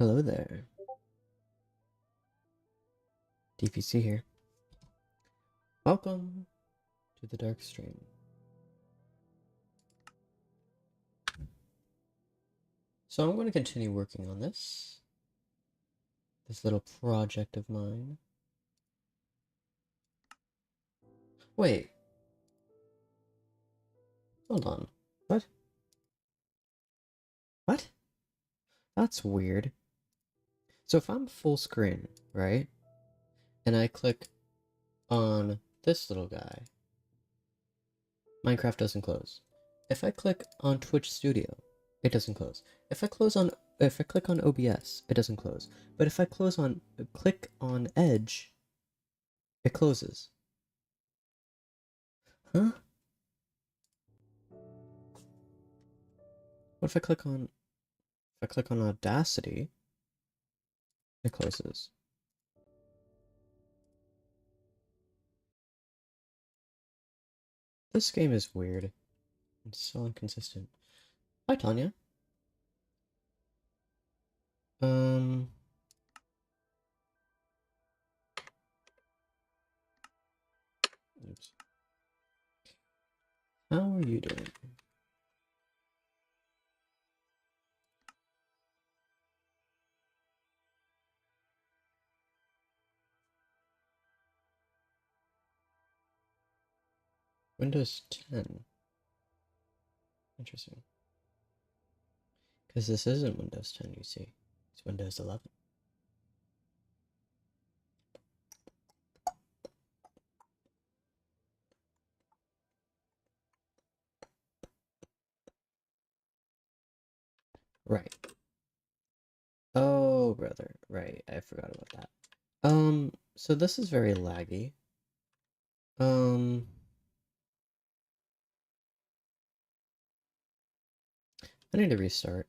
Hello there. DPC here. Welcome to the Dark Stream. So I'm going to continue working on this little project of mine. Wait. Hold on. What? What? That's weird. So if I'm full screen, right? And I click on this little guy, Minecraft doesn't close. If I click on Twitch Studio, it doesn't close. If I click on OBS, it doesn't close. But if I click on Edge, it closes. Huh? What if I click on Audacity, it closes. This game is weird. It's so inconsistent. Hi, Tanya. Oops. How are you doing? Windows 10. Interesting. Because this isn't Windows 10, you see. It's Windows 11. Right. Oh, brother. Right, I forgot about that. So this is very laggy. I need to restart.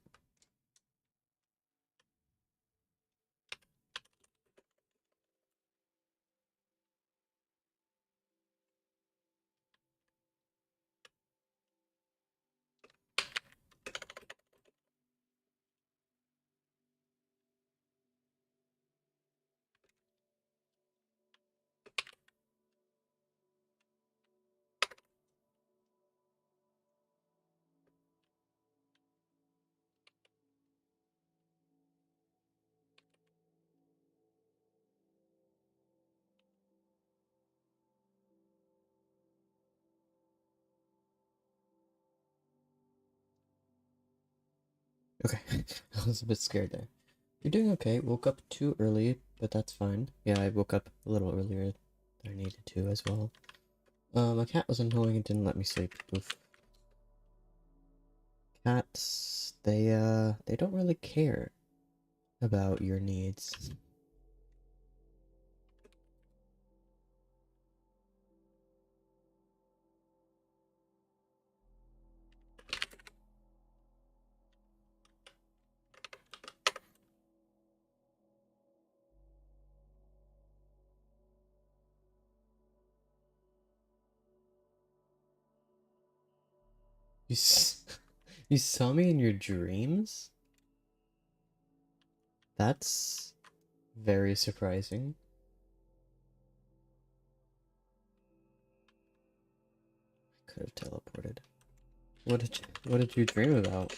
Okay, I was a bit scared there. You're doing okay. Woke up too early, but that's fine. Yeah, I woke up a little earlier than I needed to as well. My cat was annoying and didn't let me sleep. Oof. Cats, they don't really care about your needs. You, you saw me in your dreams? That's very surprising. I could have teleported. What did you dream about?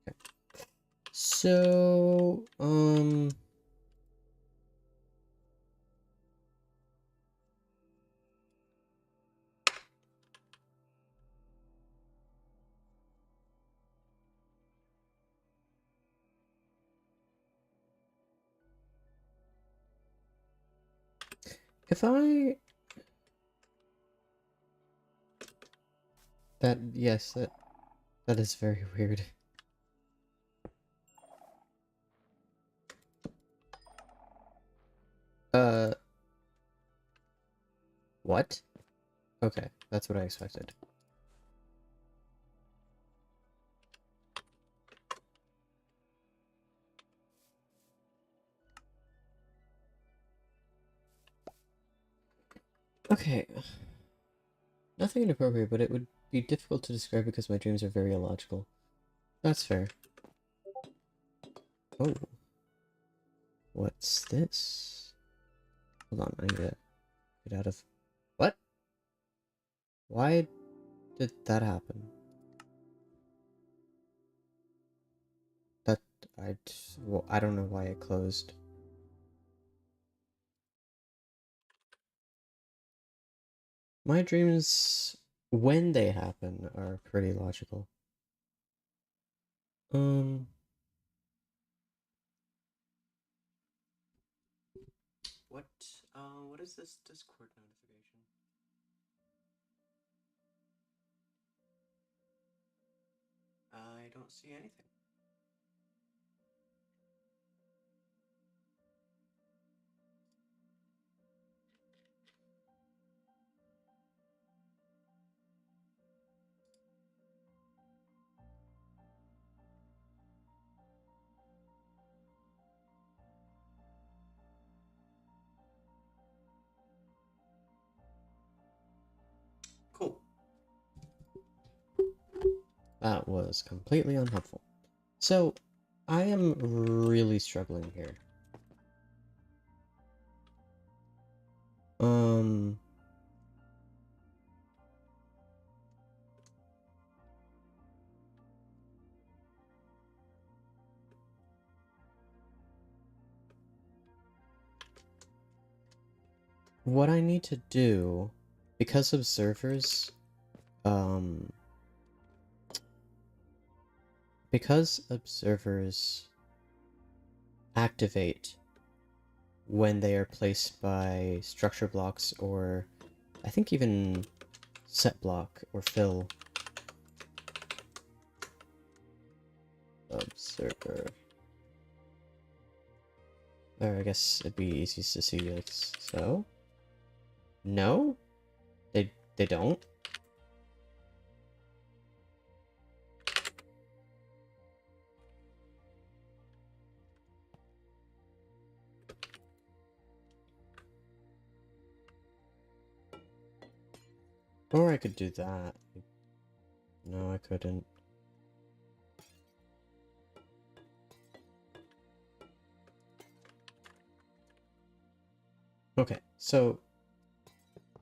Okay. So, if I... yes, that is very weird. What? Okay, that's what I expected. Okay. Nothing inappropriate, but it would be difficult to describe because my dreams are very illogical. That's fair. Oh. What's this? Hold on, I need to get out of... What? Why did that happen? That... Well, I don't know why it closed. My dreams, when they happen, are pretty logical. Um... What, what is this Discord notification? I don't see anything. Cool. That was completely unhelpful. So, I am really struggling here. Um... What I need to do, because um... because observers activate when they are placed by structure blocks or I think even set block or fill. Observer. Or I guess it'd be easy to see like so. No? They don't? Or I could do that. No, I couldn't. Okay, so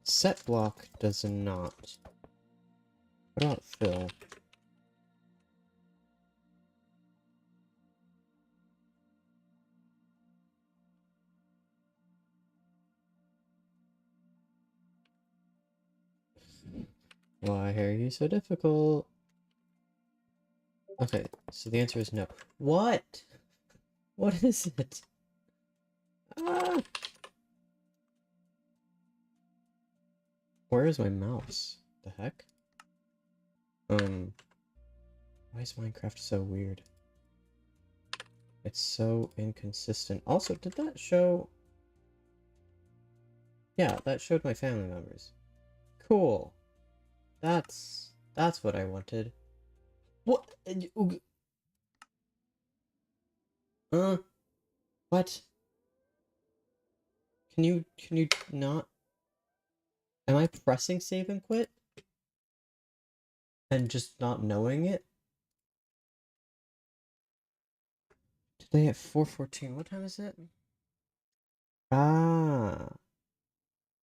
set block does not. What about fill? Why are you so difficult? Okay, so the answer is no. What? What is it? Ah! Where is my mouse? The heck? Why is Minecraft so weird? It's so inconsistent. Also, did that show... Yeah, that showed my family members. Cool. That's what I wanted. What? What? Can you not? Am I pressing save and quit? And just not knowing it? Today at 4:14. What time is it? Ah.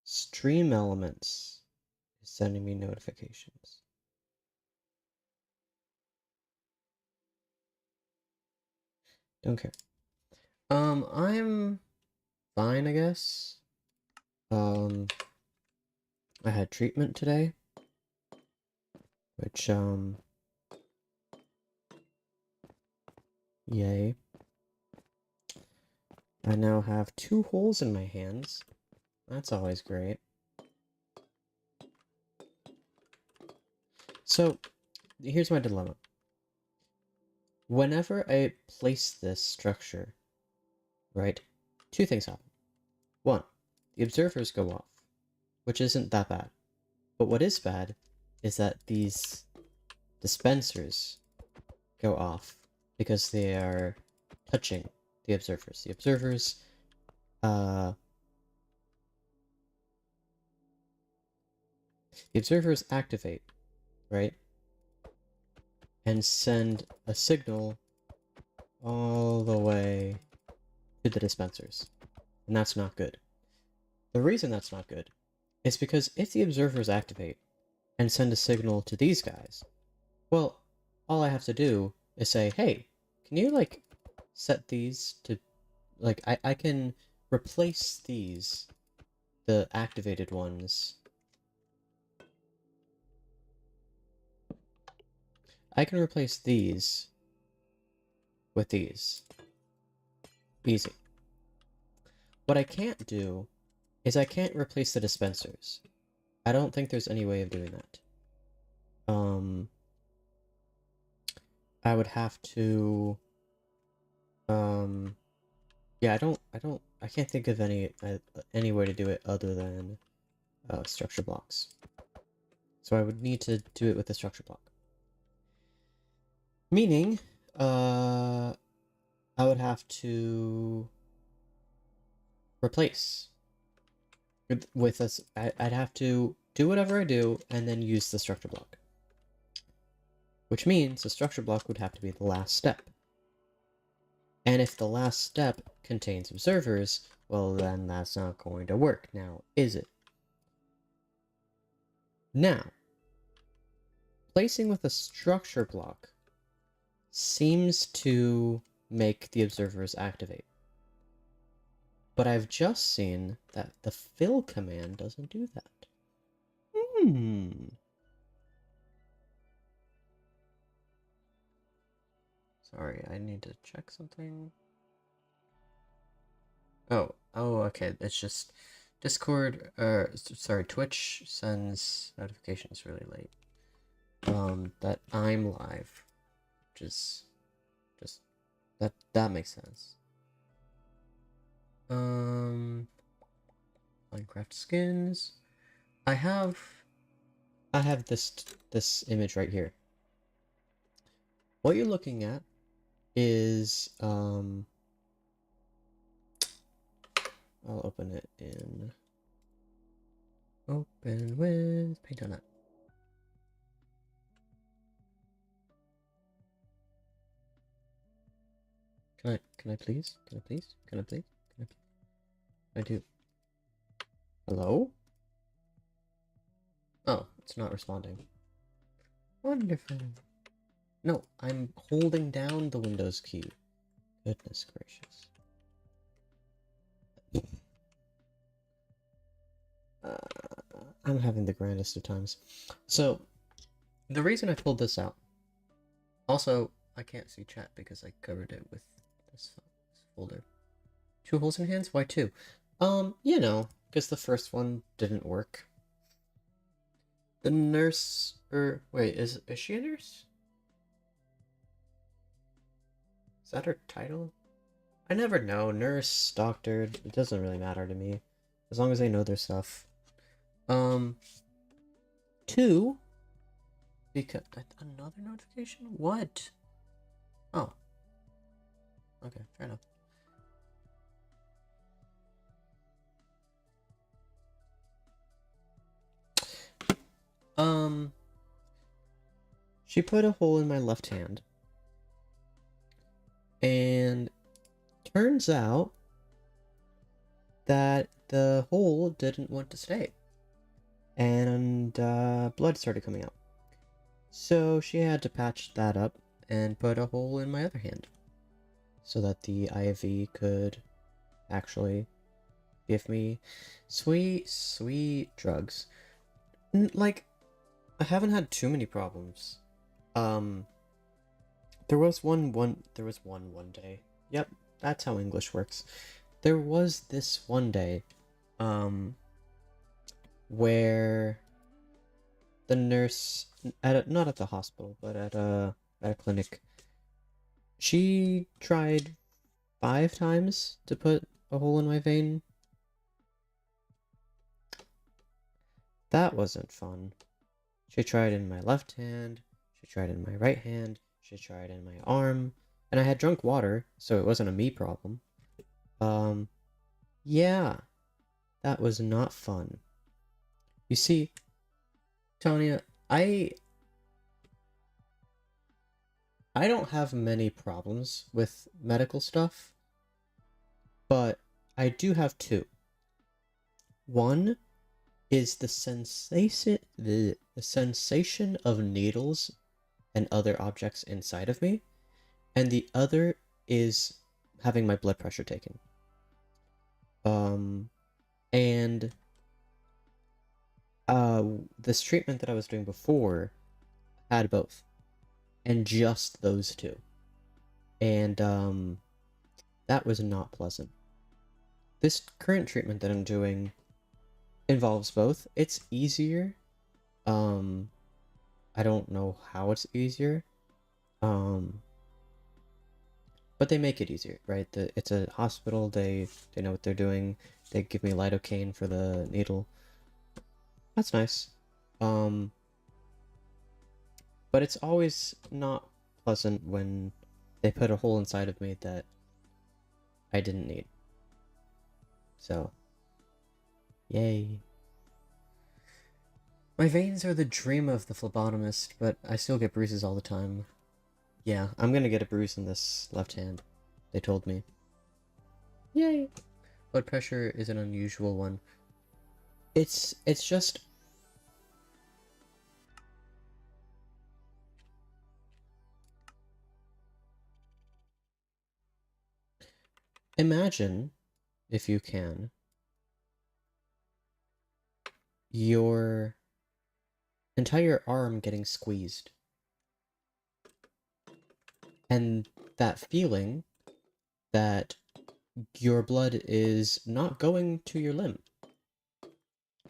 Stream Elements is sending me notifications. Don't care. I'm fine, I guess. I had treatment today, which, yay. I now have 2 holes in my hands. That's always great. So, here's my dilemma. Whenever I place this structure, right, 2 things happen. 1, the observers go off, which isn't that bad. But what is bad is that these dispensers go off because they are touching the observers. The observers, The observers activate, right? And send a signal all the way to the dispensers. And that's not good. The reason that's not good is because if the observers activate and send a signal to these guys, well, all I have to do is say, hey, can you, like, set these to, like, I can replace these, the activated ones. I can replace these with these. Easy. What I can't do is I can't replace the dispensers. I don't think there's any way of doing that. I would have to, yeah, I can't think of any way to do it other than, structure blocks. So I would need to do it with a structure block. Meaning, I would have to replace with us. I'd have to do whatever I do and then use the structure block. Which means the structure block would have to be the last step. And if the last step contains observers, well then that's not going to work now, is it? Now, placing with a structure block seems to make the observers activate. But I've just seen that the fill command doesn't do that. Sorry, I need to check something. Oh, okay. It's just Discord, sorry, Twitch sends notifications really late. That I'm live, which is just that makes sense. Minecraft skins. I have this image right here. What you're looking at is I'll open it in open with paint on it. Can I please? I do. Hello? Oh, it's not responding. Wonderful. No, I'm holding down the Windows key. Goodness gracious. I'm having the grandest of times. So, the reason I pulled this out. Also, I can't see chat because I covered it with this folder. 2 holes in hands? Why 2? You know, because the first one didn't work. The nurse, wait, is she a nurse? Is that her title? I never know. Nurse, doctor, it doesn't really matter to me. As long as they know their stuff. 2, because, another notification? What? Oh. Okay, fair enough. She put a hole in my left hand. And turns out that the hole didn't want to stay. And blood started coming out. So she had to patch that up and put a hole in my other hand. So that the IV could actually give me sweet, sweet drugs. Like, I haven't had too many problems. There was one day. Yep, that's how English works. There was this one day, where the nurse not at the hospital, but at a clinic, she tried 5 times to put a hole in my vein. That wasn't fun. She tried in my left hand, she tried in my right hand, she tried in my arm, and I had drunk water, so it wasn't a me problem. Yeah, that was not fun. You see, Tanya, I don't have many problems with medical stuff, but I do have two. One is the sensation of needles and other objects inside of me, and the other is having my blood pressure taken. And this treatment that I was doing before had both, and just those two. And that was not pleasant. This current treatment that I'm doing involves both. It's easier. I don't know how it's easier. But they make it easier, right? It's a hospital. They know what they're doing. They give me lidocaine for the needle. That's nice. But it's always not pleasant when they put a hole inside of me that I didn't need. So, yay. My veins are the dream of the phlebotomist, but I still get bruises all the time. Yeah, I'm gonna get a bruise in this left hand. They told me. Yay! Blood pressure is an unusual one. It's just... Imagine, if you can, your entire arm getting squeezed. And that feeling that your blood is not going to your limb.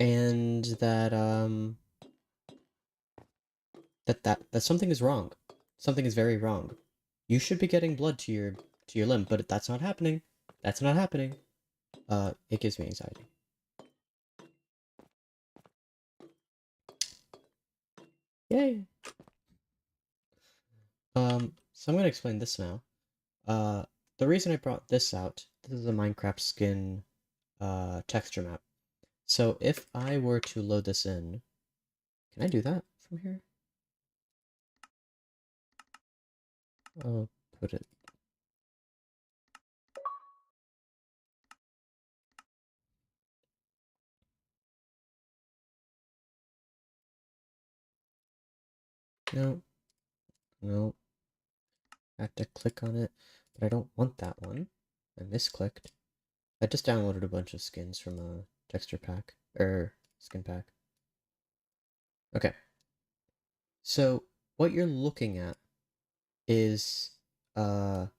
And that that something is wrong. Something is very wrong. You should be getting blood to your limb, but that's not happening. That's not happening. It gives me anxiety. Yay. So I'm gonna explain this now. The reason I brought this out, this is a Minecraft skin texture map. So if I were to load this in, can I do that from here? I'll put it. No, no. I have to click on it, but I don't want that one. I misclicked. I just downloaded a bunch of skins from a texture pack, or skin pack. Okay. So what you're looking at is what?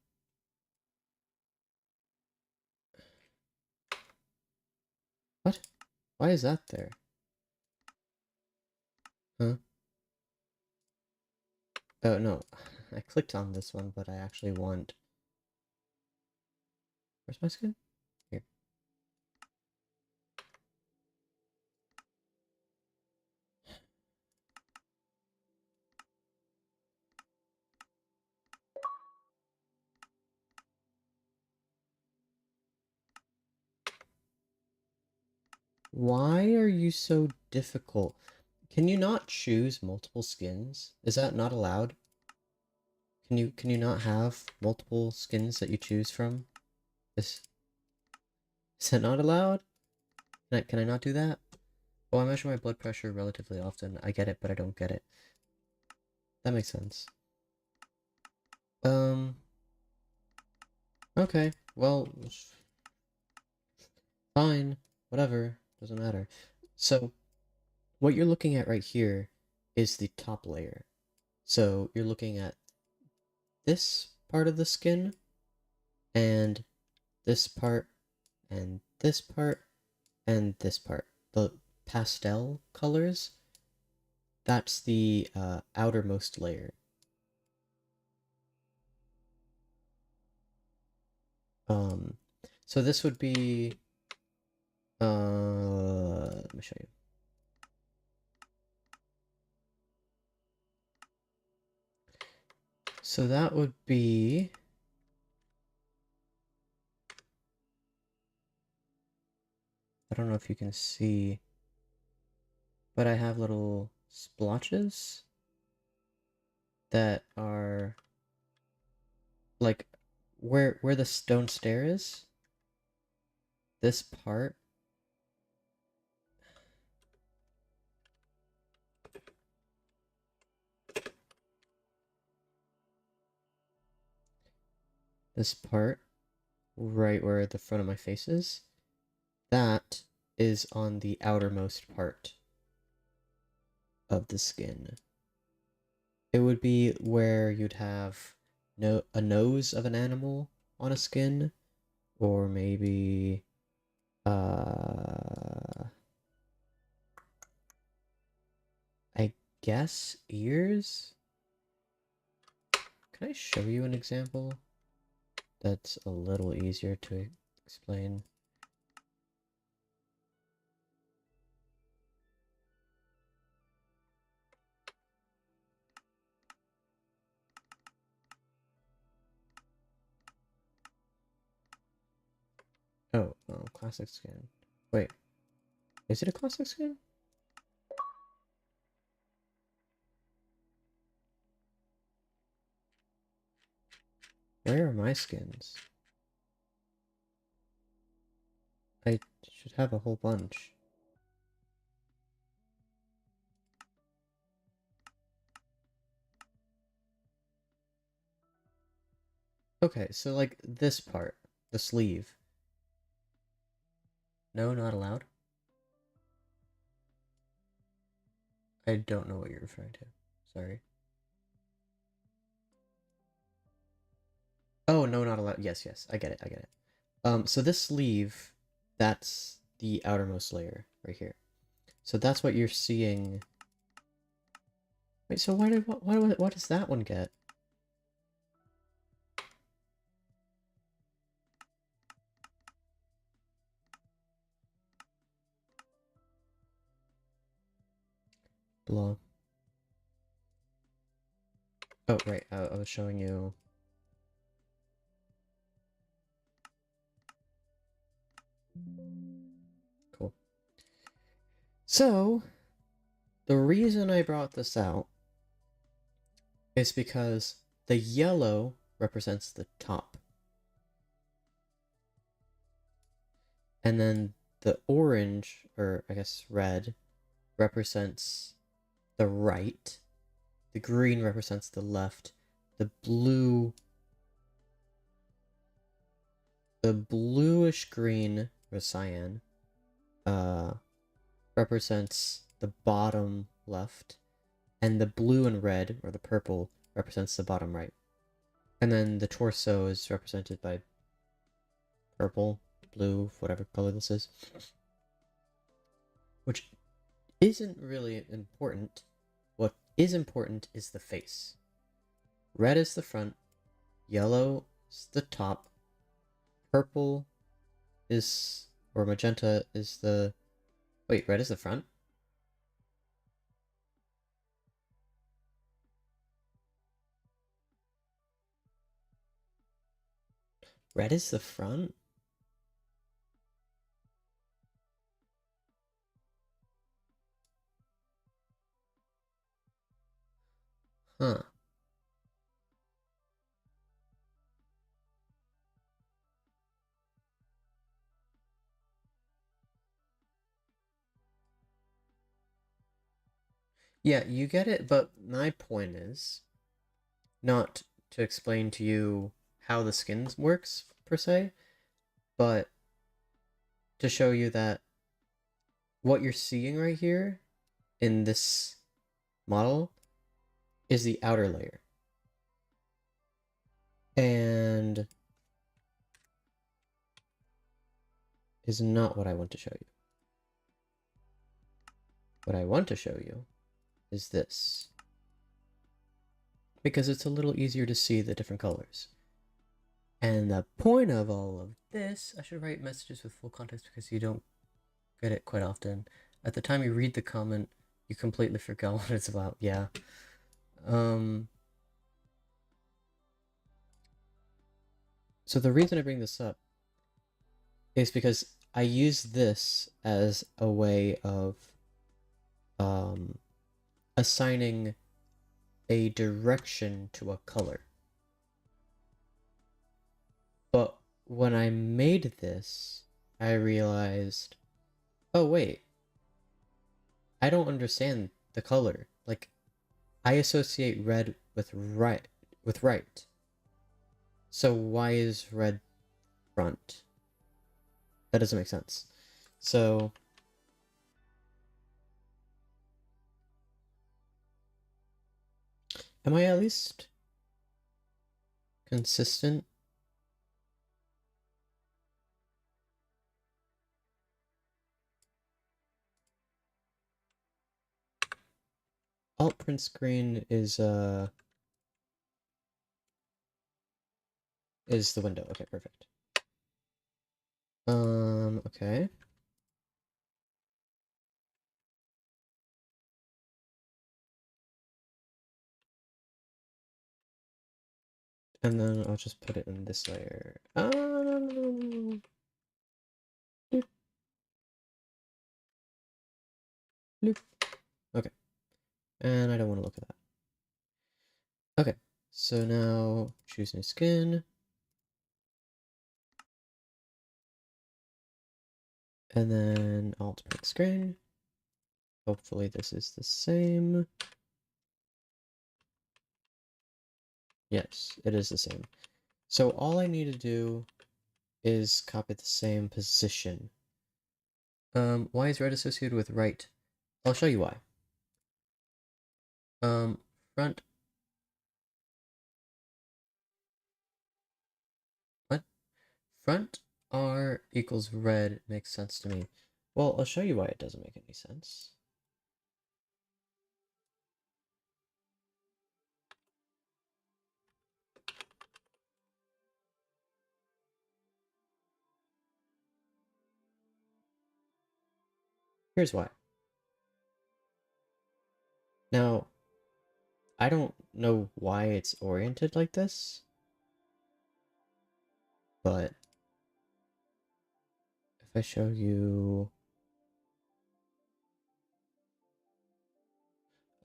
Why is that there? Huh? Oh no. I clicked on this one, but I actually want... Where's my skin? Here. Why are you so difficult? Can you not choose multiple skins? Is that not allowed? Can you not have multiple skins that you choose from? Is that not allowed? Can I not do that? Oh, I measure my blood pressure relatively often. I get it, but I don't get it. That makes sense. Okay. Well, fine. Whatever. Doesn't matter. So, what you're looking at right here is the top layer. So, you're looking at this part of the skin, and this part, and this part, and this part. The pastel colors, that's the outermost layer. So this would be, let me show you. So that would be, I don't know if you can see, but I have little splotches that are like where the stone stair is. This part. This part, right where the front of my face is, that is on the outermost part of the skin. It would be where you'd have a nose of an animal on a skin, or maybe I guess ears? Can I show you an example that's a little easier to explain? Oh, classic skin. Wait, is it a classic skin? Where are my skins? I should have a whole bunch. Okay, so like this part, the sleeve. No, not allowed? I don't know what you're referring to. Sorry. Oh, no, not allowed. Yes, yes, I get it, I get it. So this sleeve, that's the outermost layer right here. So that's what you're seeing. Wait, so what does that one get? Blah. Oh, right, I was showing you. Cool. So, the reason I brought this out is because the yellow represents the top. And then the orange, or I guess red, represents the right. The green represents the left. The bluish green, or cyan, represents the bottom left. And the blue and red, or the purple, represents the bottom right. And then the torso is represented by purple, blue, whatever color this is. Which isn't really important. What is important is the face. Red is the front, yellow is the top, purple is, or magenta is the, wait, red is the front? Red is the front? Huh. Yeah, you get it, but my point is not to explain to you how the skin works, per se, but to show you that what you're seeing right here in this model is the outer layer. And is not what I want to show you. What I want to show you is this. Because it's a little easier to see the different colors. And the point of all of this, I should write messages with full context because you don't get it quite often. At the time you read the comment, you completely forgot what it's about. Yeah. So the reason I bring this up is because I use this as a way of assigning a direction to a color. But when I made this, I realized, oh wait, I don't understand the color. Like, I associate red with right. So why is red front? That doesn't make sense. So am I at least consistent? Alt print screen is the window. Okay, perfect. Okay. And then I'll just put it in this layer. Bloop, bloop. Okay. And I don't want to look at that. Okay. So now choose new skin. And then alt print screen. Hopefully this is the same. Yes, it is the same. So all I need to do is copy the same position. Why is red associated with right? I'll show you why. Front. What? Front R equals red makes sense to me. Well, I'll show you why it doesn't make any sense. Here's why. Now, I don't know why it's oriented like this, but if I show you...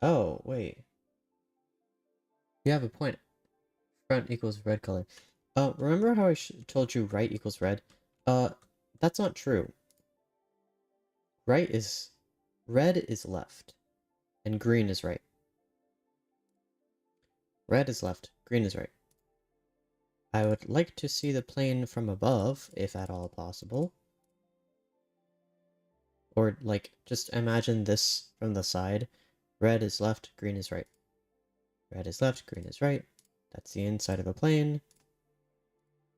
Oh, wait. You have a point. Front equals red color. Remember how I told you right equals red? That's not true. Red is left, and green is right. Red is left, green is right. I would like to see the plane from above, if at all possible. Or, like, just imagine this from the side. Red is left, green is right. Red is left, green is right. That's the inside of a plane.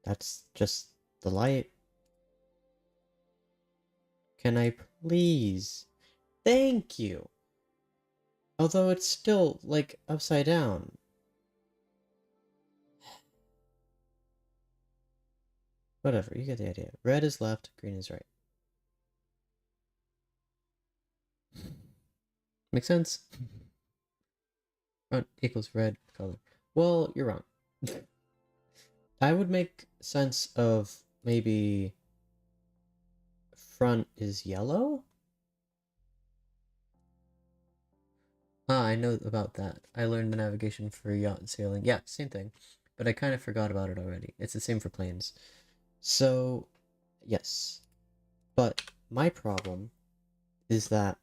That's just the light. Can I please? Thank you! Although it's still, like, upside down. Whatever, you get the idea. Red is left, green is right. Make sense? Front equals red color. Well, you're wrong. I would make sense of maybe front is yellow? Ah, I know about that. I learned the navigation for yacht sailing. Yeah, same thing. But I kind of forgot about it already. It's the same for planes. So, yes. But my problem is that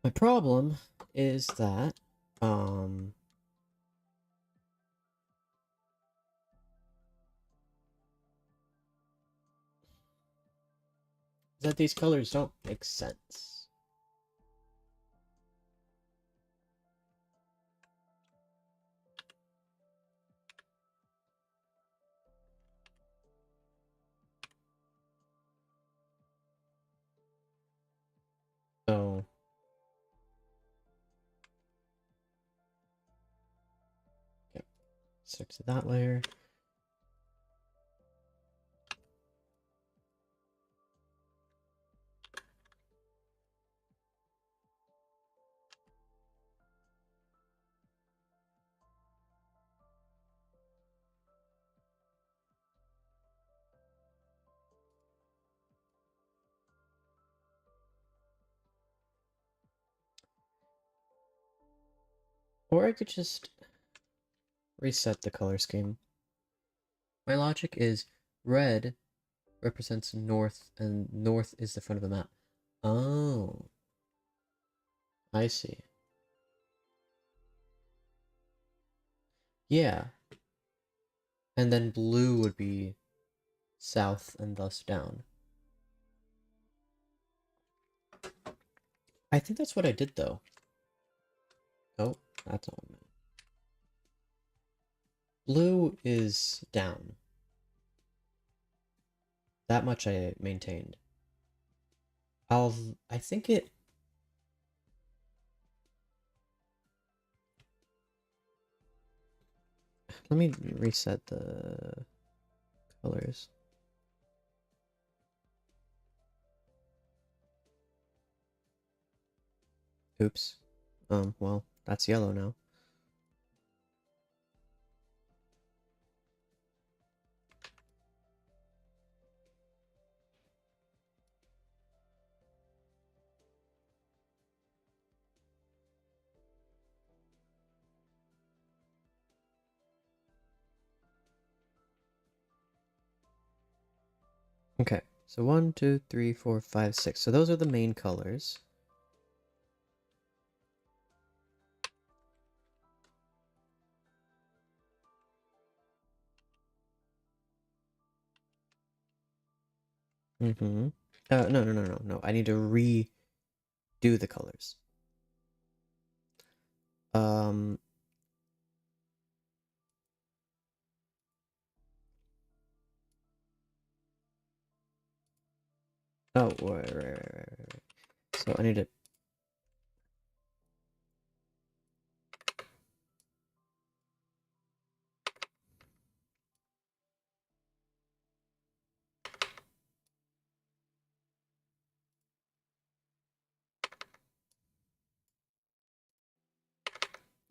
my problem is that these colors don't make sense. So yep, stick to that layer. Or I could just reset the color scheme. My logic is red represents north, and north is the front of the map. Oh, I see. Yeah. And then blue would be south and thus down. I think that's what I did, though. Oh, that's not what I meant. Blue is down. That much I maintained. I think it... Let me reset the colors. Oops. Well, that's yellow now. Okay, so 1, 2, 3, 4, 5, 6. So those are the main colors. Mm-hmm. No. I need to redo the colors. Um... Oh, right. So I need to...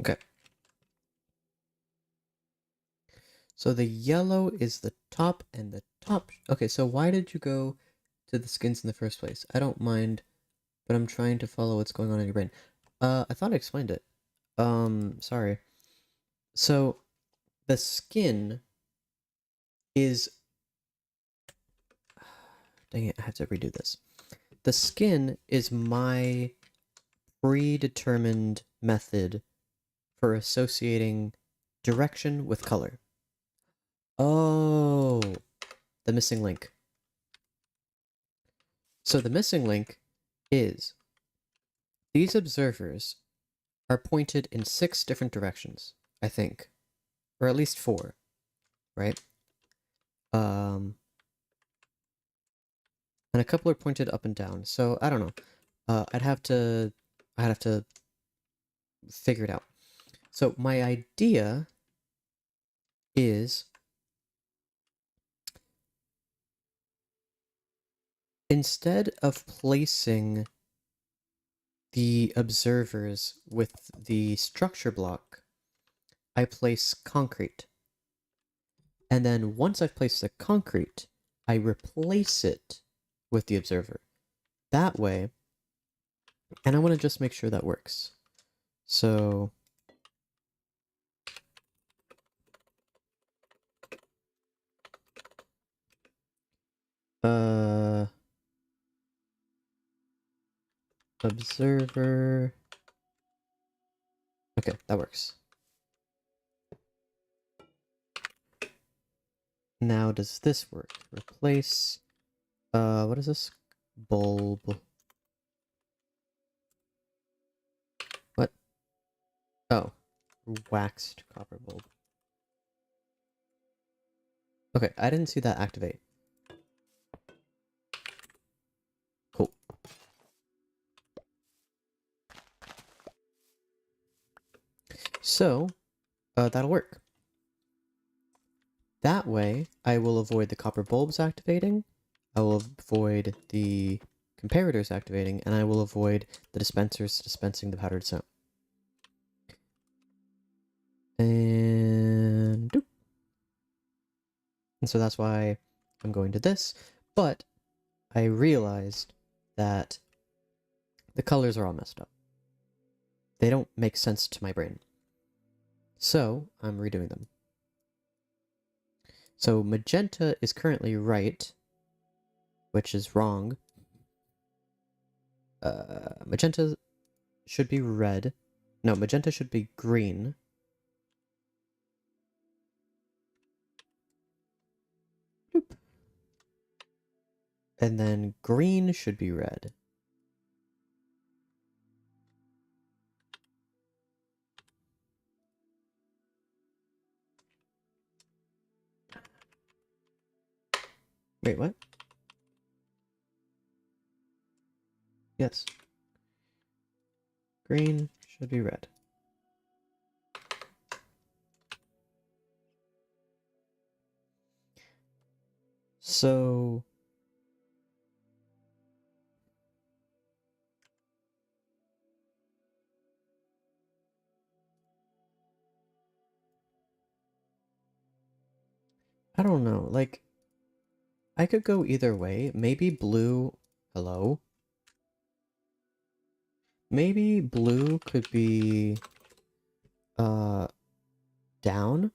Okay. So the yellow is the top and the top. Okay, so why did you go to the skins in the first place? I don't mind, but I'm trying to follow what's going on in your brain. I thought I explained it. Sorry. So the skin is... Dang it, I have to redo this. The skin is my predetermined method for associating direction with color. Oh, the missing link. So the missing link is these observers are pointed in 6 different directions, I think. Or at least 4, right? And a couple are pointed up and down. So I don't know. I'd have to figure it out. So my idea is instead of placing the observers with the structure block, I place concrete. And then once I've placed the concrete, I replace it with the observer. That way, and I want to just make sure that works. So observer. Okay, that works. Now does this work? Replace what is this? Bulb. What? Oh. Waxed copper bulb. Okay, I didn't see that activate. Cool. So, that'll work. That way, I will avoid the copper bulbs activating, I will avoid the comparators activating, and I will avoid the dispensers dispensing the powdered soap. And doop. And so that's why I'm going to this, but I realized that the colors are all messed up. They don't make sense to my brain. So I'm redoing them. So magenta is currently right, which is wrong. Magenta should be red. No, magenta should be green. Boop. And then green should be red. Wait, what? Yes. Green should be red. So I don't know. Like, I could go either way. Maybe blue. Hello? Maybe blue could be uh down,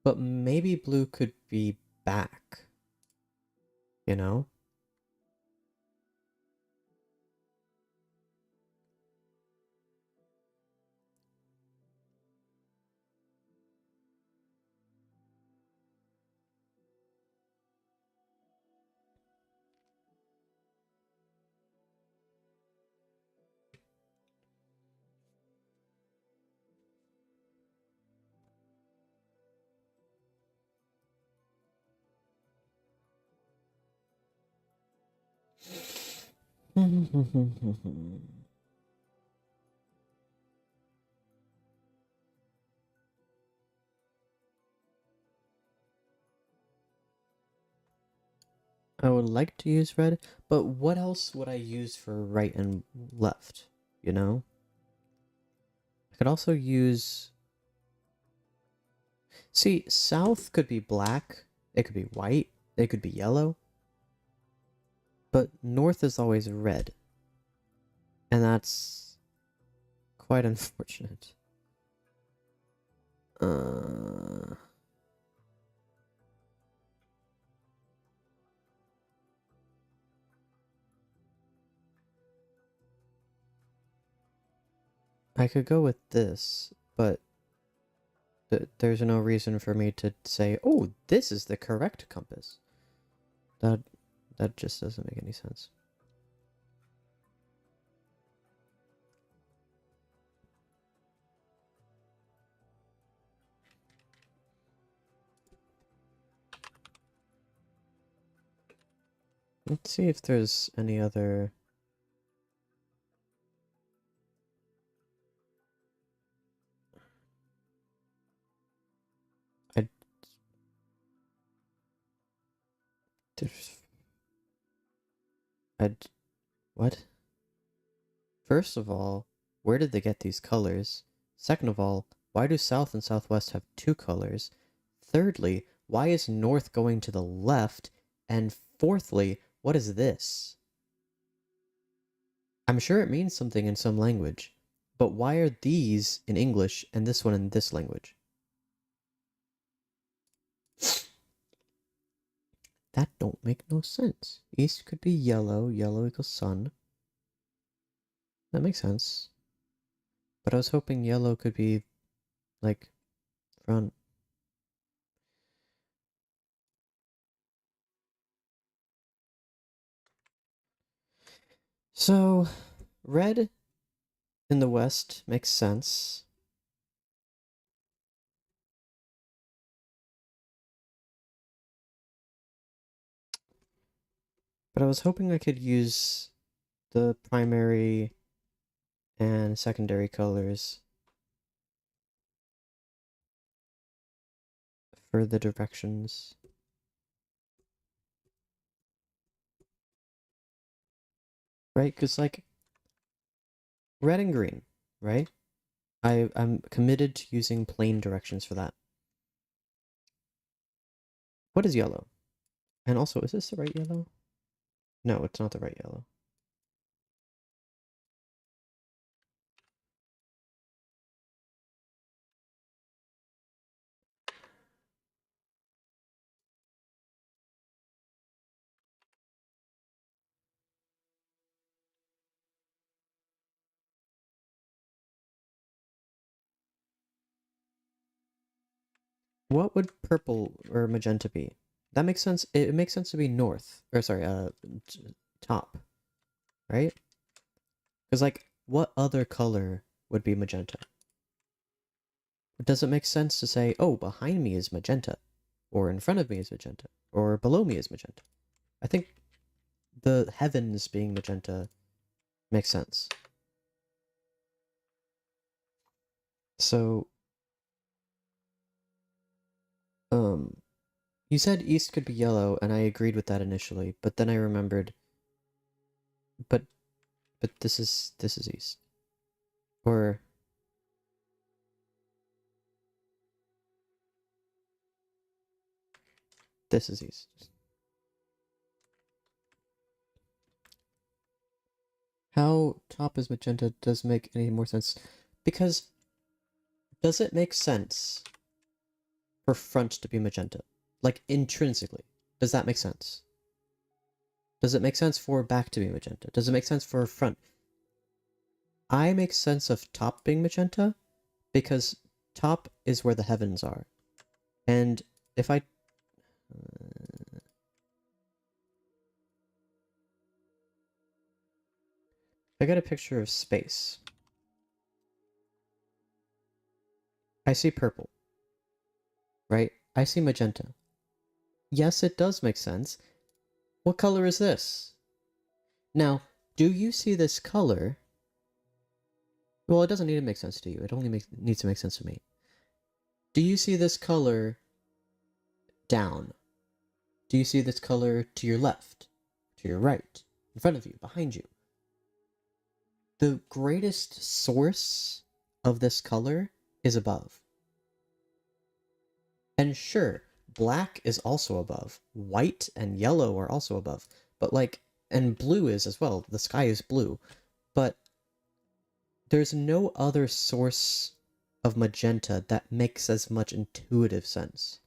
but maybe blue could be back, you know? I would like to use red, but what else would I use for right and left, you know? I could also use... See, south could be black, it could be white, it could be yellow, but north is always red, and that's quite unfortunate. I could go with this, but there's no reason for me to say, oh, this is the correct compass. That just doesn't make any sense. Let's see if there's any other... I... I... What? First of all, where did they get these colors? Second of all, why do South and Southwest have two colors? Thirdly, why is North going to the left? And fourthly, what is this? I'm sure it means something in some language, but why are these in English and this one in this language? That don't make no sense. East could be yellow, yellow equals sun. That makes sense. But I was hoping yellow could be, like, front. So, red in the west makes sense. But I was hoping I could use the primary and secondary colors for the directions. Right? Because, like, red and green, right? I'm committed to using plain directions for that. What is yellow? And also, is this the right yellow? No, it's not the right yellow. What would purple or magenta be? That makes sense. It makes sense to be north. Or sorry, top, right? Because, like, what other color would be magenta? Does it make sense to say, oh, behind me is magenta, or in front of me is magenta, or below me is magenta? I think the heavens being magenta makes sense. So, you said east could be yellow, and I agreed with that initially, but then I remembered, but, this is east. Or, this is east. How top is magenta does make any more sense. Because, does it make sense for front to be magenta? Like, intrinsically. Does that make sense? Does it make sense for back to be magenta? Does it make sense for front? I make sense of top being magenta because top is where the heavens are. And if I got a picture of space, I see purple, right? I see magenta. Yes, it does make sense. What color is this? Now, do you see this color? Well, it doesn't need to make sense to you. It only needs to make sense to me. Do you see this color down? Do you see this color to your left, to your right, in front of you, behind you? The greatest source of this color is above. And sure, black is also above. White and yellow are also above. But like, and blue is as well. The sky is blue. But there's no other source of magenta that makes as much intuitive sense.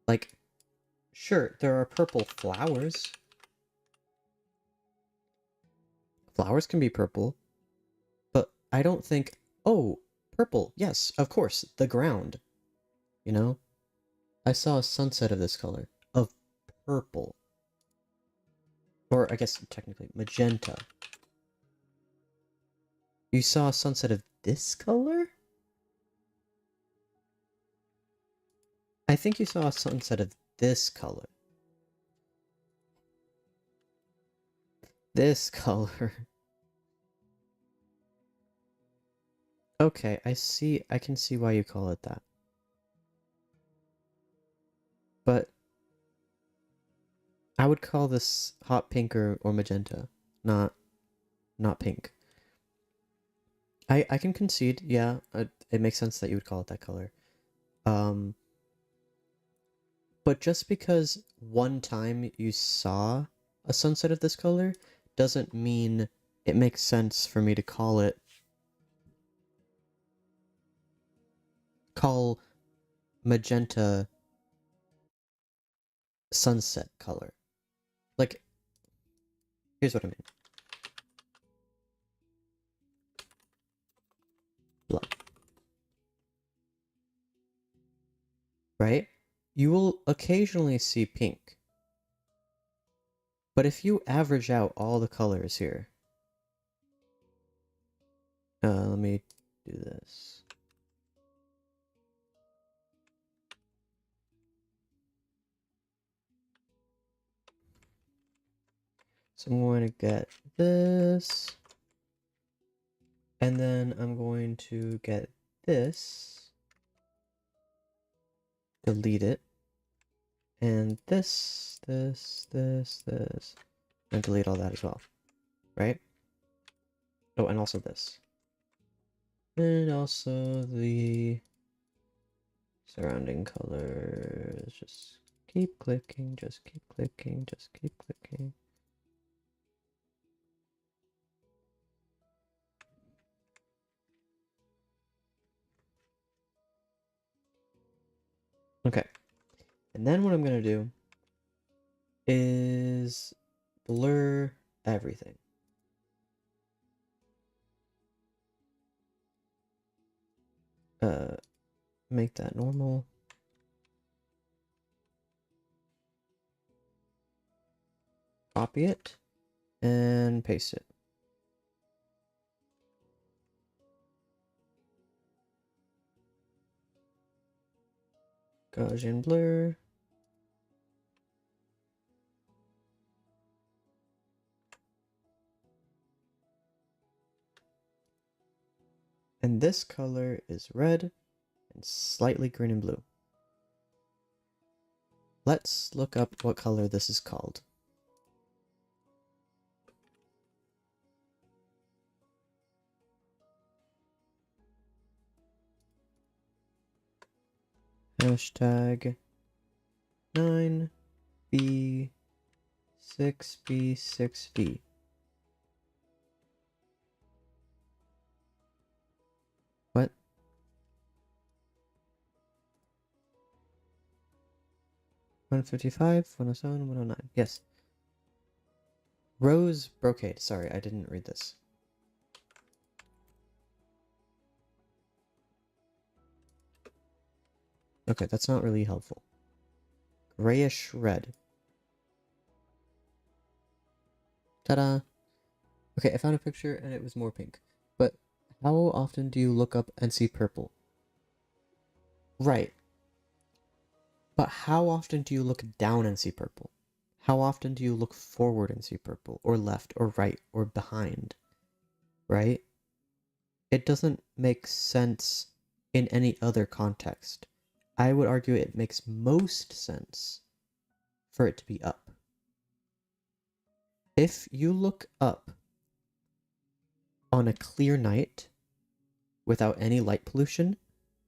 Like, sure, there are purple flowers. Flowers can be purple. But I don't think, oh, purple, yes, of course, the ground. You know? I saw a sunset of this color. Of purple. Or, I guess, technically, magenta. You saw a sunset of this color? I think you saw a sunset of this color. This color. Okay, I can see why you call it that. But I would call this hot pink or magenta, not pink. I can concede, yeah, it makes sense that you would call it that color. Um, but just because one time you saw a sunset of this color doesn't mean it makes sense for me to call magenta sunset color. Like, here's what I mean. Blood. Right? You will occasionally see pink. But if you average out all the colors here, let me do this. So I'm going to get this, and then I'm going to get this, delete it, and this, and delete all that as well, right? Oh, and also this. And also the surrounding colors. Just keep clicking, just keep clicking, just keep clicking. Okay. And then what I'm going to do is blur everything. Make that normal. copy it and paste it. Gaussian blur. And this color is red and slightly green and blue. Let's look up what color this is called. Hashtag 9B6B6V. What? 155, 107, 109. Yes. Rose brocade. Sorry, I didn't read this. Okay, that's not really helpful. Grayish red. Ta-da! Okay, I found a picture and it was more pink. But how often do you look up and see purple? Right. But how often do you look down and see purple? How often do you look forward and see purple? Or left, or right, or behind? Right? It doesn't make sense in any other context. I would argue it makes most sense for it to be up. If you look up on a clear night without any light pollution,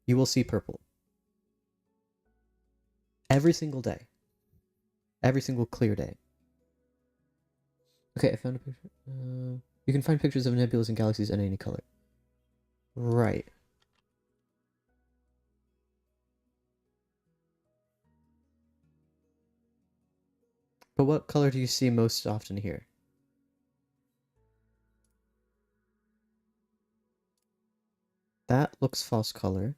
you will see purple. Every single day. Every single clear day. Okay, I found a picture. You can find pictures of nebulas and galaxies in any color. Right. But what color do you see most often here? That looks false color.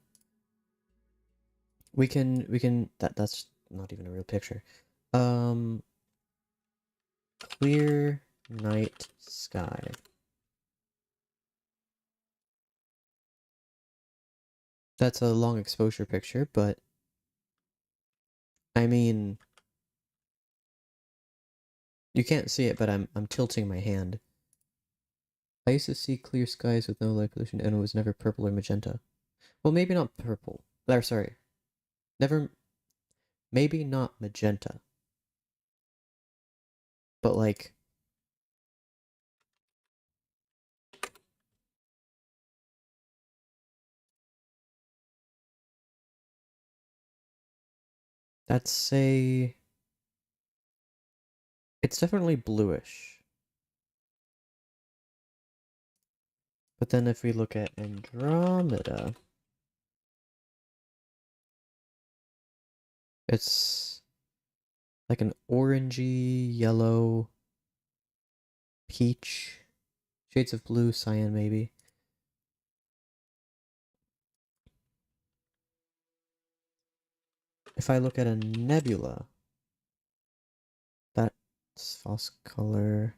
We can that's not even a real picture. Clear night sky. That's a long exposure picture, but I mean, you can't see it, but I'm tilting my hand. I used to see clear skies with no light pollution, and it was never purple or magenta. Well, maybe not purple. Or sorry, maybe not magenta. But like, that's it's definitely bluish. But then if we look at Andromeda, it's like an orangey, yellow, peach, shades of blue, cyan maybe. If I look at a nebula, that's false color.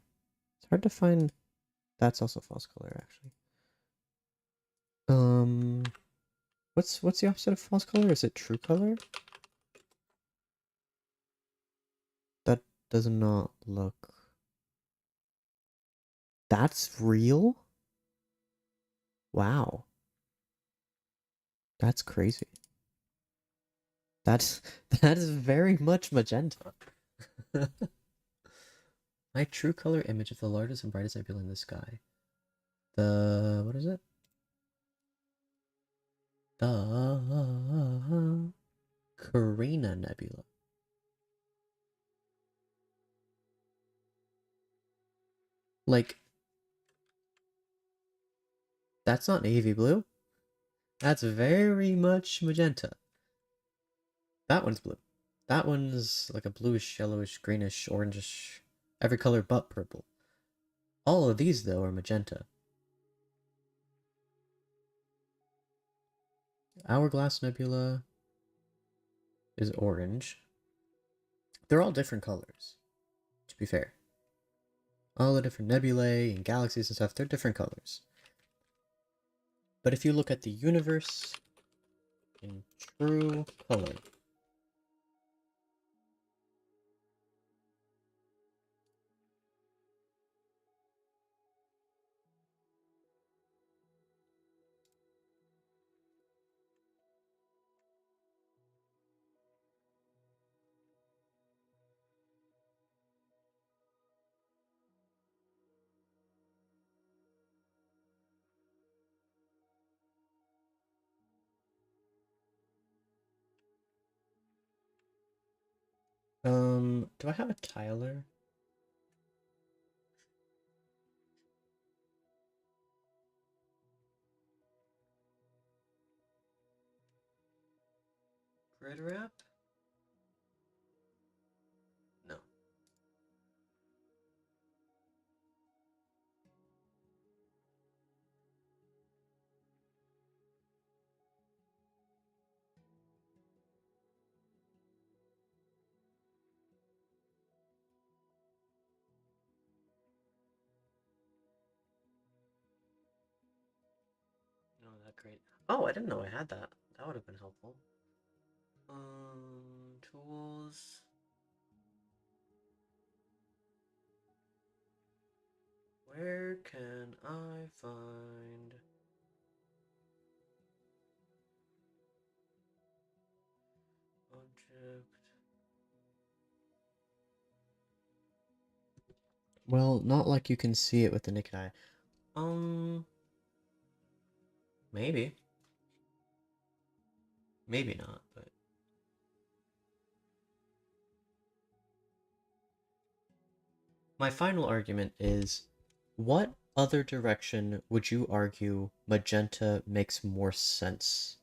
It's hard to find. That's also false color, actually. What's the opposite of false color? Is it true color? That does not look. That's real? Wow. That's crazy. That is very much magenta. My true color image of the largest and brightest nebula in the sky. What is it? The Carina Nebula. Like, that's not navy blue. That's very much magenta. That one's blue. That one's like a bluish, yellowish, greenish, orangish, every color but purple. All of these, though, are magenta. Hourglass Nebula is orange. They're all different colors, to be fair. All the different nebulae and galaxies and stuff, they're different colors. But if you look at the universe in true color, do I have a Tyler? Grid wrap? No. No, that great. Oh, I didn't know I had that. That would have been helpful. Tools. Where can I find object? Well, not like you can see it with the naked eye. Maybe. Maybe not, but... My final argument is, what other direction would you argue magenta makes more sense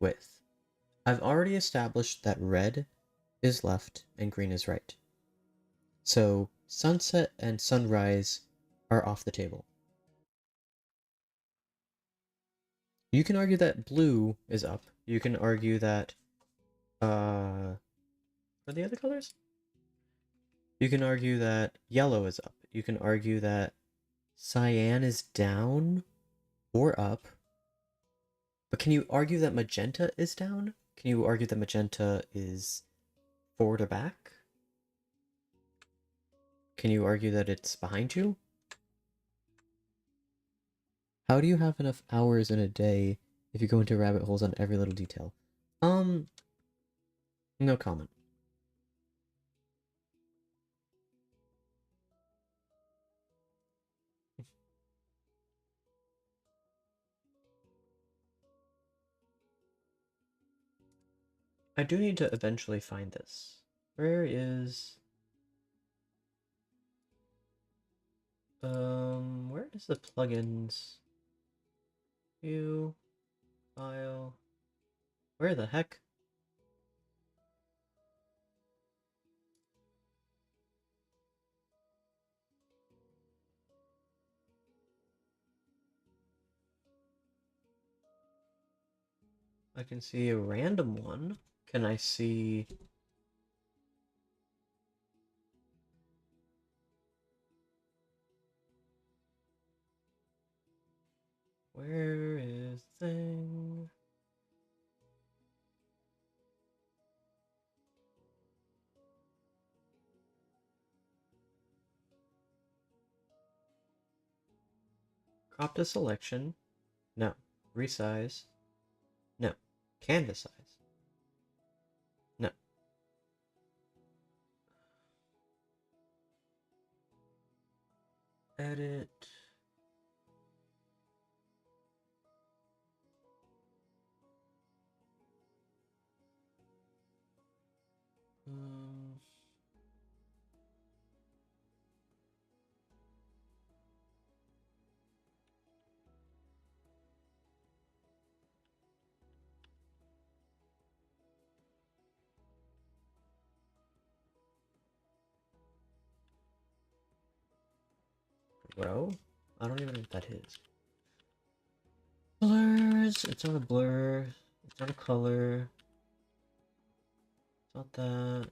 with? I've already established that red is left and green is right. So sunset and sunrise are off the table. You can argue that blue is up. You can argue that, are the other colors? You can argue that yellow is up. You can argue that cyan is down or up. But can you argue that magenta is down? Can you argue that magenta is forward or back? Can you argue that it's behind you? How do you have enough hours in a day if you go into rabbit holes on every little detail? No comment. I do need to eventually find this. Where is... where is the plugins? View, file... Where the heck? I can see a random one. Can I see... Where is thing? Crop to selection. No. Resize. No. Canvas size. No. Edit. Um, row? I don't even know what that is. Blurs. It's not a blur. It's not a color. It's not that.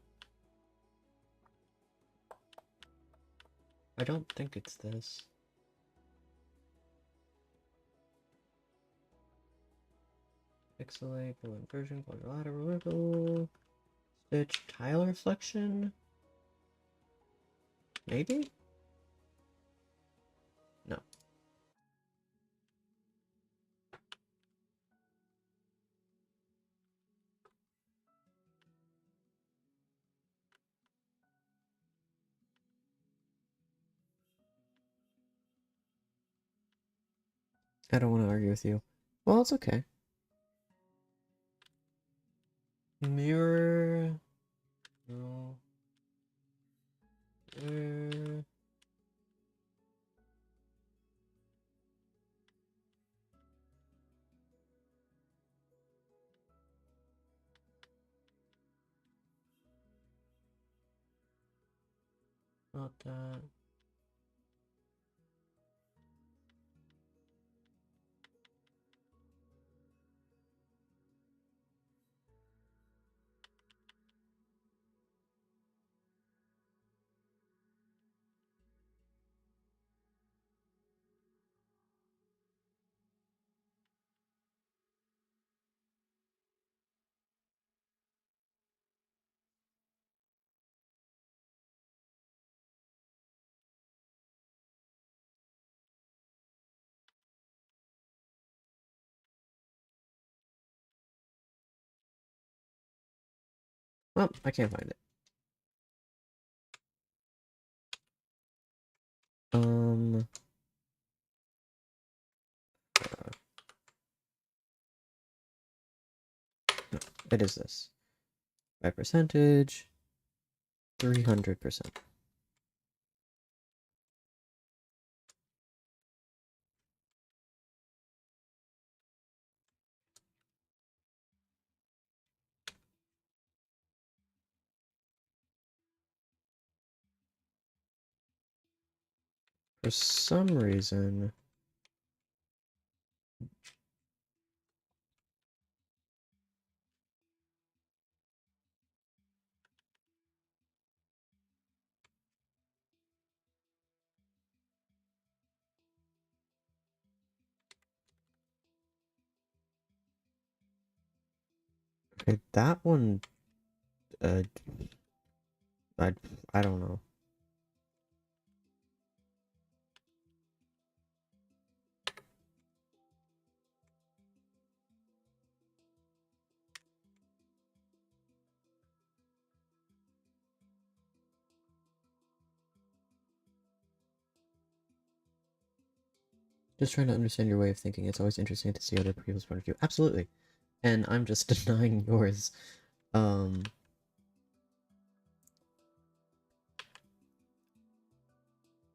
I don't think it's this. Pixelate, blue inversion, quadrilateral wiggle, stitch, tile reflection? Maybe? No. I don't want to argue with you. Well, it's okay. Mirror... No. Not that. Well, I can't find it. No, it is this. By percentage, 300%. For some reason... Okay, that one... Uh, I, I don't know. Just trying to understand your way of thinking. It's always interesting to see other people's point of view. Absolutely. And I'm just denying yours.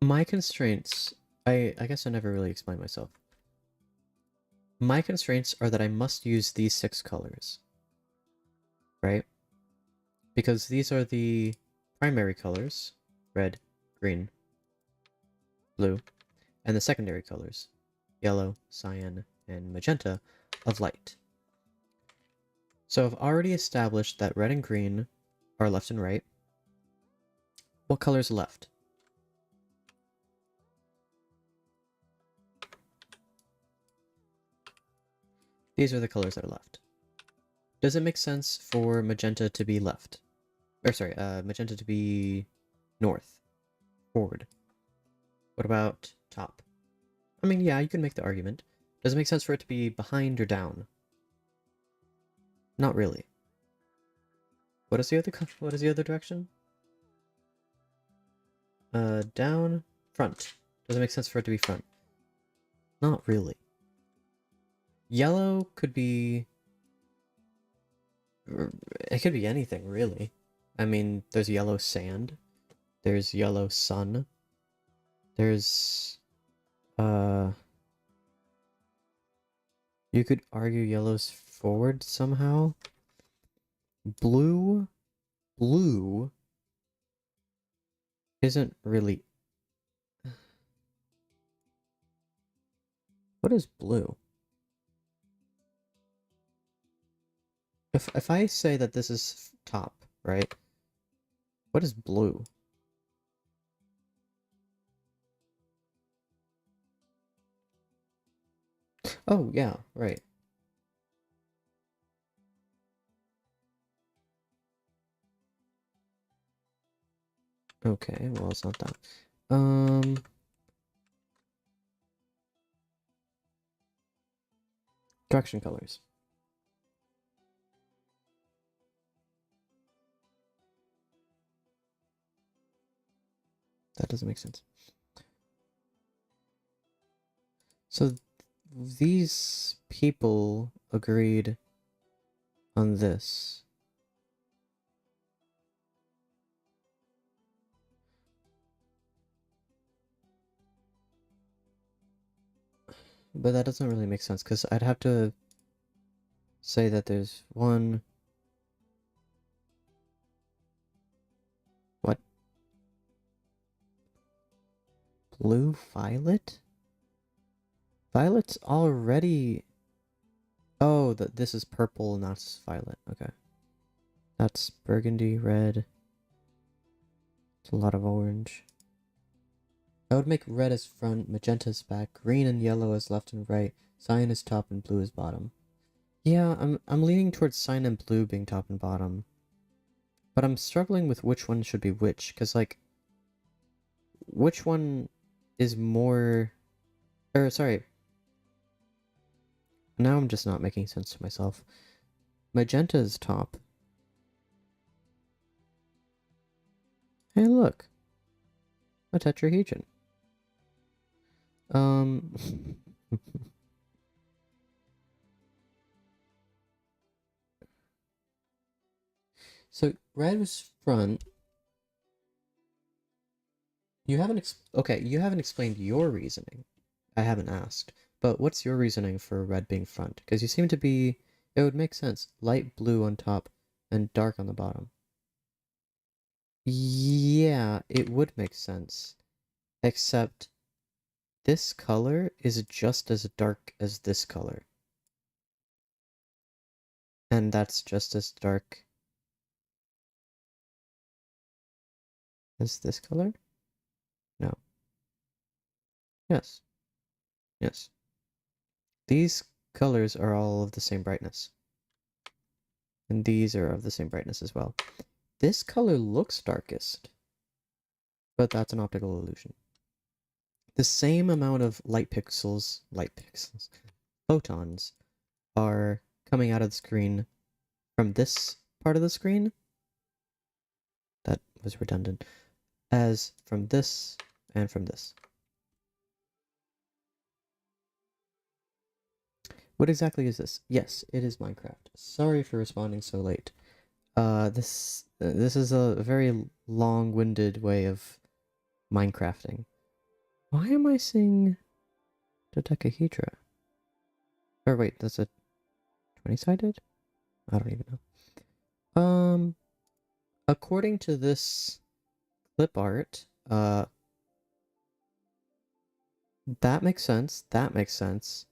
My constraints... I guess I never really explained myself. My constraints are that I must use these 6 colors. Right? Because these are the primary colors. Red, green, blue. And the secondary colors. Yellow, cyan, and magenta of light. So I've already established that red and green are left and right. What color's left? These are the colors that are left. Does it make sense for magenta to be left? Or sorry, magenta to be north, forward. What about top? I mean, yeah, you can make the argument. Does it make sense for it to be behind or down? Not really. What is the other direction? Down, front. Does it make sense for it to be front? Not really. Yellow could be... It could be anything, really. I mean, there's yellow sand. There's yellow sun. There's... You could argue yellow's forward somehow. Blue isn't really... What is blue? If I say that this is top, right? What is blue? Oh, yeah, right. Okay, well, it's not that. Correction colors. That doesn't make sense. So these people agreed on this. But that doesn't really make sense, because I'd have to say that there's one... What? Blue violet? Violet's already... Oh, this is purple and that's violet. Okay. That's burgundy, red. It's a lot of orange. I would make red as front, magenta as back, green and yellow as left and right, cyan as top, and blue as bottom. Yeah, I'm leaning towards cyan and blue being top and bottom. But I'm struggling with which one should be which, because, like, which one is more... sorry. Now I'm just not making sense to myself. Magenta is top. Hey, look. A tetrahedron. So, red was front. You haven't okay, you haven't explained your reasoning. I haven't asked. But what's your reasoning for red being front? Because you seem to be... It would make sense. Light blue on top and dark on the bottom. Yeah, it would make sense. Except this color is just as dark as this color. And that's just as dark as this color? No. Yes. Yes. These colors are all of the same brightness. And these are of the same brightness as well. This color looks darkest, but that's an optical illusion. The same amount of photons are coming out of the screen from this part of the screen, that was redundant, as from this and from this. What exactly is this? Yes, it is Minecraft. Sorry for responding so late. This is a very long-winded way of Minecrafting. Why am I seeing dodecahedra? Or wait, that's a 20-sided? I don't even know. According to this clip art, that makes sense. That makes sense.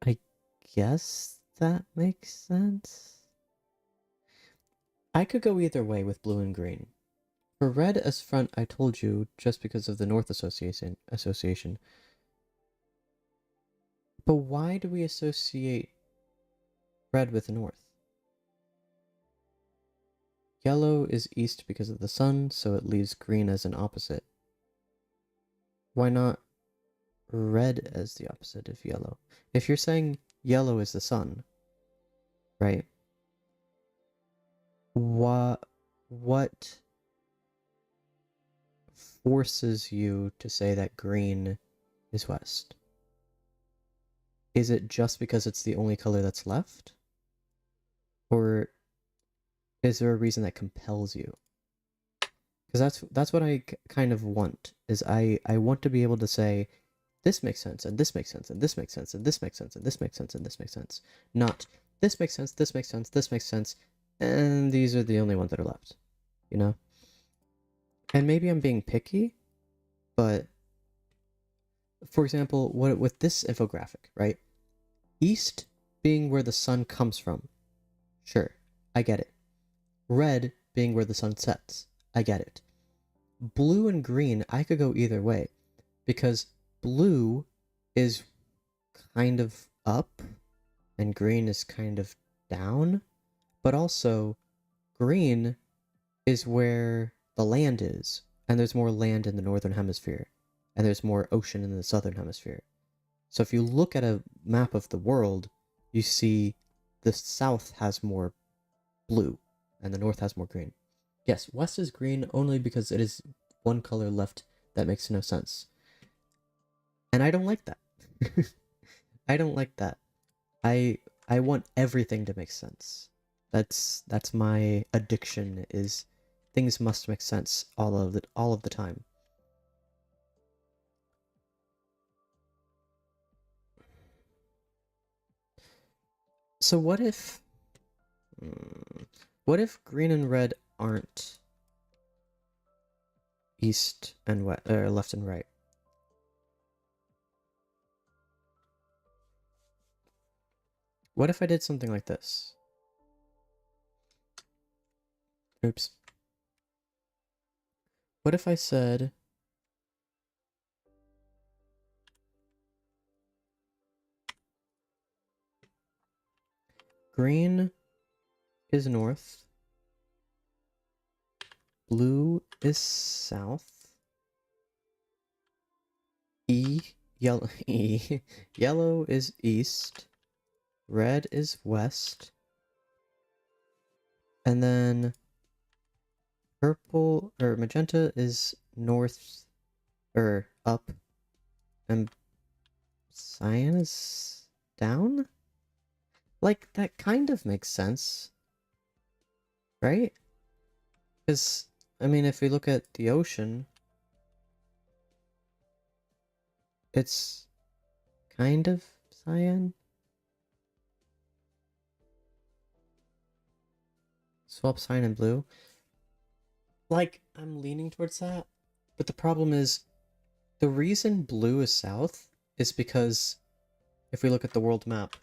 I guess that makes sense. I could go either way with blue and green. For red as front, I told you, just because of the North Association. But why do we associate red with the North? Yellow is east because of the sun, so it leaves green as an opposite. Why not red as the opposite of yellow? If you're saying yellow is the sun, right? What forces you to say that green is west? Is it just because it's the only color that's left? Or is there a reason that compels you? Because that's what I kind of want, is I want to be able to say, this makes sense, and this makes sense, and this makes sense, and this makes sense, and this makes sense, and this makes sense. Not, this makes sense, this makes sense, this makes sense, and these are the only ones that are left. You know? And maybe I'm being picky, but for example, what with this infographic, right? East being where the sun comes from. Sure, I get it. Red being where the sun sets. I get it. Blue and green, I could go either way, because blue is kind of up and green is kind of down, but also green is where the land is, and there's more land in the northern hemisphere, and there's more ocean in the southern hemisphere. So if you look at a map of the world, you see the south has more blue, and the north has more green. Yes, west is green only because it is one color left that makes no sense. And I don't like that. I don't like that. I want everything to make sense. That's my addiction, is things must make sense all of the time. So what if green and red aren't east and west, or left and right? What if I did something like this? Oops. What if I said green is north, blue is south, yellow yellow is east, red is west, and then purple or magenta is north or up, and cyan is down? Like, that kind of makes sense, right? Because, I mean, if we look at the ocean, it's kind of cyan. Swap cyan and blue. Like, I'm leaning towards that, but the problem is, the reason blue is south is because if we look at the world map,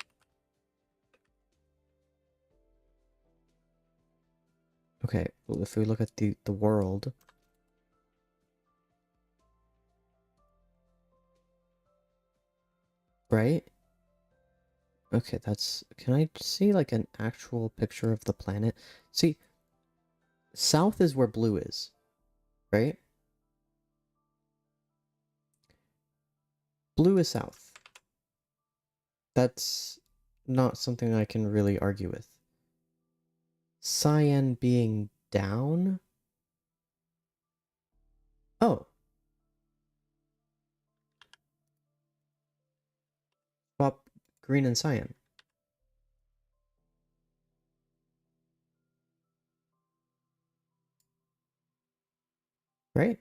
okay, well, if we look at the world, right? Okay, can I see like an actual picture of the planet? See, south is where blue is, right? Blue is south. That's not something I can really argue with. Cyan being down? Oh. Swap green and cyan. Right?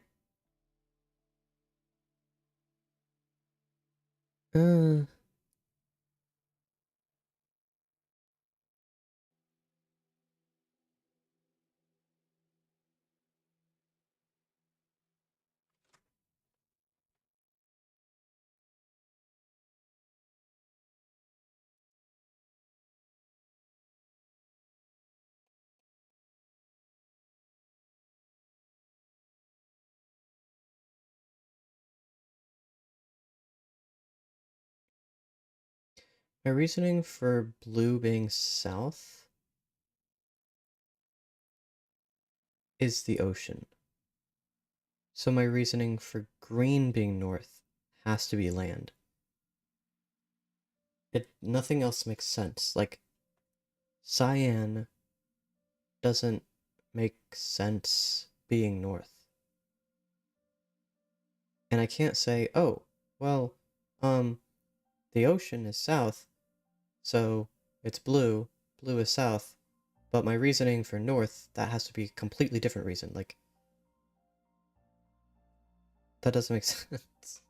Uh... My reasoning for blue being south is the ocean. So my reasoning for green being north has to be land. Nothing else makes sense. Like, cyan doesn't make sense being north. And I can't say, oh, well, the ocean is south, so it's blue, blue is south, but my reasoning for north, that has to be a completely different reason. Like, that doesn't make sense.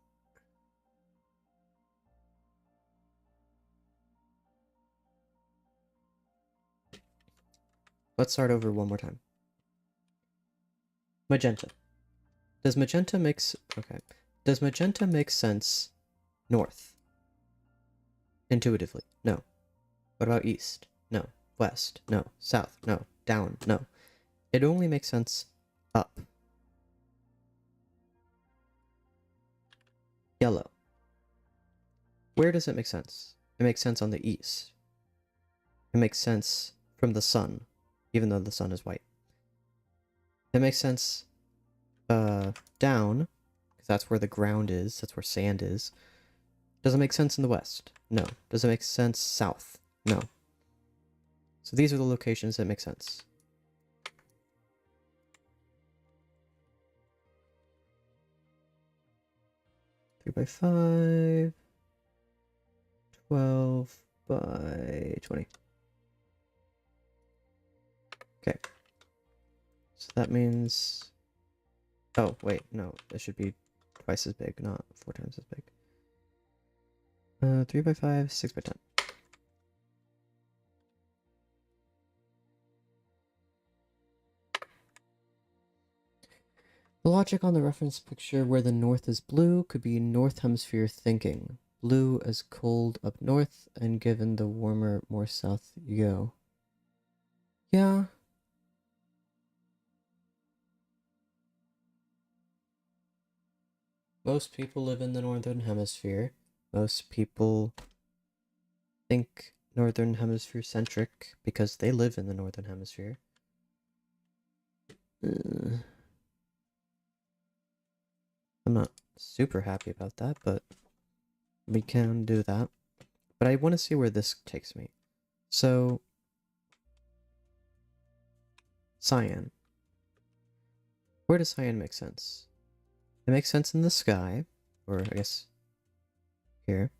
Let's start over one more time. Magenta. Does magenta make sense north? Intuitively, no. What about east? No. West? No. South? No. Down? No. It only makes sense up. Yellow. Where does it make sense? It makes sense on the east. It makes sense from the sun, even though the sun is white. It makes sense down, because that's where the ground is, that's where sand is. Does it make sense in the west? No. Does it make sense south? No. So these are the locations that make sense. Three by 5, 12 by 20. Okay. So that means... Oh, wait, no. It should be twice as big, not 4 times as big. 3 by 5, 6 by 10. The logic on the reference picture where the north is blue could be North Hemisphere thinking. Blue as cold up north, and given the warmer, more south you go. Yeah. Most people live in the Northern Hemisphere. Most people think Northern Hemisphere centric because they live in the Northern Hemisphere. I'm not super happy about that, but we can do that. But I want to see where this takes me. So, cyan. Where does cyan make sense? It makes sense in the sky, or I guess here.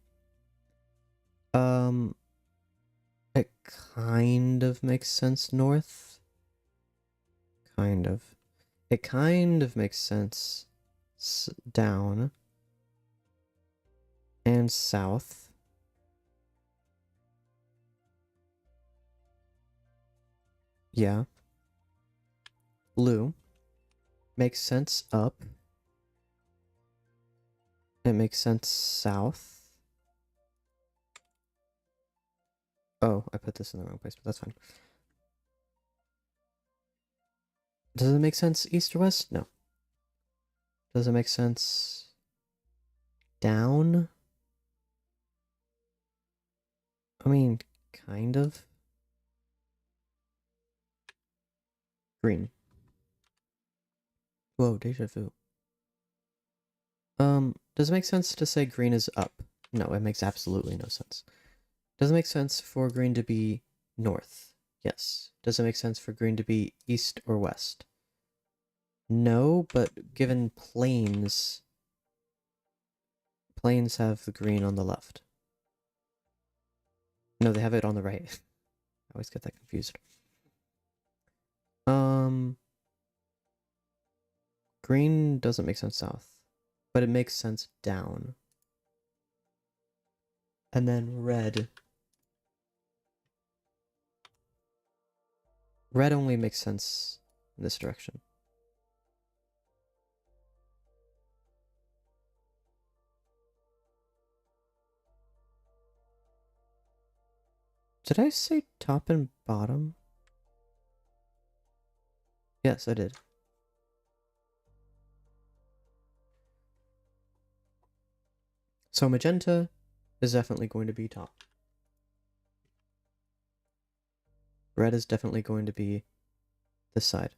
It kind of makes sense north. Kind of. It kind of makes sense down and south. Yeah. Blue makes sense up. It makes sense south. Oh, I put this in the wrong place, but that's fine. Does it make sense east or west? No. Does it make sense down? I mean, kind of. Green. Whoa, deja vu. Does it make sense to say green is up? No, it makes absolutely no sense. Does it make sense for green to be north? Yes. Does it make sense for green to be east or west? No, but given plains have the green on the left. No, they have it on the right. I always get that confused. Green doesn't make sense south, but it makes sense down. And then red. Red only makes sense in this direction. Did I say top and bottom? Yes, I did. So magenta is definitely going to be top. Red is definitely going to be this side.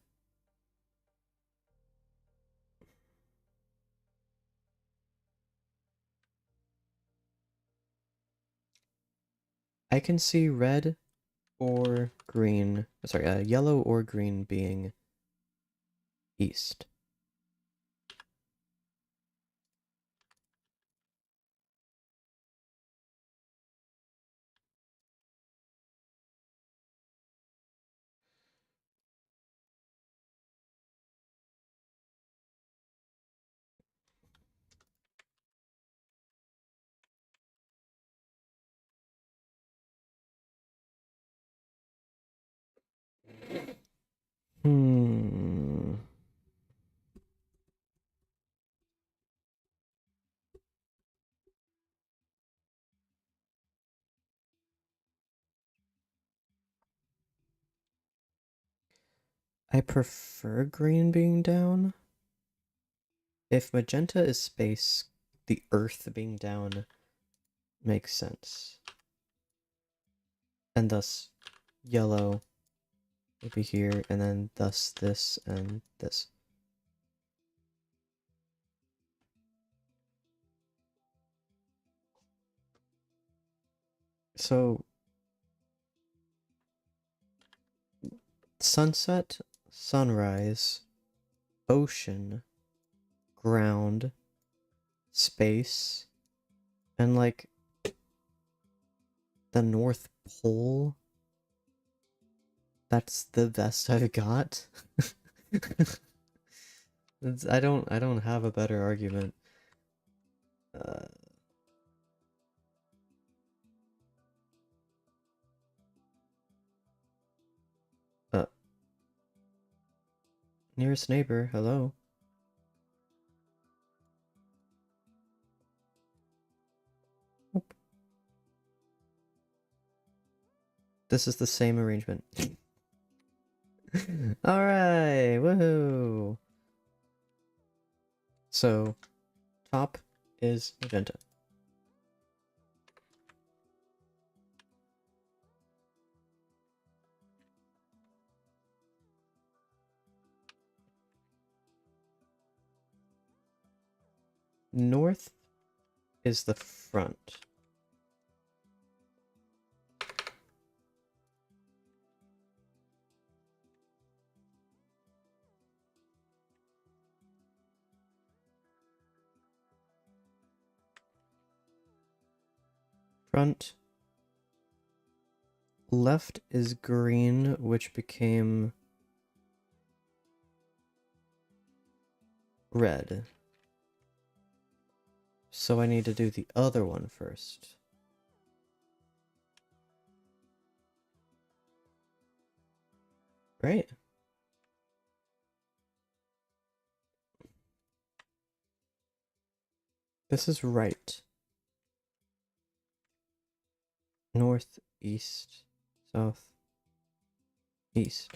I can see red or green, sorry, yellow or green being east. I prefer green being down. If magenta is space, the earth being down makes sense. And thus, yellow would be here, and then thus this and this. So, sunset, sunrise, ocean, ground, space, and like the North Pole. That's the best I've got. I don't have a better argument. Uh, uh, Nearest neighbor, hello. This is the same arrangement. Alright, woohoo! So, top is magenta. North is the front. Front. Left is green, which became red. So I need to do the other one first. Right? This is right. North, east, south, east.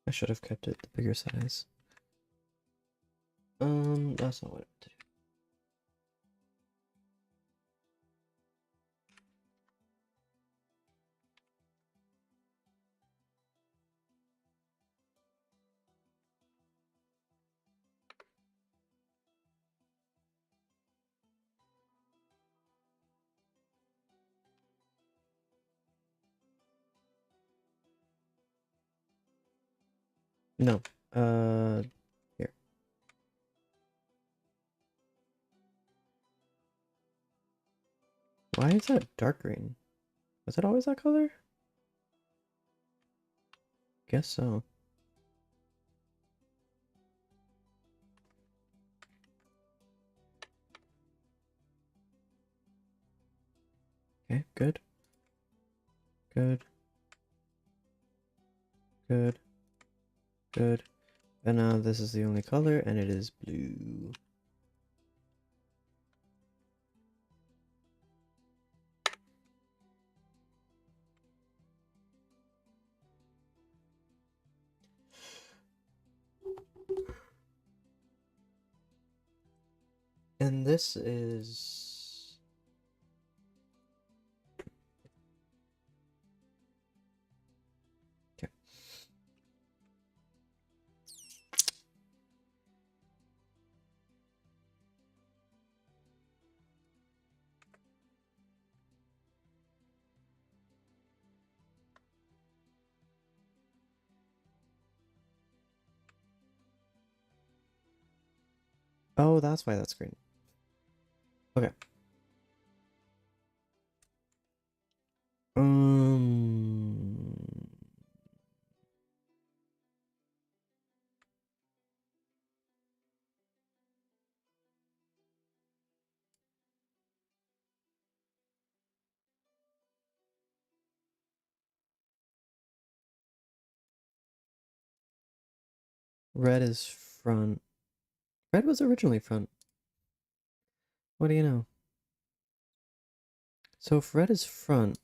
I should have kept it the bigger size. That's not what I meant to do. No. Here. Why is that dark green? Was it always that color? Guess so. Okay, good. Good. Good. Good. And now this is the only color, and it is blue. And this is... Okay. Oh, that's why that's green. Okay. Um... Red is front. Red was originally front. What do you know? So if red is front,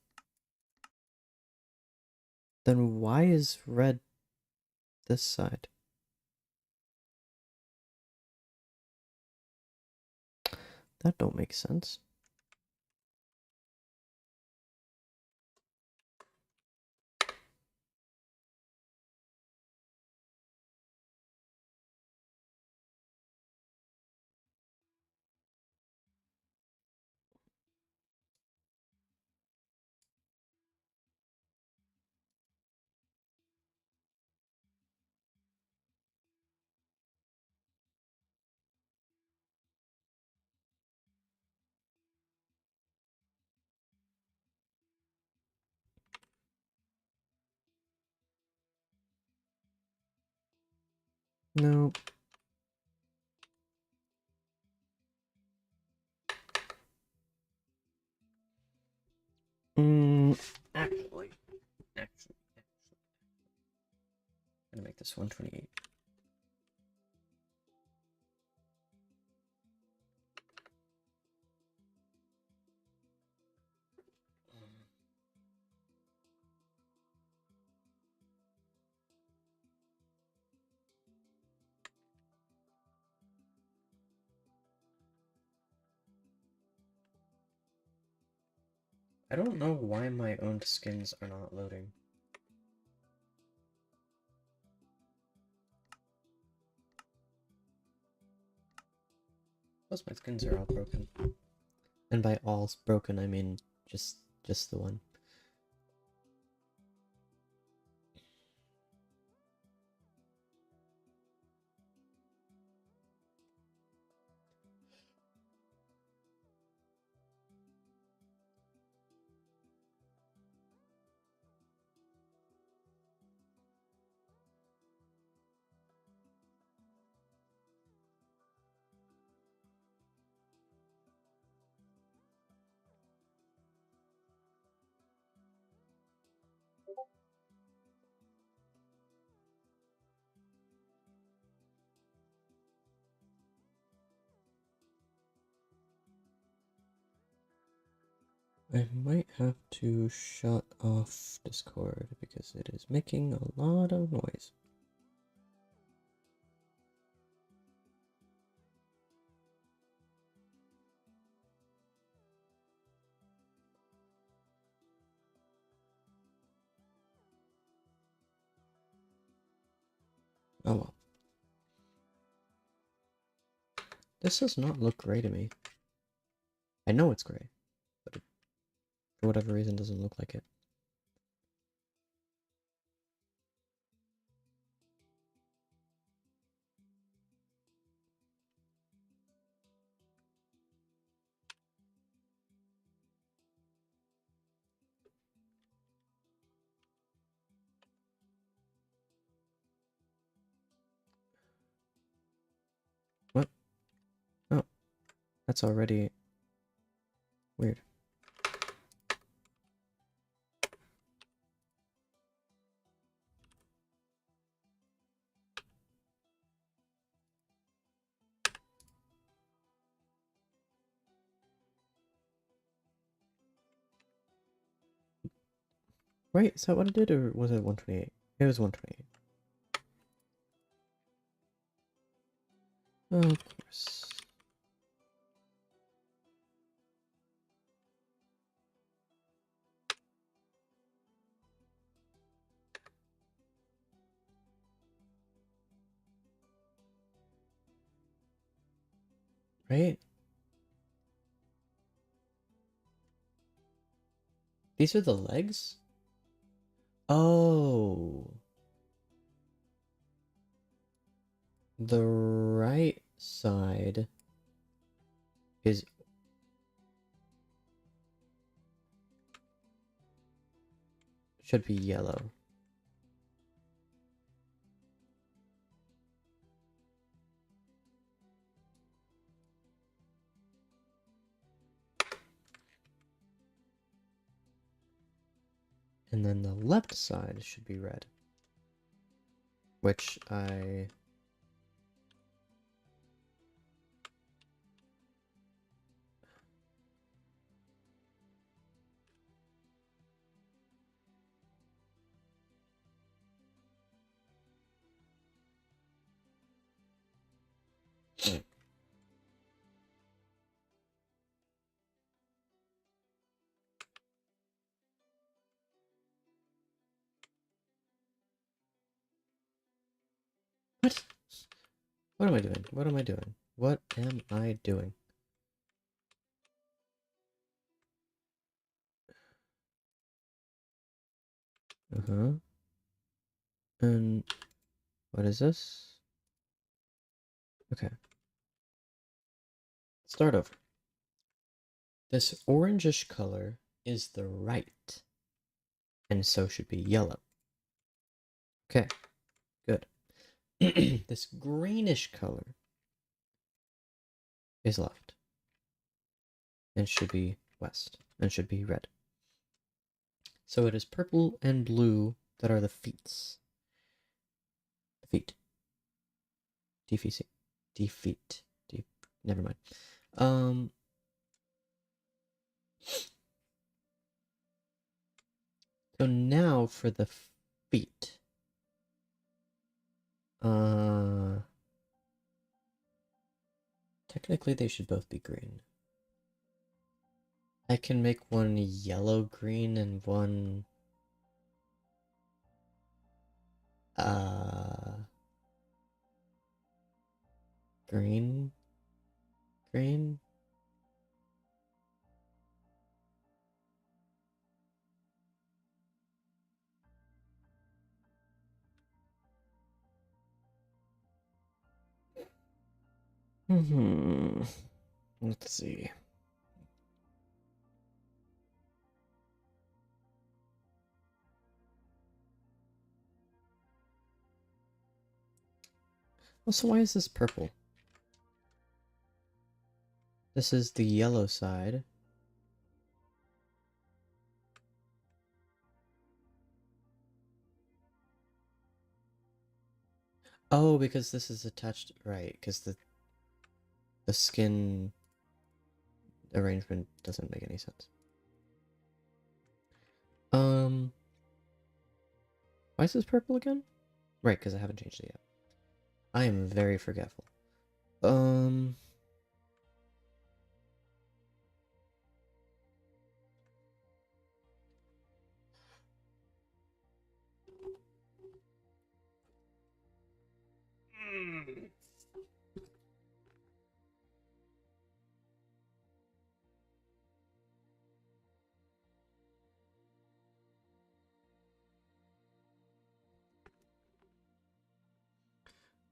then why is red this side? That don't make sense. No. Actually, I'm gonna make this 128. I don't know why my owned skins are not loading. Plus my skins are all broken. And by all broken, I mean just the one. I might have to shut off Discord because it is making a lot of noise. Oh well. This does not look gray to me. I know it's gray, but it, for whatever reason, doesn't look like it. What? Oh, that's already weird. Wait, is that what it did, or was it 128? It was 128. Oh, of course. Right? These are the legs? Oh. The right side is should be yellow. And then the left side should be red. Which I... What am I doing? What am I doing? What am I doing? Uh-huh. And what is this? Okay. Start over. This orangish color is the right, and so should be yellow. Okay, good. This greenish color is left, and should be west, and should be red. So it is purple and blue that are the feet. The feet. Defeat. Defeat. Never mind. So now for the feet. Technically they should both be green. I can make one yellow-green and one... green? Green? Let's see. Also, why is this purple? This is the yellow side. Oh, because this is attached, right, because the skin arrangement doesn't make any sense. Why is this purple again? Right, because I haven't changed it yet. I am very forgetful.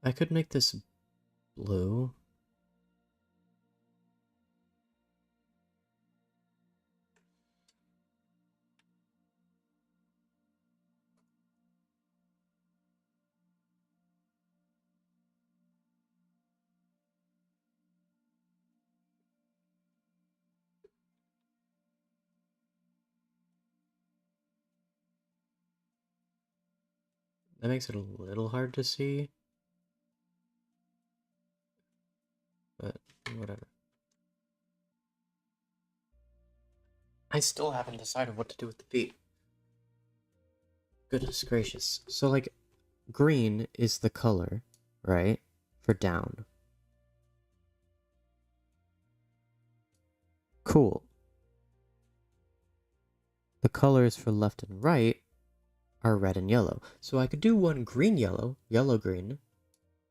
I could make this blue. That makes it a little hard to see. But whatever. I still haven't decided what to do with the feet. Goodness gracious. So, like, green is the color, right? For down. Cool. The colors for left and right are red and yellow. So I could do one green yellow, yellow green,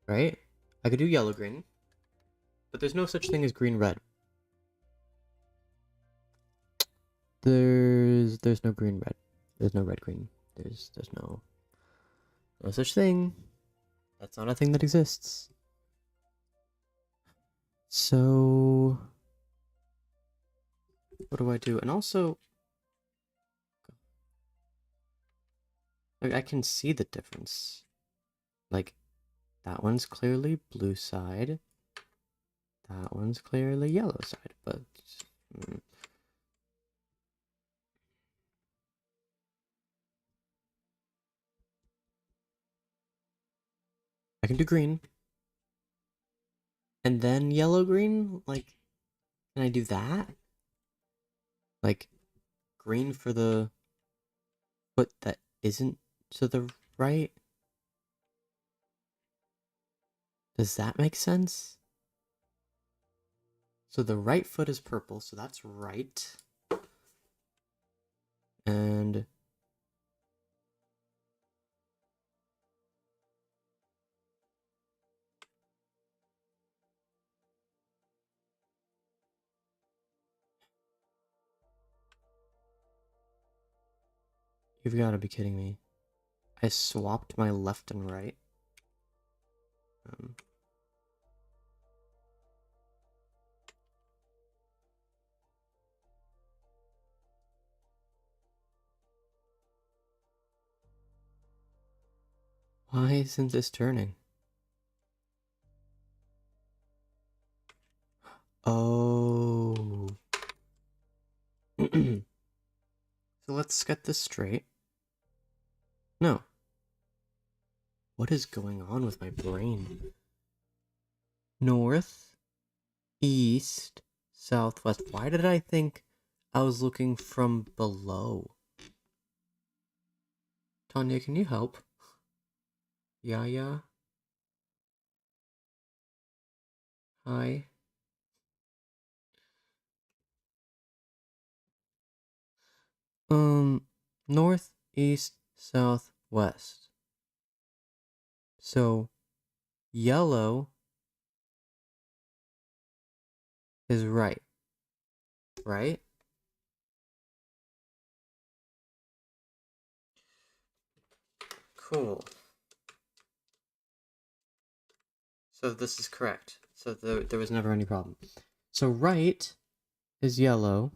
right? I could do yellow green, but there's no such thing as green red. There's no green red. There's no red green. There's no such thing. That's not a thing that exists. So what do I do? And also, like, I can see the difference. Like, that one's clearly blue side. That one's clearly yellow side, but I can do green. And then yellow green? Like, can I do that? Like, green for the foot that isn't to the right? Does that make sense? So the right foot is purple, so that's right. And You've got to be kidding me. I swapped my left and right. Why isn't this turning? Oh. So let's get this straight. No. What is going on with my brain? North, east, southwest. Why did I think I was looking from below? Tanya, can you help? Yeah. Hi. North, east, south, west. So, yellow is right. Right? Cool. So this is correct. So there was never any problem. So right is yellow.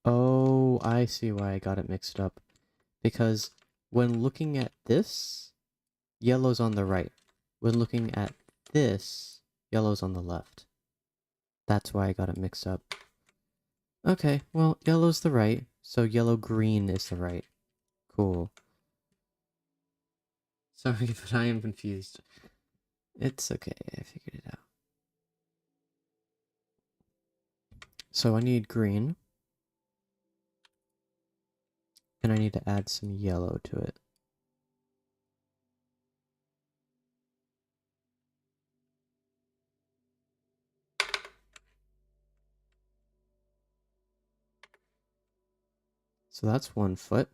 Oh, I see why I got it mixed up. Because when looking at this, yellow's on the right. When looking at this, yellow's on the left. That's why I got it mixed up. Okay, well, yellow's the right, so yellow-green is the right. Cool. Sorry, but I am confused. It's okay, I figured it out. So I need green. And I need to add some yellow to it. So that's 1 foot.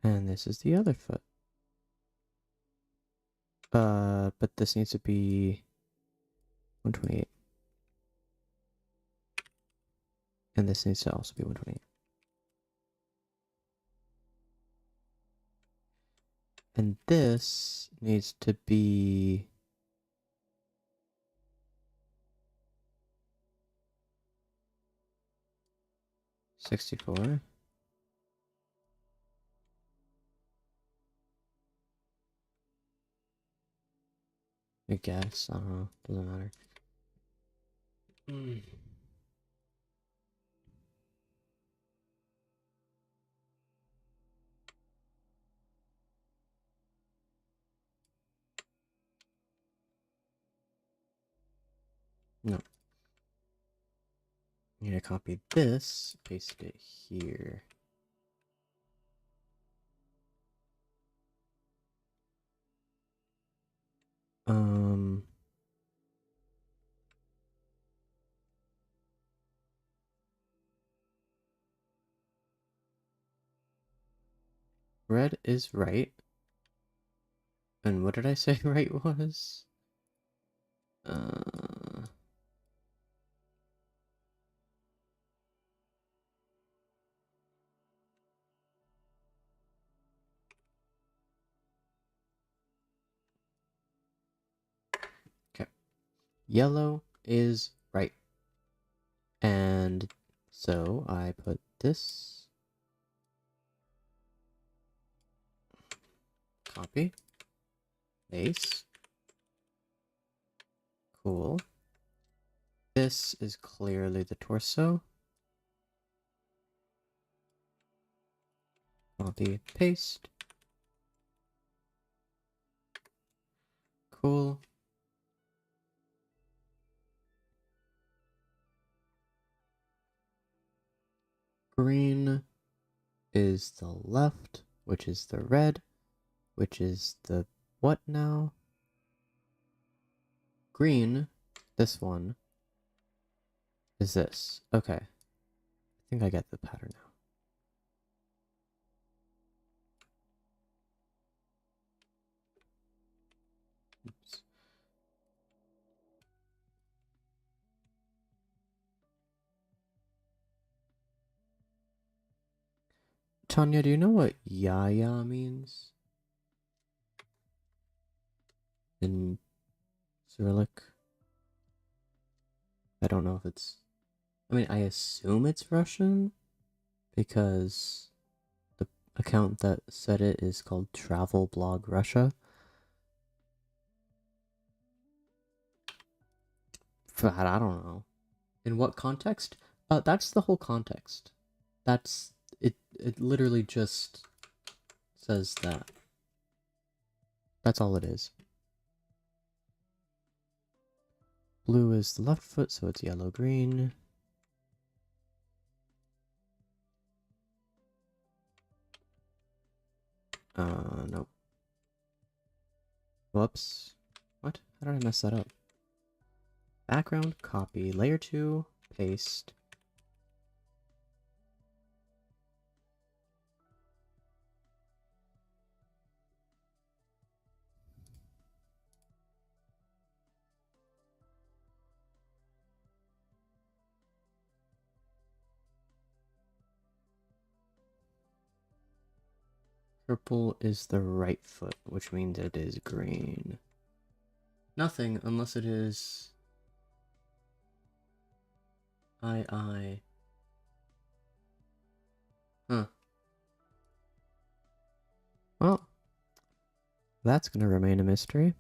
And this is the other foot. But this needs to be 128. And this needs to also be 128. And this needs to be 64. I guess. I don't know. Doesn't matter. No. I need to copy this, paste it here. Red is right. And what did I say right was? Okay. Yellow is right. And so I put this. Copy. Paste. Cool. This is clearly the torso. Copy, paste. Cool. Green is the left, which is the red, which is the what now? Green, this one, is this. Okay. I think I get the pattern now. Oops. Tanya, do you know what Yaya means in Cyrillic? I don't know if it's... I mean, I assume it's Russian, because the account that said it is called Travel Blog Russia. But I don't know. In what context? That's the whole context. That's... It literally just says that. That's all it is. Blue is the left foot, so it's yellow-green. Nope. Whoops. What? How did I mess that up? Background, copy, layer 2, paste. Purple is the right foot, which means it is green. Nothing unless it is... I. Huh. Well, that's gonna remain a mystery.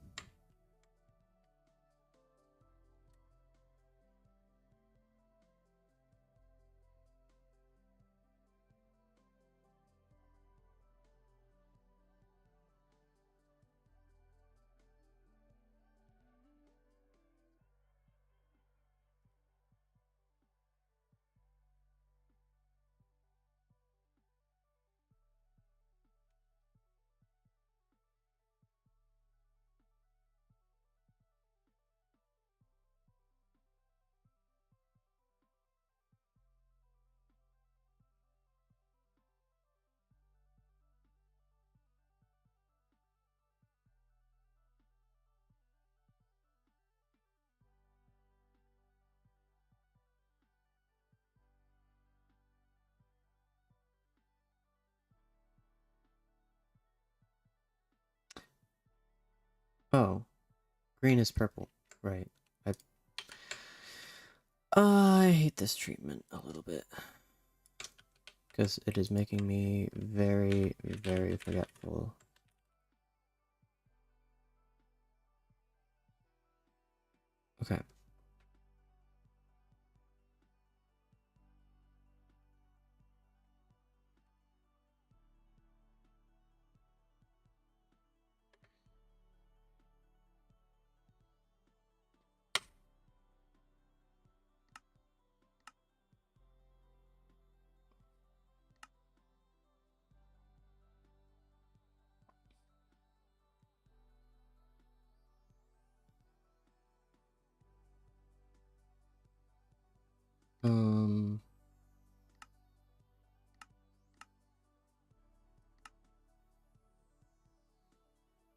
Oh, green is purple. Right. I hate this treatment a little bit. Because it is making me very, very forgetful. Okay.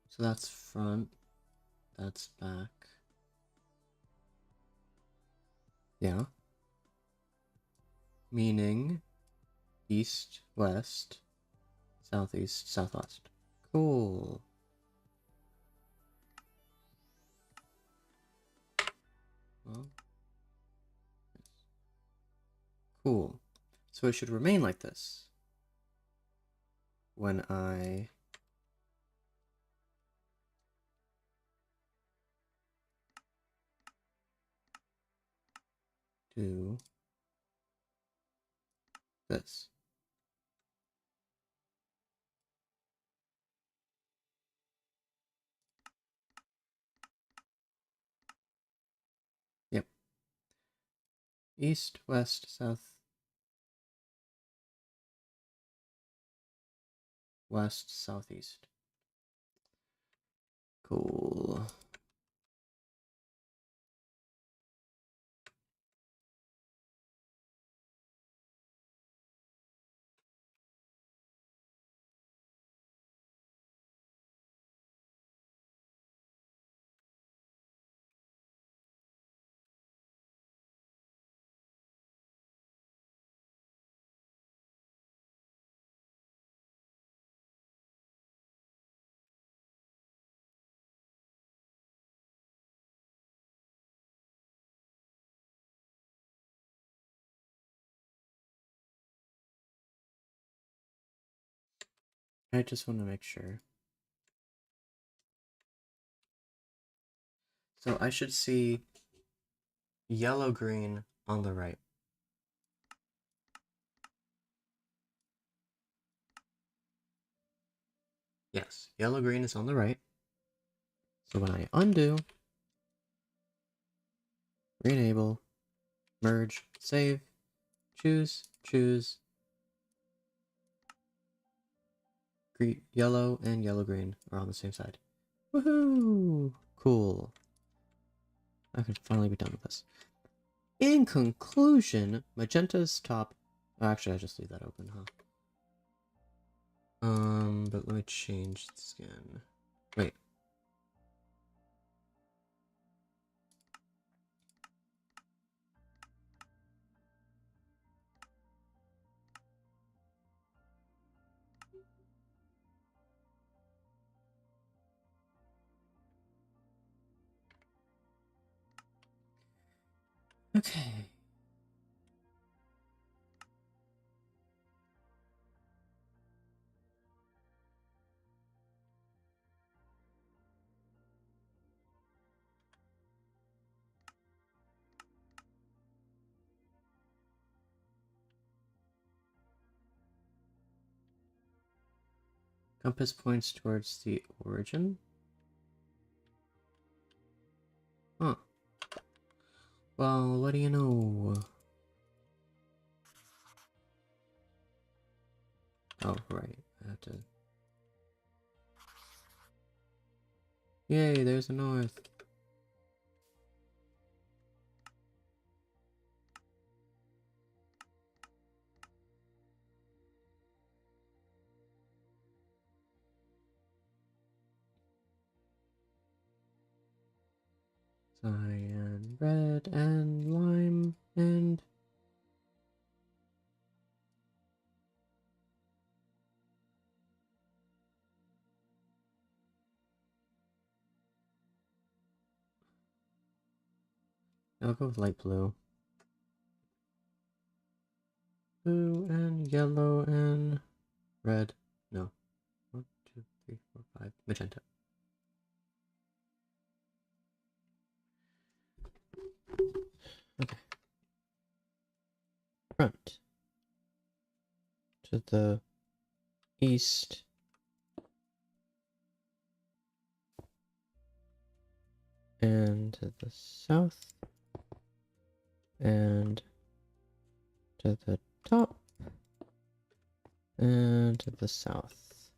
So that's front, that's back. Yeah. Meaning east, west, southeast, southwest. Cool. Well, cool. So it should remain like this when I do this. Yep. East, west, south, west, southeast. Cool. I just want to make sure. So I should see yellow green on the right. Yes, yellow green is on the right. So when I undo, re-enable, merge, save, choose, green, yellow and yellow green are on the same side. Woohoo! Cool. I can finally be done with this. In conclusion, magenta's top. Oh, actually, I just leave that open, huh? But let me change the skin. Wait. Okay. Compass points towards the origin. Huh. Well, what do you know? Oh, right. I have to... Yay, there's a north. Cyan, red, and lime, and... I'll go with light blue. Blue and yellow and red. No. 1, 2, 3, 4, 5. Magenta. Okay. Front. To the east. And to the south. And to the top. And to the south.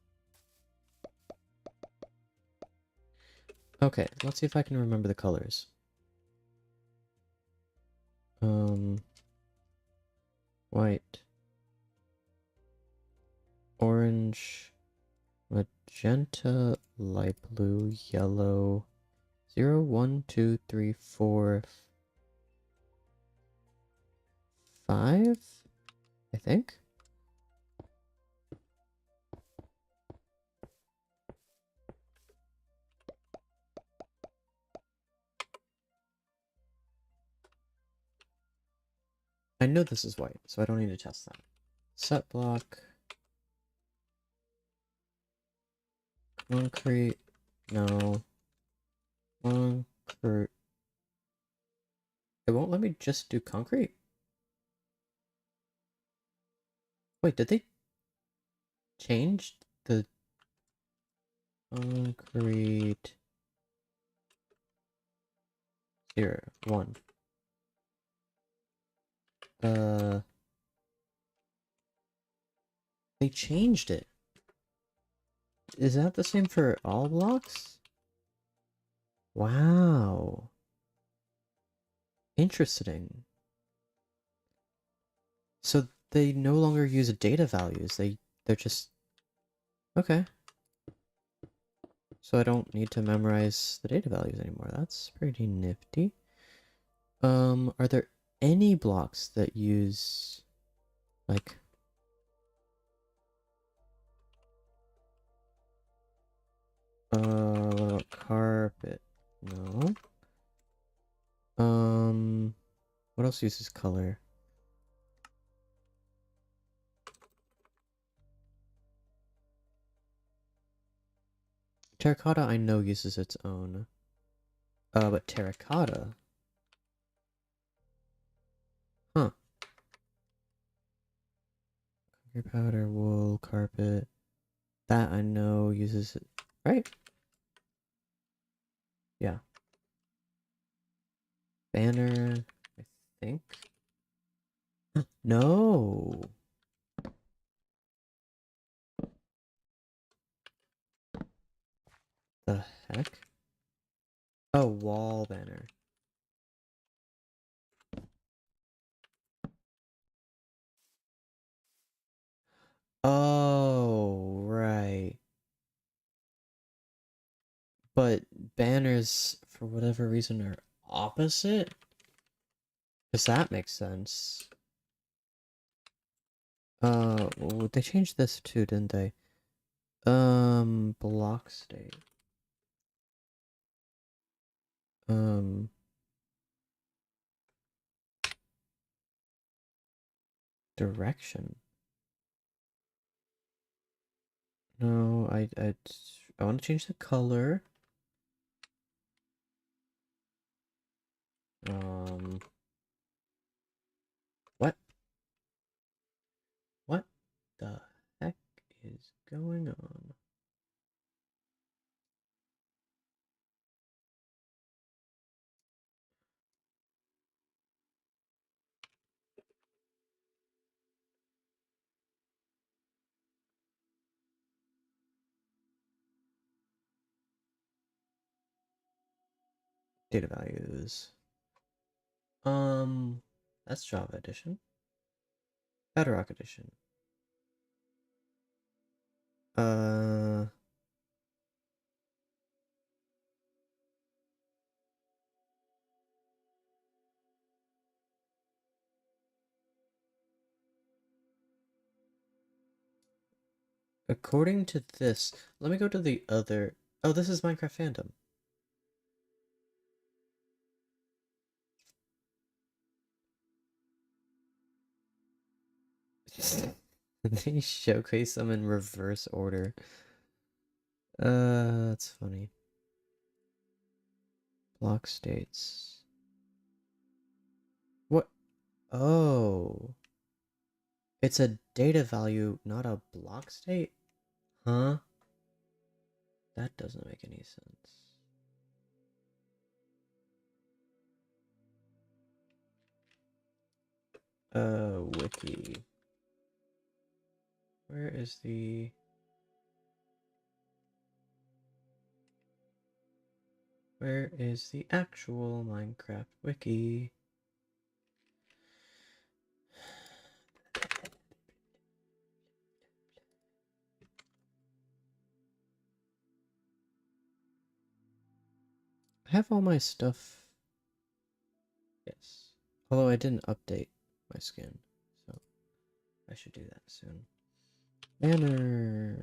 Okay, let's see if I can remember the colors. White, orange, magenta, light blue, yellow. 0, 1, 2, 3, 4, 5, I think. I know this is white, so I don't need to test that. Set block. Concrete. No. Concrete. It won't let me just do concrete? Wait, did they change the concrete 0, 1? They changed it. Is that the same for all blocks? Wow. Interesting. So they no longer use data values. They're just okay. So I don't need to memorize the data values anymore. That's pretty nifty. Are there any blocks that use like carpet? No. What else uses color? Terracotta I know uses its own. But terracotta? Huh. Concrete powder, wool, carpet. That I know uses it. Right? Yeah. Banner, I think. No. The heck? Oh, wall banner. Oh, right. But banners, for whatever reason, are opposite? Because that makes sense. Well, they changed this too, didn't they? Block state. Um, Direction. No, I want to change the color. Um, what? What the heck is going on? Data values. That's Java Edition. Bedrock Edition. Uh, According to this, let me go to the other. Oh, this is Minecraft Fandom. They showcase them in reverse order. That's funny. Block states. What? Oh. It's a data value, not a block state? Huh? That doesn't make any sense. Wiki. Where is the... Where is the actual Minecraft wiki? I have all my stuff. Yes. Although I didn't update my skin, so I should do that soon. Banner.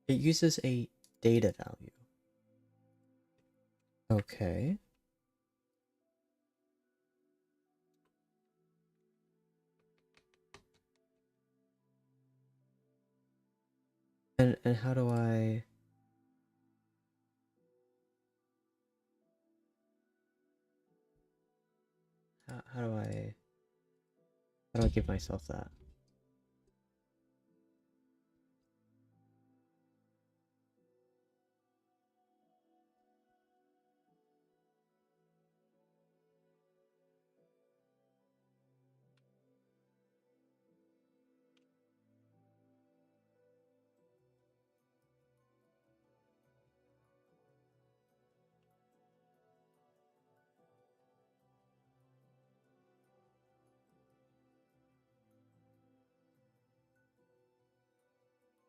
It uses a data value. Okay. And how do I... How do I... How do I give myself that?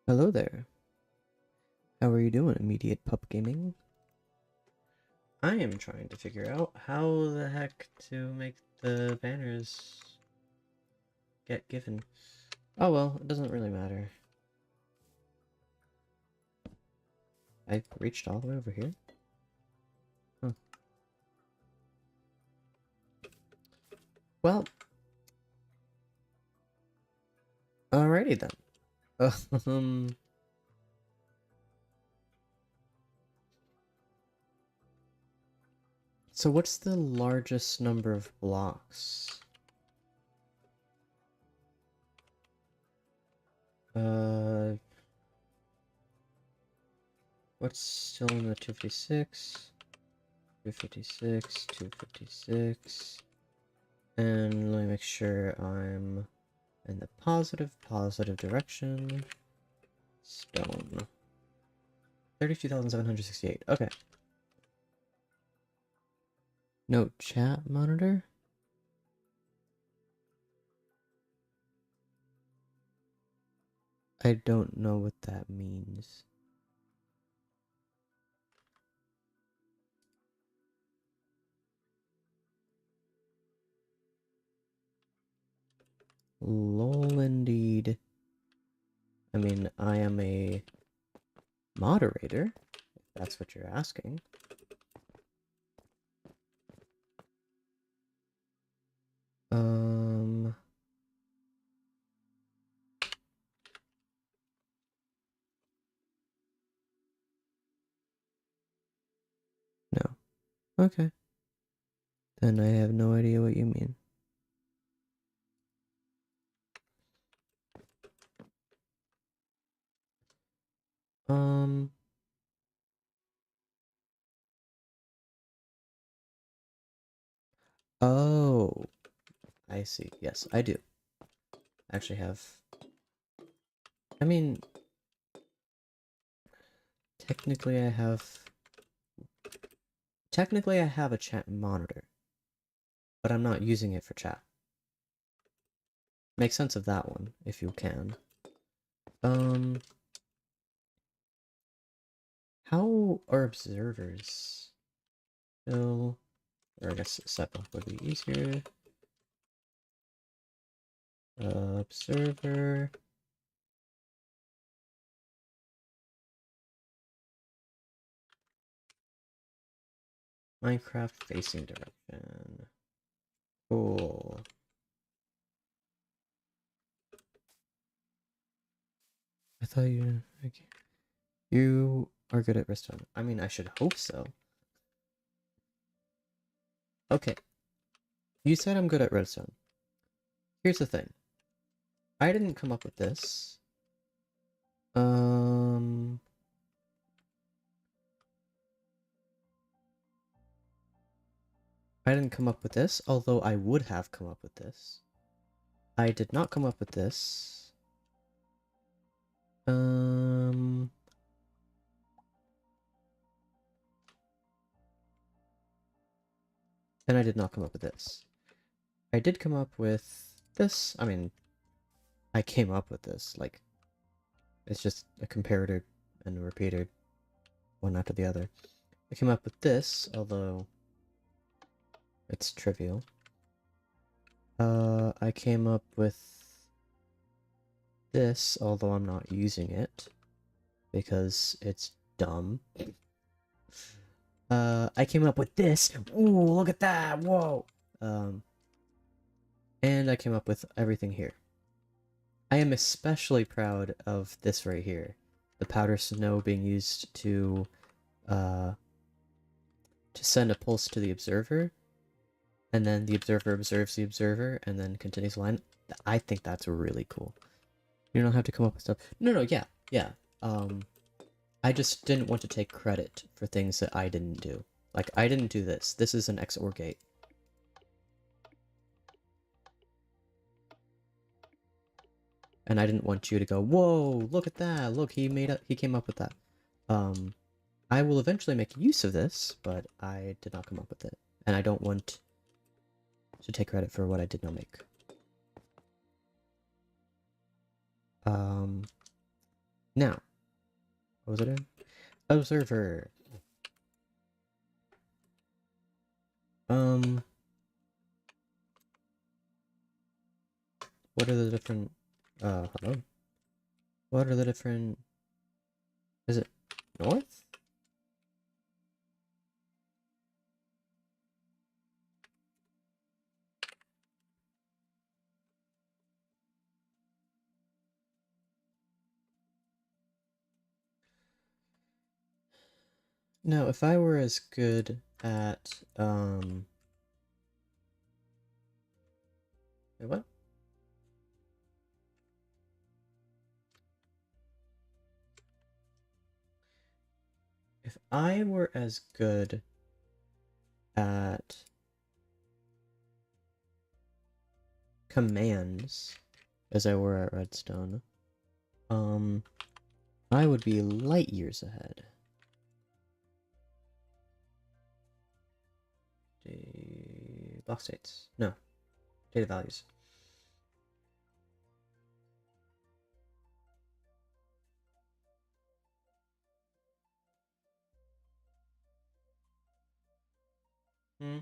Hello there. How are you doing, Immediate Pup Gaming? I am trying to figure out how the heck to make the banners get given. Oh well, it doesn't really matter. I reached all the way over here. Huh. Well, alrighty then. Um, so what's the largest number of blocks? What's still in the 256? 256, 256. And let me make sure I'm in the positive direction. Stone. 32,768. Okay. No chat monitor? I don't know what that means. Lol, indeed. I mean, I am a moderator, if that's what you're asking. No. Okay. Then I have no idea what you mean. Oh, I see. Yes, I do. Actually have... I mean, technically I have a chat monitor, but I'm not using it for chat. Make sense of that one, if you can. How are observers? Still, or I guess setup would be easier. Observer. Minecraft facing direction. Cool. I thought you... Okay. You are good at redstone. I mean, I should hope so. Okay. You said I'm good at redstone. Here's the thing. I didn't come up with this. I didn't come up with this, although I would have come up with this. I did not come up with this. And I did not come up with this. I did come up with this. I mean, I came up with this. Like, it's just a comparator and a repeater, one after the other. I came up with this, although it's trivial. I came up with this, although I'm not using it, because it's dumb. I came up with this. Ooh, look at that! Whoa! And I came up with everything here. I am especially proud of this right here. The powder snow being used to send a pulse to the observer, and then the observer observes the observer, and then continues the line. I think that's really cool. You don't have to come up with stuff. No, yeah. I just didn't want to take credit for things that I didn't do. Like, I didn't do this. This is an XOR gate. And I didn't want you to go, whoa, look at that. Look, he came up with that. I will eventually make use of this, but I did not come up with it. And I don't want to take credit for what I did not make. Now, what was it in? Observer. What are the different, hello? What are the different, is it north? Now, if I were as good at, wait, what? If I were as good at commands as I were at Redstone, I would be light years ahead. Block states. No. Data values. Hmm.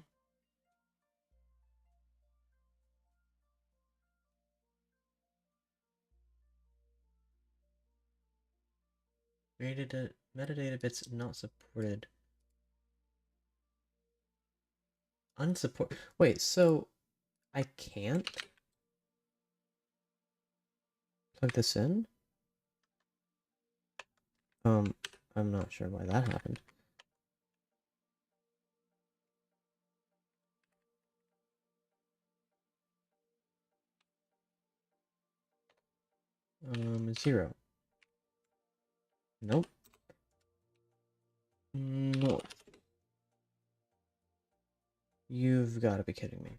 Metadata bits not supported. Unsupport. Wait, so I can't plug this in? I'm not sure why that happened. Zero. Nope. No. You've got to be kidding me.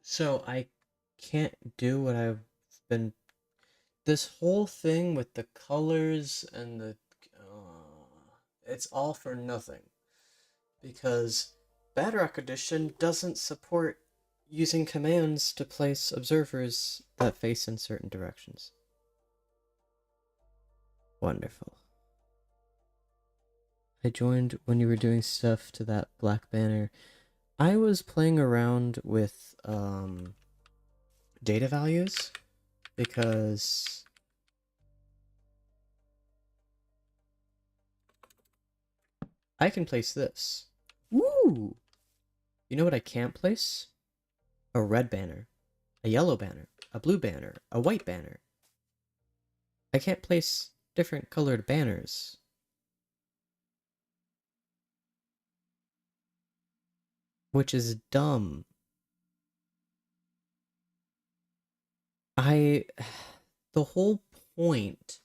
So I can't do what I've been... This whole thing with the colors and the... it's all for nothing. Because Bedrock Edition doesn't support using commands to place observers that face in certain directions. Wonderful. I joined when you were doing stuff to that black banner. I was playing around with data values because I can place this. Woo! You know what I can't place? A red banner, a yellow banner, a blue banner, a white banner. I can't place different colored banners. Which is dumb. The whole point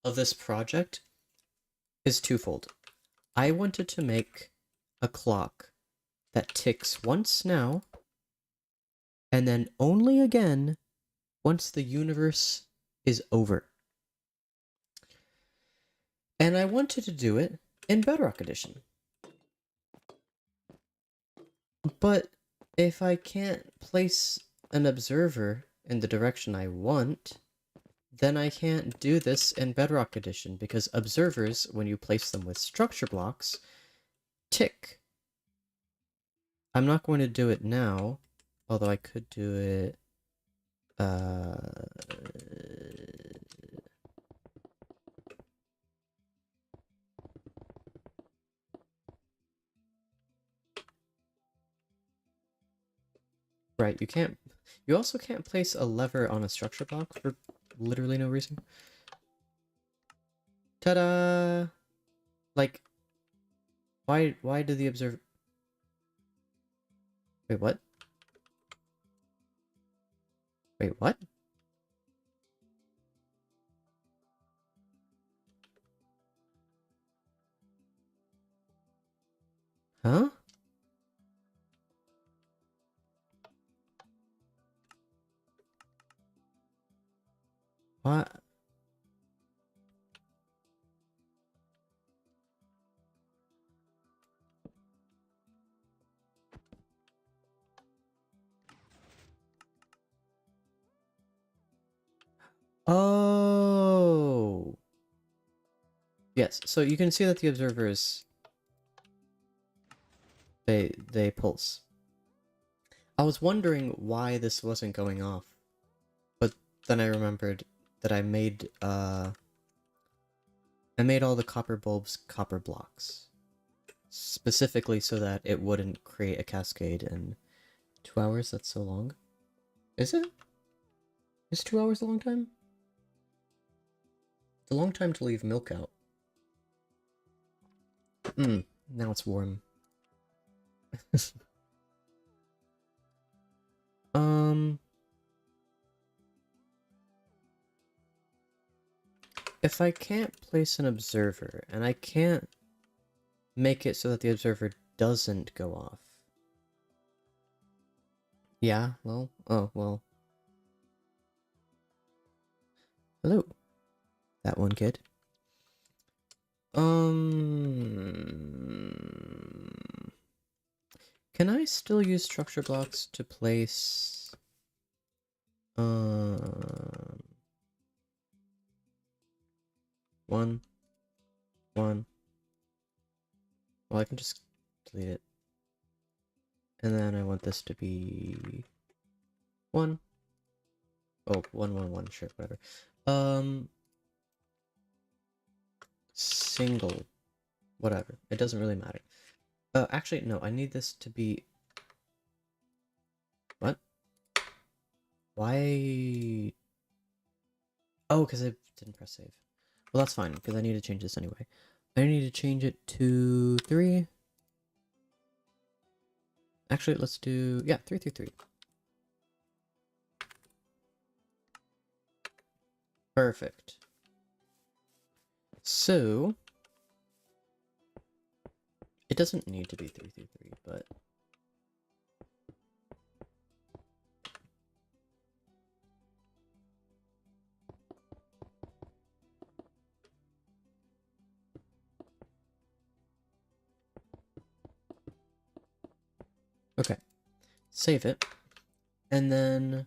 of this project is twofold. I wanted to make a clock that ticks once now, and then only again once the universe is over. And I wanted to do it in Bedrock Edition. But if I can't place an observer in the direction I want, then I can't do this in Bedrock Edition, because observers, when you place them with structure blocks, tick. I'm not going to do it now, although I could do it... Right, you can't... You also can't place a lever on a structure block for literally no reason. Ta-da! Like, why do the observer... Wait, what? Wait, what? Huh? What? Oh! Yes, so you can see that the observer is... They pulse. I was wondering why this wasn't going off, but then I remembered that I made all the copper bulbs copper blocks, specifically so that it wouldn't create a cascade in 2 hours. That's so long. Is it? Is 2 hours a long time? It's a long time to leave milk out. Now it's warm. If I can't place an observer, and I can't make it so that the observer doesn't go off. Yeah, well, oh, well. Hello, that one kid. Can I still use structure blocks to place, one. Well, I can just delete it. And then I want this to be 1. Oh, 1, 1, 1, sure, whatever. Single. Whatever. It doesn't really matter. Actually, no, I need this to be... What? Why... Oh, because I didn't press save. Well, that's fine, because I need to change this anyway. I need to change it to 3. Actually, let's do... Yeah, 3 through 3. Perfect. So... It doesn't need to be 3 through 3, but... Okay. Save it. And then...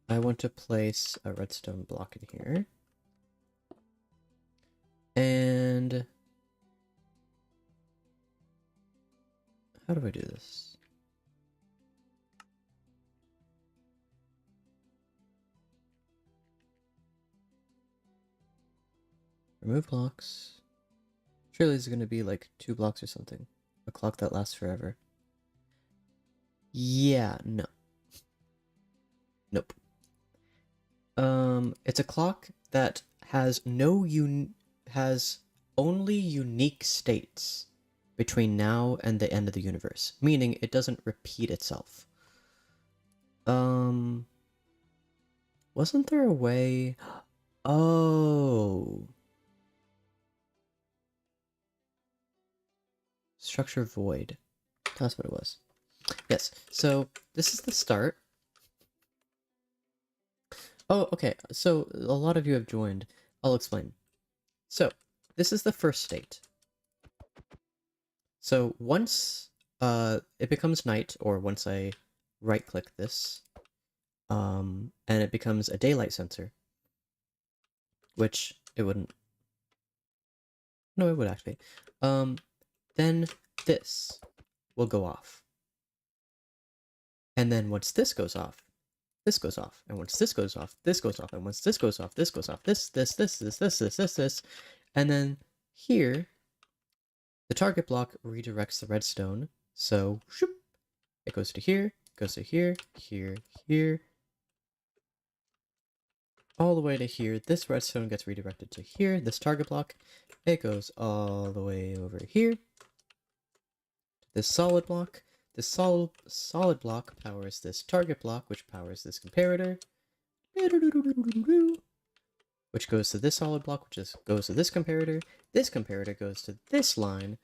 I want to place a redstone block in here. And... How do I do this? Remove blocks. Surely there's going to be like 2 blocks or something. A clock that lasts forever. Yeah, no. Nope. It's a clock that has has only unique states between now and the end of the universe, meaning it doesn't repeat itself. Wasn't there a way? Oh. Structure void. That's what it was. Yes, so this is the start. Oh, okay, so a lot of you have joined. I'll explain. So, this is the first state. So once it becomes night, or once I right-click this, and it becomes a daylight sensor, which it wouldn't. No, it would actually. Then this will go off. And then once this goes off, this goes off. And once this goes off, this goes off. And once this goes off, this goes off. This. And then here, the target block redirects the redstone. So, shoop, it goes to here, goes to here, here, all the way to here. This redstone gets redirected to here, this target block. It goes all the way over here to this solid block. This solid block powers this target block, which powers this comparator, which goes to this solid block, which goes to this comparator. This comparator goes to this line,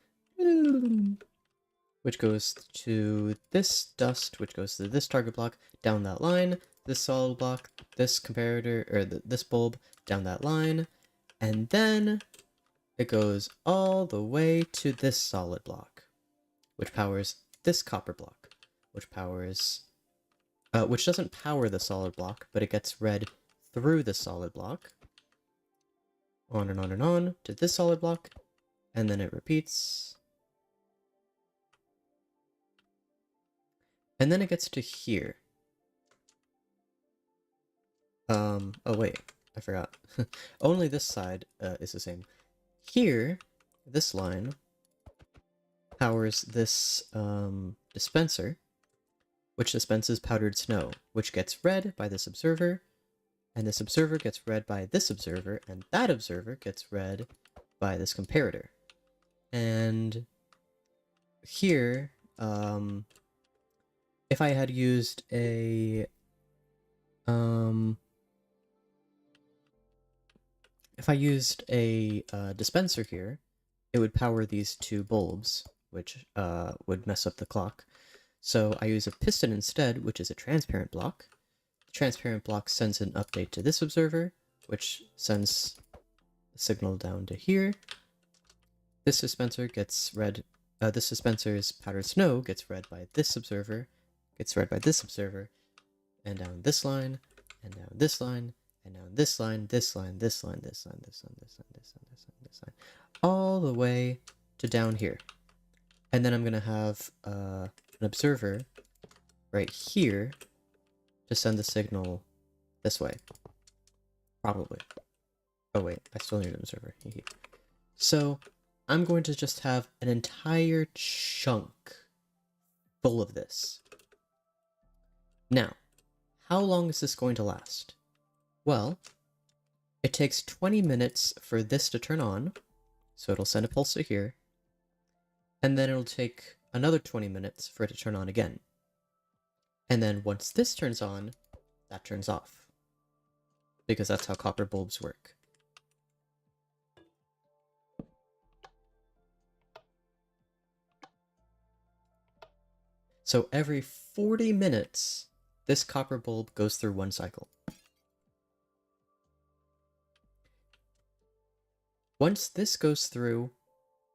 which goes to this dust, which goes to this target block, down that line, this solid block, this comparator, or this bulb, down that line, and then it goes all the way to this solid block, which powers this copper block, which powers, which doesn't power the solid block, but it gets read through the solid block, on and on and on, to this solid block, and then it repeats, And then it gets to here. Oh wait, I forgot. Only this side is the same. Here, this line powers this dispenser, which dispenses powdered snow, which gets read by this observer, and this observer gets read by this observer, and that observer gets read by this comparator. And here, if I had used a dispenser here, it would power these two bulbs, which would mess up the clock. So I use a piston instead, which is a transparent block. The transparent block sends an update to this observer, which sends the signal down to here. This dispenser gets read. This dispenser's powdered snow gets read by this observer, gets read by this observer, and down this line, and down this line, and down this line, this line, this line, this line, this line, this line, this line, this line, this line, all the way to down here. And then I'm gonna have an observer right here to send the signal this way. Probably. Oh wait, I still need an observer. So I'm going to just have an entire chunk full of this. Now, how long is this going to last? Well, it takes 20 minutes for this to turn on, so it'll send a pulse to here, and then it'll take another 20 minutes for it to turn on again. And then once this turns on, that turns off, because that's how copper bulbs work. So every 40 minutes, this copper bulb goes through one cycle. Once this goes through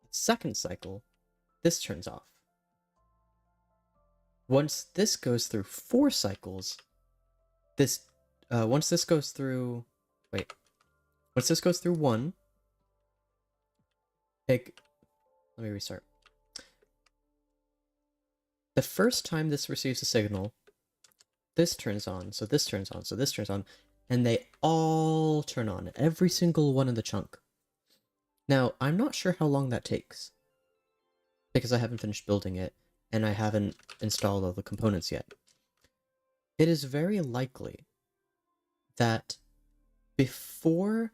the second cycle, this turns off. Once this goes through 4 cycles, once this goes through 1, let me restart. The first time this receives a signal, this turns on, so this turns on, so this turns on, and they all turn on, every single one in the chunk. Now, I'm not sure how long that takes, because I haven't finished building it, and I haven't installed all the components yet. It is very likely that before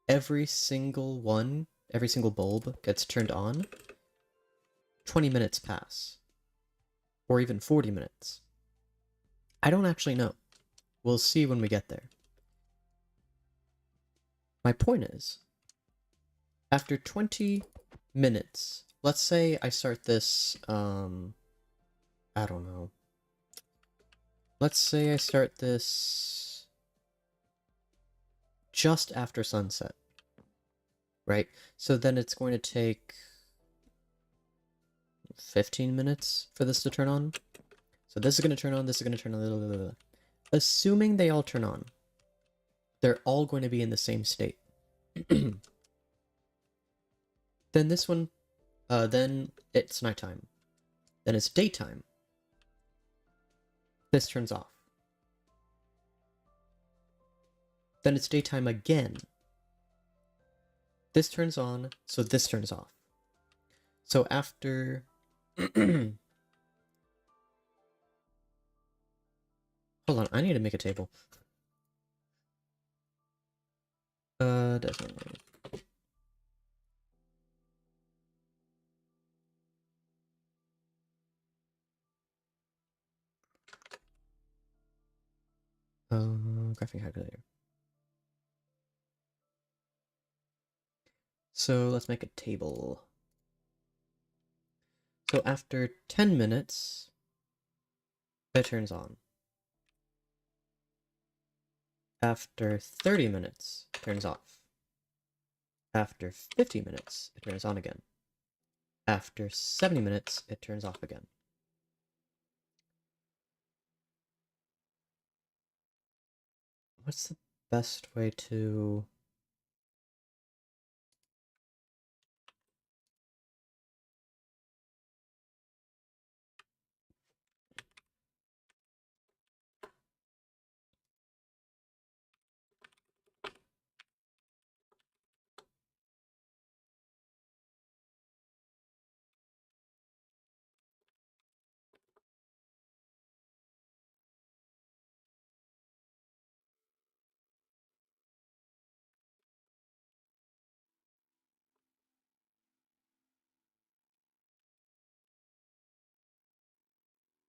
every single bulb gets turned on, 20 minutes pass. Or even 40 minutes. I don't actually know. We'll see when we get there. My point is, after 20 minutes, let's say I start this, I don't know. Let's say I start this just after sunset, right? So then it's going to take 15 minutes for this to turn on. So this is going to turn on, this is going to turn on. Assuming they all turn on, they're all going to be in the same state. Then this one, then it's nighttime. Then it's daytime. This turns off. Then it's daytime again. This turns on, so this turns off. So after... Hold on, I need to make a table. Definitely. Graphing calculator. So let's make a table. So after 10 minutes, it turns on. After 30 minutes, it turns off. After 50 minutes, it turns on again. After 70 minutes, it turns off again. What's the best way to...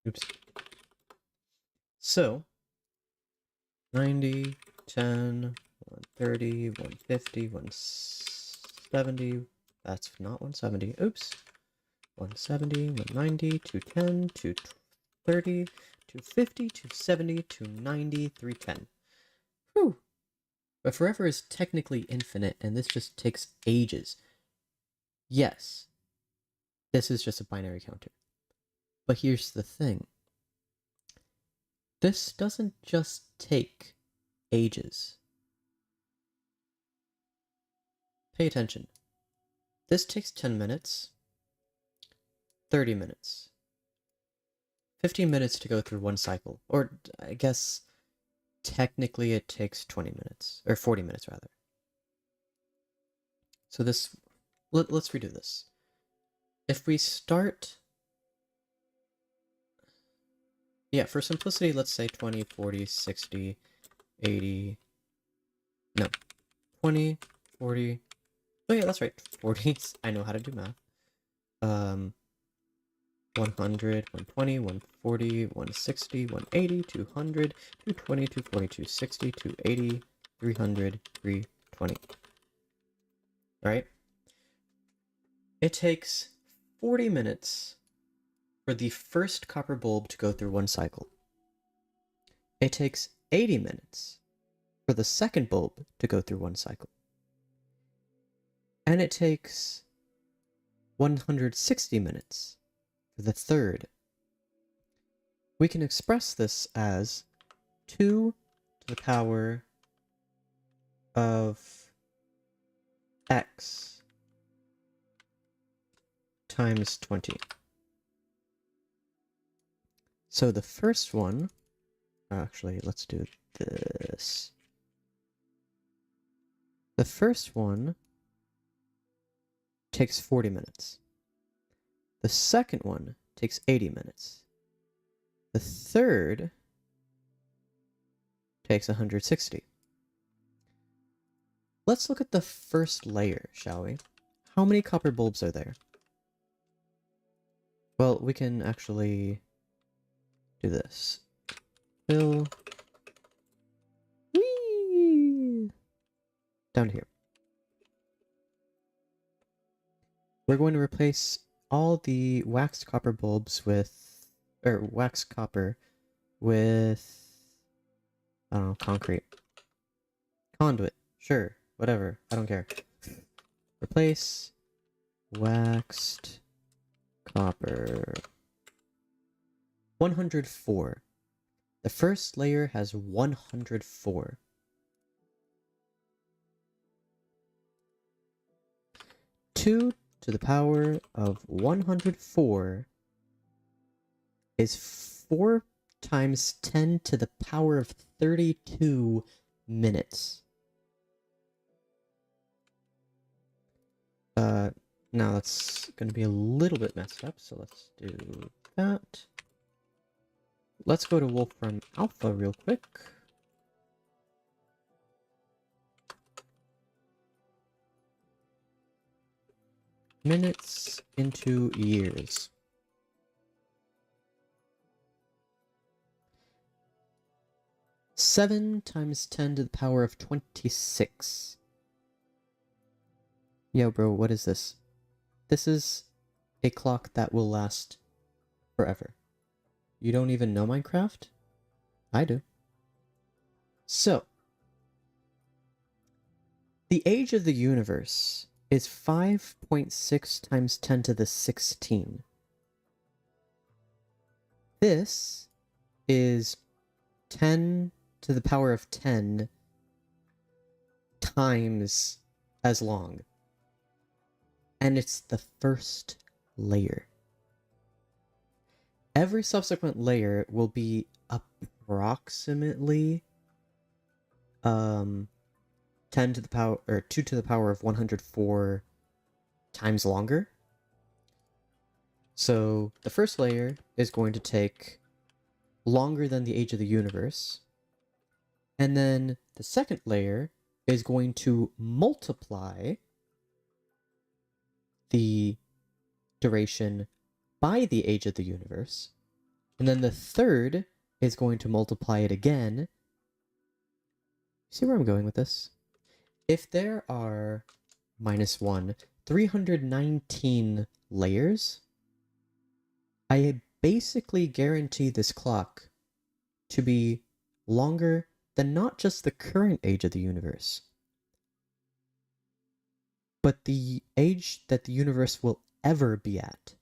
Oops. So, 90, 10, 130, 150, 170. That's not 170. Oops. 170, 190, 210, 230, 250, 270, 290, 310. Whew. But forever is technically infinite, and this just takes ages. Yes, this is just a binary counter. But here's the thing. This doesn't just take ages. Pay attention. This takes 10 minutes, 30 minutes, 15 minutes to go through one cycle. Or, I guess, technically it takes 20 minutes, or 40 minutes rather. So this, let's redo this. If we start, yeah, for simplicity, let's say 20, 40, 60, 80, no, 20, 40, oh yeah, that's right, 40, I know how to do math. 100, 120, 140, 160, 180, 200, 220, 240, 260, 280, 300, 320. Right? It takes 40 minutes for the first copper bulb to go through one cycle. It takes 80 minutes for the second bulb to go through one cycle. And it takes 160 minutes for the third. We can express this as 2 to the power of x times 20. So the first one, actually, let's do this. The first one takes 40 minutes. The second one takes 80 minutes. The third takes 160. Let's look at the first layer, shall we? How many copper bulbs are there? Well, we can actually do this. Fill. Whee! Down here. We're going to replace all the waxed copper bulbs with, or waxed copper with, I don't know, concrete. Conduit. Sure. Whatever. I don't care. Replace waxed copper. 104. The first layer has 104. Two to the power of 104 is 4 times 10 to the power of 32 minutes. Now that's going to be a little bit messed up, so let's do that. Let's go to Wolfram Alpha real quick. Minutes into years. Seven times 10 to the power of 26. Yo, bro, what is this? This is a clock that will last forever. You don't even know Minecraft? I do. So, the age of the universe is 5.6 times 10 to the 16. This is 10 to the power of 10 times as long. And it's the first layer. Every subsequent layer will be approximately 10 to the power, or 2 to the power of 104 times longer. So the first layer is going to take longer than the age of the universe. And then the second layer is going to multiply the duration by the age of the universe. And then the third is going to multiply it again. See where I'm going with this? If there are -1, 319 layers, I basically guarantee this clock to be longer than not just the current age of the universe, but the age that the universe will ever be at.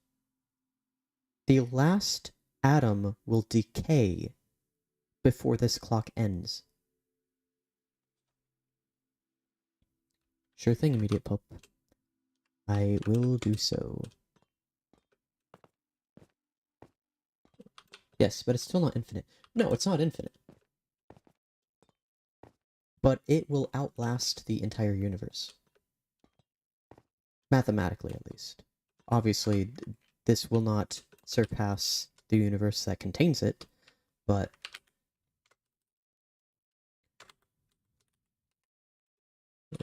The last atom will decay before this clock ends. Sure thing, immediate pup. I will do so. Yes, but it's still not infinite. No, it's not infinite. But it will outlast the entire universe. Mathematically, at least. Obviously, this will not surpass the universe that contains it, but...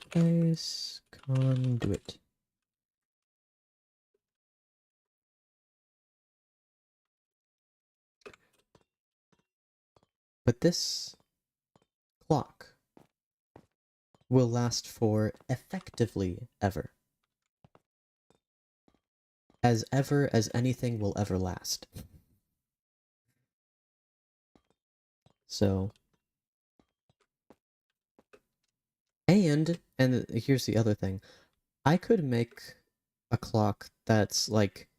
Guys, conduit. But this clock will last for effectively ever. As ever as anything will ever last. So... And here's the other thing. I could make a clock that's like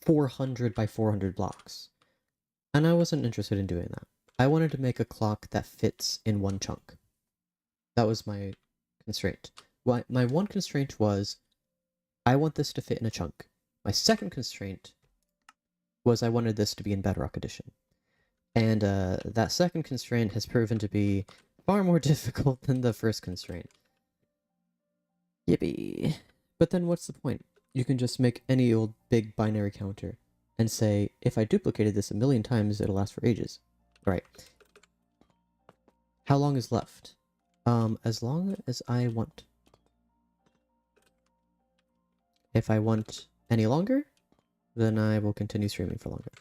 400 by 400 blocks. And I wasn't interested in doing that. I wanted to make a clock that fits in one chunk. That was my constraint. My one constraint was, I want this to fit in a chunk. My second constraint was I wanted this to be in Bedrock Edition. And that second constraint has proven to be far more difficult than the first constraint. Yippee. But then what's the point? You can just make any old big binary counter and say, if I duplicated this 1,000,000 times, it'll last for ages. Alright. How long is left? As long as I want. If I want any longer, then I will continue streaming for longer.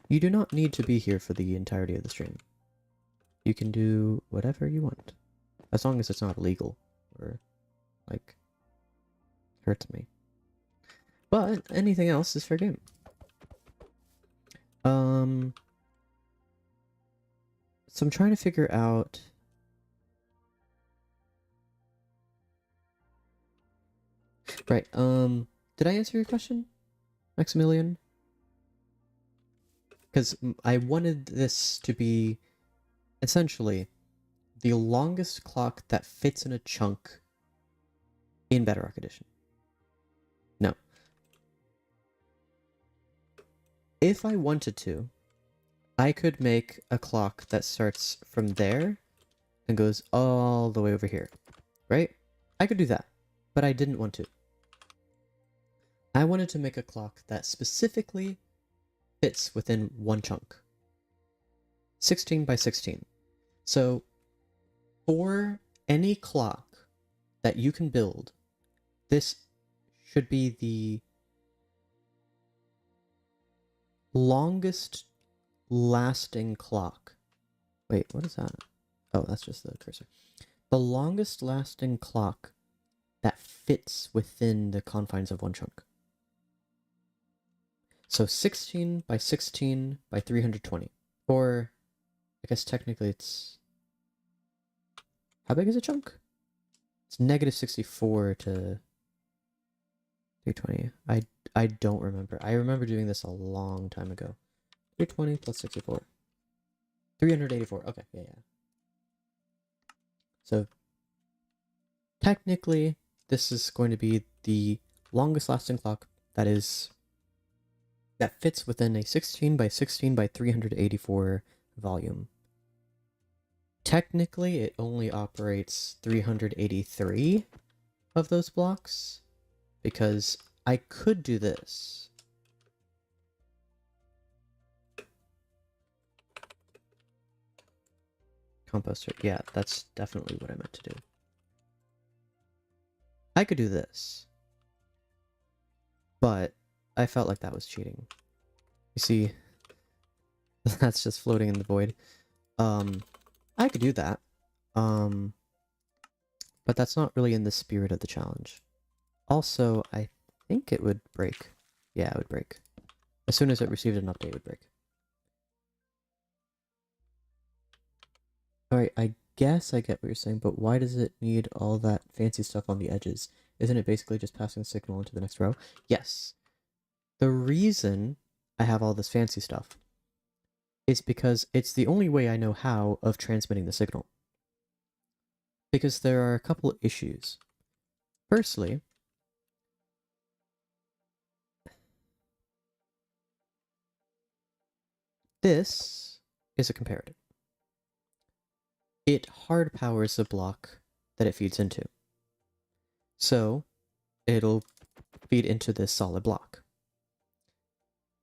You do not need to be here for the entirety of the stream. You can do whatever you want. As long as it's not illegal or, like, hurts me. But anything else is fair game. So I'm trying to figure out... Right, did I answer your question, Maximilian? Because I wanted this to be, essentially, the longest clock that fits in a chunk in Bedrock Edition. No. If I wanted to, I could make a clock that starts from there and goes all the way over here, right? I could do that, but I didn't want to. I wanted to make a clock that specifically fits within one chunk. 16 by 16. So, for any clock that you can build, this should be the longest lasting clock. Wait, what is that? Oh, that's just the cursor. The longest lasting clock that fits within the confines of one chunk. So 16 by 16 by 320. Or, I guess technically it's... How big is a chunk? It's -64 to 320. I don't remember. I remember doing this a long time ago. 320 plus 64. 384. Okay, yeah. So, technically, this is going to be the longest lasting clock that fits within a 16 by 16 by 384 volume. Technically, it only operates 383 of those blocks, because I could do this. Composter, yeah, that's definitely what I meant to do. I could do this, but I felt like that was cheating. You see, that's just floating in the void. I could do that. But that's not really in the spirit of the challenge. Also, I think it would break. Yeah, it would break. As soon as it received an update, it would break. Alright, I guess I get what you're saying, but why does it need all that fancy stuff on the edges? Isn't it basically just passing the signal into the next row? Yes. The reason I have all this fancy stuff is because it's the only way I know how of transmitting the signal. Because there are a couple issues. Firstly, this is a comparator. It hard powers the block that it feeds into. So it'll feed into this solid block.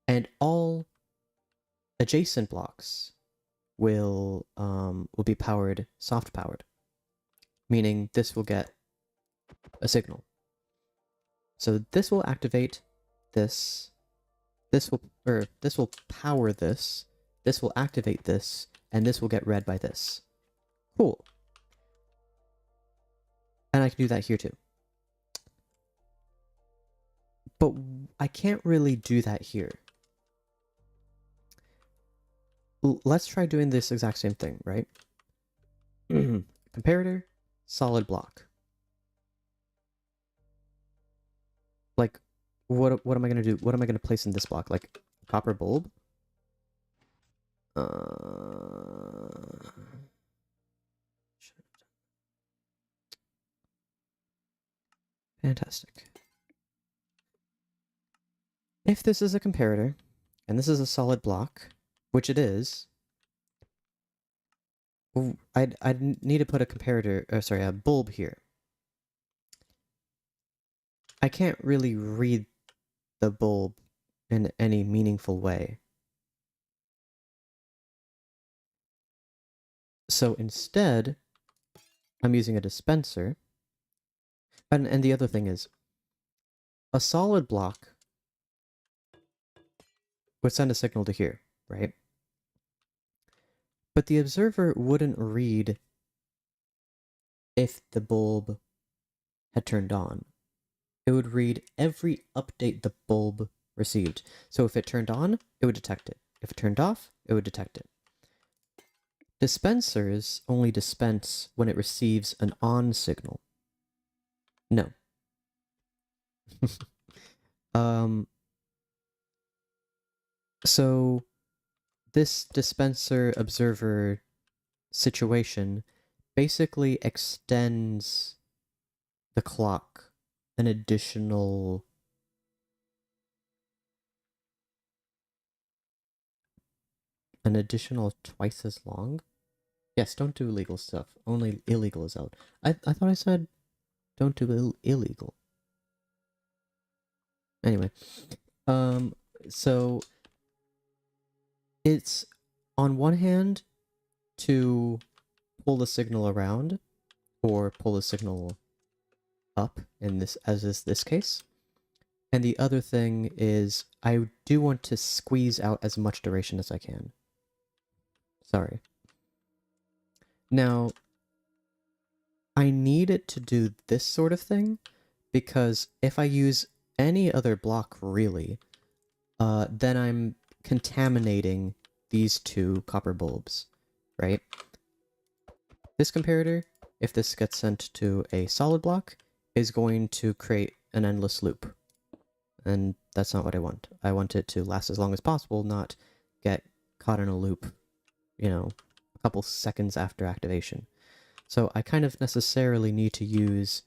And all adjacent blocks will be powered soft powered, meaning this will get a signal. So this will activate this. This will power this. This will activate this, and this will get read by this. Cool. And I can do that here too. But I can't really do that here. Let's try doing this exact same thing, right? Comparator, solid block. Like, what am I gonna do? What am I gonna place in this block? Like, copper bulb? Fantastic. If this is a comparator, and this is a solid block, which it is, I'd need to put a comparator, a bulb here. I can't really read the bulb in any meaningful way. So instead, I'm using a dispenser. And the other thing is, a solid block would send a signal to here, right? But the observer wouldn't read if the bulb had turned on. It would read every update the bulb received. So if it turned on, it would detect it. If it turned off, it would detect it. Dispensers only dispense when it receives an on signal. No. So this dispenser observer situation basically extends the clock an additional twice as long. Yes, don't do illegal stuff. Only illegal is out. I thought I said don't do illegal. Anyway, so it's on one hand to pull the signal around or pull the signal up in this, as is this case. And the other thing is I do want to squeeze out as much duration as I can. Sorry. Now, I need it to do this sort of thing because if I use any other block really, then I'm contaminating these two copper bulbs, right? This comparator, if this gets sent to a solid block, is going to create an endless loop. And that's not what I want. I want it to last as long as possible, not get caught in a loop, you know, a couple seconds after activation. So I kind of necessarily need to use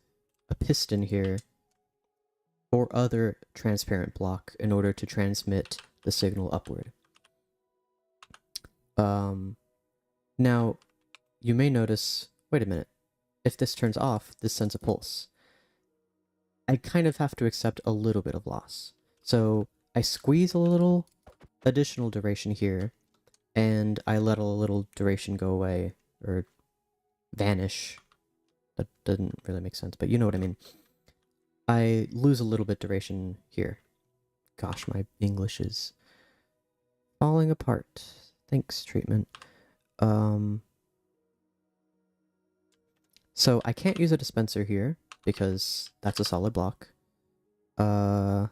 a piston here or other transparent block in order to transmit the signal upward. Now, you may notice, wait a minute, if this turns off, this sends a pulse. I kind of have to accept a little bit of loss. So I squeeze a little additional duration here, and I let a little duration go away, or vanish. That doesn't really make sense, but you know what I mean. I lose a little bit duration here, Gosh, my English is falling apart. Thanks, treatment. So I can't use a dispenser here because that's a solid block. I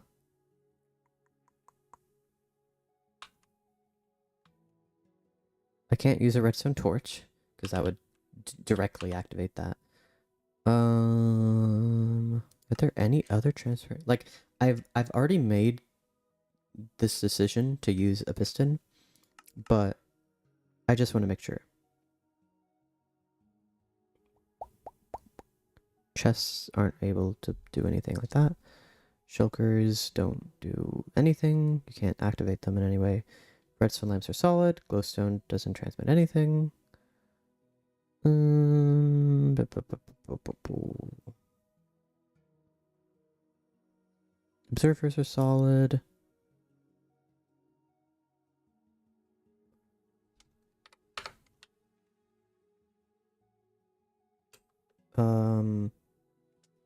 can't use a redstone torch because that would directly activate that. Are there any other transfer? Like, I've already made this decision to use a piston, but I just want to make sure. Chests aren't able to do anything like that. Shulkers don't do anything. You can't activate them in any way. Redstone lamps are solid. Glowstone doesn't transmit anything. Observers are solid.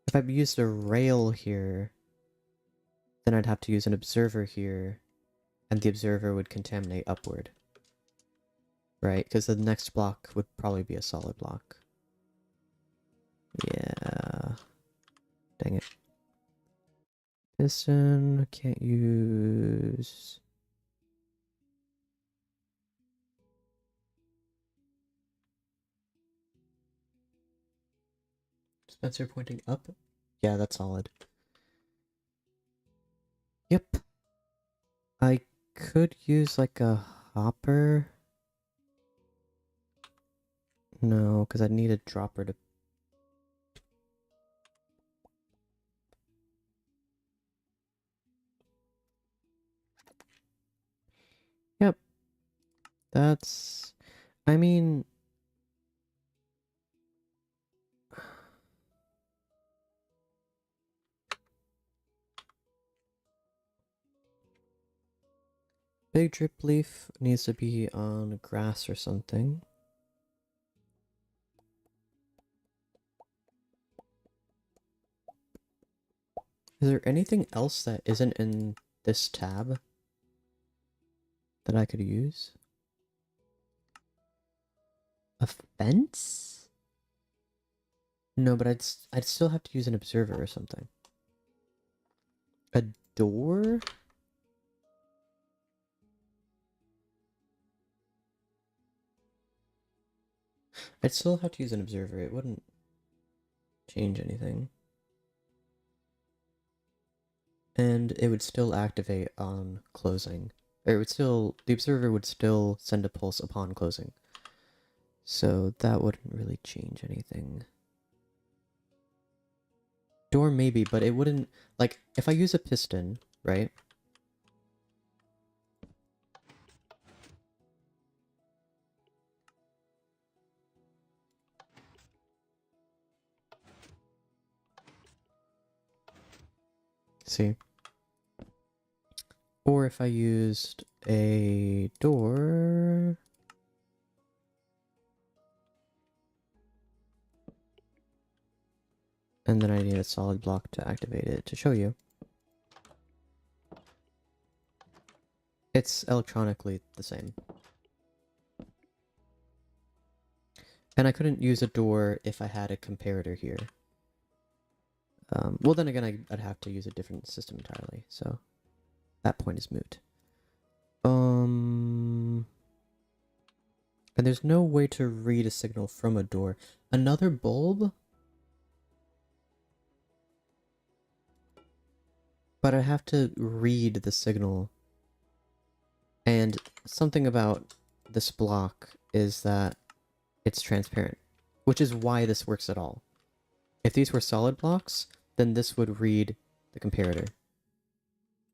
If I used a rail here, then I'd have to use an observer here, and the observer would contaminate upward. Right, because the next block would probably be a solid block. Yeah. Dang it. Piston, can't use... Dispenser pointing up? Yeah, that's solid. Yep. I could use like a hopper. No, because I'd need a dropper to... Yep. That's... I mean... Big drip leaf needs to be on grass or something. Is there anything else that isn't in this tab that I could use? A fence? No, but I'd still have to use an observer or something. A door? I'd still have to use an observer. It wouldn't change anything. And it would still activate on closing. Or it would still... The observer would still send a pulse upon closing. So that wouldn't really change anything. Door maybe, but it wouldn't... Like, if I use a piston, right? See? Or if I used a door... And then I need a solid block to activate it to show you. It's electronically the same. And I couldn't use a door if I had a comparator here. Well, then again, I'd have to use a different system entirely, so that point is moot. And there's no way to read a signal from a door. Another bulb? But I have to read the signal. And something about this block is that it's transparent, which is why this works at all. If these were solid blocks, then this would read the comparator.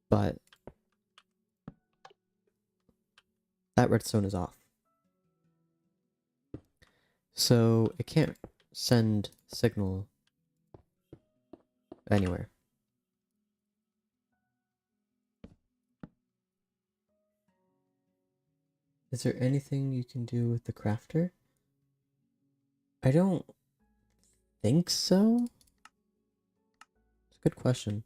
But that redstone is off. So it can't send signal anywhere. Is there anything you can do with the crafter? I don't think so. It's a good question.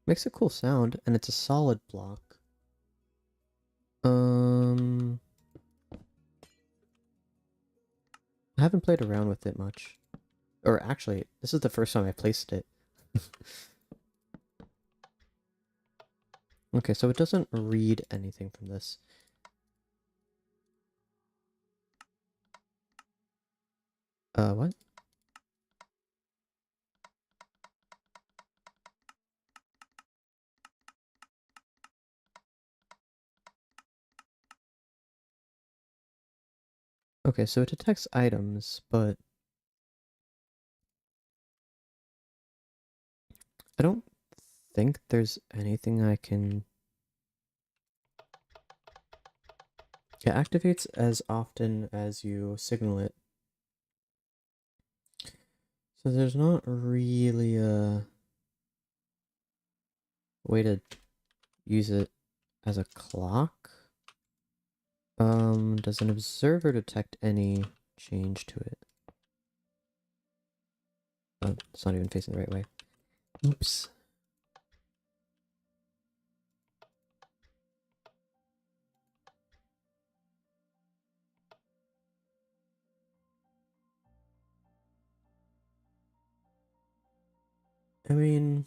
Makes a cool sound, and it's a solid block. I haven't played around with it much. Or actually, this is the first time I placed it. Okay, so it doesn't read anything from this. What? Okay, so it detects items, but I don't think there's anything I can... It activates as often as you signal it. So there's not really a way to use it as a clock. Does an observer detect any change to it? Oh, it's not even facing the right way. Oops. I mean...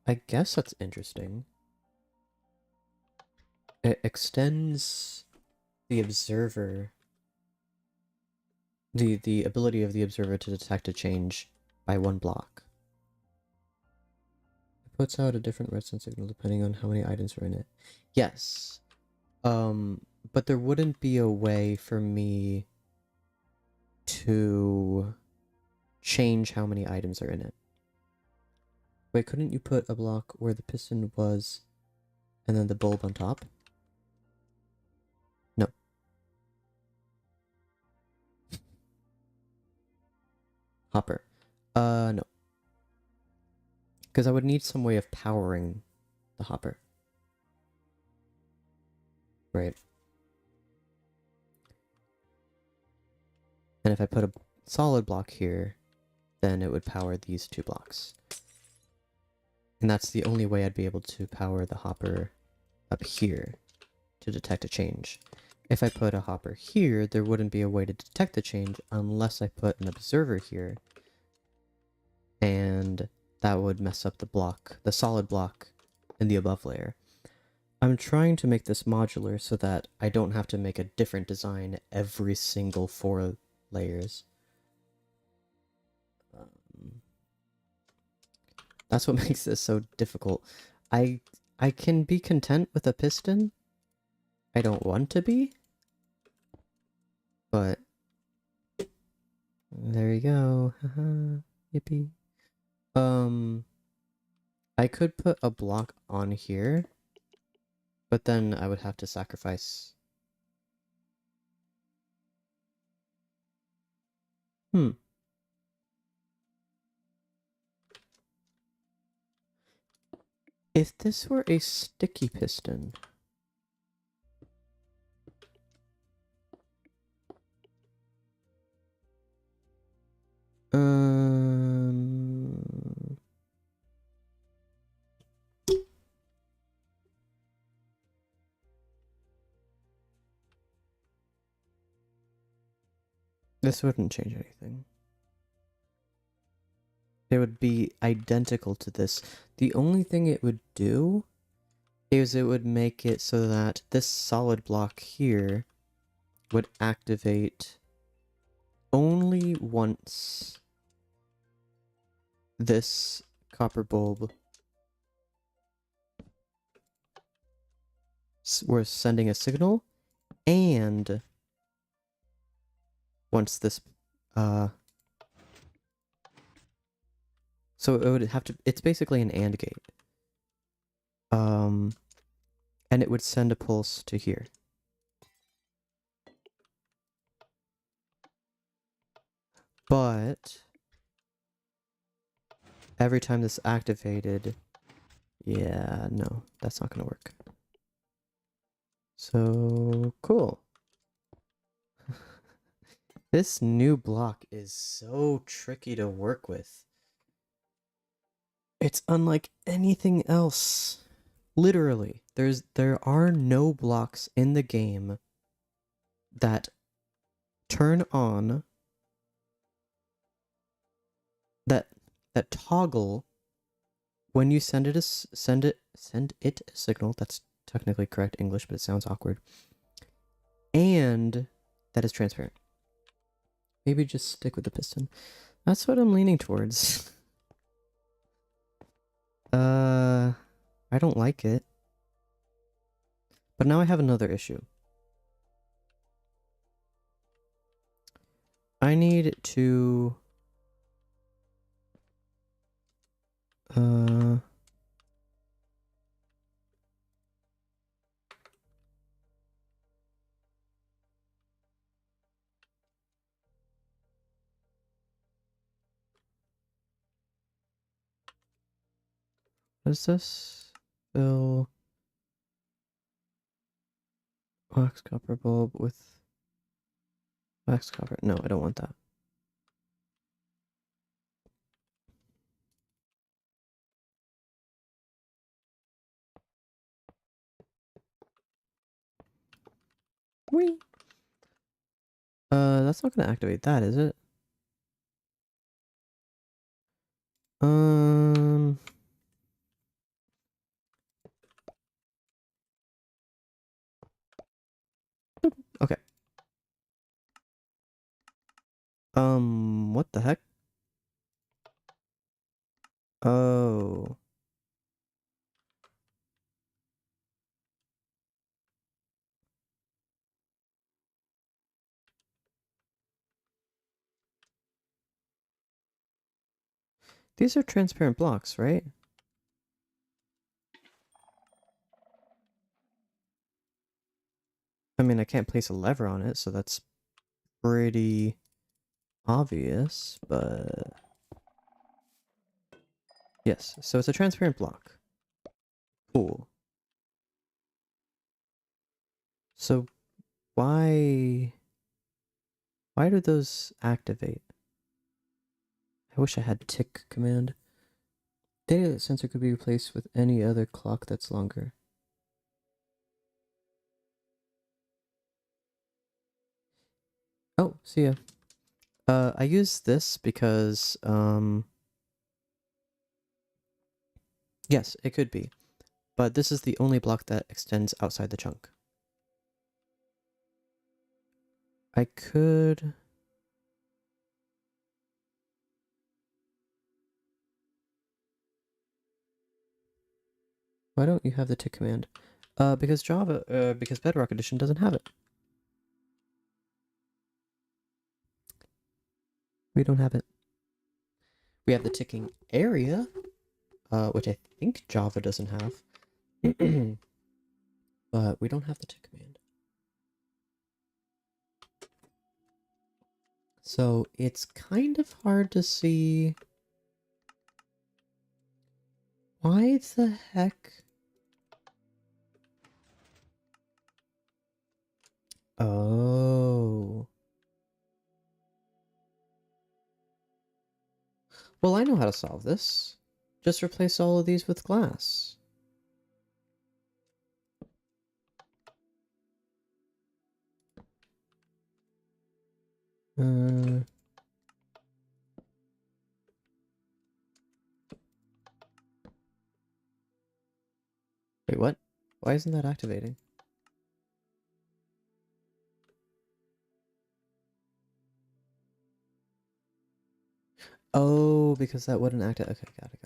I guess that's interesting. It extends the observer... The ability of the observer to detect a change by 1 block. It puts out a different redstone signal depending on how many items are in it. Yes. But there wouldn't be a way for me to change how many items are in it. Wait, couldn't you put a block where the piston was and then the bulb on top? No. Hopper. No. Because I would need some way of powering the hopper. Right. And if I put a solid block here, then it would power these 2 blocks. And that's the only way I'd be able to power the hopper up here to detect a change. If I put a hopper here, there wouldn't be a way to detect the change unless I put an observer here. And that would mess up the block, the solid block in the above layer. I'm trying to make this modular so that I don't have to make a different design every single 4 layers. That's what makes this so difficult. I can be content with a piston. I don't want to be. But there you go. Haha. Yippee. I could put a block on here, but then I would have to sacrifice. If this were a sticky piston, um, this wouldn't change anything. It would be identical to this. The only thing it would do is it would make it so that this solid block here would activate only once this copper bulb were sending a signal, and once this so it would have to, it's basically an AND gate. And it would send a pulse to here. But every time this activated, yeah, no, that's not gonna work. So cool. This new block is so tricky to work with. It's unlike anything else. Literally, there are no blocks in the game that turn on that toggle when you send it a signal. That's technically correct English, but it sounds awkward. And that is transparent. Maybe just stick with the piston. That's what I'm leaning towards. I don't like it. But now I have another issue. I need to what is this? Fill wax copper bulb with wax copper. No, I don't want that. Whee! That's not gonna activate that, is it? Um... Okay. What the heck? Oh. These are transparent blocks, right? I mean, I can't place a lever on it, so that's pretty obvious, but... Yes, so it's a transparent block. Cool. So, why do those activate? I wish I had tick command. Data sensor could be replaced with any other clock that's longer. Oh, see ya. I use this because, yes, it could be. But this is the only block that extends outside the chunk. I could... Why don't you have the tick command? Because because Bedrock Edition doesn't have it. We don't have it. We have the ticking area, which I think Java doesn't have. But we don't have the tick command. So it's kind of hard to see why the heck. Oh. Well, I know how to solve this. Just replace all of these with glass. Wait, what? Why isn't that activating? Oh, because that wouldn't activate. Okay, got it.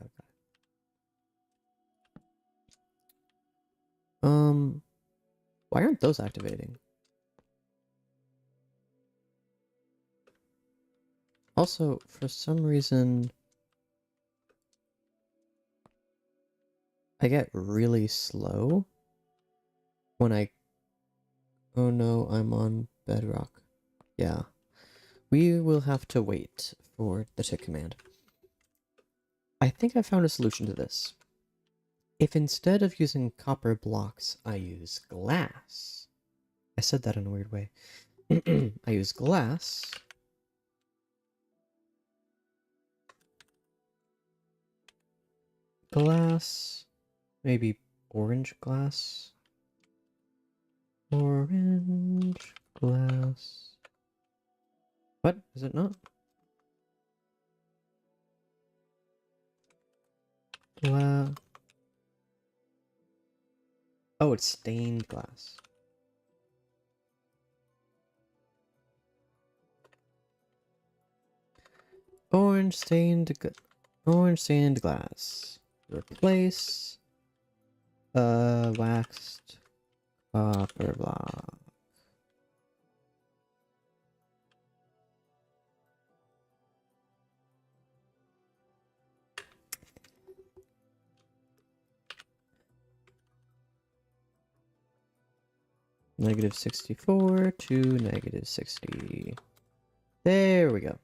Why aren't those activating? Also, for some reason, I get really slow when I... Oh no, I'm on Bedrock. Yeah. We will have to wait for the tick command. I think I found a solution to this. If instead of using copper blocks, I use glass... I said that in a weird way. I use glass. glass, maybe orange glass. Orange glass. What? Is it not? Glass. Oh, it's stained glass. Orange stained glass. Replace waxed copper block. -64 to -60. There we go.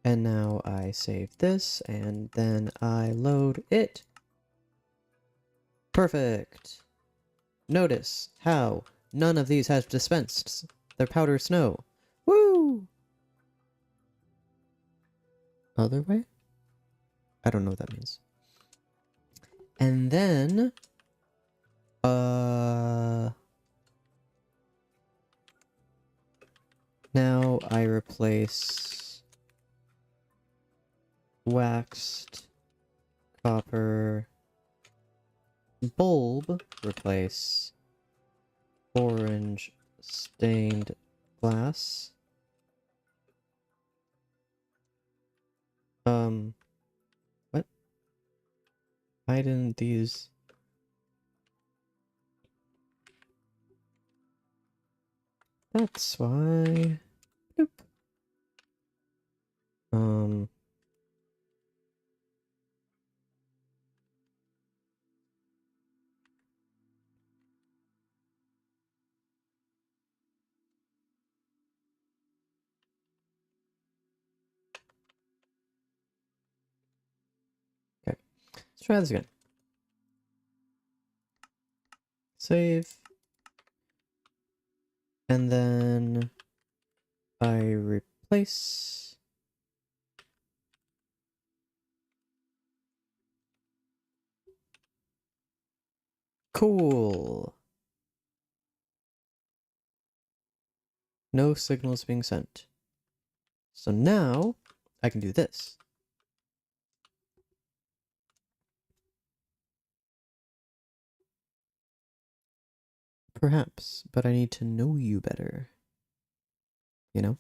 And now I save this, and then I load it. Perfect. Notice how none of these has dispensed their powder snow. Woo! Other way? I don't know what that means. And then... now I replace... waxed copper bulb, replace orange stained glass. What? Why didn't these... That's why... Boop. Okay, let's try this again. Save. And then I replace... Cool. No signals being sent. So now I can do this. Perhaps, but I need to know you better. You know?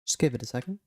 Just give it a second.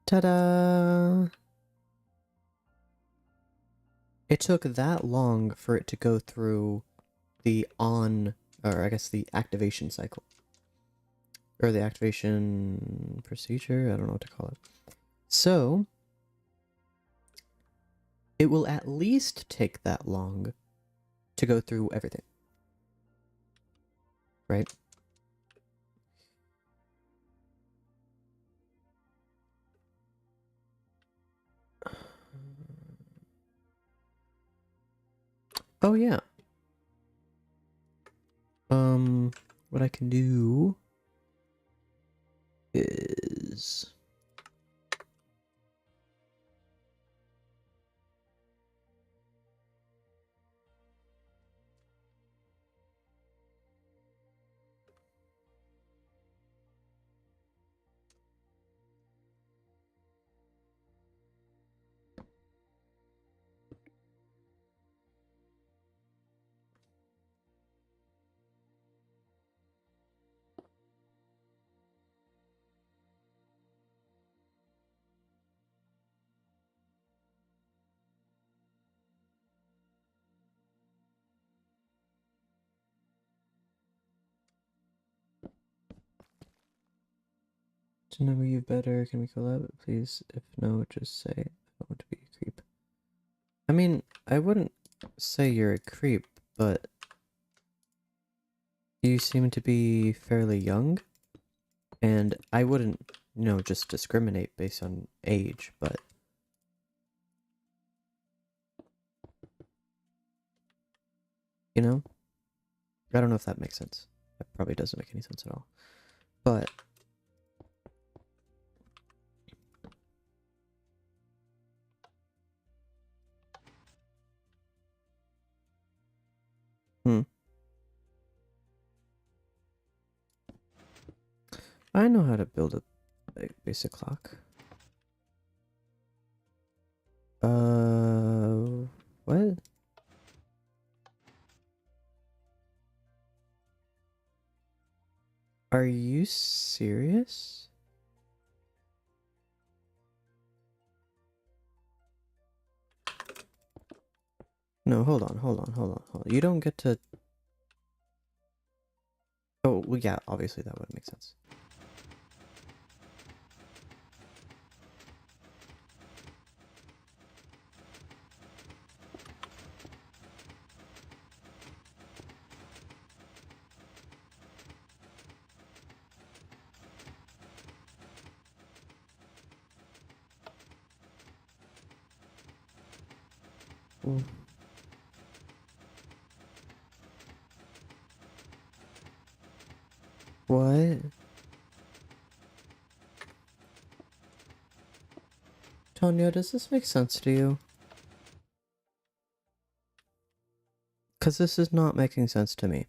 Ta-da! It took that long for it to go through the or I guess the activation cycle. Or the activation procedure? I don't know what to call it. So, it will at least take that long to go through everything. Right? Oh yeah. What I can do is... To know you better, can we collab? Please, if no, just say I don't want to be a creep. I mean, I wouldn't say you're a creep, but you seem to be fairly young, and I wouldn't, just discriminate based on age, but... You know? I don't know if that makes sense. That probably doesn't make any sense at all. But... I know how to build a basic clock. What? Are you serious? No, hold on. You don't get to... Oh, well, yeah, obviously that wouldn't make sense. Ooh. What? Tonya, does this make sense to you? Because this is not making sense to me.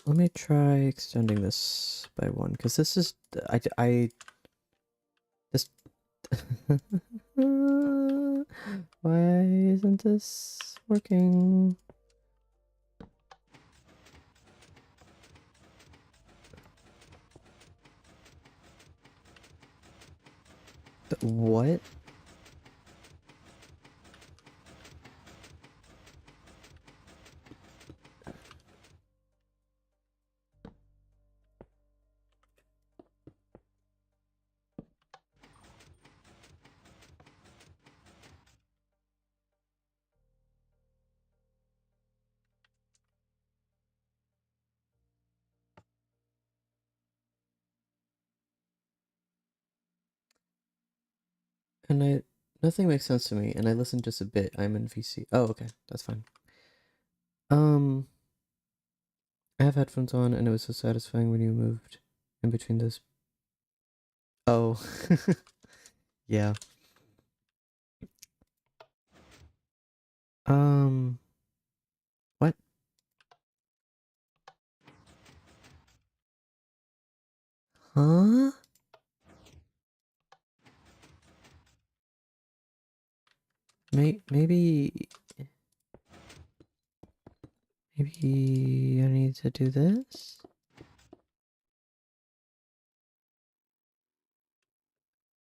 Let me try extending this by one, because this is... This... Why isn't this working? What? And nothing makes sense to me, and I listen just a bit. I'm in VC. Oh, okay, that's fine. I have headphones on, and it was so satisfying when you moved in between those. Oh, yeah. What? Huh? Maybe I need to do this?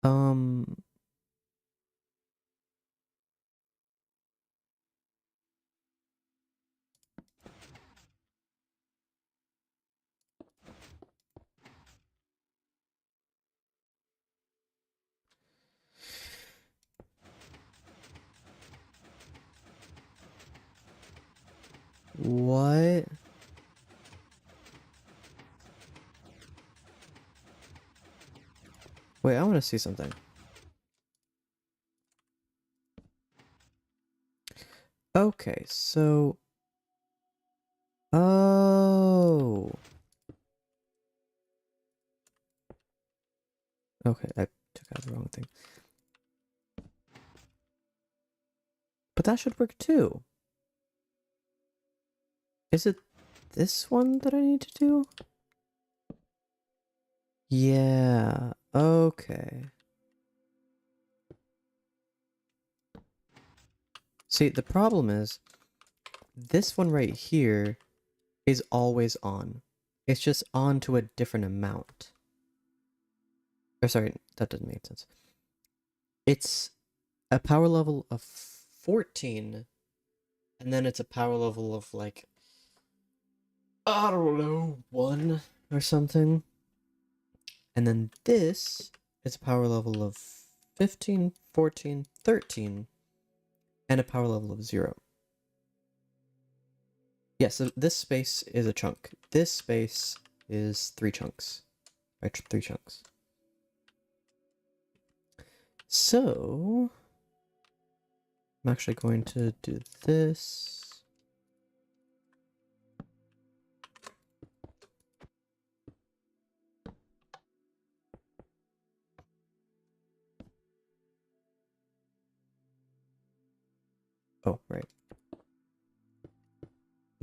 Um, what? Wait, I want to see something. Okay, so... Oh! Okay, I took out the wrong thing. But that should work too. Is it this one that I need to do? Yeah, okay. See, the problem is, this one right here is always on. It's just on to a different amount. Or sorry, that doesn't make sense. It's a power level of 14, and then it's a power level of like, I don't know, 1 or something. And then this is a power level of 15, 14, 13, and a power level of 0. Yeah, so this space is a chunk. This space is 3 chunks. Right, 3 chunks. So, I'm actually going to do this. Oh, right.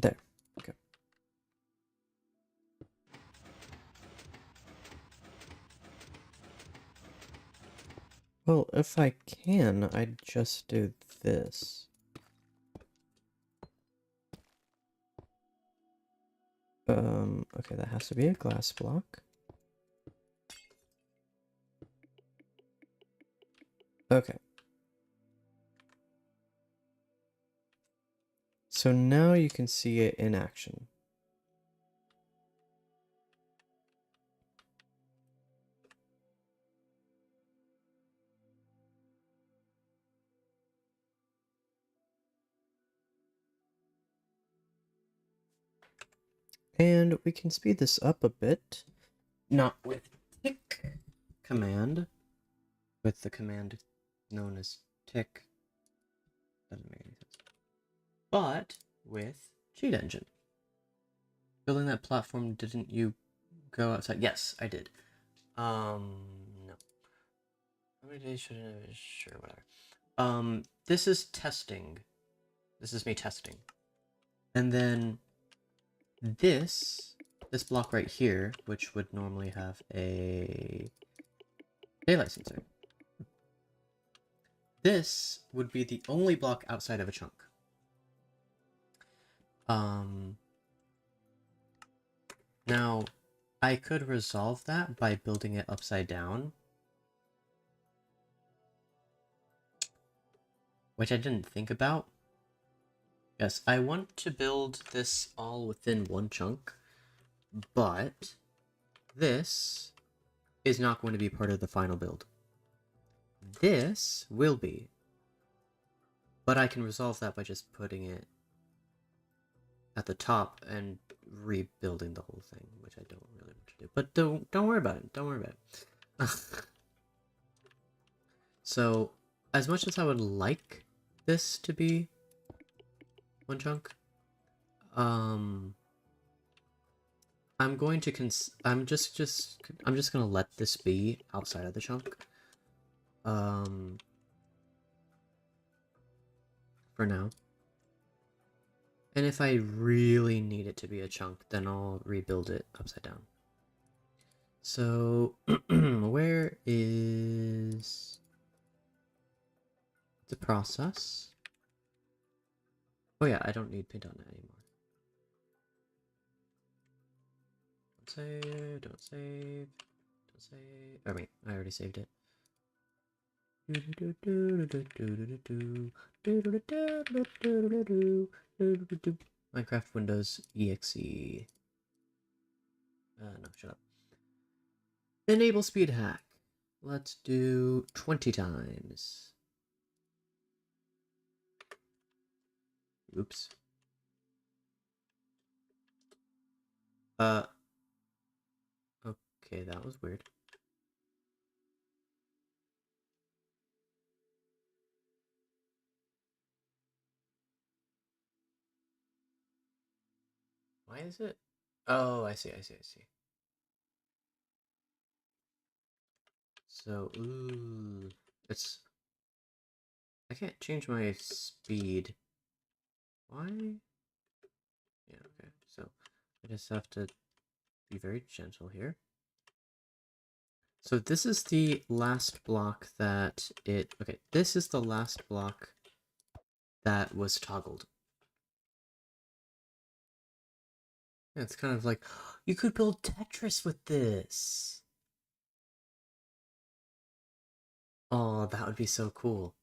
There. Okay. Well, if I can, I'd just do this. Okay, that has to be a glass block. Okay. So now you can see it in action. And we can speed this up a bit. Not with tick command, with the command known as tick. Doesn't make any sense. But with Cheat Engine. Building that platform, didn't you go outside? Yes, I did. No. How many days should I... Sure, whatever. This is testing. This is me testing. And then this block right here, which would normally have a daylight sensor. This would be the only block outside of a chunk. Now, I could resolve that by building it upside down, which I didn't think about. Yes, I want to build this all within one chunk, but this is not going to be part of the final build. This will be, but I can resolve that by just putting it at the top and rebuilding the whole thing, which I don't really want to do. But don't worry about it. Don't worry about it. So, as much as I would like this to be one chunk, I'm going to I'm just gonna let this be outside of the chunk. For now. And if I really need it to be a chunk, then I'll rebuild it upside down. So, where is the process? Oh yeah, I don't need paint on it anymore. Don't save, don't save, don't save. Oh wait, I already saved it. Minecraft Windows EXE. No, shut up. Enable speed hack. Let's do 20 times. Oops. Okay, that was weird. Why is it? Oh, I see. So, ooh, it's. I can't change my speed. Why? Yeah, okay. So, I just have to be very gentle here. So this is the last block that it... Okay, this is the last block that was toggled. Yeah, it's kind of like, you could build Tetris with this. Oh, that would be so cool.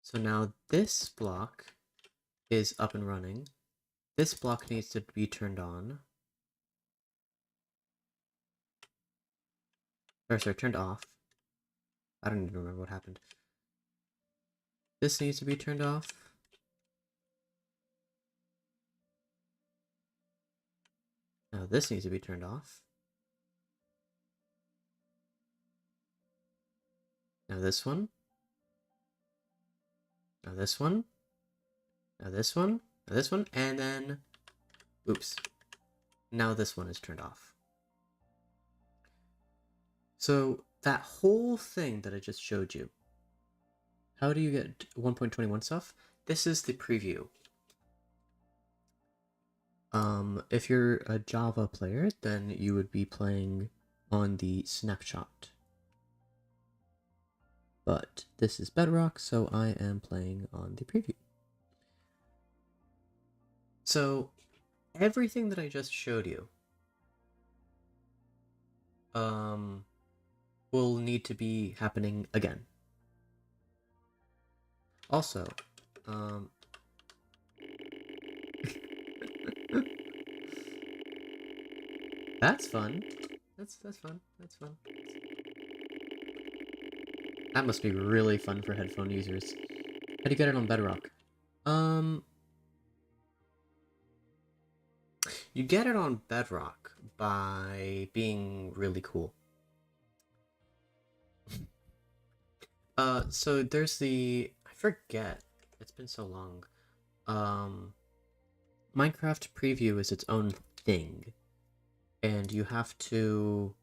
So now this block is up and running. This block needs to be turned on. Or sorry, turned off. I don't even remember what happened. This needs to be turned off. Now this needs to be turned off. Now this one. Now this one. Now this one. Now this one. And then... Oops. Now this one is turned off. So that whole thing that I just showed you, how do you get 1.21 stuff? This is the preview. If you're a Java player, then you would be playing on the snapshot. But this is Bedrock, so I am playing on the preview. So everything that I just showed you will need to be happening again. Also, that's fun. That's fun. That's fun. That must be really fun for headphone users. How do you get it on Bedrock? You get it on Bedrock by being really cool. So there's the... I forget. It's been so long. Minecraft Preview is its own thing. And you have to...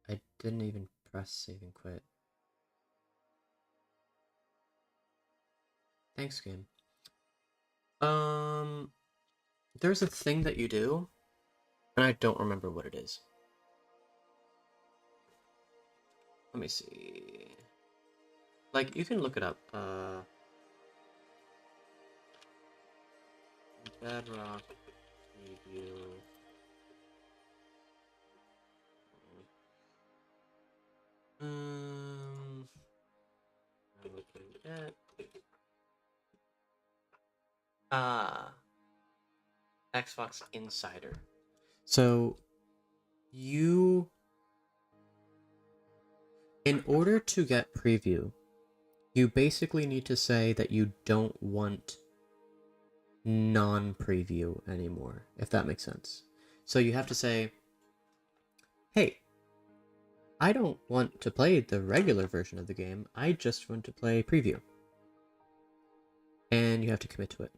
I didn't even press save and quit. Thanks, game. There's a thing that you do, and I don't remember what it is. Let me see. Like, you can look it up. Bedrock Preview. I'm looking at... Xbox Insider. So, you... In order to get preview, you basically need to say that you don't want non-preview anymore, if that makes sense. So you have to say, hey, I don't want to play the regular version of the game, I just want to play preview. And you have to commit to it.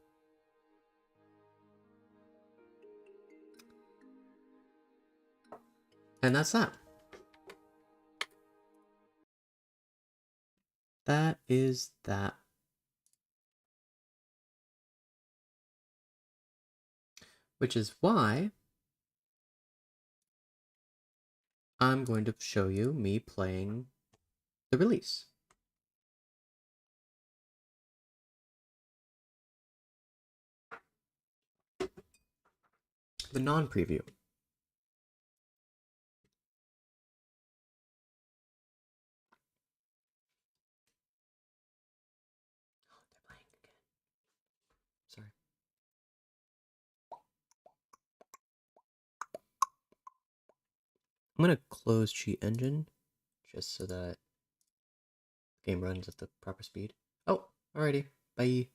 And that's that. That is that. Which is why I'm going to show you me playing the release. The non-preview. They're playing again. Sorry. I'm going to close Cheat Engine just so that the game runs at the proper speed. Oh, alrighty. Bye.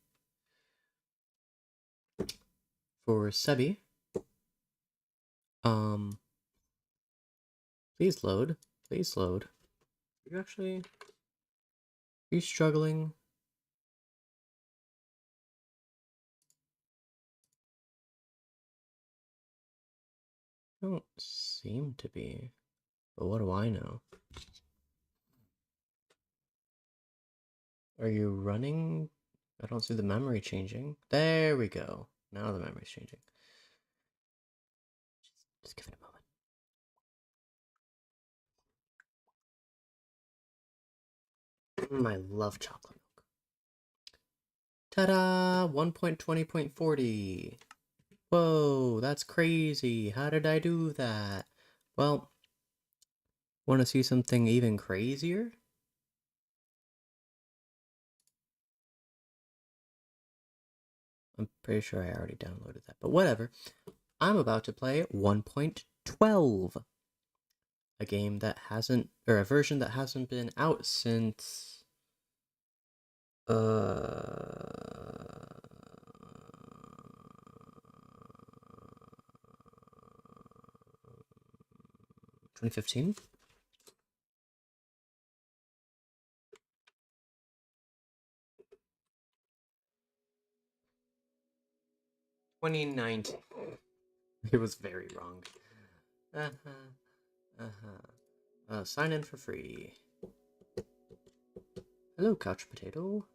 For Sebi, please load. Please load. Are you struggling? Don't seem to be. But what do I know? Are you running? I don't see the memory changing. There we go. Now the memory's changing. Just give it a moment. I love chocolate milk. Ta-da! 1.20.40. Whoa, that's crazy. How did I do that? Well, want to see something even crazier? I'm pretty sure I already downloaded that, but whatever. I'm about to play 1.12. A game that hasn't, or a version that hasn't been out since, 2015? 2019. It was very wrong. Sign in for free. Hello, Couch Potato.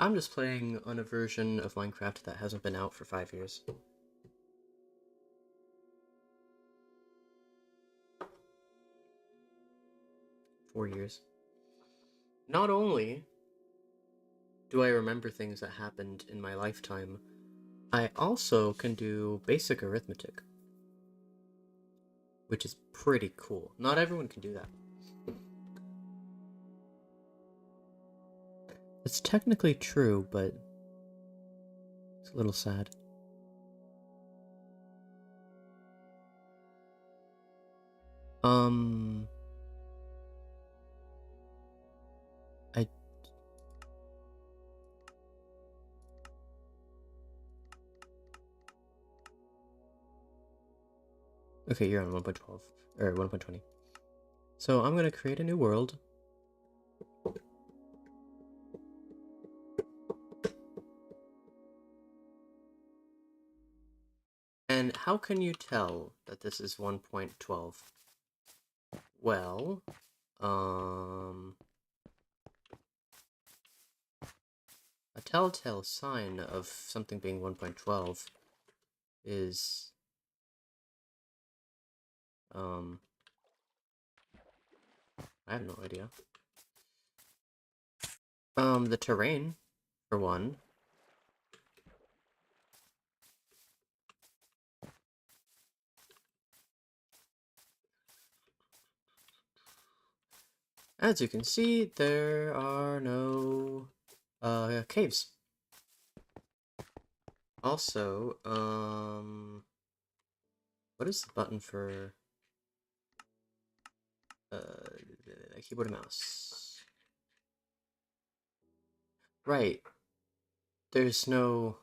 I'm just playing on a version of Minecraft that hasn't been out for 5 years. Four years. Not only do I remember things that happened in my lifetime, I also can do basic arithmetic, which is pretty cool. Not everyone can do that. It's technically true, but it's a little sad. Okay, you're on 1.12, or 1.20. So I'm gonna create a new world. And how can you tell that this is 1.12? Well, a telltale sign of something being 1.12 is, I have no idea. The terrain, for one. As you can see, there are no, caves. Also, what is the button for, keyboard and mouse? Right. There's no...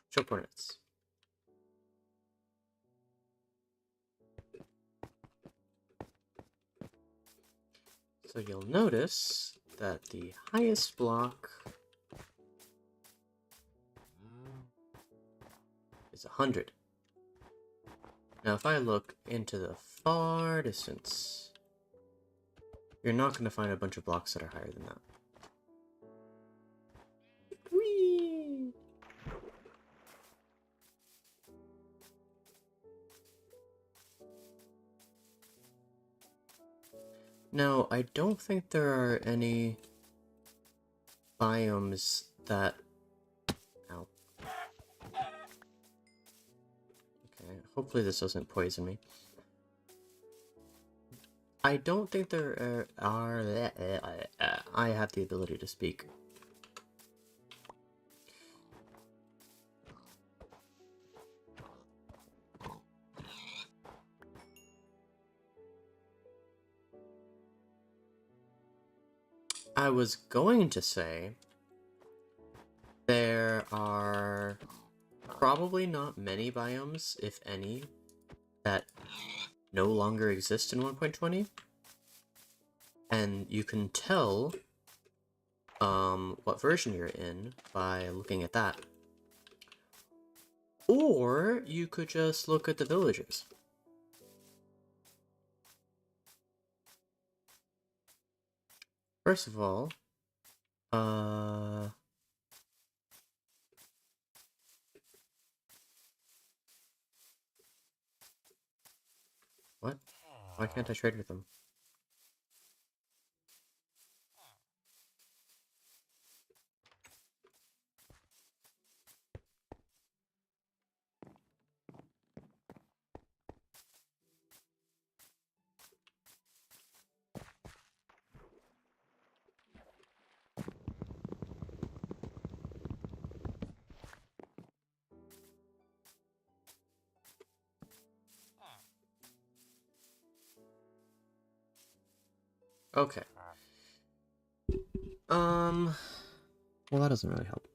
Show coordinates. So you'll notice that the highest block is 100. Now if I look into the far distance, you're not going to find a bunch of blocks that are higher than that. Whee! Now, I don't think there are any biomes that... Ow. Okay, hopefully this doesn't poison me. I don't think there are... I have the ability to speak. I was going to say there are probably not many biomes, if any, that no longer exist in 1.20. And you can tell what version you're in by looking at that. Or you could just look at the villages. First of all, what? Why can't I trade with them? Okay. Well, that doesn't really help.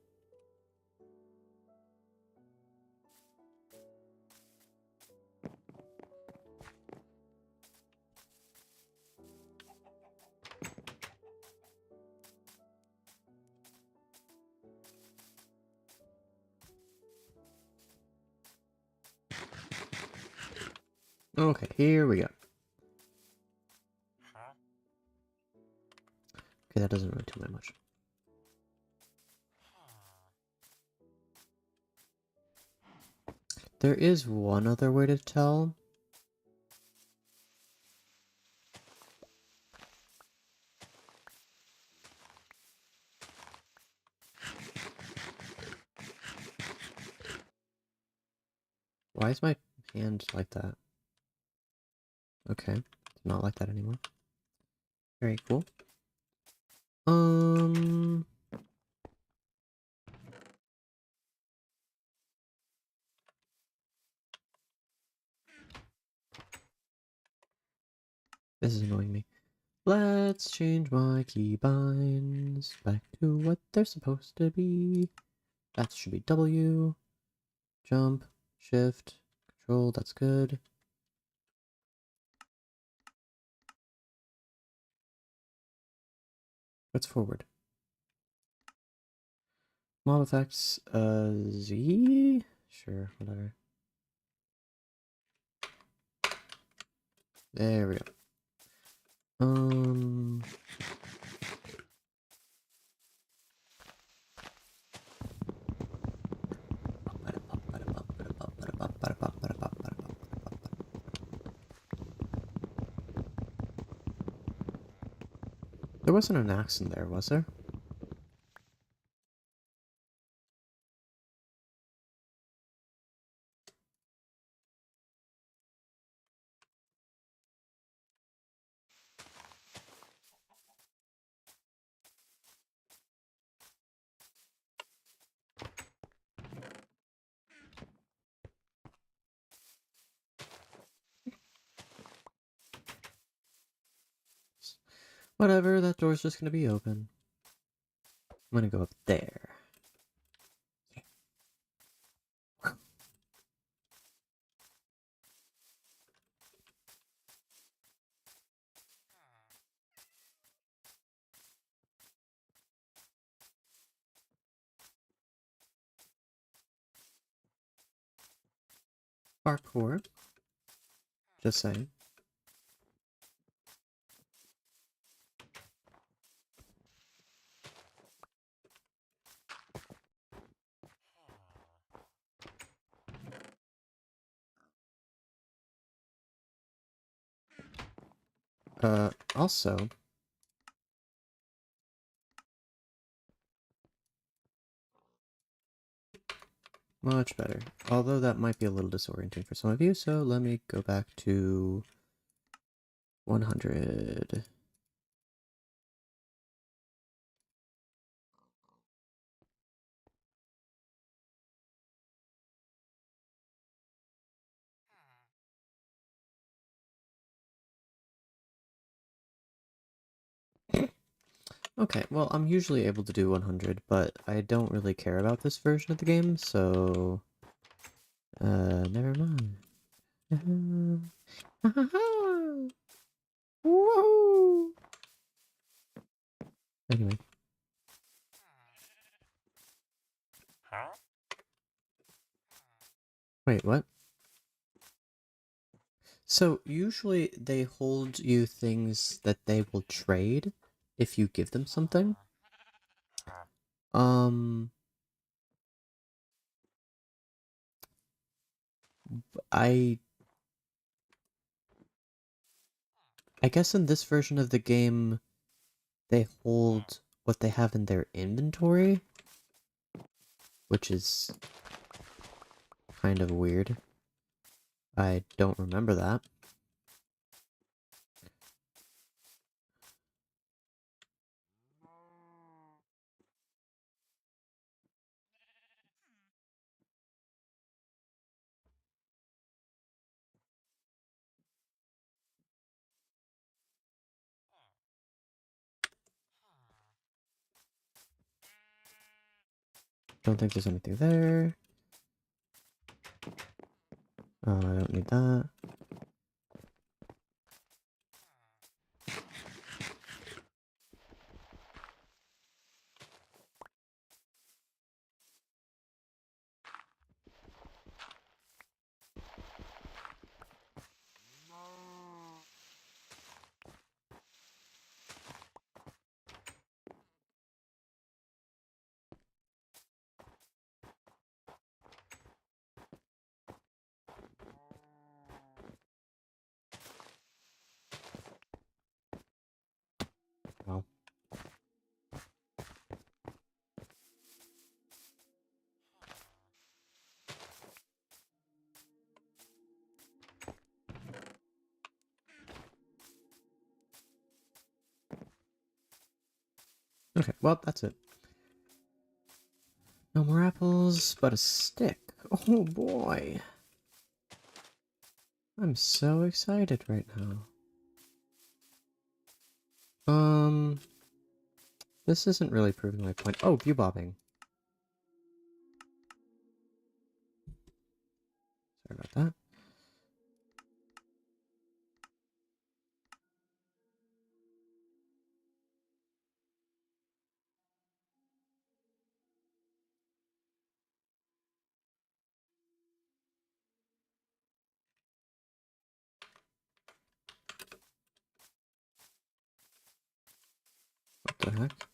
Okay, here we go. Okay, that doesn't really tell me much. There is one other way to tell. Why is my hand like that? Okay, it's not like that anymore. Very cool. This is annoying me. Let's change my keybinds back to what they're supposed to be. That should be W. Jump, shift, control, that's good. What's forward? Mob effects, Z? Sure, whatever. There we go. There wasn't an axe in there, was there? Whatever, that door's just gonna be open. I'm gonna go up there. Parkour. Just saying. Also... Much better. Although that might be a little disorienting for some of you, so let me go back to 100. Okay, well, I'm usually able to do 100, but I don't really care about this version of the game, so... never mind. Whoa! Anyway. Wait, what? So, usually they hold you things that they will trade if you give them something. Um, I I guess in this version of the game, they hold what they have in their inventory, which is kind of weird. I don't remember that. Don't think there's anything there. I don't need that. Wow. Okay, well, that's it. No more apples, but a stick. Oh boy. I'm so excited right now. This isn't really proving my point. Oh, view bobbing. Sorry about that. What the heck?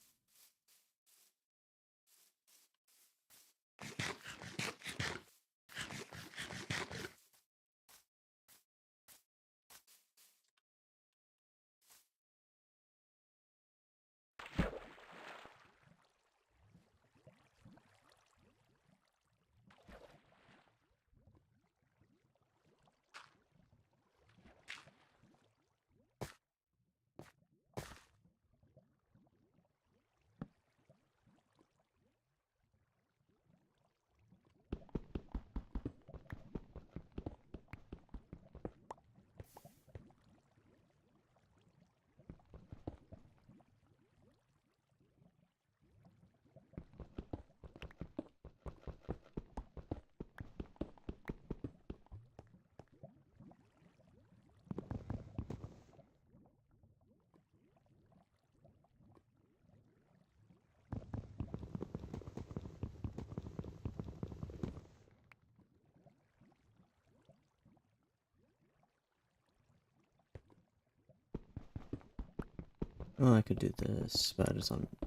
Oh, I could do this, but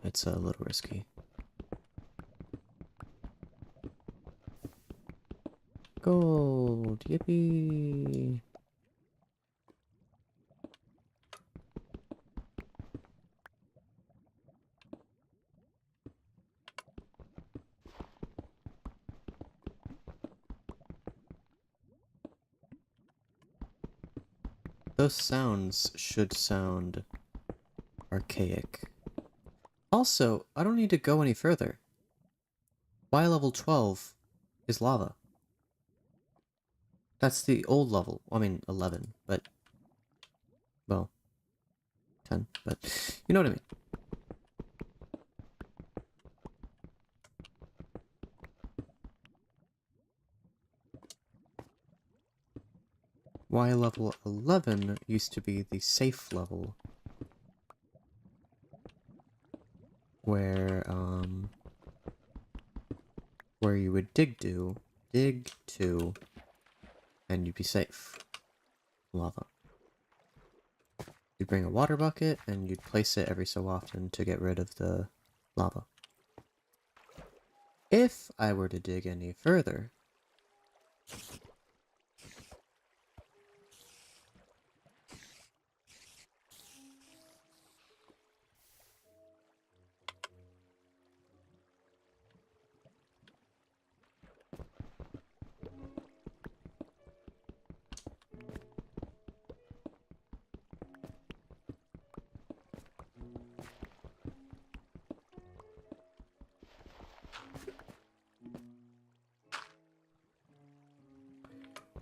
it's a little risky. Gold! Yippee! Those sounds should sound archaic. Also, I don't need to go any further. Y level 12 is lava. That's the old level. I mean, 11, but... Well, 10, but... You know what I mean. Y level 11 used to be the safe level. Where you would dig to and you'd be safe. Lava. You'd bring a water bucket, and you'd place it every so often to get rid of the lava. If I were to dig any further,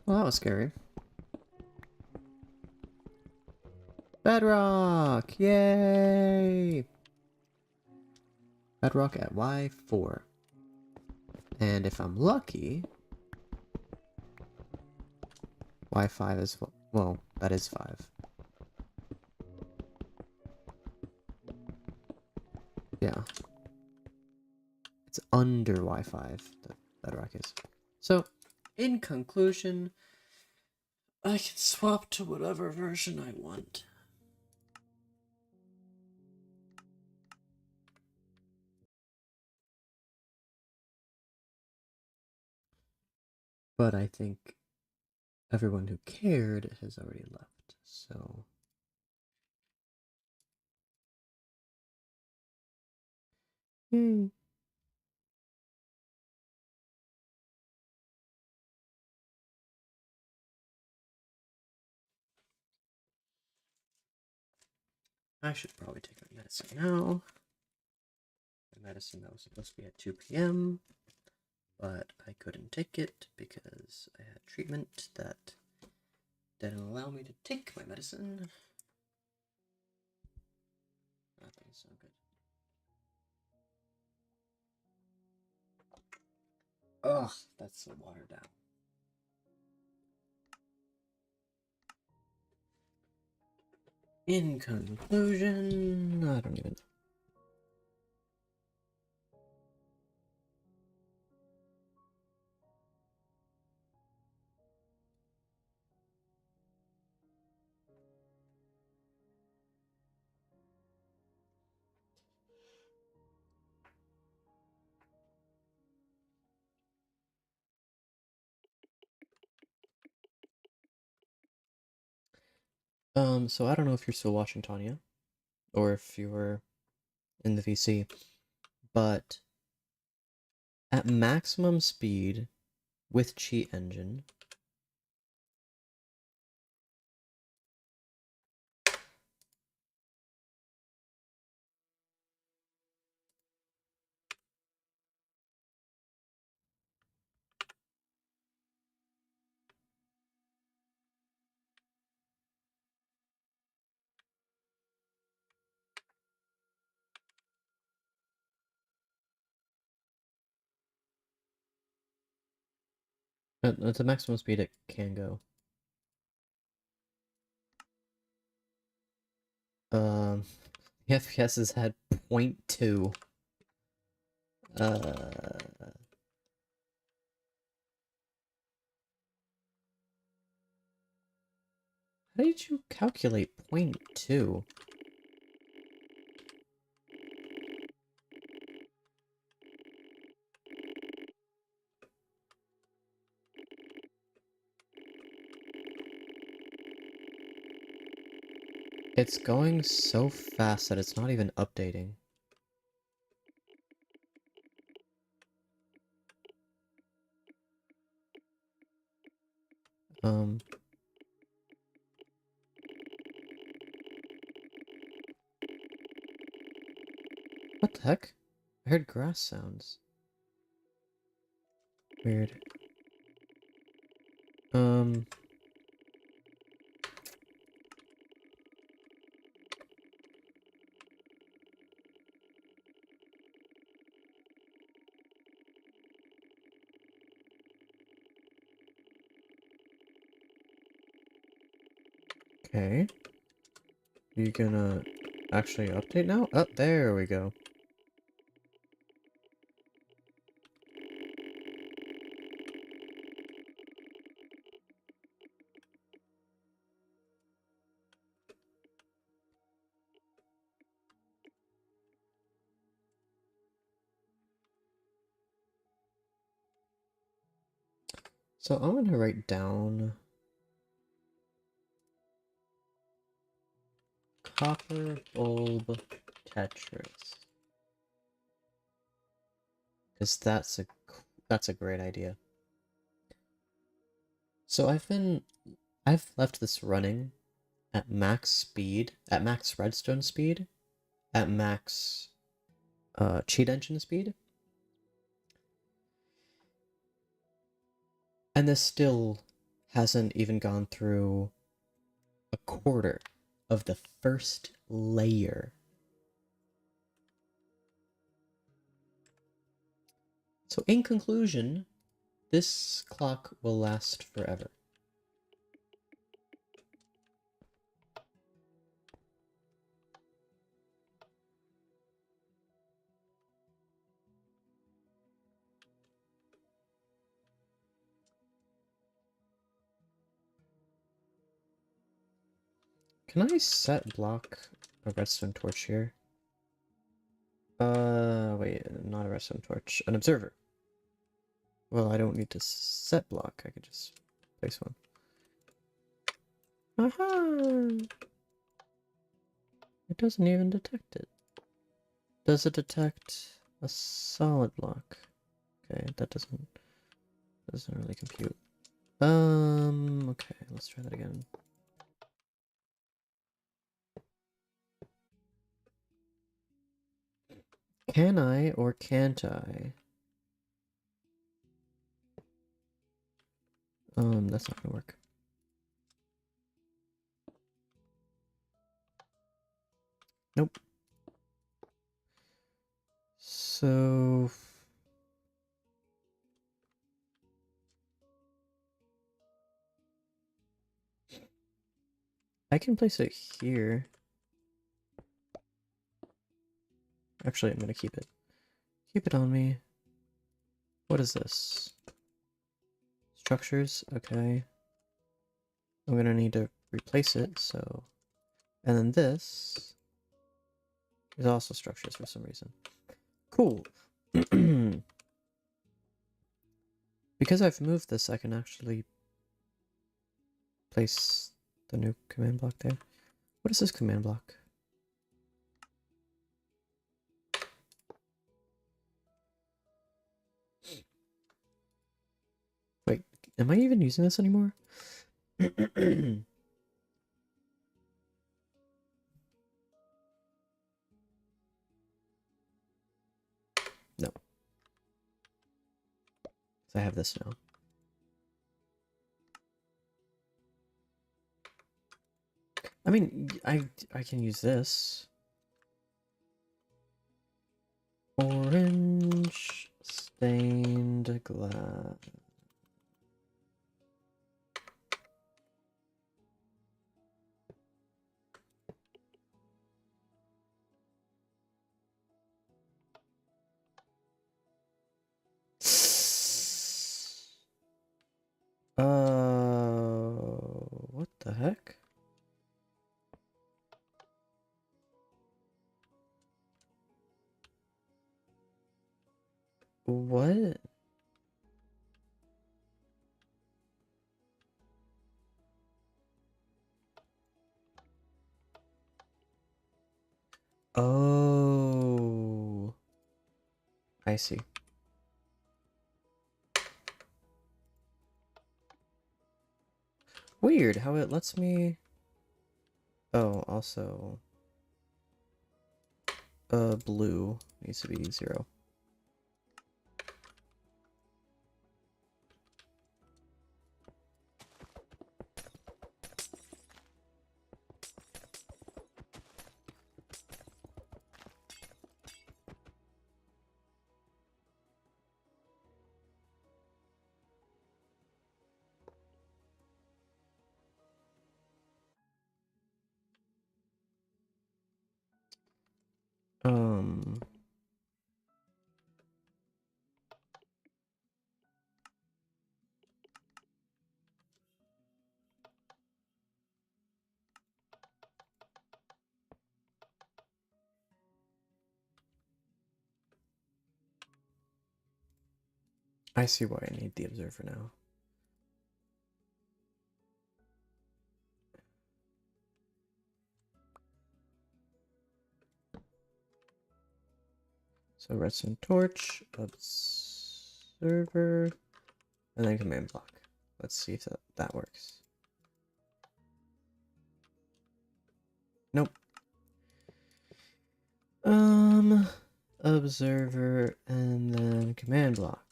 well, that was scary. Bedrock! Yay! Bedrock at Y4. And if I'm lucky, Y5 is, well, that is 5. Yeah. It's under Y5, the Bedrock is. So, in conclusion, I can swap to whatever version I want. But I think everyone who cared has already left, so... Yay. I should probably take my medicine now. My medicine that was supposed to be at 2 p.m., but I couldn't take it because I had treatment that didn't allow me to take my medicine. That doesn't sound good. Ugh, that's so watered down. In conclusion, I don't even so I don't know if you're still watching Tanya, or if you were in the VC, but at maximum speed with cheat engine, at the maximum speed it can go. The FPS has had 0.2. How did you calculate 0.2? It's going so fast that it's not even updating. What the heck? I heard grass sounds. Weird. Okay. You gonna actually update now? Oh, there we go. So I'm gonna write down copper bulb Tetris. Because that's a great idea. So I've left this running at max speed, at max redstone speed, at max cheat engine speed. And this still hasn't even gone through a quarter of the first layer. So in conclusion, this clock will last forever. Can I set block a redstone torch here? Wait, not a redstone torch, an observer. Well, I don't need to set block, I could just place one. Aha! It doesn't even detect it. Does it detect a solid block? Okay, that doesn't really compute. Okay, let's try that again. Can I or can't I? That's not gonna work. Nope. So I can place it here. Actually, I'm gonna keep it. Keep it on me. What is this? Structures, okay. I'm gonna need to replace it, so... And then this is also structures for some reason. Cool. Because I've moved this, I can actually place the new command block there. What is this command block? Wait, am I even using this anymore? No. I have this now. I mean, I can use this. Orange stained glass. What the heck? What? Oh, I see. Weird how it lets me... Oh, also... blue needs to be 0. Um... I see why I need the observer now. So redstone torch, observer, and then command block. Let's see if that works. Nope. Observer and then command block.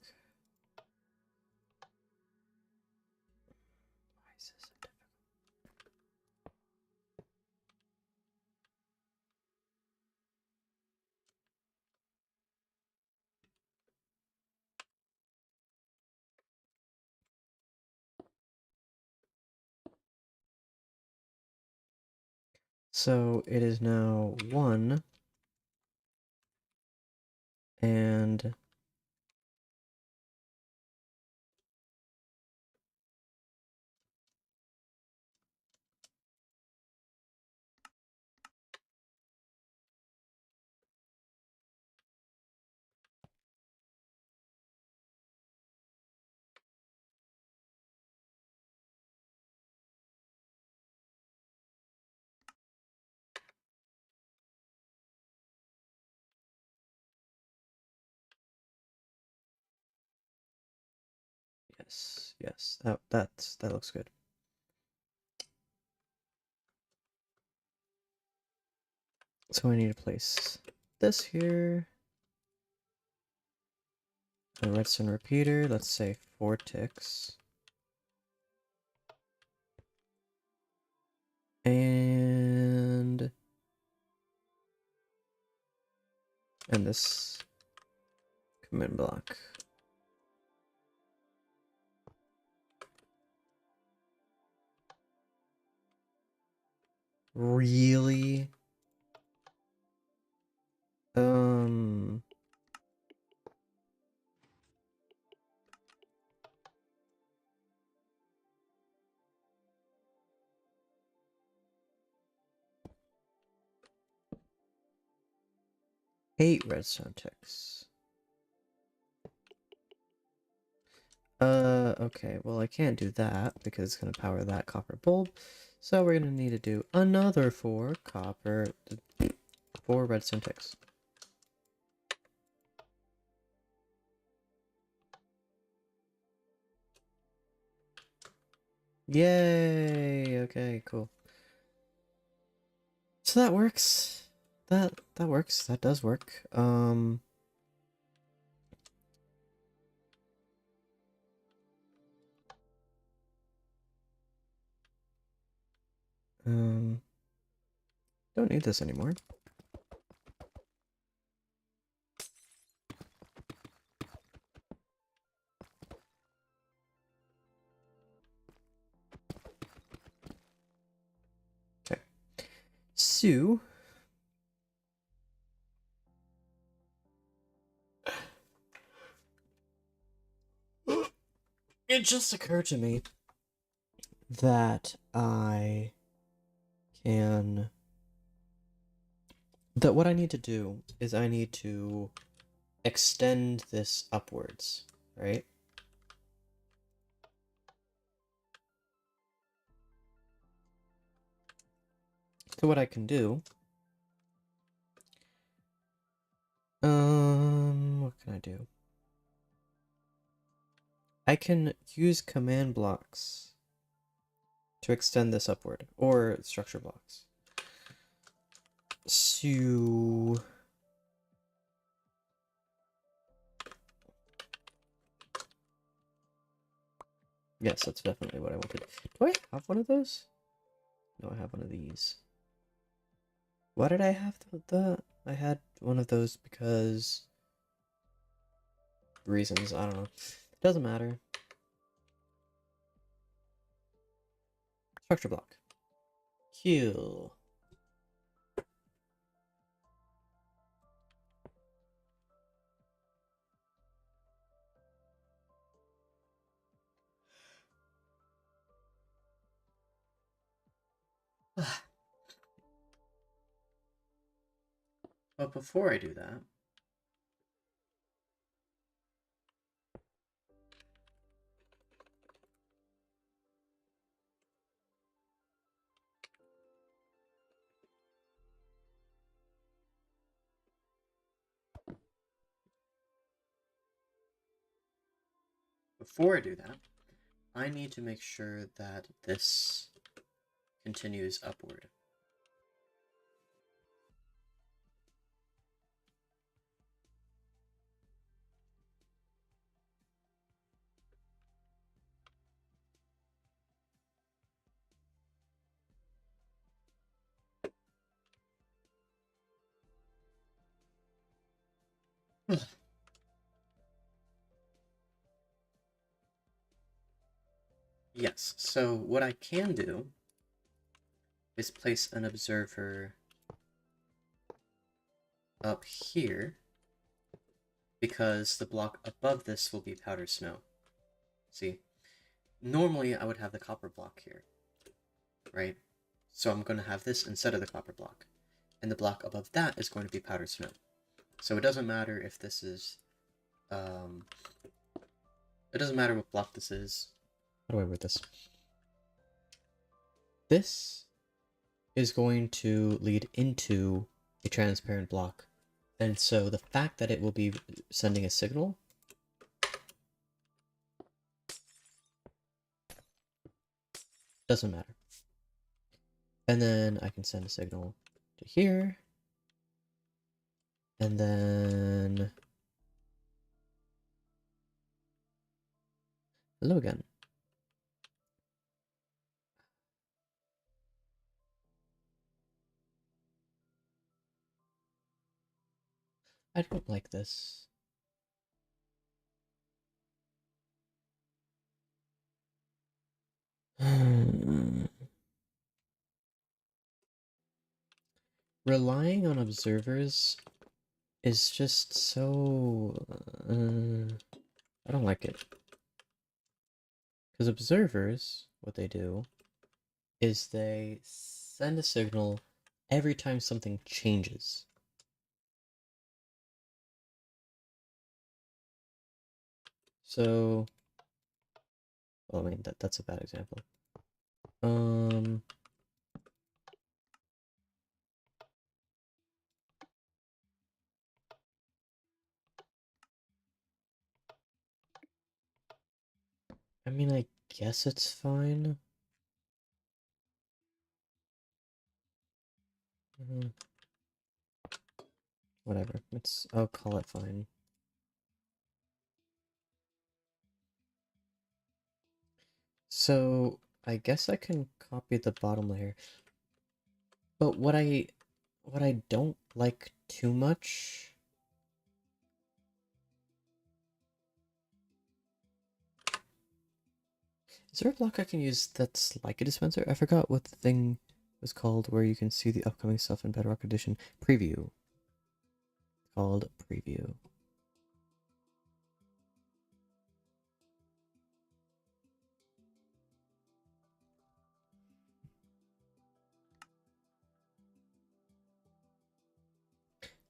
Why is this so difficult? So it is now 1 and yes, that looks good. So I need to place this here. A redstone repeater, let's say 4 ticks. And this command block. Really? 8 redstone ticks. Okay, well I can't do that because it's gonna power that copper bulb. So we're gonna need to do another 4 redstone ticks. Yay! Okay, cool. So that works. That works. That does work. Don't need this anymore. Okay. So it just occurred to me that what I need to do is I need to extend this upwards, right? So what I can do, what can I do? I can use command blocks to extend this upward, or structure blocks. So yes, that's definitely what I wanted. Do I have one of those? No, I have one of these. Why did I have I had one of those because reasons, I don't know. It doesn't matter. Structure block. Cool. But before I do that, before I do that, I need to make sure that this continues upward. Yes, so what I can do is place an observer up here, because the block above this will be powder snow. See? Normally I would have the copper block here, right? So I'm going to have this instead of the copper block. And the block above that is going to be powder snow. So it doesn't matter if this is, it doesn't matter what block this is. How do I word this? This is going to lead into a transparent block. And so the fact that it will be sending a signal doesn't matter. And then I can send a signal to here. And then... hello again. I don't like this. Relying on observers is just so... I don't like it. Because observers, what they do, is they send a signal every time something changes. So... well, I mean, that's a bad example. I mean, I guess it's fine. Whatever. I'll call it fine. So, I guess I can copy the bottom layer. But what I don't like too much... is there a block I can use that's like a dispenser? I forgot what the thing was called where you can see the upcoming stuff in Bedrock Edition. Preview. It's called Preview.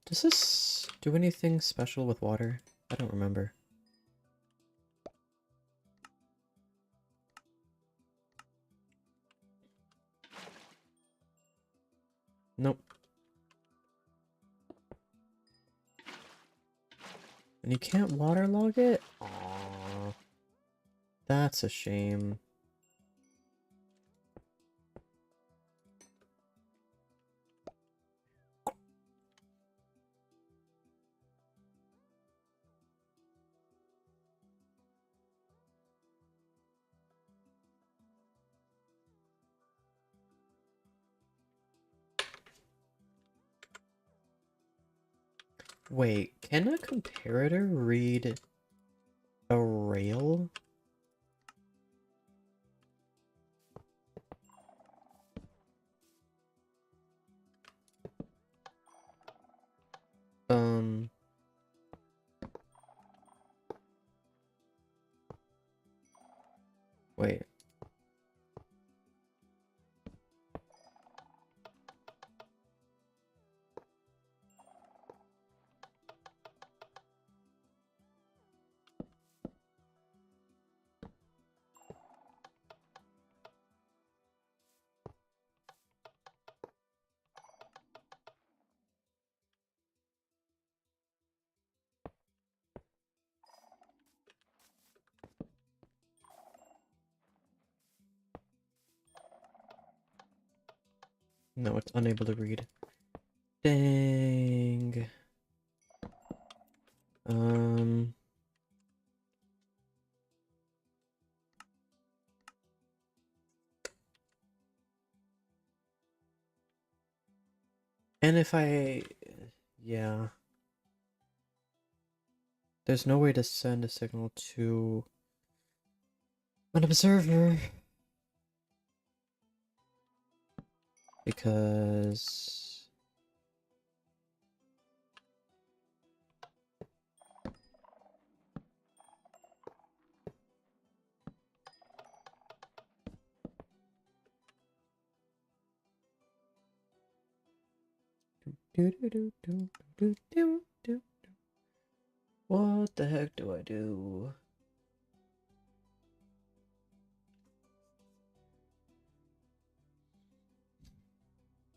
Does this do anything special with water? I don't remember. Nope. And you can't waterlog it? Aww. That's a shame. Wait, can a comparator read a rail? Wait. No, it's unable to read. Dang. Um. And if I... Yeah. There's no way to send a signal to an observer. Because... What the heck do I do?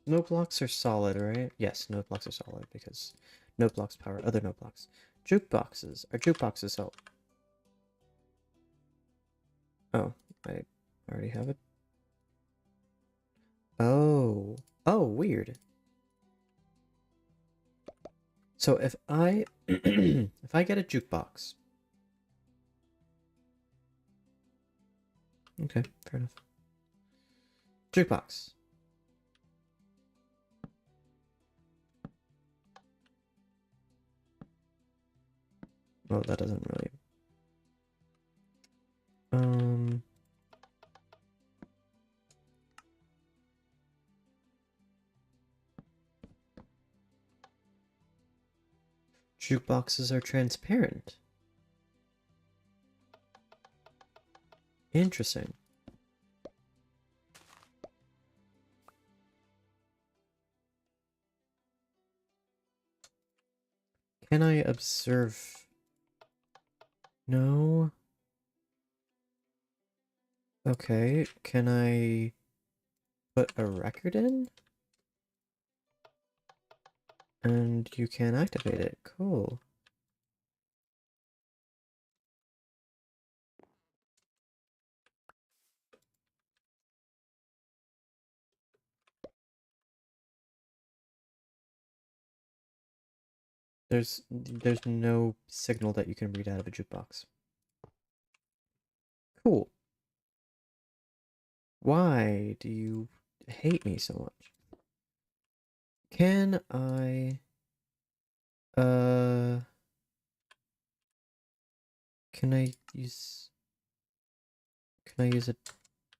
Note blocks are solid, right? Yes, note blocks are solid because note blocks power other note blocks. Jukeboxes. Are jukeboxes solid? Oh, I already have it. Oh. Oh, weird. So if I if I get a jukebox. Okay, fair enough. Jukebox. Well, that doesn't really jukeboxes are transparent. Interesting. Can I observe? No. Okay, can I put a record in? And you can activate it. Cool. There's no signal that you can read out of a jukebox. Cool. Why do you hate me so much? Can I can I use a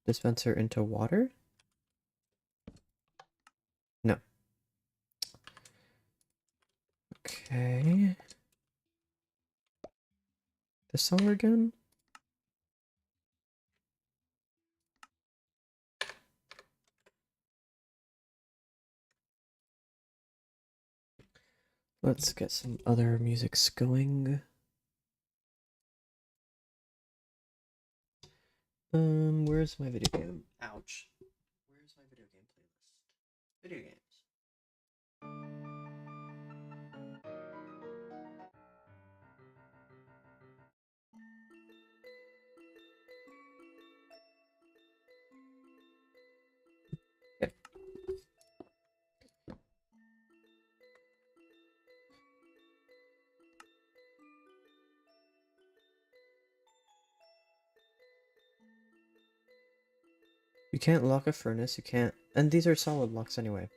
dispenser into water? No. Okay. The song again? Let's get some other musics going. Where's my video game? Ouch. Where's my video game playlist? Video games. Okay. You can't lock a furnace, you can't... And these are solid locks anyway.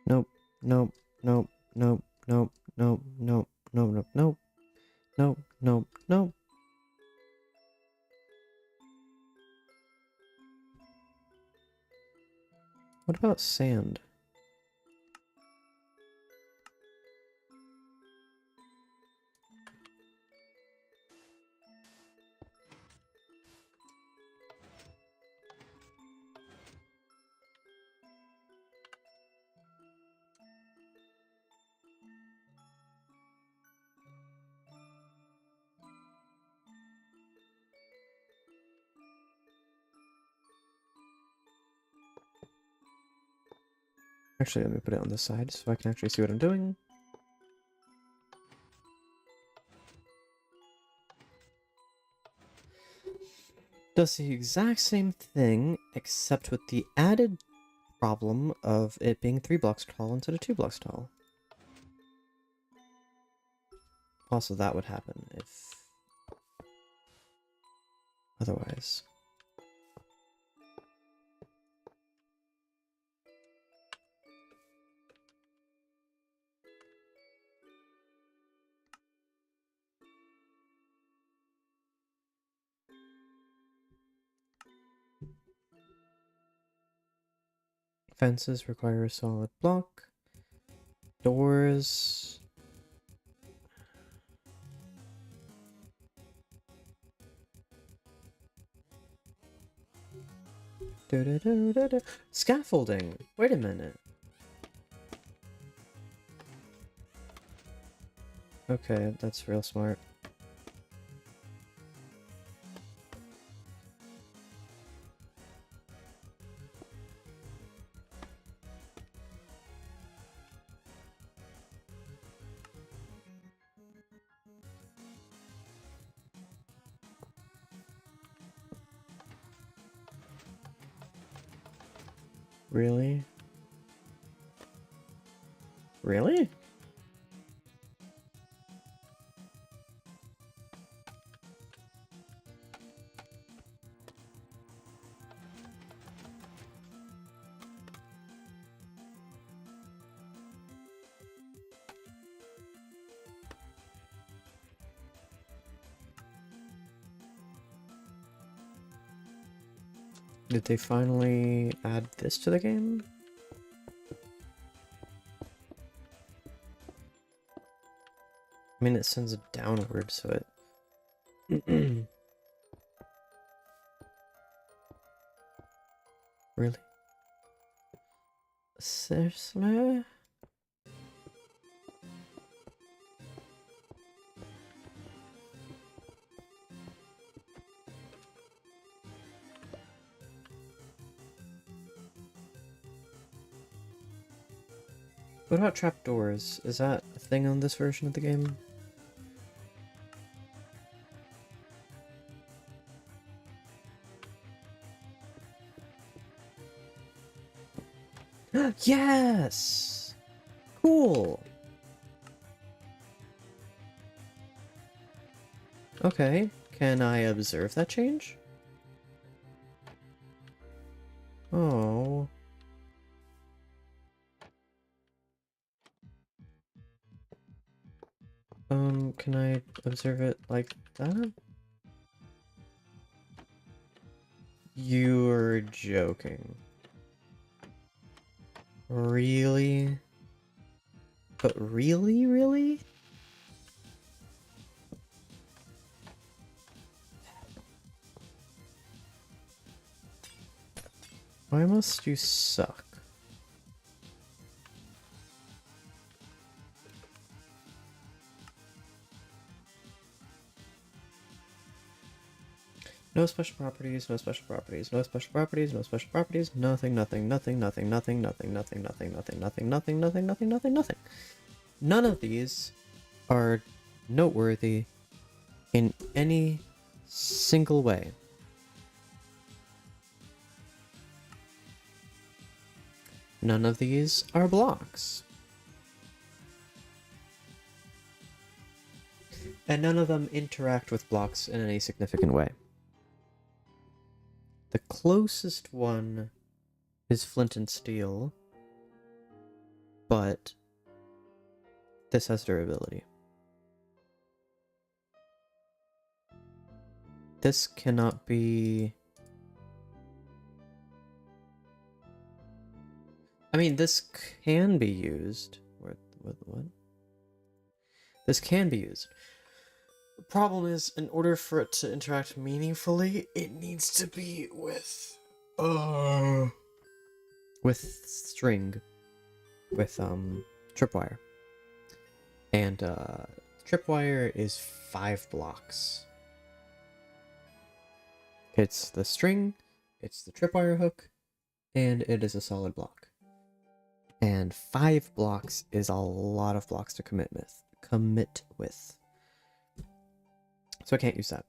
Nope, nope, nope, nope, nope, nope, nope, nope, nope, nope, nope, nope, nope. What about sand? Actually, let me put it on the side so I can actually see what I'm doing. Does the exact same thing, except with the added problem of it being 3 blocks tall instead of 2 blocks tall. Also, that would happen if... otherwise. Fences require a solid block. Doors... Scaffolding! Wait a minute. Okay, that's real smart. Really? Really? Did they finally add this to the game? I mean, it sends it downward, so it... Really? Seriously? What about trapdoors? Is that a thing on this version of the game? Yes! Cool! Okay, can I observe that change? Oh. Can I observe it like that? You're joking. Really? But really, really? Why must you suck? No special properties, no special properties, no special properties, no special properties, nothing, nothing, nothing, nothing, nothing, nothing, nothing, nothing, nothing, nothing, nothing, nothing, nothing, nothing, nothing. None of these are noteworthy in any single way. None of these are blocks. And none of them interact with blocks in any significant way. The closest one is flint and steel, but this has durability. This cannot be... I mean, this can be used. What? This can be used. The problem is, in order for it to interact meaningfully, it needs to be with string, with tripwire, and tripwire is 5 blocks. It's the string, it's the tripwire hook, and it is a solid block. And 5 blocks is a lot of blocks to commit with. So I can't use that.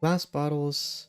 Glass bottles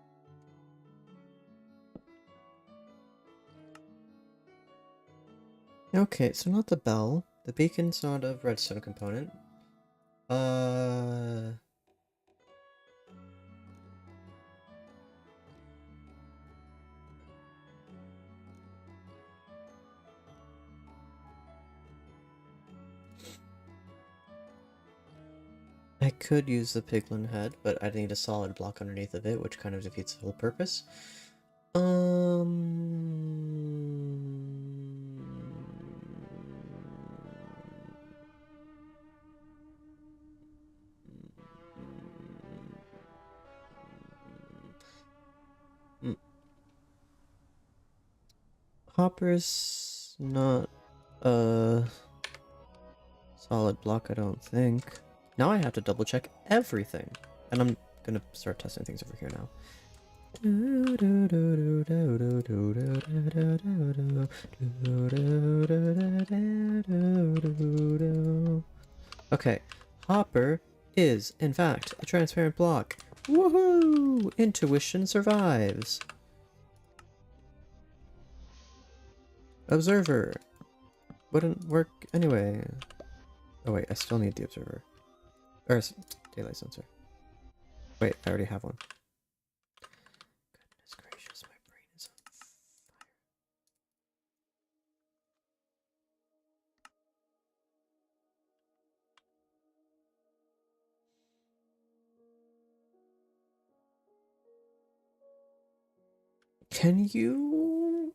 Okay, so not the bell. The beacon's not a redstone component. Uh... I could use the piglin head, but I'd need a solid block underneath of it, which kind of defeats the whole purpose. Hmm. Hopper's not a solid block, I don't think. Now I have to double check everything. And I'm gonna start testing things over here now. Okay, Hopper is, in fact, a transparent block. Woohoo! Intuition survives. Observer. Wouldn't work anyway. Oh wait, I still need the observer. Or daylight sensor. Wait, I already have one. Goodness gracious, my brain is on fire. Can you...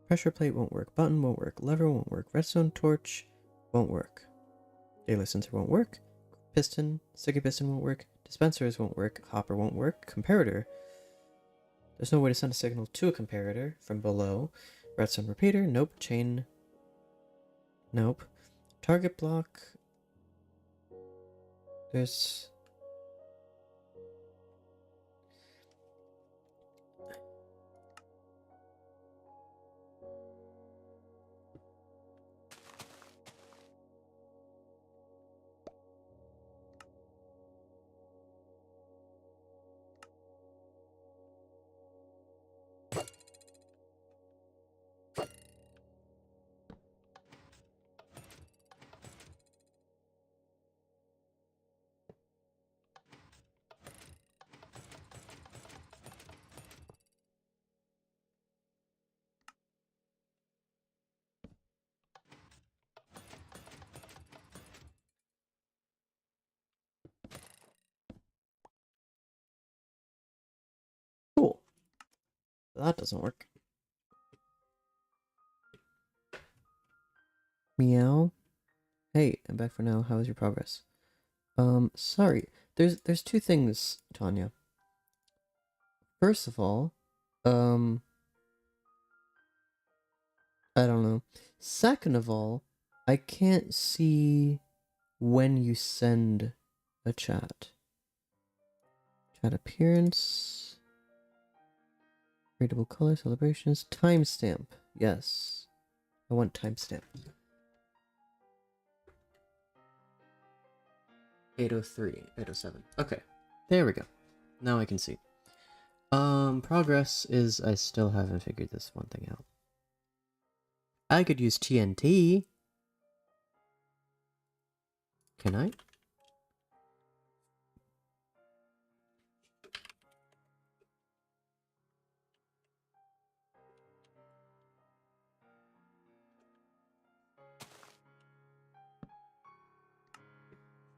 Pressure plate won't work, button won't work, lever won't work, redstone torch won't work. Daylight sensor won't work, piston, sticky piston won't work, dispensers won't work, hopper won't work, comparator. There's no way to send a signal to a comparator from below. Redstone repeater, nope. Chain, nope. Target block. There's... Cool. That doesn't work. Meow. Hey, I'm back for now. How is your progress? Sorry. There's two things, Tanya. First of all, um, I don't know. Second of all, I can't see when you send a chat. Chat appearance. Readable color celebrations. Timestamp. Yes. I want timestamp. 803, 807. Okay. There we go. Now I can see. Progress is I still haven't figured this one thing out. I could use TNT. Can I?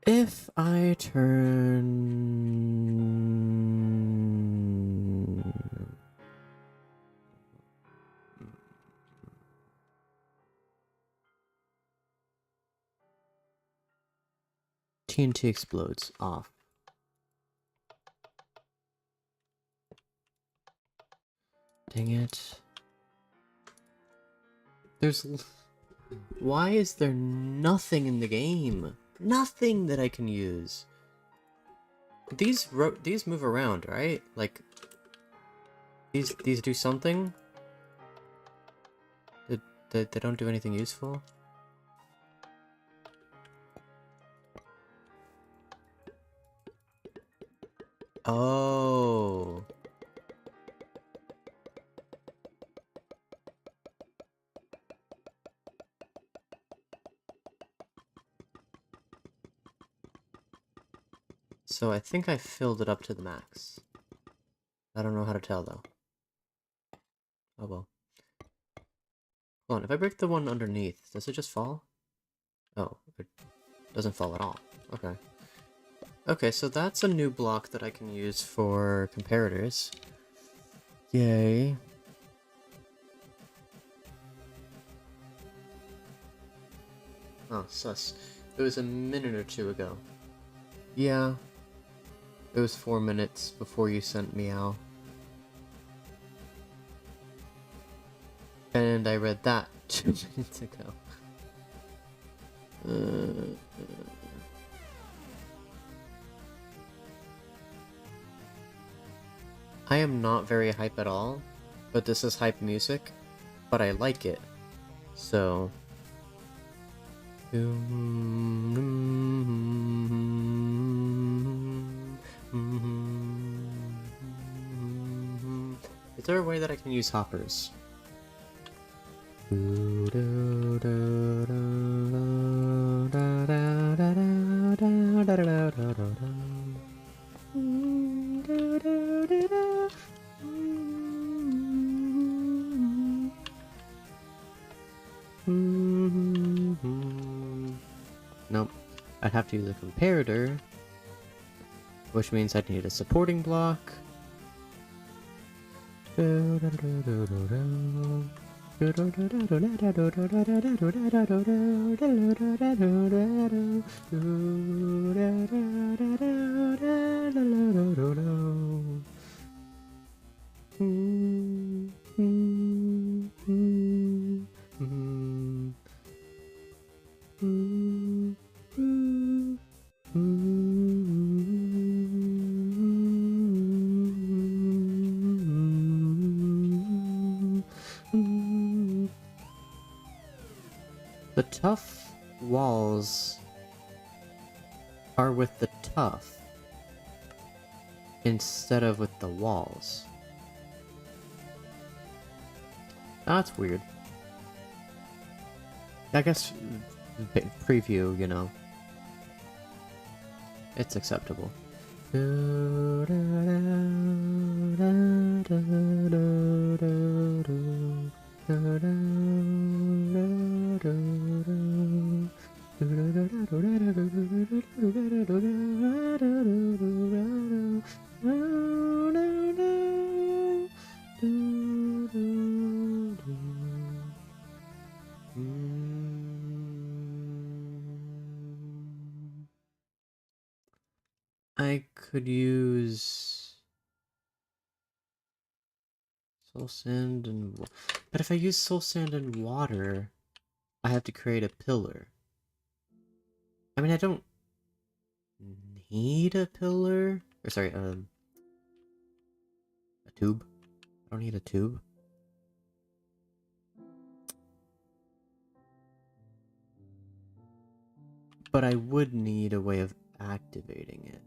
If I turn... TNT explodes off. Dang it. There's... Why is there nothing in the game? Nothing that I can use. These move around, right? Like... These do something? They don't do anything useful? Oh. So I think I filled it up to the max. I don't know how to tell though. Oh well. Hold on, if I break the one underneath, does it just fall? Oh, it doesn't fall at all. Okay. Okay, so that's a new block that I can use for comparators. Yay. Oh, sus. It was a minute or two ago. Yeah. It was 4 minutes before you sent meow. And I read that 2 minutes ago. I am not very hype at all, but this is hype music, but I like it. So... Is there a way that I can use hoppers? Nope. I'd have to use a comparator, which means I'd need a supporting block. The tough walls are with the tough instead of with the walls. That's weird. I guess preview, you know. It's acceptable. I could use soul sand and but if I use soul sand and water, I have to create a pillar. I mean, I don't need a pillar. Or sorry, a tube. I don't need a tube. But I would need a way of activating it.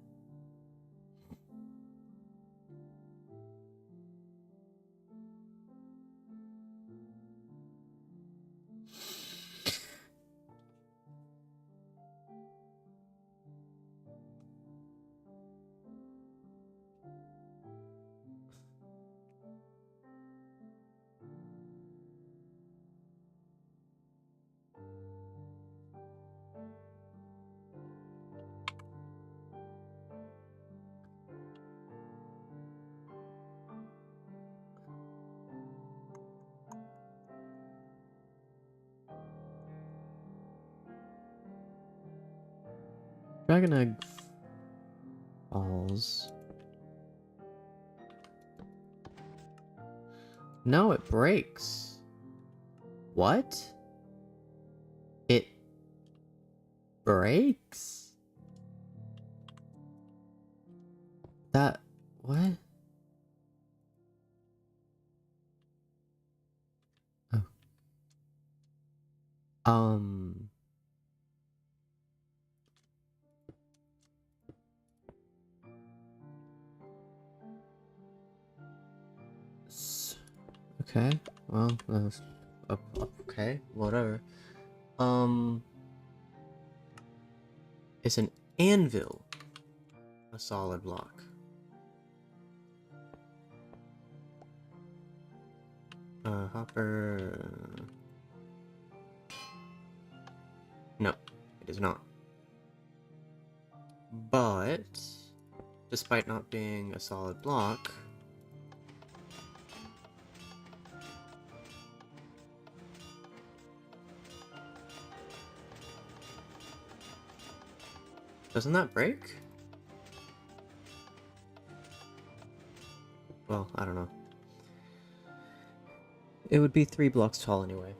Dragon Egg falls. No, it breaks. What? It breaks? That... what? Oh. Okay, well, okay, whatever. Is an anvil a solid block? Hopper... No, it is not. But, despite not being a solid block... Doesn't that break? Well, I don't know. It would be 3 blocks tall anyway.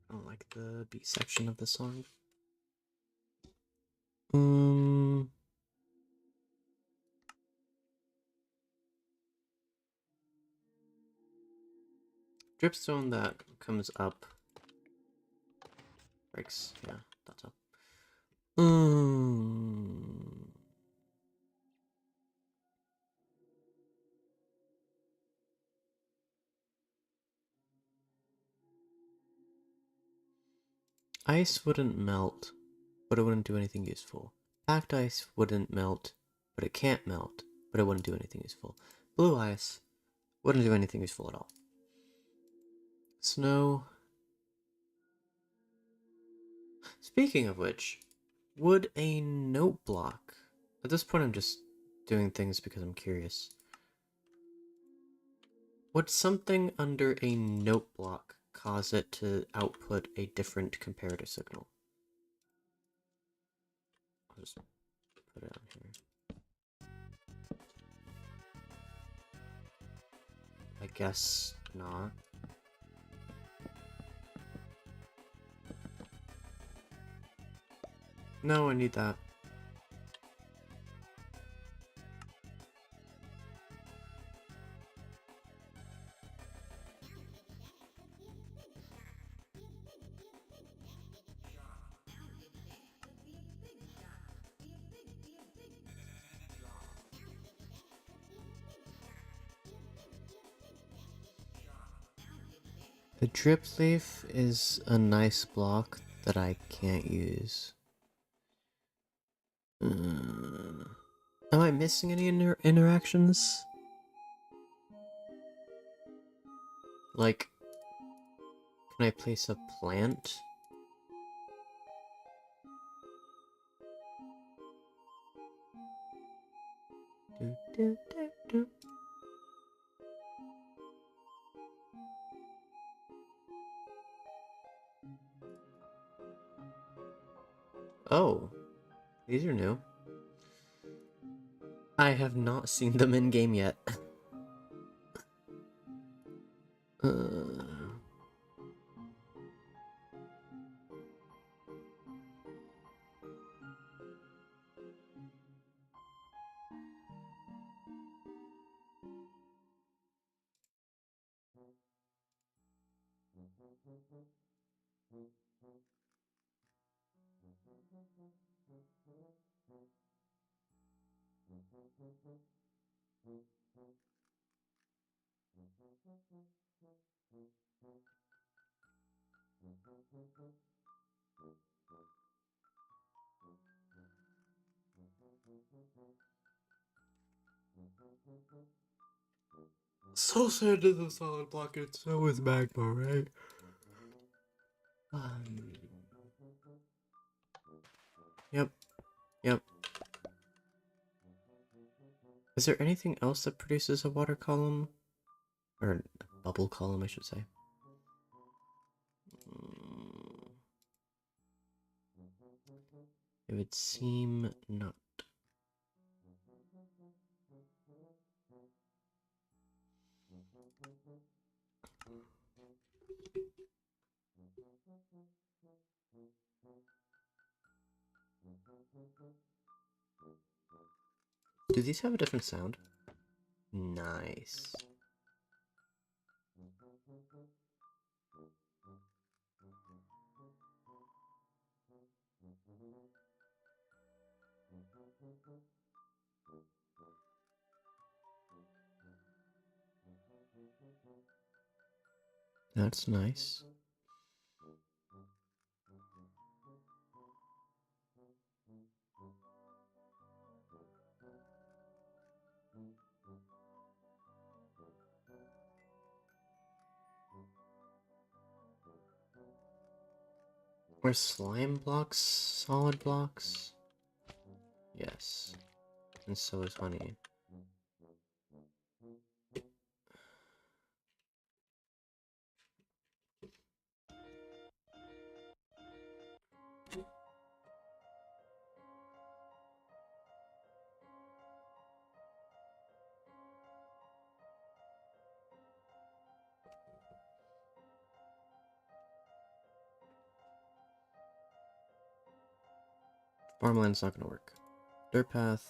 I don't like the beat section of the song. Dripstone that comes up breaks. Yeah, that's all. Ice wouldn't melt, but it wouldn't do anything useful. Packed ice wouldn't melt, but it can't melt, but it wouldn't do anything useful. Blue ice wouldn't do anything useful at all. Snow. Speaking of which, would a note block... At this point I'm just doing things because I'm curious. Would something under a note block cause it to output a different comparator signal? I'll just put it on here. I guess not. No, I need that. The drip leaf is a nice block that I can't use. Am I missing any interactions? Like, can I place a plant? Oh, these are new. I have not seen them in game yet. So sad is a solid block, and so is magma, right? Yep. Yep. Is there anything else that produces a water column? Or a bubble column, I should say. It would seem not. Do these have a different sound? Nice. That's nice. Were slime blocks solid blocks? Yes. And so is honey. Farmland's not gonna work. Dirt path.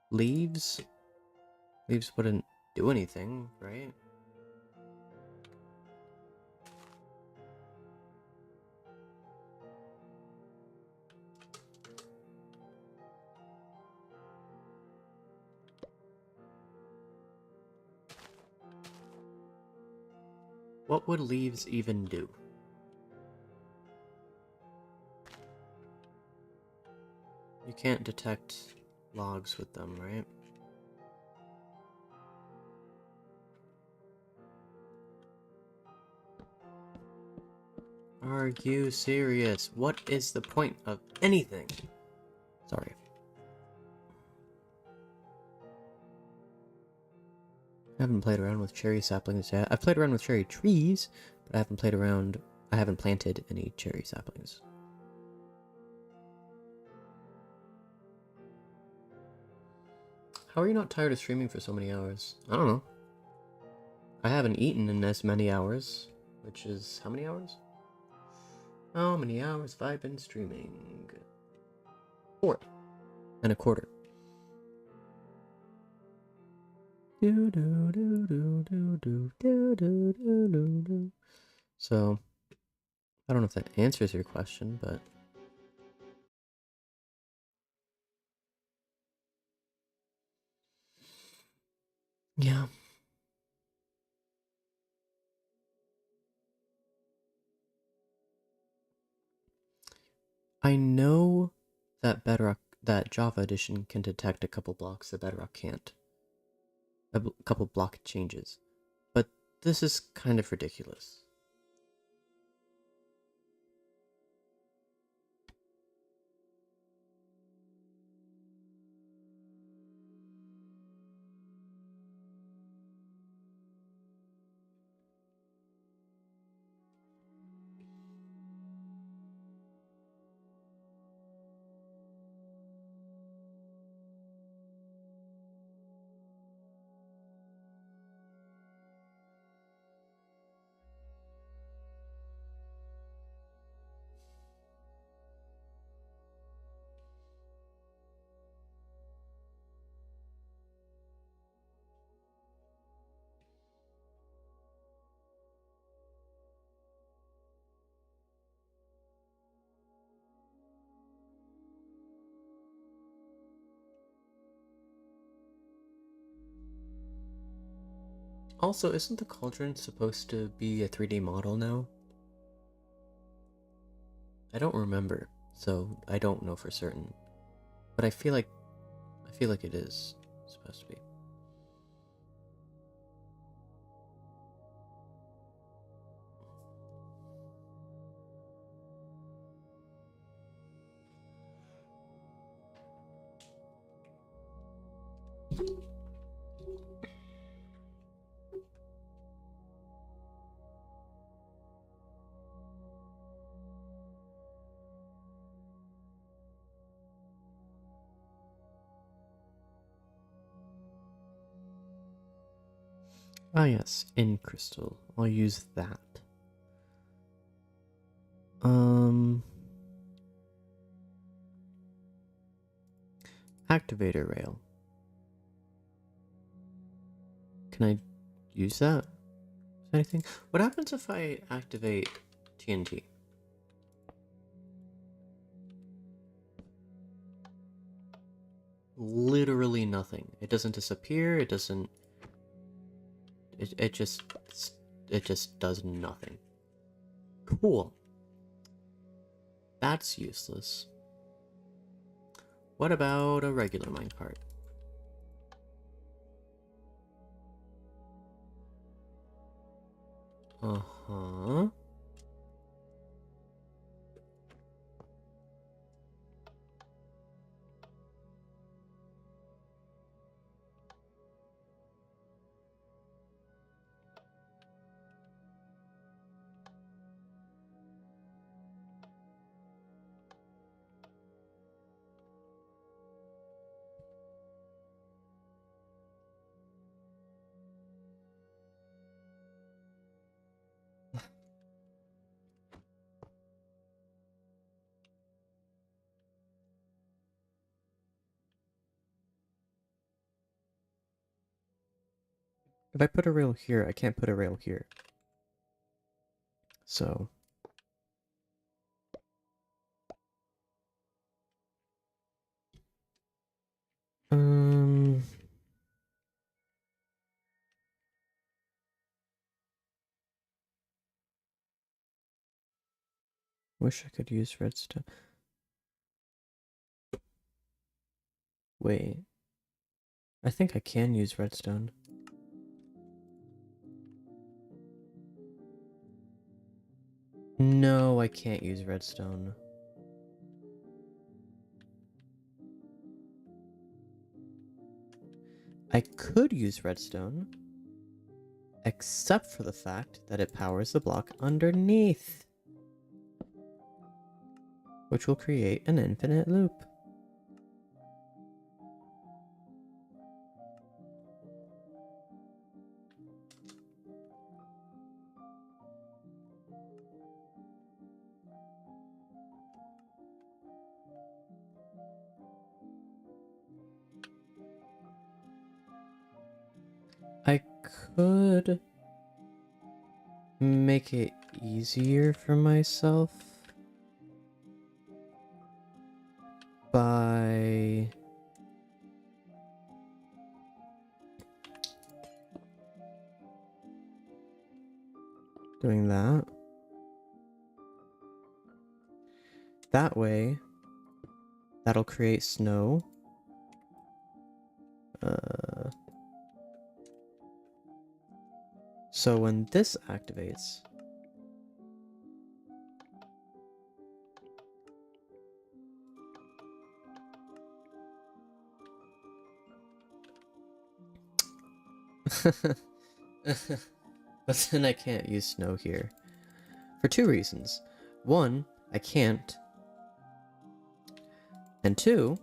Leaves? Leaves wouldn't do anything, right? What would leaves even do? You can't detect logs with them, right? Are you serious? What is the point of anything? Sorry. I haven't played around with cherry saplings yet. I've played around with cherry trees, but I haven't played around... I haven't planted any cherry saplings. How are you not tired of streaming for so many hours? I don't know. I haven't eaten in as many hours, which is... how many hours? How many hours have I been streaming? 4 and a quarter. So, I don't know if that answers your question, but... yeah. I know that Java Edition can detect a couple blocks that Bedrock can't. A couple block changes. But this is kind of ridiculous. Also, isn't the cauldron supposed to be a 3D model now? I don't remember, so I don't know for certain. But I feel like it is supposed to be. Ah yes, in crystal. I'll use that. Activator rail. Can I use that? Anything? What happens if I activate TNT? Literally nothing. It doesn't disappear, it doesn't... It just does nothing. Cool. That's useless. What about a regular minecart? Uh-huh. If I put a rail here, I can't put a rail here. So... Wish I could use redstone. Wait. I think I can use redstone. No, I can't use redstone. I could use redstone, except for the fact that it powers the block underneath, which will create an infinite loop. I could make it easier for myself by doing that. That way, that'll create snow. So when this activates, but then I can't use snow here. For two reasons. One, I can't. And two,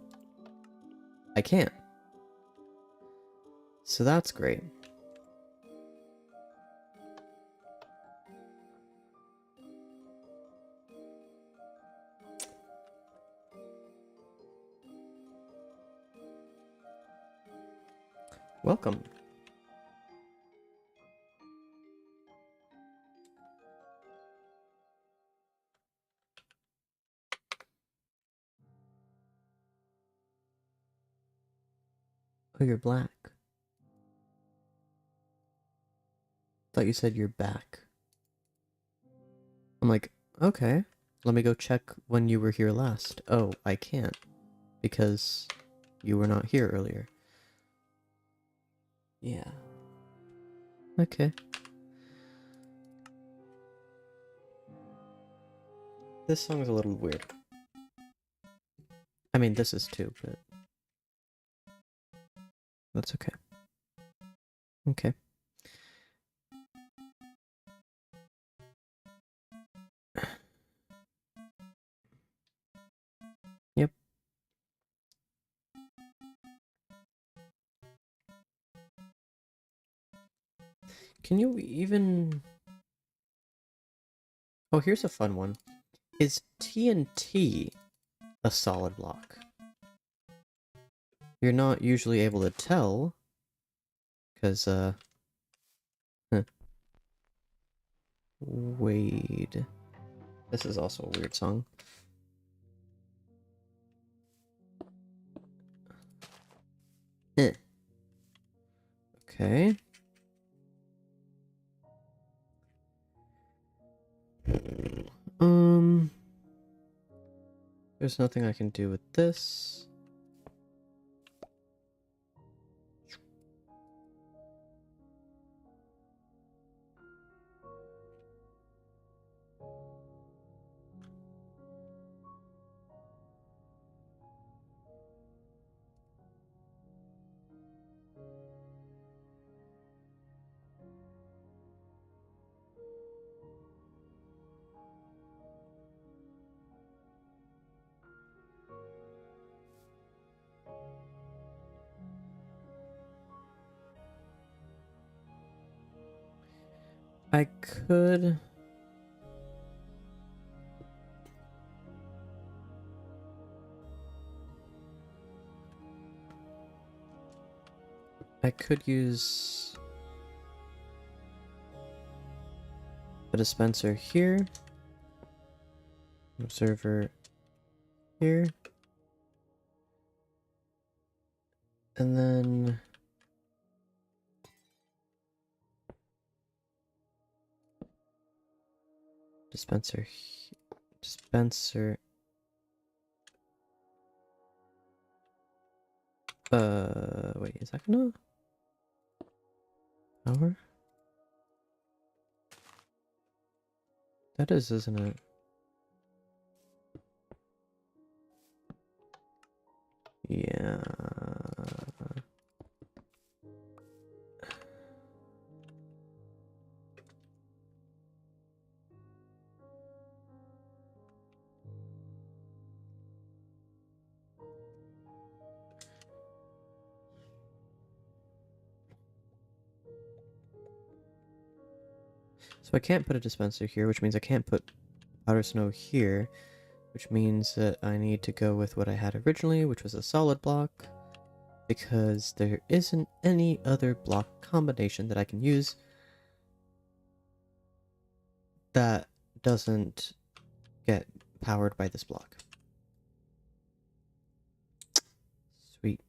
I can't. So that's great. Welcome. Oh, you're black. Thought you said you're back. I'm like, okay. Let me go check when you were here last. Oh, I can't. Because you were not here earlier. Yeah. Okay. This song's a little weird. I mean, this is too, but... that's okay. Okay. Yep. can you even... Oh, here's a fun one. Is TNT a solid block? You're not usually able to tell, because, huh. Wade. This is also a weird song. Okay. There's nothing I can do with this. I could... use a dispenser here, observer here, and then dispenser. Wait, is that gonna power? That is, isn't it? Yeah. So I can't put a dispenser here, which means I can't put powder snow here, which means that I need to go with what I had originally, which was a solid block, because there isn't any other block combination that I can use that doesn't get powered by this block. Sweet.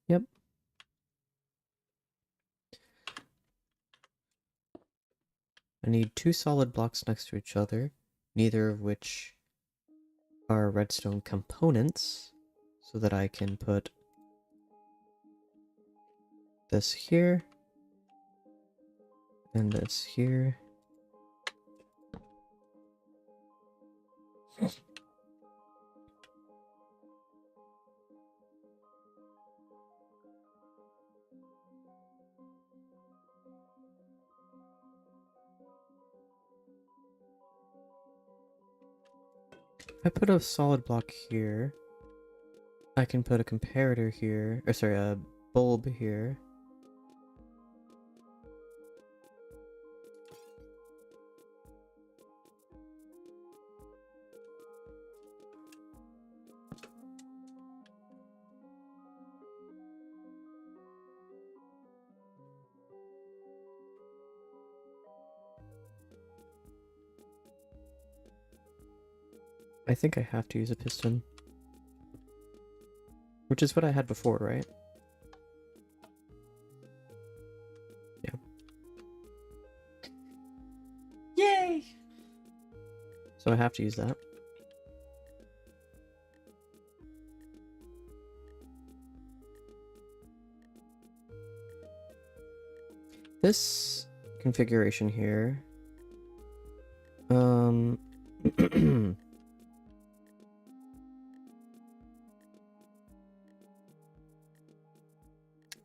Yep. I need two solid blocks next to each other, neither of which are redstone components, so that I can put this here and this here. If I put a solid block here, I can put a comparator here, or sorry, a bulb here. I think I have to use a piston. Which is what I had before, right? Yeah. Yay! So I have to use that. This configuration here...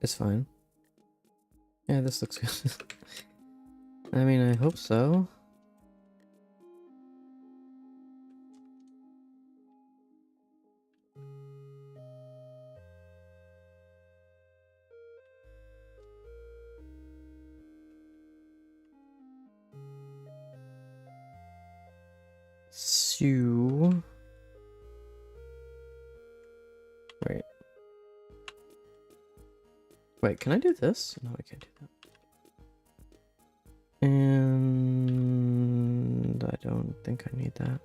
It's fine. Yeah, this looks good. I mean, I hope so. do... Right. Wait, can I do this? No, I can't do that. And I don't think I need that.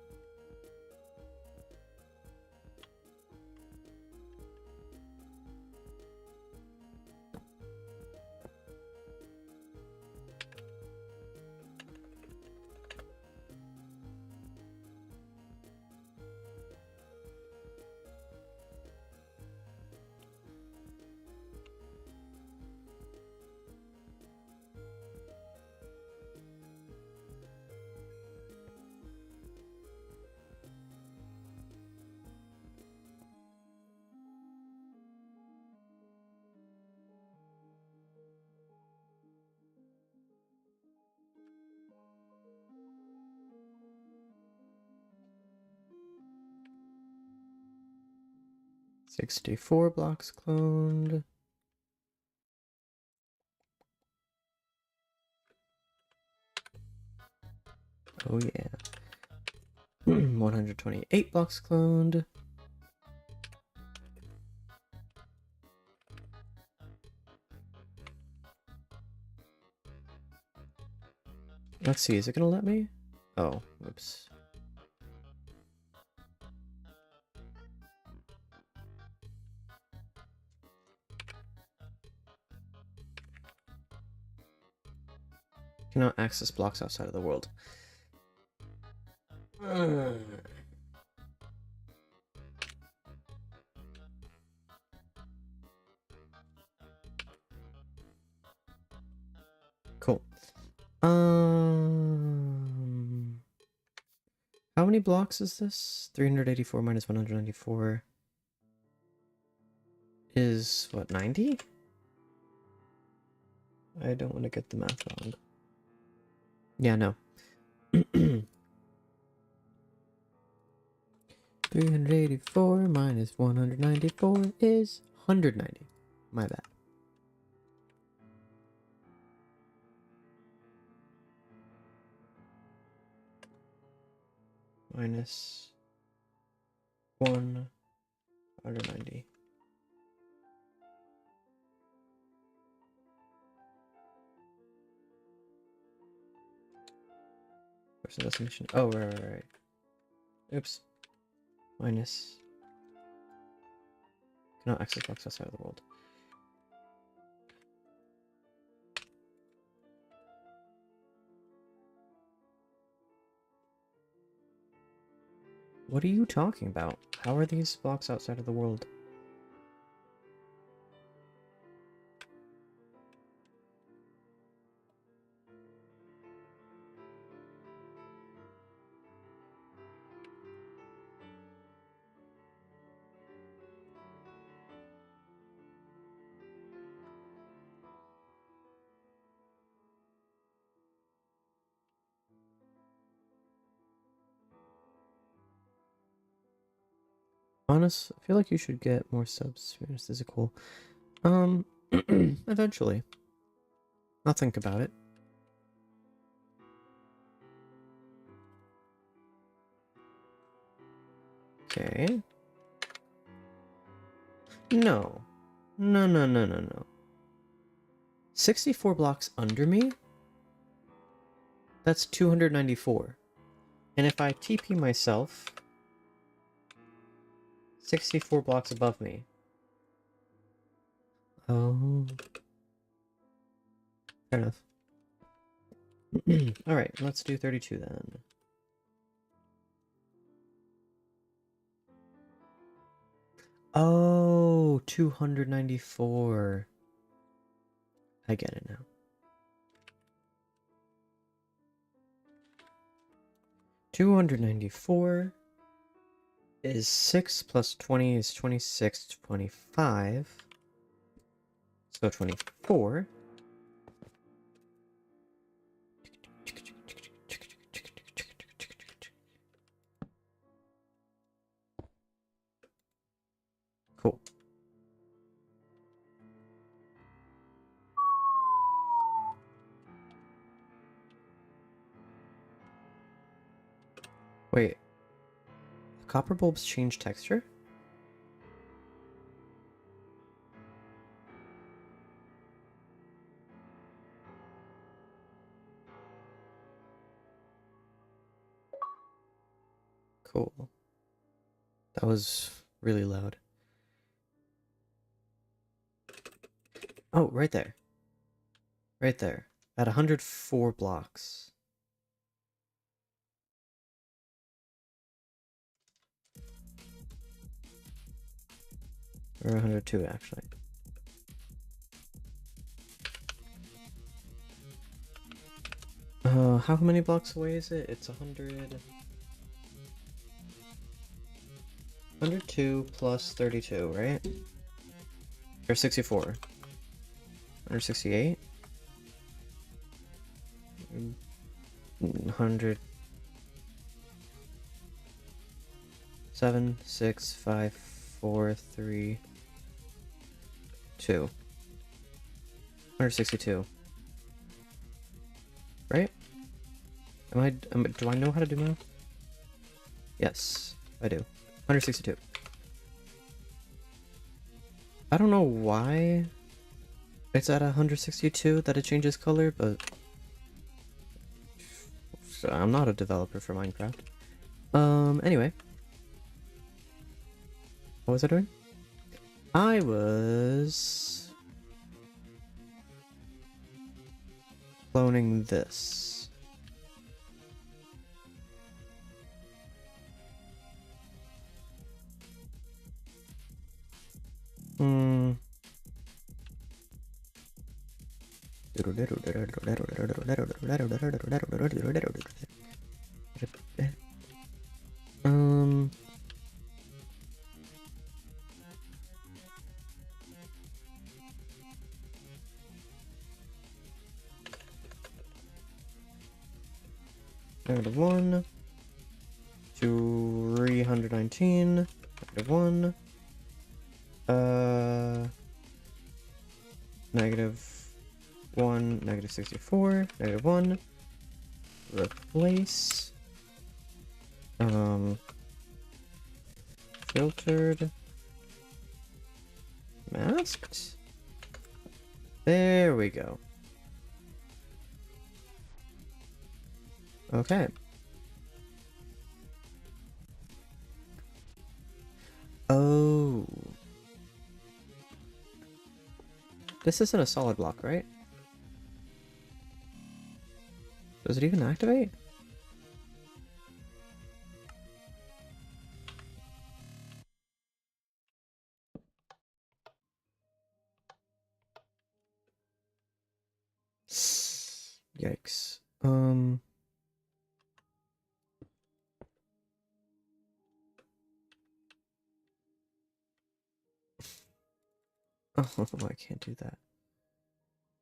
"64 blocks cloned. Oh yeah. 128 blocks cloned. Let's see, is it gonna let me? Oh, whoops. Cannot access blocks outside of the world. Cool. How many blocks is this? 384 minus 194 is what, 90? I don't want to get the math wrong. Yeah, no. 384 minus 194 is 190. My bad. Minus 190. Where's the definition? Oh, right. Oops. Minus. Cannot access blocks outside of the world. What are you talking about? How are these blocks outside of the world? Honest, I feel like you should get more subs. This is cool. Eventually. I'll think about it. Okay. No. No. 64 blocks under me? That's 294. And if I TP myself, 64 blocks above me. Oh. Fair enough. Alright, let's do 32 then. Oh, 294. I get it now. $294 is 6 plus 20 is 26, 25. So 24. Cool. Wait. copper bulbs change texture? Cool. That was really loud. Oh, right there. Right there. At 104 blocks. Or 102, actually. How many blocks away is it? It's 102 plus 32, right? Or 64. 168? 100. 7, 6, 5, 4, 3, 2. 162. Right? Do I know how to do math? Yes, I do. 162. I don't know why it's at 162 that it changes color, but I'm not a developer for Minecraft. Anyway. What was I doing? I was cloning this. Um, -1, 319, -1, -1, -64, -1, replace, filtered, masked, there we go. Okay. Oh. This isn't a solid block, right? Does it even activate? Yikes. Oh, I can't do that.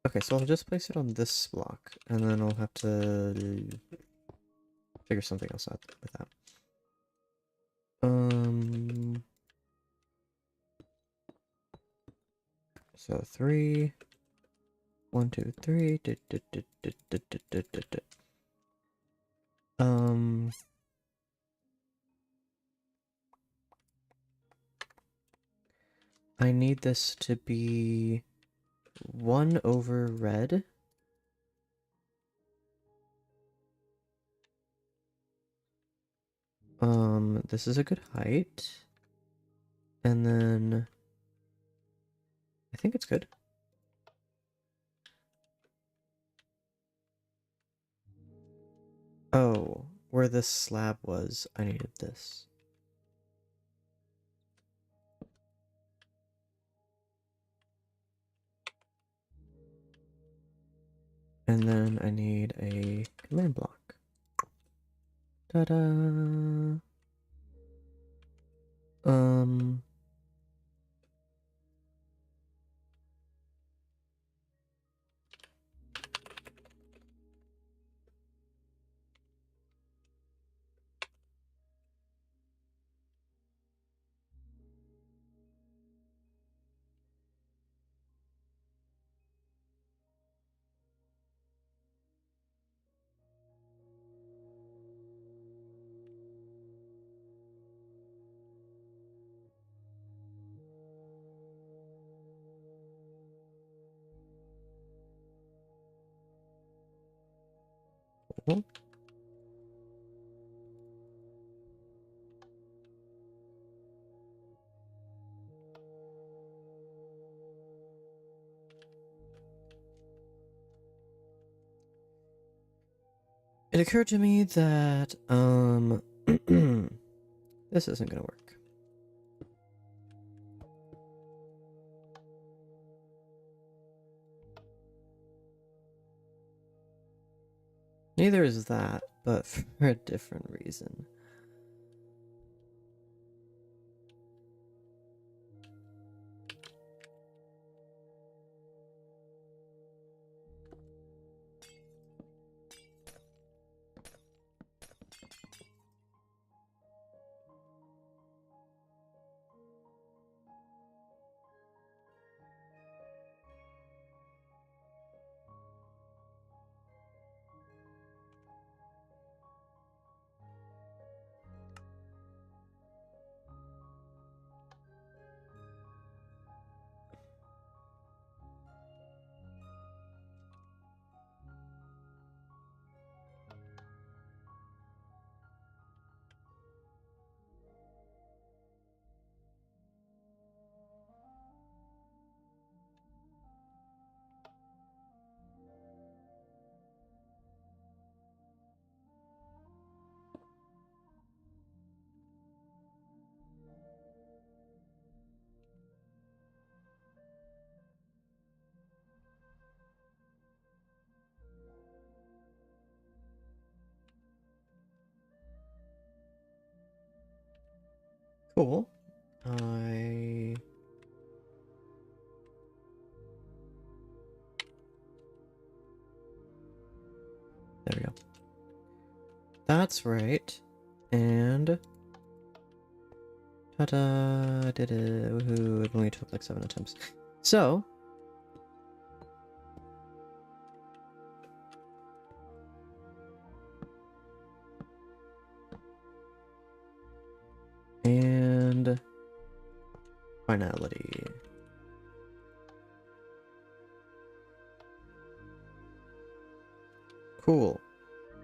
Okay, so I'll just place it on this block, and then I'll have to figure something else out with that. So 3, 1, 2, 3. I need this to be 1 over red. This is a good height. And then I think it's good. Oh, where this slab was, I needed this. And then I need a command block. Ta-da! Cool. It occurred to me that, this isn't gonna work. Neither is that, but for a different reason. Cool. There we go. That's right. And ta-da! Did it. Woohoo! It only took like 7 attempts. So and finality. Cool.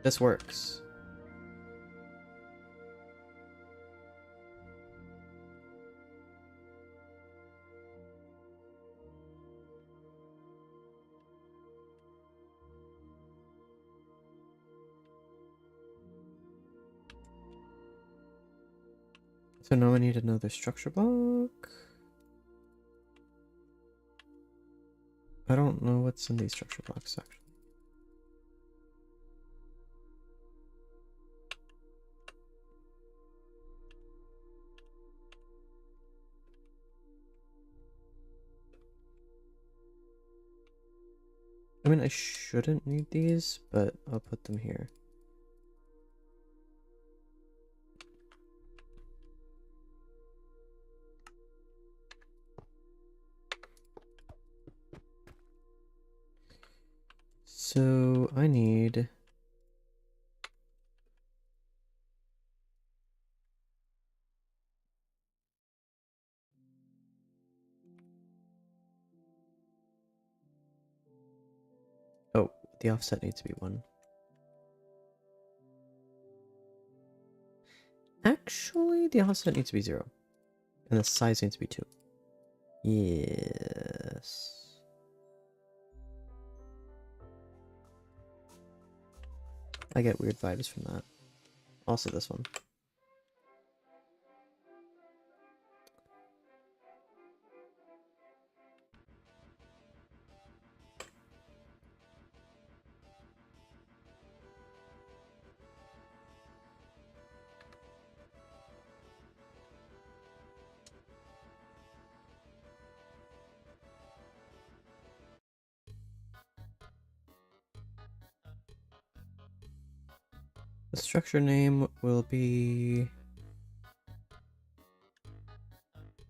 This works. So now I need another structure block. I don't know what's in these structure blocks actually. I mean, I shouldn't need these, but I'll put them here. So I need the offset needs to be 1. Actually, the offset needs to be 0. And the size needs to be 2. Yes. I get weird vibes from that. Also this one. The structure name will be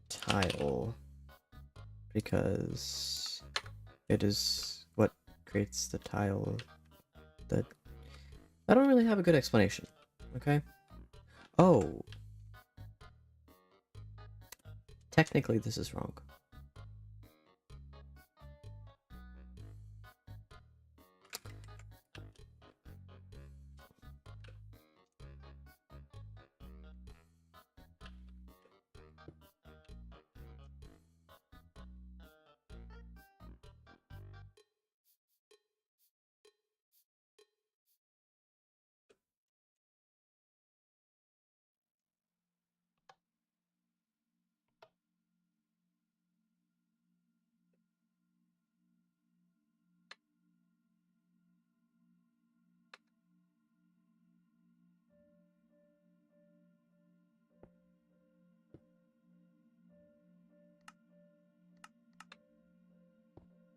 tile because it is what creates the tile. That I don't really have a good explanation. Okay. Oh. Technically, this is wrong.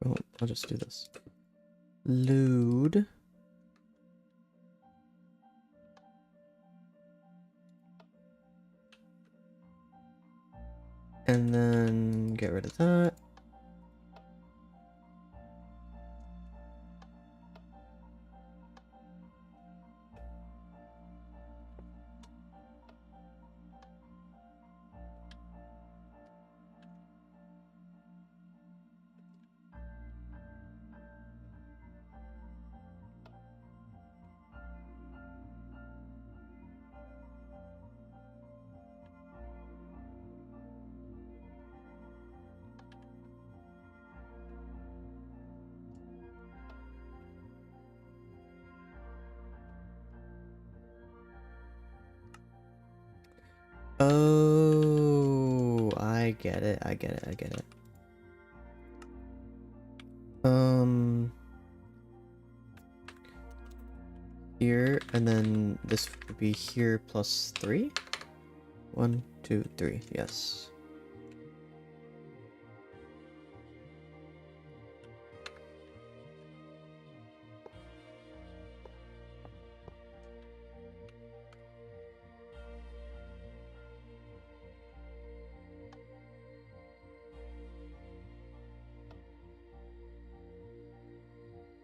Oh, I'll just do this. Load. And then get rid of that. Oh, I get it. I get it. I get it. Here, and then this would be here plus 3. 1, 2, 3. Yes.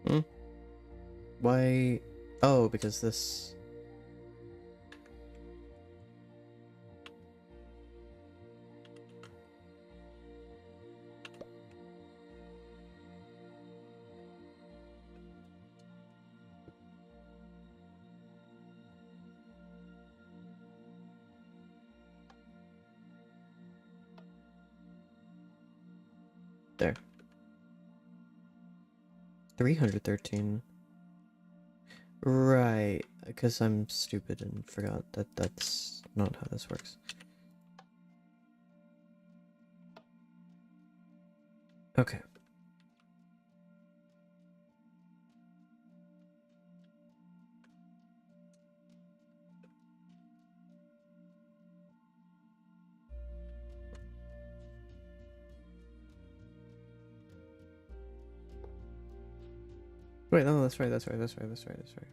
Hmm? Why? Oh, because this. There. 313. Right, because I'm stupid and forgot that that's not how this works. Okay. Wait, no, that's right, that's right, that's right, that's right, that's right.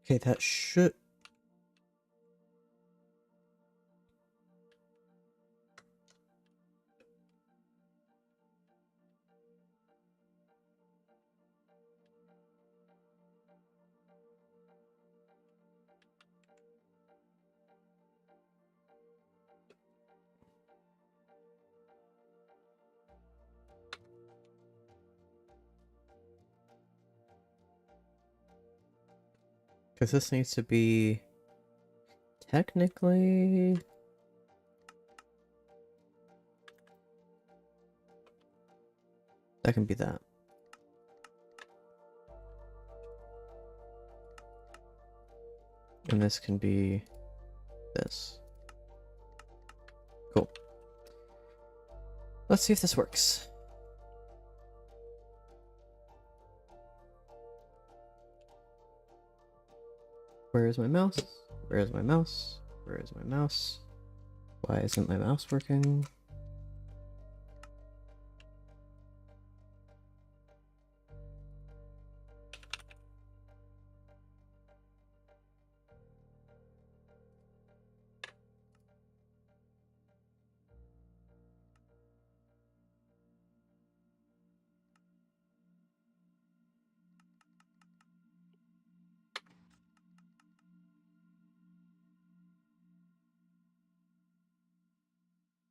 Okay, that should. Because this needs to be. Technically. That can be that. And this can be this. Cool. Let's see if this works. Where is my mouse? Where is my mouse? Where is my mouse? Why isn't my mouse working?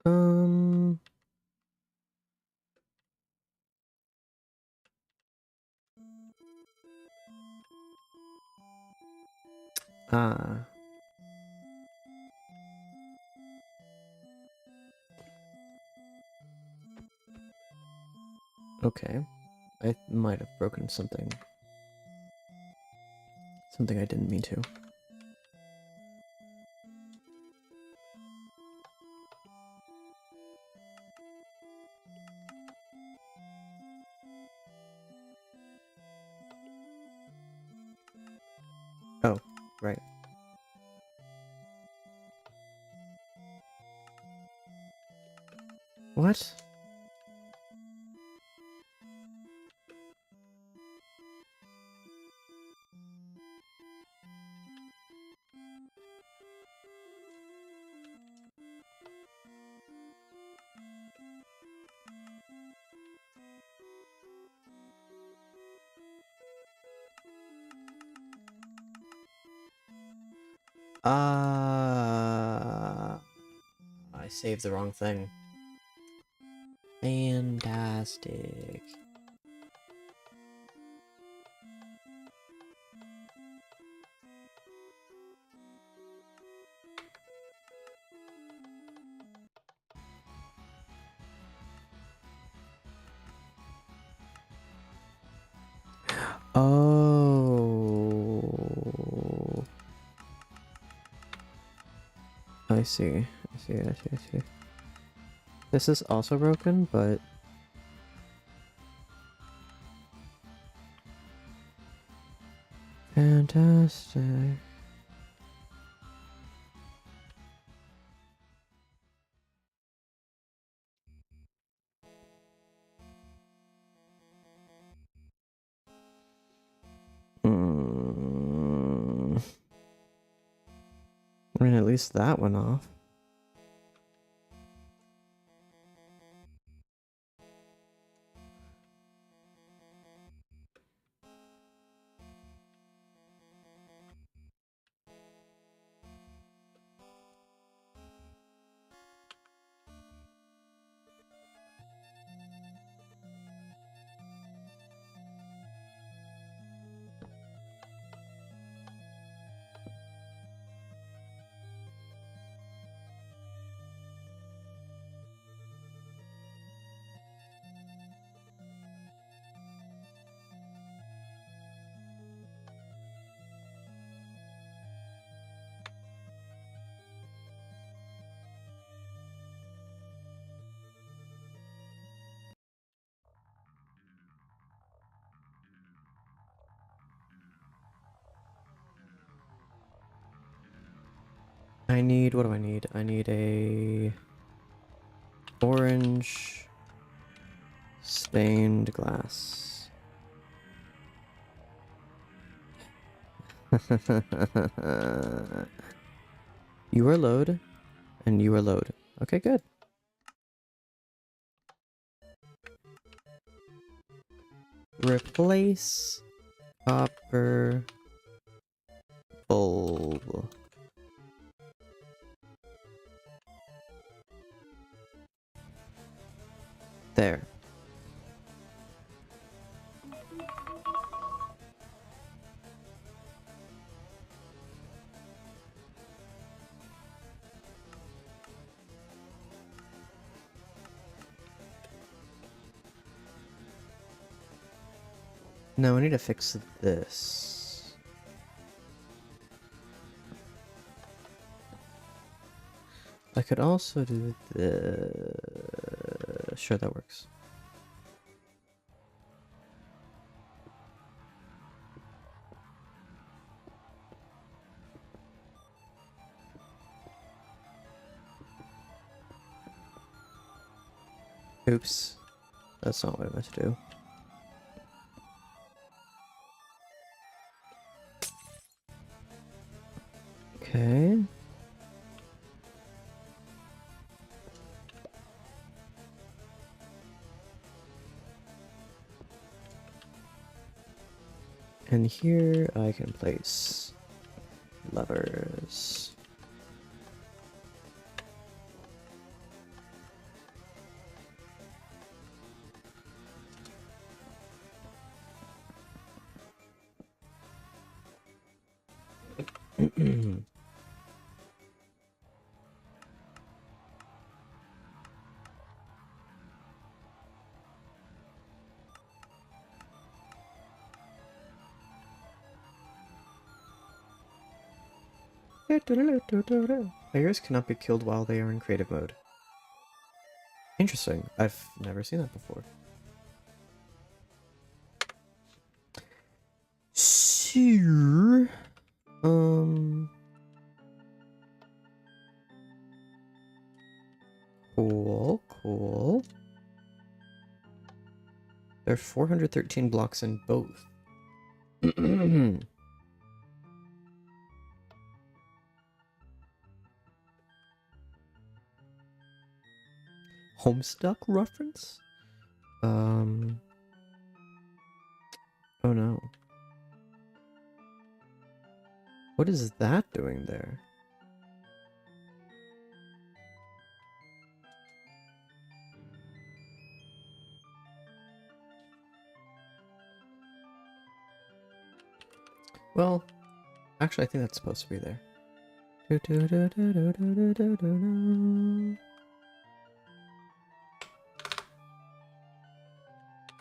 Um. Ah. Okay. I might have broken something. Something I didn't mean to. Oh, right. What? I saved the wrong thing. Fantastic. Oh. I see. I see. I see. I see. This is also broken, but fantastic. I mean, at least that went off. I need, what do I need? I need a orange stained glass. You are load, and you are load. Okay, good. Replace copper bulb. There. Now I need to fix this. I could also do the... Sure, that works. Oops. That's not what I meant to do. Okay. And here I can place levers. Players cannot be killed while they are in creative mode. Interesting. I've never seen that before. Sure. Cool. There are 413 blocks in both. Homestuck reference? Oh no. What is that doing there? Well, actually I think that's supposed to be there.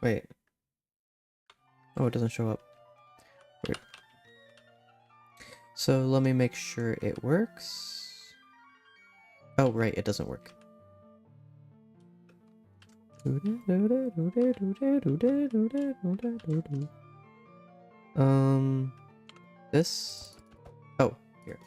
Wait. Oh, it doesn't show up. Weird. So let me make sure it works. Oh, right, it doesn't work. This? Oh, here.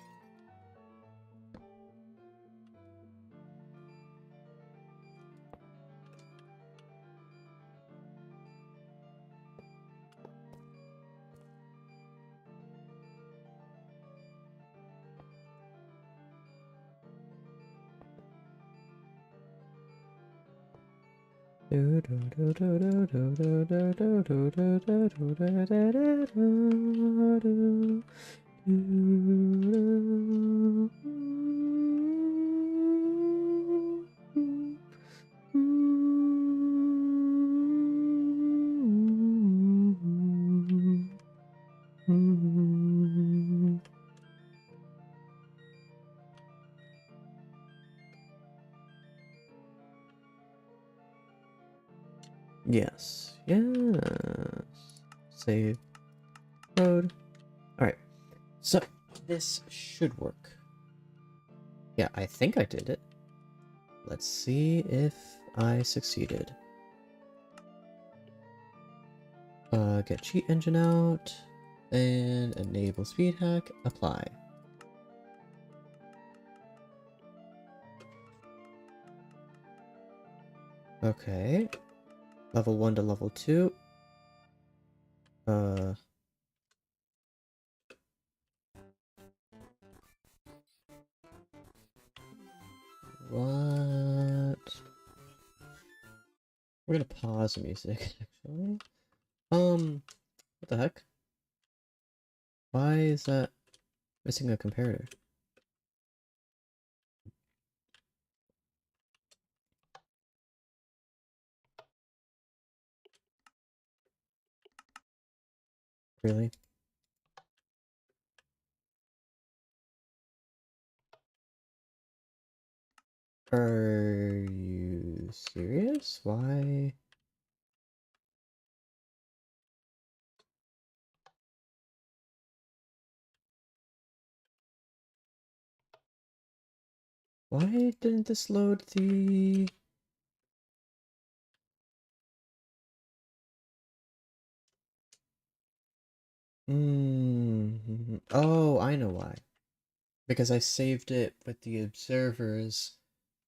Yes. Save. Load. Alright. So, this should work. Yeah, I think I did it. Let's see if I succeeded. Get cheat engine out. And enable speed hack. Apply. Okay. Level 1 to level 2. What? We're gonna pause the music, actually. What the heck? Why is that missing a comparator? Really? Are you serious? Why? Why didn't this load the... Oh, I know why. Because I saved it with the observers,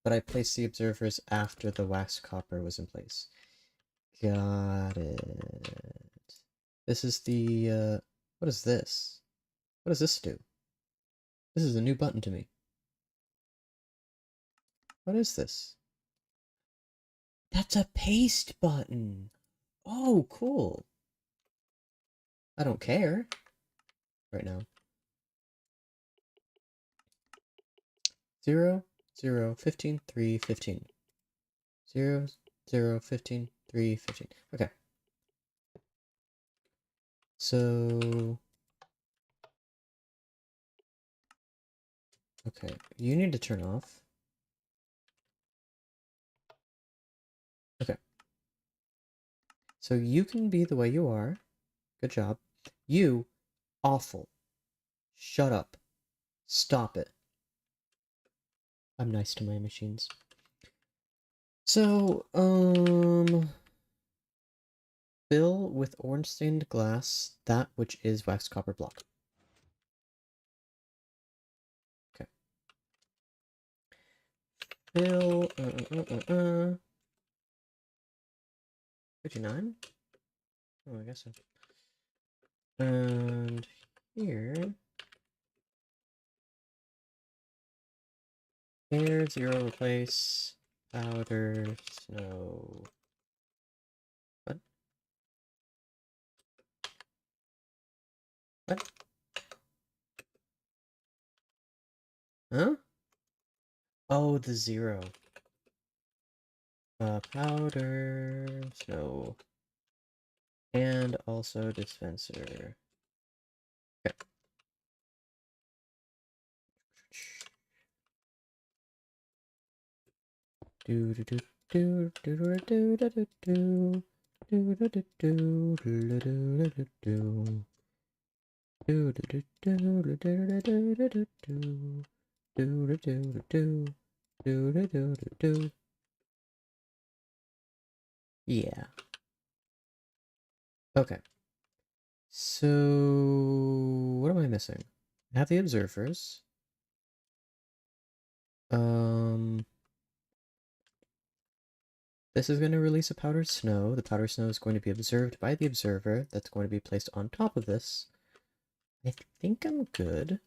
but I placed the observers after the wax copper was in place. Got it. This is the, what is this? What does this do? This is a new button to me. What is this? That's a paste button! Oh, cool! I don't care right now. 0, 0, 15, 3, 15. 0, 0, 15, 3, 15. Okay. So... Okay, you need to turn off. Okay. So you can be the way you are. Good job. You, awful. Shut up. Stop it. I'm nice to my machines. So, fill with orange stained glass that which is wax copper block. Okay. Fill, 59? Oh, I guess so. And here, air, zero, replace, powder, snow. What? What? Huh? Oh, the zero. Powder, snow. And also dispenser. Okay. Do do do do do do do do do do. Do do do do do do do do. Do do do do do do do do do do. Do do do do do do do do do. Yeah. Okay. So what am I missing? I have the observers. This is going to release a powdered snow. The powdered snow is going to be observed by the observer. That's going to be placed on top of this. I think I'm good.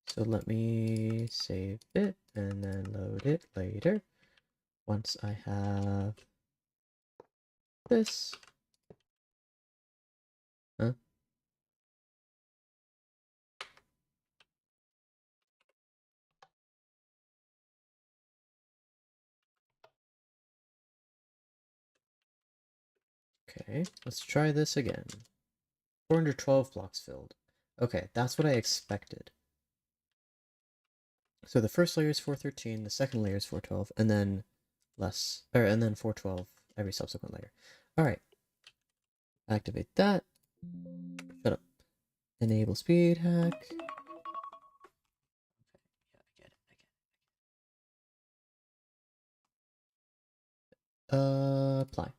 So let me save it and then load it later. Once I have this. Huh? Okay, let's try this again. 412 blocks filled. Okay, that's what I expected. So the first layer is 413, the second layer is 412, and then and then 412 every subsequent layer. Alright. Activate that. Shut up. Enable speed hack. Okay, yeah, I get it. Apply.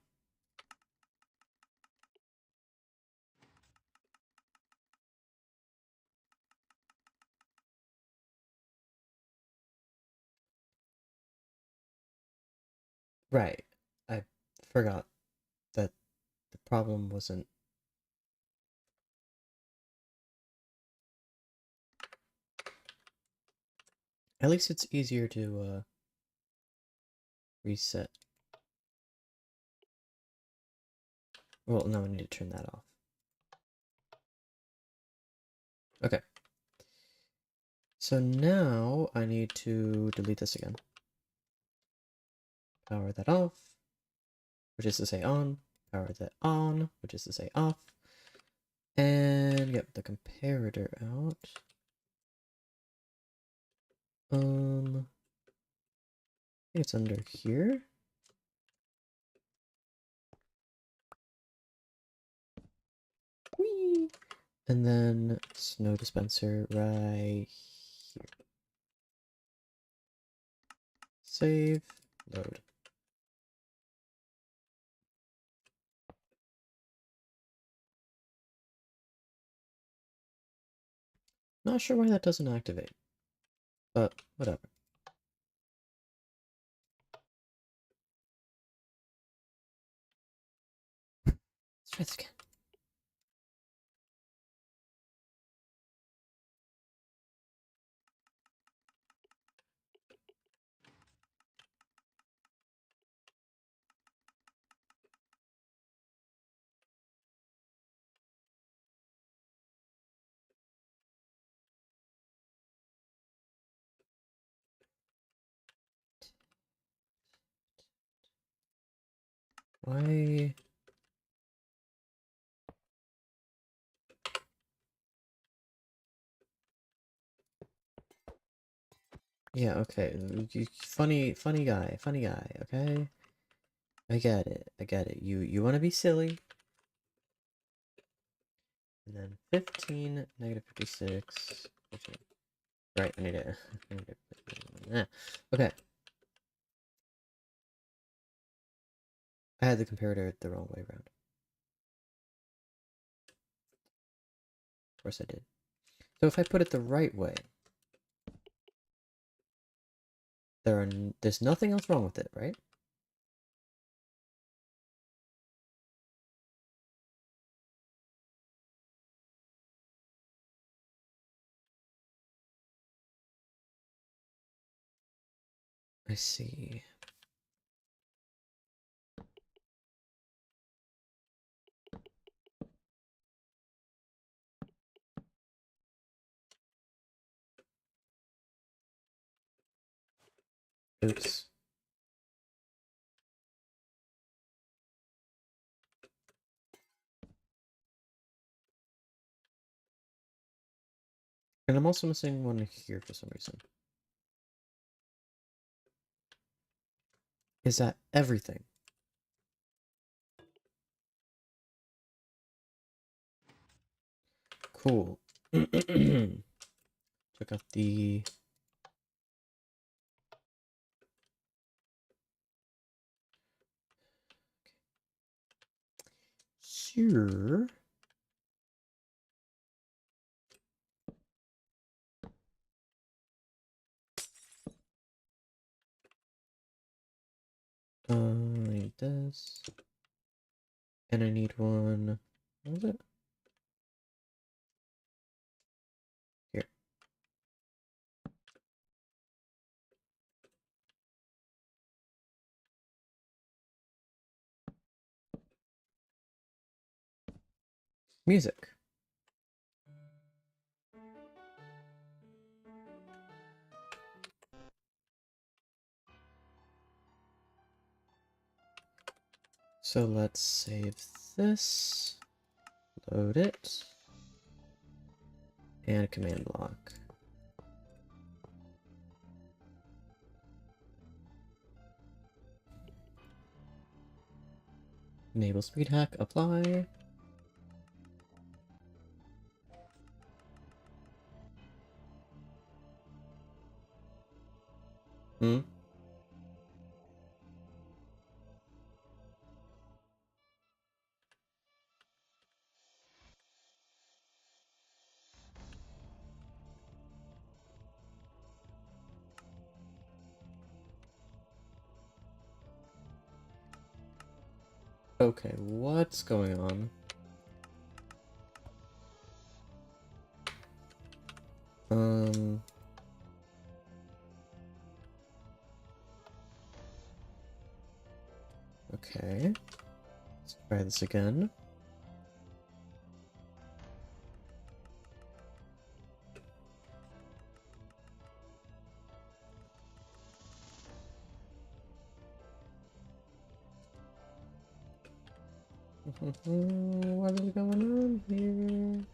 Right. I forgot that the problem wasn't. At least it's easier to reset. Well, no, I need to turn that off. Okay. So now I need to delete this again. Power that off, which is to say on. Power that on, which is to say off. And get the comparator out. I think it's under here. Whee! And then snow dispenser right here. Save, load. Not sure why that doesn't activate, but whatever. Let's try this again. Why? Yeah, okay. Funny guy, okay? I get it. I get it. You want to be silly. And then 15, negative 56. 15. Right, I need it. Okay. I had the comparator the wrong way around. Of course I did. So if I put it the right way, there's nothing else wrong with it, right? I see. Oops. And I'm also missing one here for some reason. Is that everything? Cool. Took out the... Sure. I need this. And I need one... What was it? Here. Music. So let's save this. Load it. And a command block. Enable speed hack, apply. Hmm? Okay, what's going on? Um... Okay. Let's try this again. What is going on here?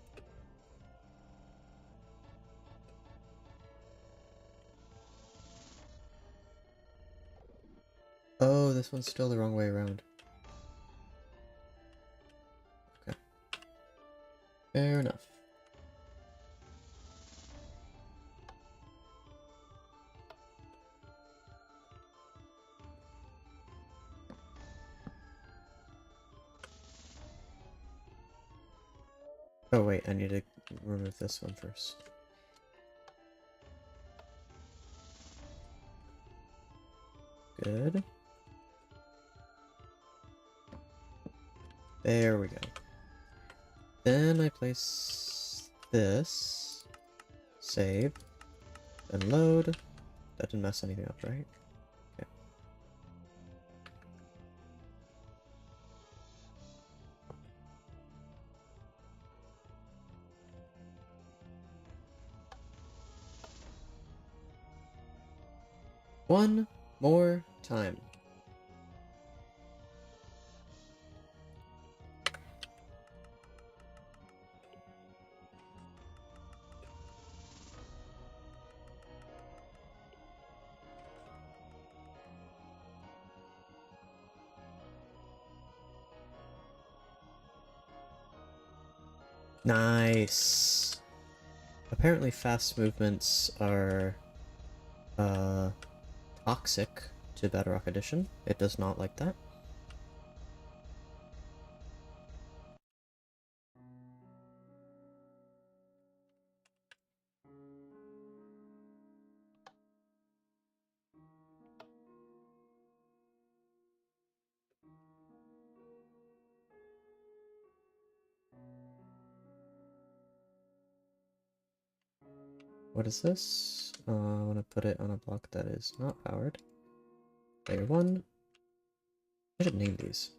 Oh, this one's still the wrong way around. Okay. Fair enough. Oh wait, I need to remove this one first. Good. There we go. Then I place this. Save. Then load. That didn't mess anything up, right? Okay. One more time. Nice! Apparently fast movements are toxic to Bedrock Edition. It does not like that. What is this? I want to put it on a block that is not powered. Layer 1. I should name these.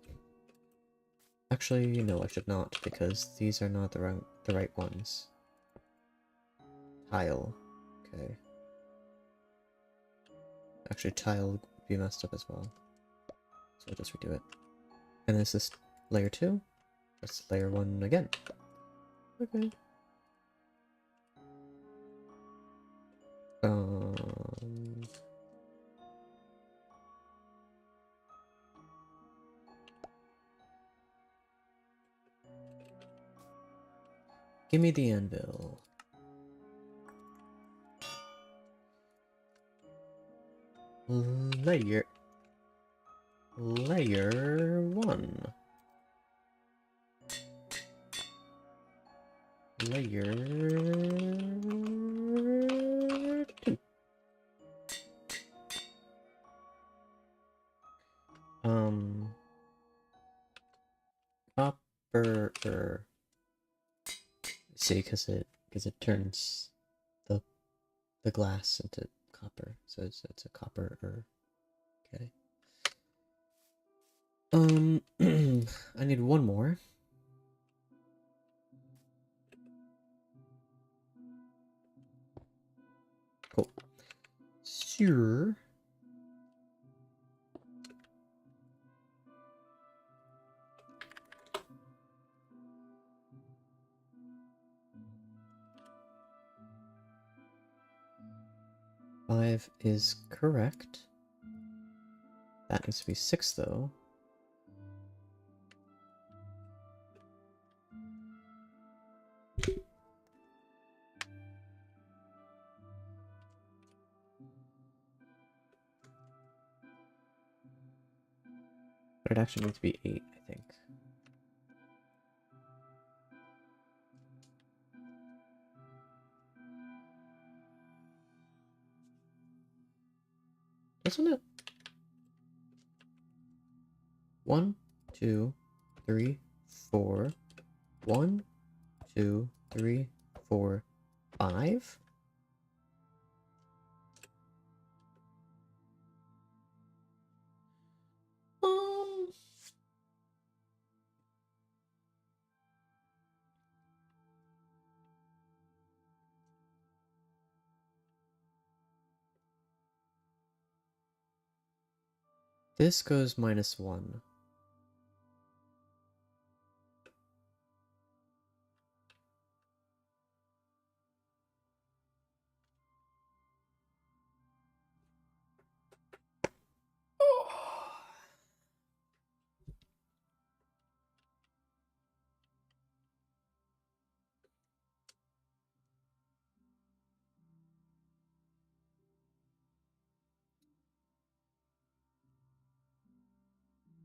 Actually, no, I should not, because these are not the right ones. Tile. Okay. Actually, tile would be messed up as well. So I'll just redo it. And is this layer 2? That's layer 1 again. Okay. Give me the anvil. Layer 1. Layer 2. Copper. See, because it turns the glass into copper, so it's a copper. Okay. I need one more. Cool. Sure. Five is correct. That needs to be 6, though. But it actually needs to be 8, I think. Doesn't it? 1, 2, 3, 4. 1, 2, 3, 4, 5? This goes -1.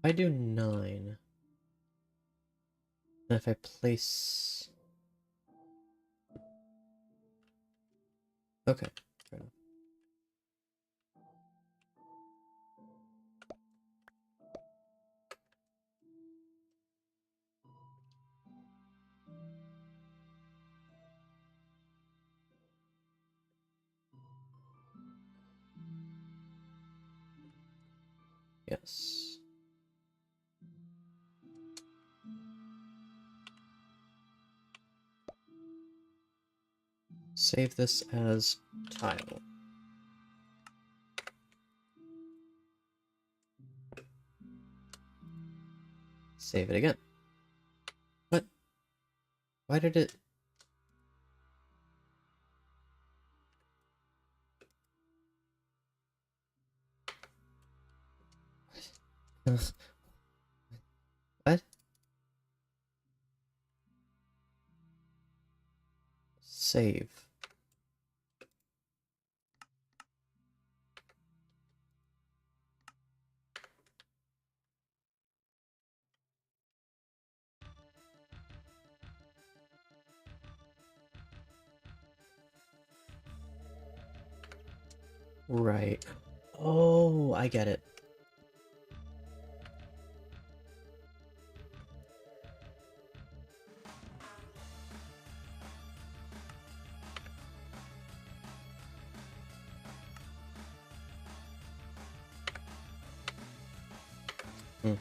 I do 9. And if I place... Okay, fair enough. Yes. Save this as tile. Save it again. What? Why did it... What? save. Right. Oh, I get it. Hmm.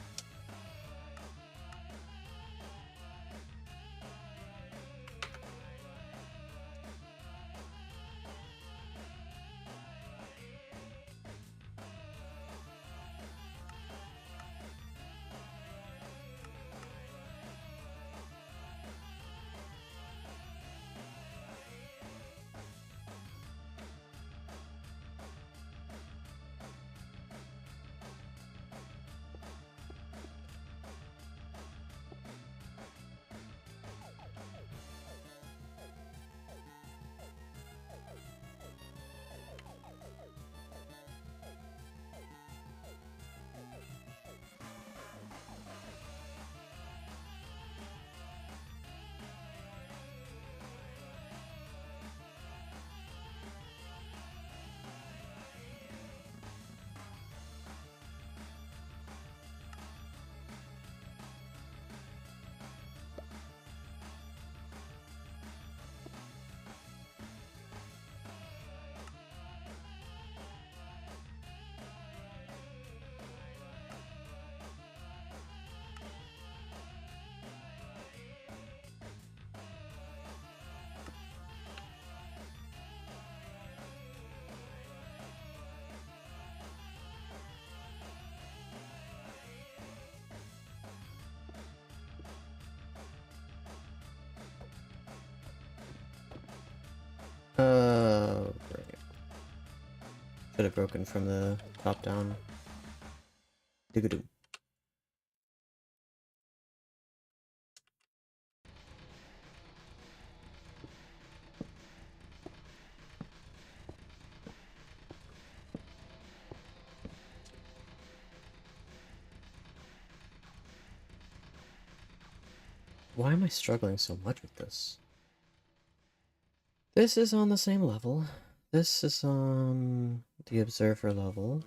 Right. Should have broken from the top down. Digadoo. Why am I struggling so much with this? This is on the same level. This is on the observer level.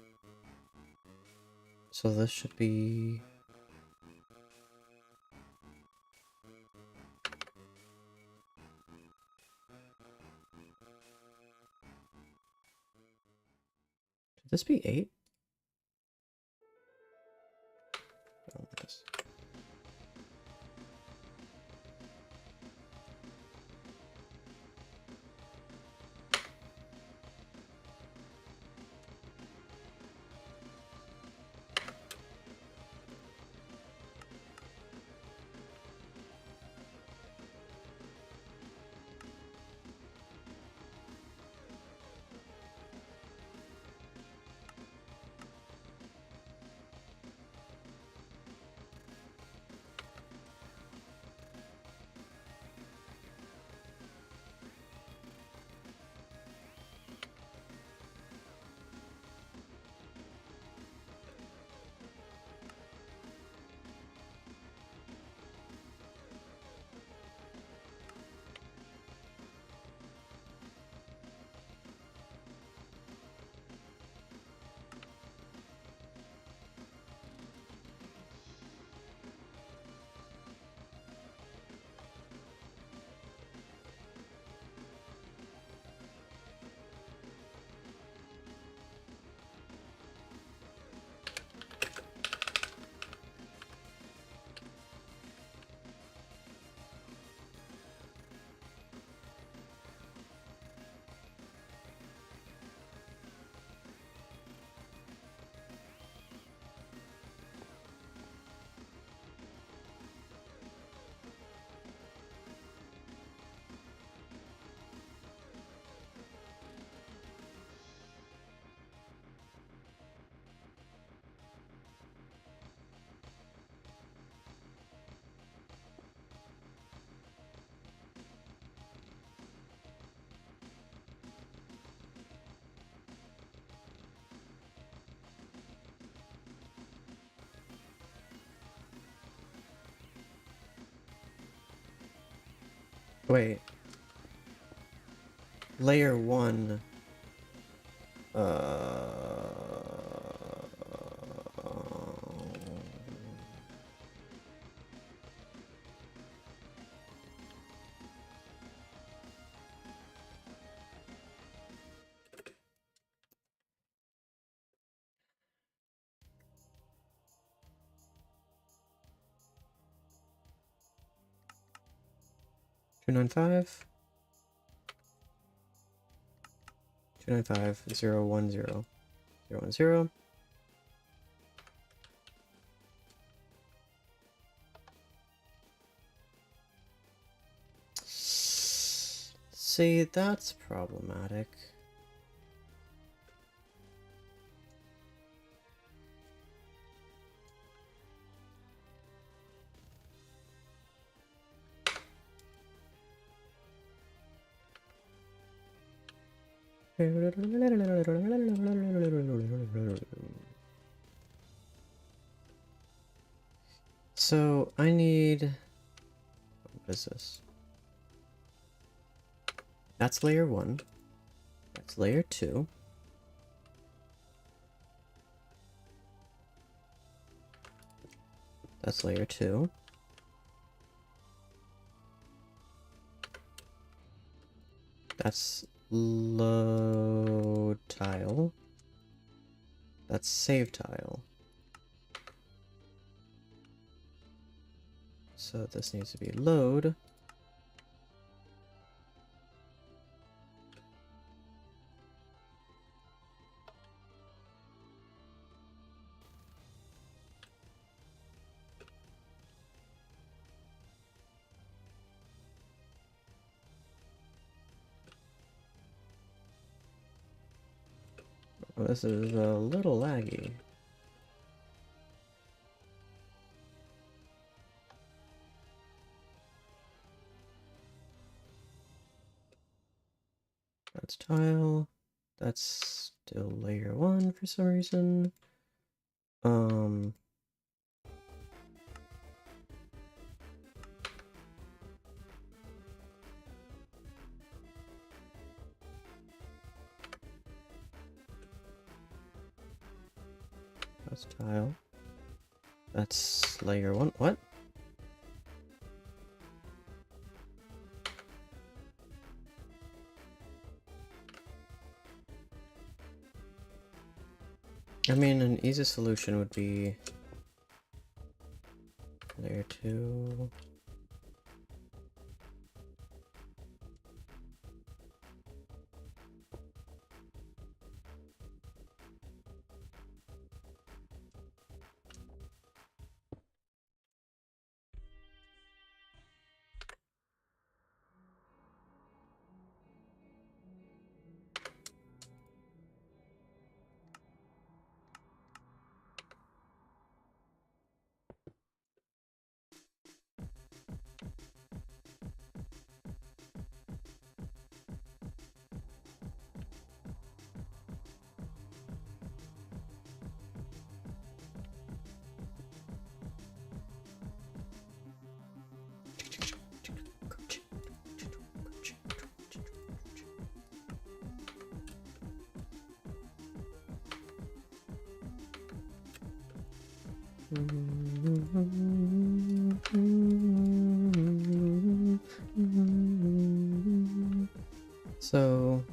So this should be... Should this be 8? Oh, yes. Wait. Layer 1. 295. 295 010 010. See, that's problematic. So I need, what is this? That's layer 1. That's layer 2. That's layer 2. That's load tile. That's save tile. So this needs to be load. Well, this is a little laggy. That's tile. That's still layer 1 for some reason. That's tile. That's layer 1. What? I mean, an easy solution would be layer 2. So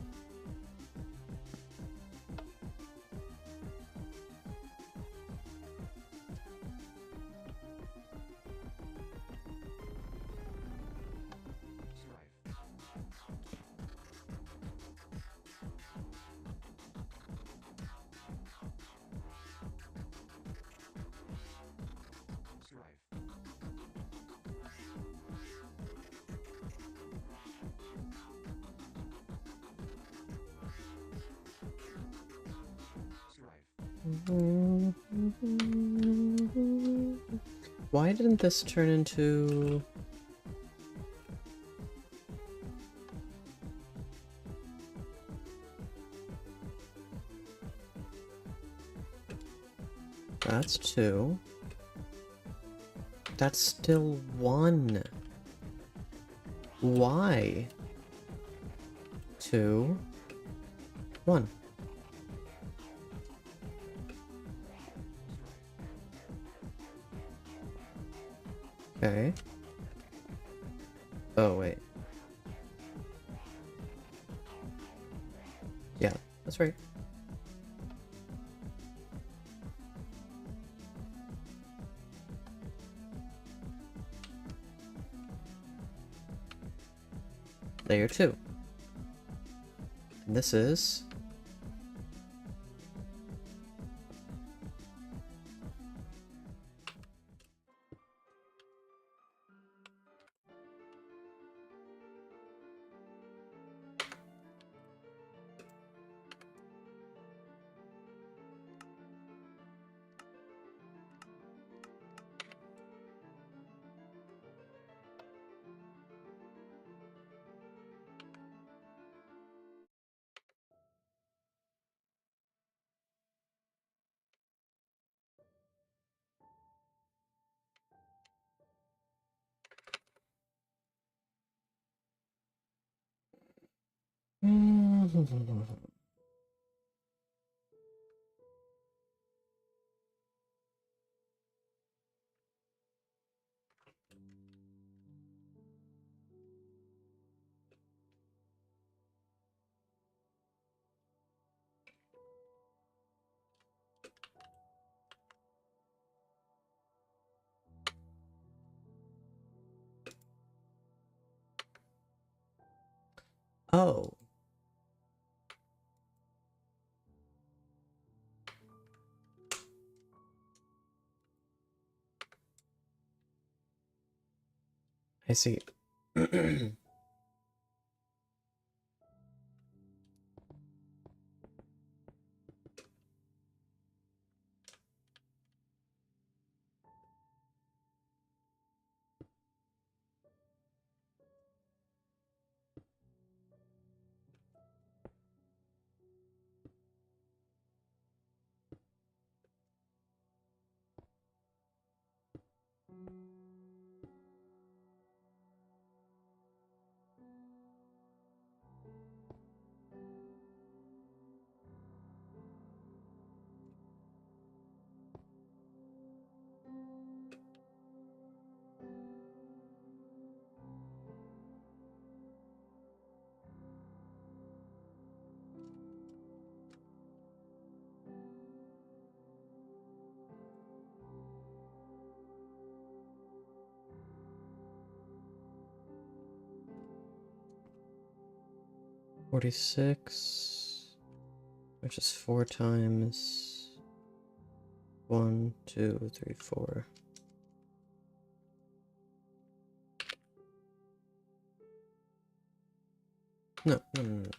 why didn't this turn into... That's 2. That's still 1. Y. 2, 1. Okay. Oh, wait. Yeah, that's right. Layer 2. And this is... Oh. I see. 46, which is 4 times 1, 2, 3, 4. No, no, no, no.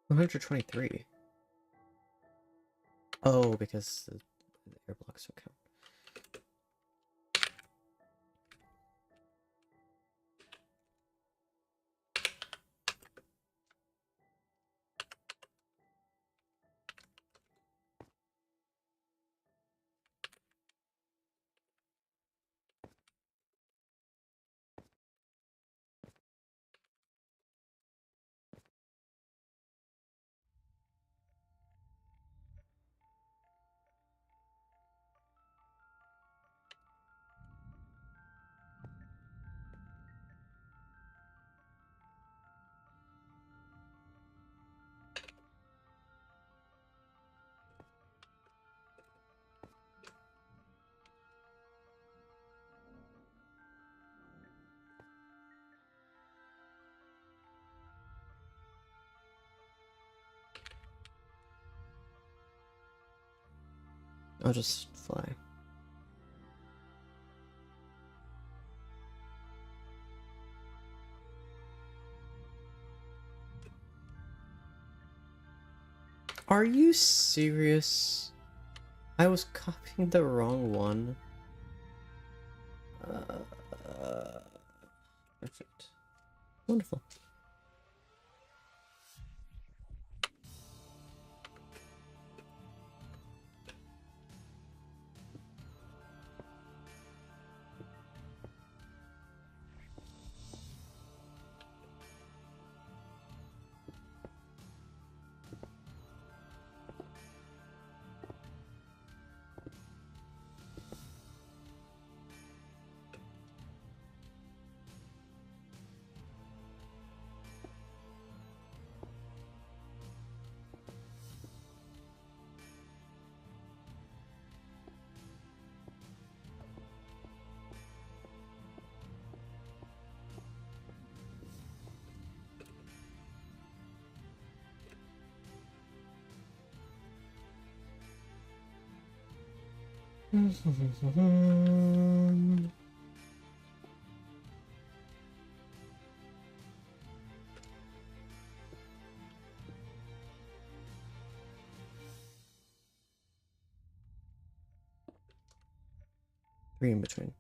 123. Oh, because the air blocks will count. I'll just fly. Are you serious? I was copying the wrong one. Perfect. Wonderful. Three in between.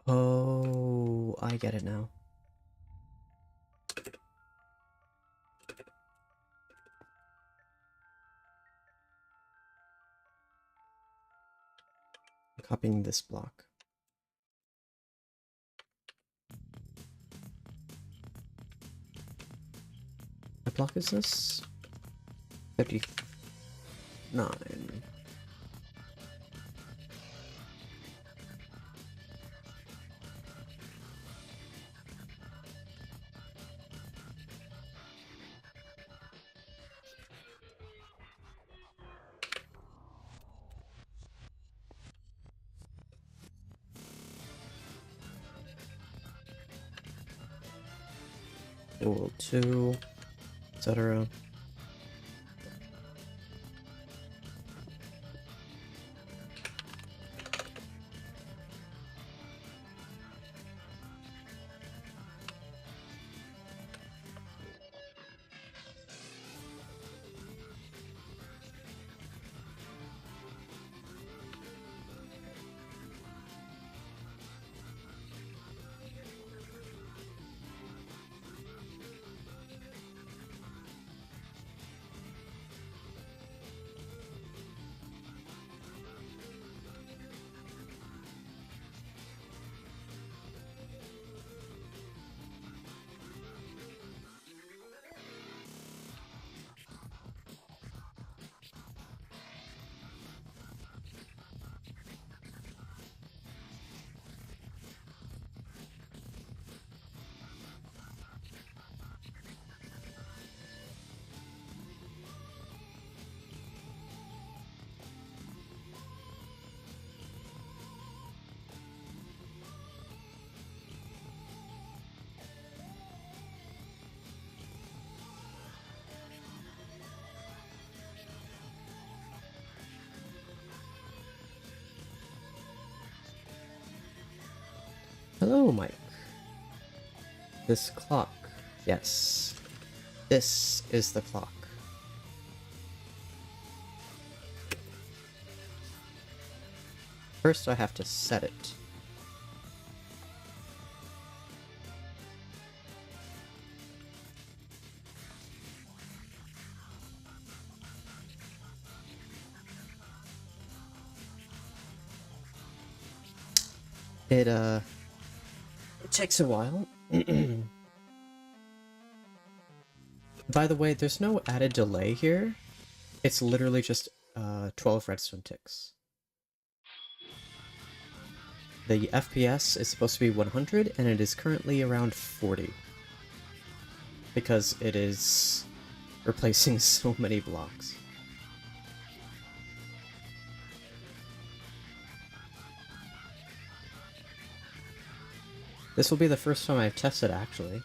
Oh, I get it now. I'm copying this block. What block is this? 59. World 2, etc. Hello, Mike. This clock. Yes. This is the clock. First, I have to set it. It takes a while. By the way, there's no added delay here. It's literally just 12 redstone ticks. The FPS is supposed to be 100, and it is currently around 40. Because it is replacing so many blocks. This will be the first time I've tested, actually.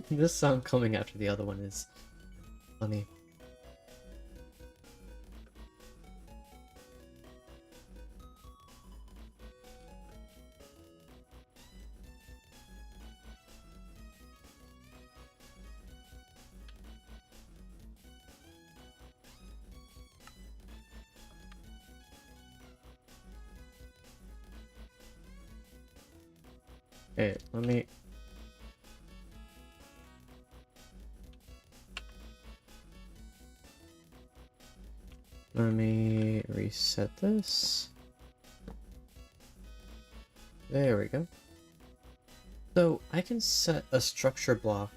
This sound coming after the other one is funny. Okay, let me reset this. There we go. So I can set a structure block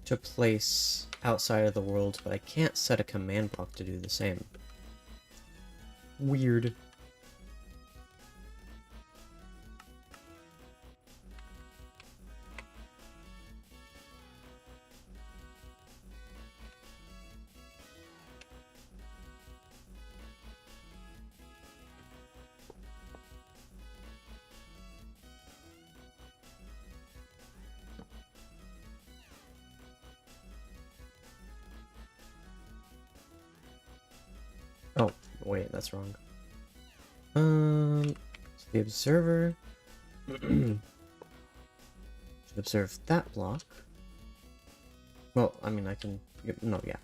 to place outside of the world, but I can't set a command block to do the same. Weird. Oh, wait, that's wrong. So the observer should observe that block. Well, I mean, I can... No, yeah.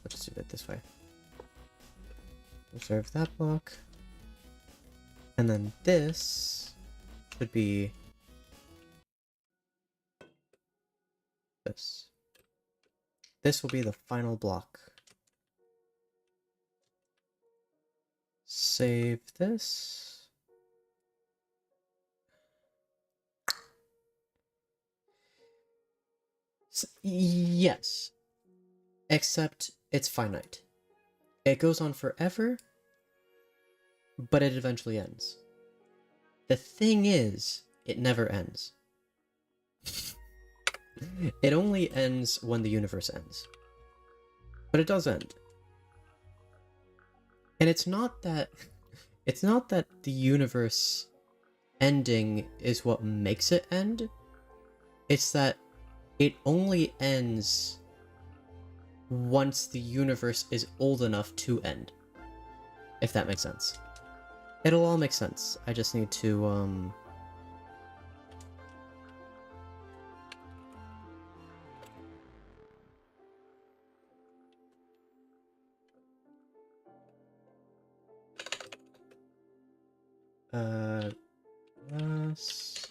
Let's do it this way. Observe that block. And then this should be... this. This will be the final block. Save this. Yes. Except it's finite. It goes on forever, but it eventually ends. The thing is, it never ends. It only ends when the universe ends. But it does end. And it's not that the universe ending is what makes it end. It's that it only ends once the universe is old enough to end. If that makes sense. It'll all make sense. I just need to glass.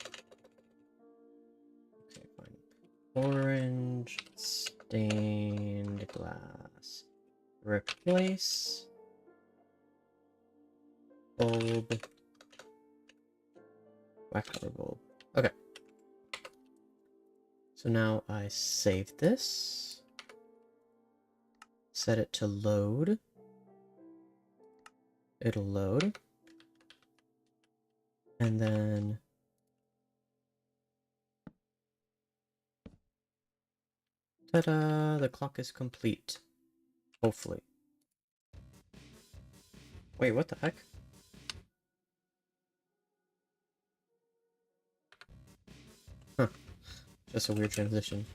Okay, fine. Orange stained glass. Replace bulb. Wax cover bulb. Okay. So now I save this. Set it to load. It'll load. And then ta-da! The clock is complete. Hopefully. Wait, what the heck? Huh. Just a weird transition.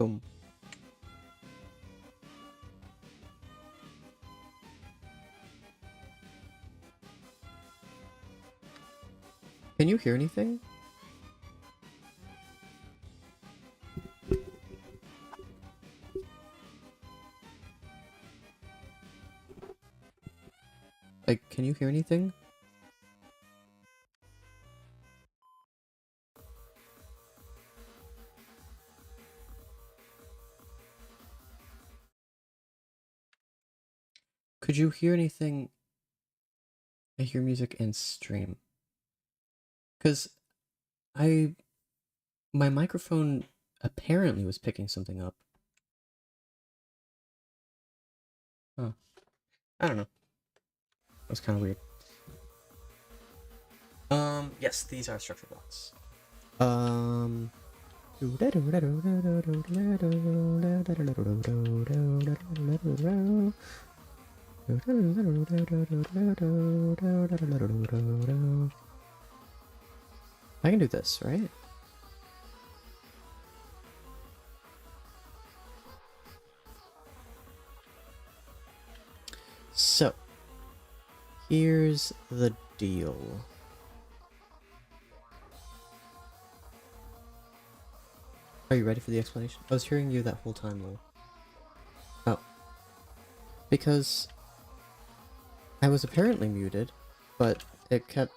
Boom. Can you hear anything? Like, can you hear anything? Could you hear anything? I hear music and stream. Because my microphone apparently was picking something up. Huh. I don't know. That's kind of weird. Yes, these are structure blocks. I can do this, right? So, here's the deal. Are you ready for the explanation? I was hearing you that whole time, Lou. Oh. Because I was apparently muted, but it kept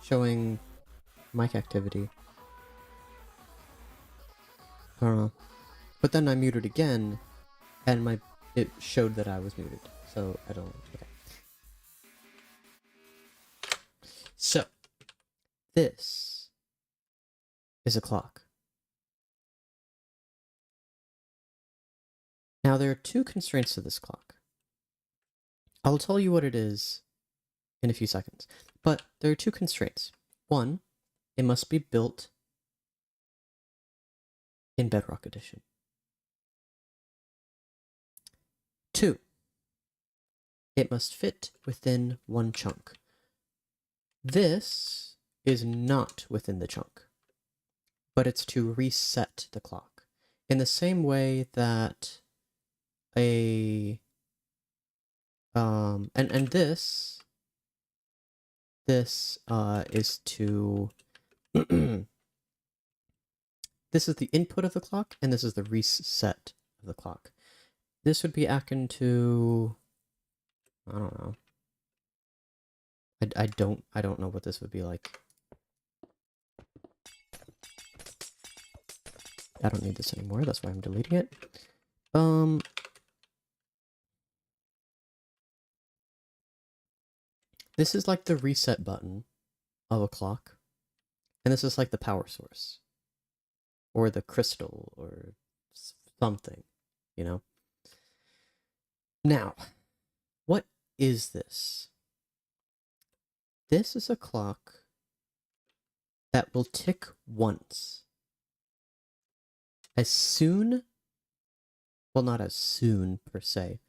showing mic activity. I don't know. But then I muted again, and it showed that I was muted. So, I don't... Okay. So, this is a clock. Now, there are two constraints to this clock. I'll tell you what it is in a few seconds. But there are two constraints. One, it must be built in Bedrock Edition. 2, it must fit within one chunk. This is not within the chunk, but it's to reset the clock. In the same way that and this is to this is the input of the clock, and this is the reset of the clock. This would be akin to, I don't know. I don't know what this would be like. I don't need this anymore, that's why I'm deleting it. This is like the reset button of a clock, and this is like the power source, or the crystal, or something, you know? Now, what is this? This is a clock that will tick once. As soon, well, not as soon per se,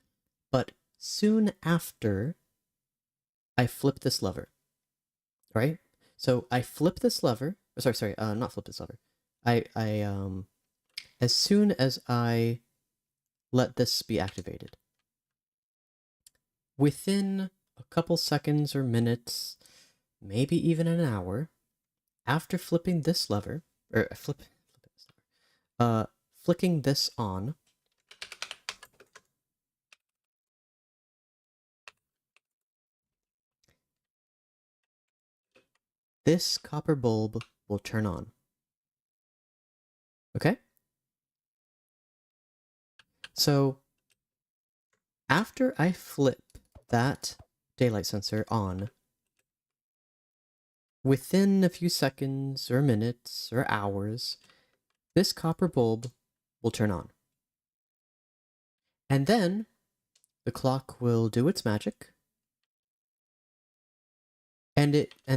but soon after I flip this lever, right? So I flip this lever, not flip this lever. As soon as I let this be activated, within a couple seconds or minutes, maybe even an hour, after flipping this lever, or flicking this on, this copper bulb will turn on. Okay? So, after I flip that daylight sensor on, within a few seconds or minutes or hours, this copper bulb will turn on. And then the clock will do its magic, and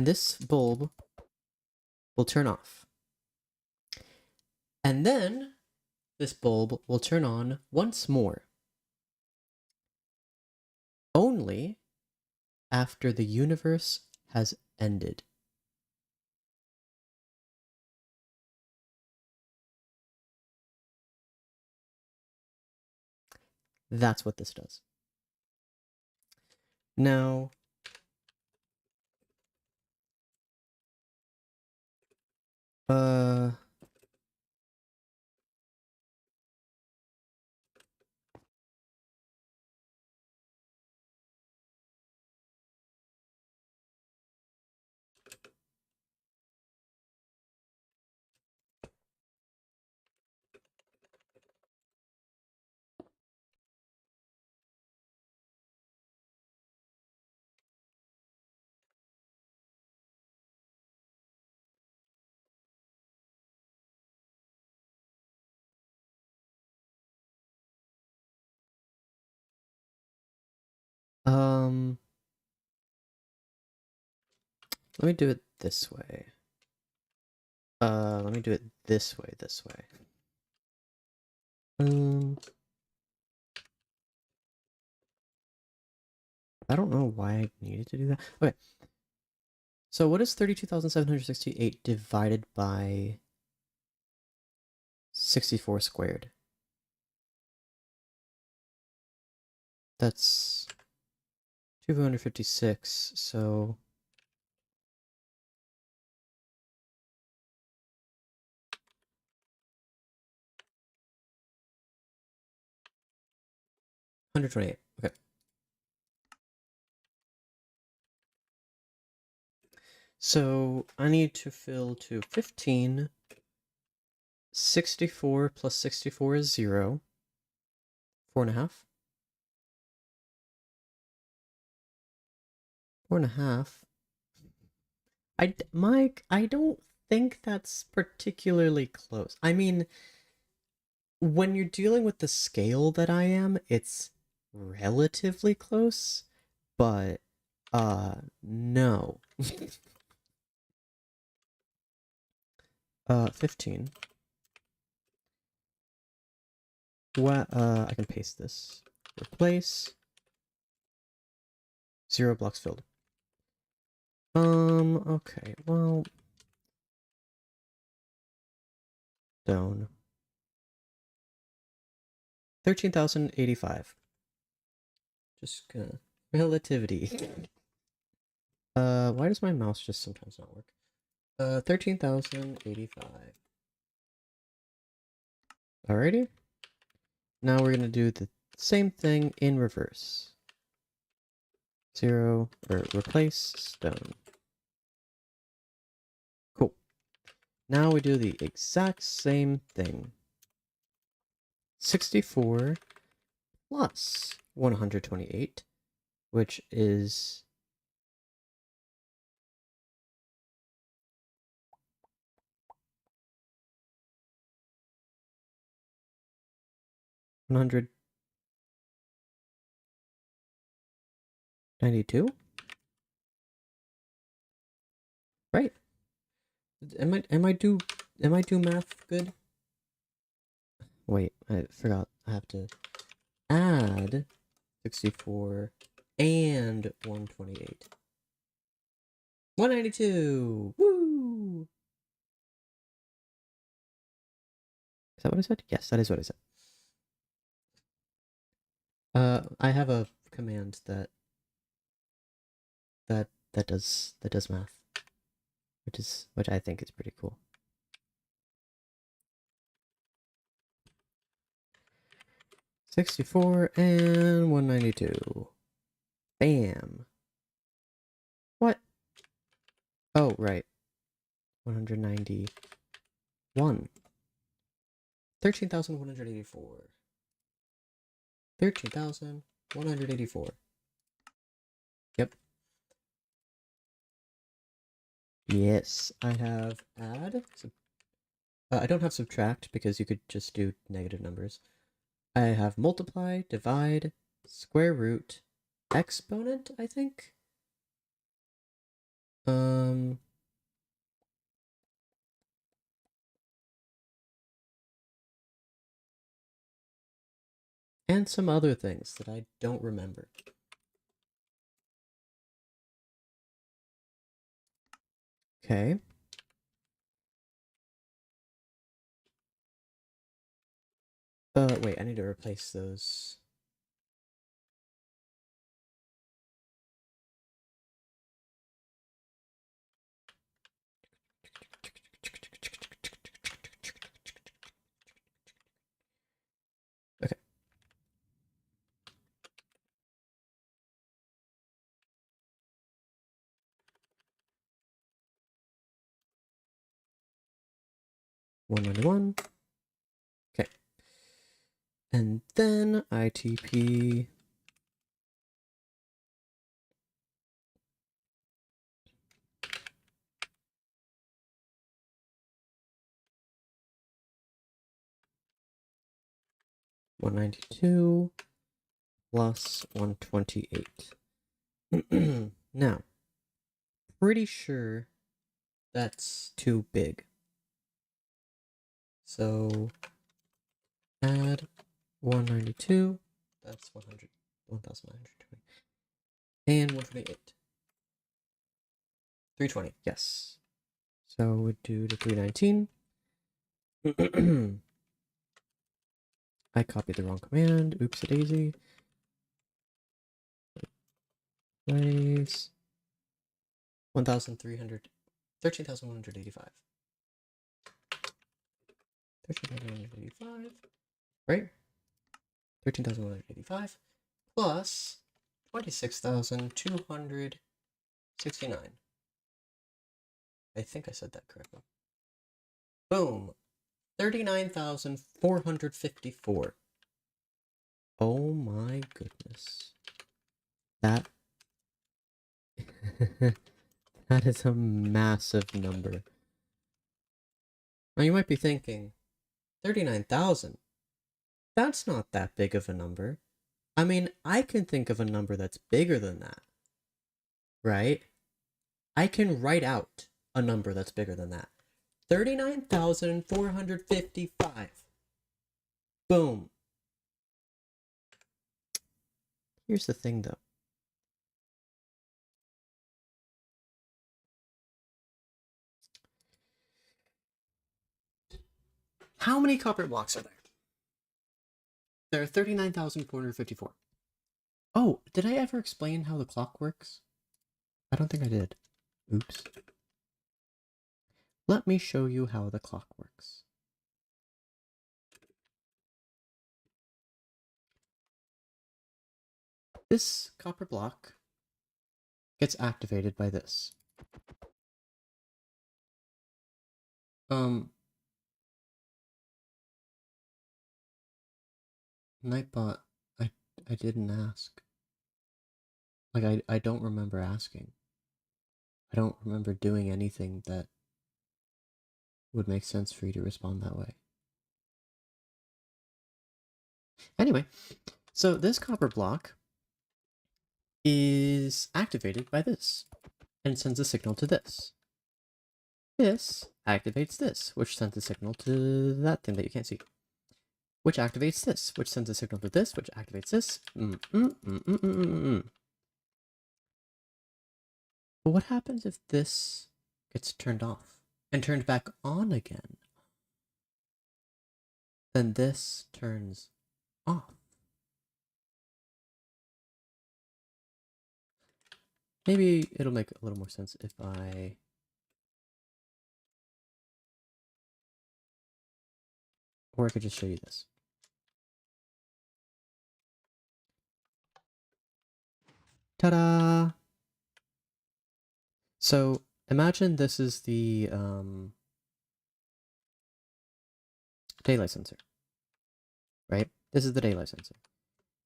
this bulb will turn off. And then this bulb will turn on once more. Only after the universe has ended. That's what this does. Now, uh, um, let me do it this way. Let me do it this way, I don't know why I needed to do that. Okay. So what is 32,768 divided by 64 squared? That's 256, so... $128. Okay. So I need to fill to 15. 64 plus 64 is 0. 4.5. 4.5. Mike, I don't think that's particularly close. I mean, when you're dealing with the scale that I am, it's relatively close, but no. 15. What I can paste this. Replace 0 blocks filled. Okay, well, down. 13,085. Just gonna relativity. Why does my mouse just sometimes not work? 13,085. Alrighty. Now we're gonna do the same thing in reverse. 0 or replace stone. Cool. Now we do the exact same thing. 64 plus 128, which is 192. Right. Am I do math good? Wait, I forgot. I have to add 64 and 128. 192! Woo! Is that what I said? Yes, that is what I said. I have a command that does math, which I think is pretty cool. 64 and 192. Bam. What? Oh, right. 191. 13,184. 13,184. Yep. Yes, I have add. I don't have subtract because you could just do negative numbers. I have multiply, divide, square root, exponent, I think. And some other things that I don't remember. Okay. Wait, I need to replace those. 191. Okay. And then ITP. $192 plus $128. Now, pretty sure that's too big. So add 192. That's 1,920. And 128. 320, yes. So we'd do the 319. I copied the wrong command. Oops a daisy. Place 1,300. 13,185. 13,185. Right? 13,185 plus 26,269. I think I said that correctly. Boom. 39,454. Oh my goodness. That that is a massive number. Now you might be thinking, 39,000? That's not that big of a number. I mean, I can think of a number that's bigger than that. Right? I can write out a number that's bigger than that. 39,455. Boom. Here's the thing though. How many copper blocks are there? There are 39,454. Oh, did I ever explain how the clock works? I don't think I did. Oops. Let me show you how the clock works. This copper block gets activated by this. Nightbot, I didn't ask. Like, I don't remember asking. I don't remember doing anything that would make sense for you to respond that way. Anyway, so this copper block is activated by this and sends a signal to this. This activates this, which sends a signal to that thing that you can't see. Which activates this, which sends a signal to this, which activates this. But what happens if this gets turned off and turned back on again? Then this turns off. Maybe it'll make a little more sense if I... Or I could just show you this. Ta-da! So imagine this is the daylight sensor, right? This is the daylight sensor.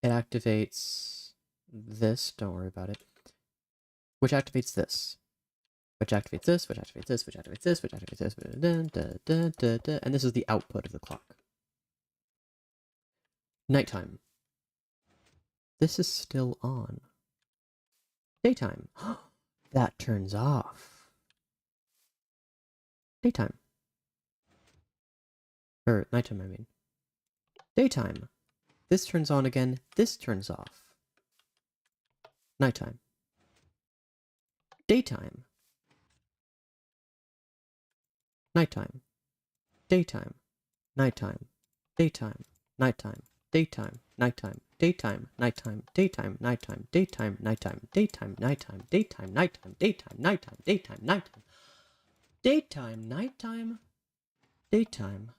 It activates this, don't worry about it, which activates this, which activates this, which activates this, which activates this, which activates this, and this is the output of the clock. Nighttime. This is still on. Daytime. That turns off. Daytime. Or nighttime, I mean. Daytime. This turns on again, this turns off. Nighttime. Daytime. Nighttime. Daytime. Nighttime. Daytime. Nighttime. Daytime. Nighttime. Daytime. Nighttime. Daytime. Nighttime. Daytime. Nighttime. Daytime. Nighttime. Daytime. Nighttime. Daytime. Nighttime. Daytime. Nighttime. Daytime. Nighttime. Daytime.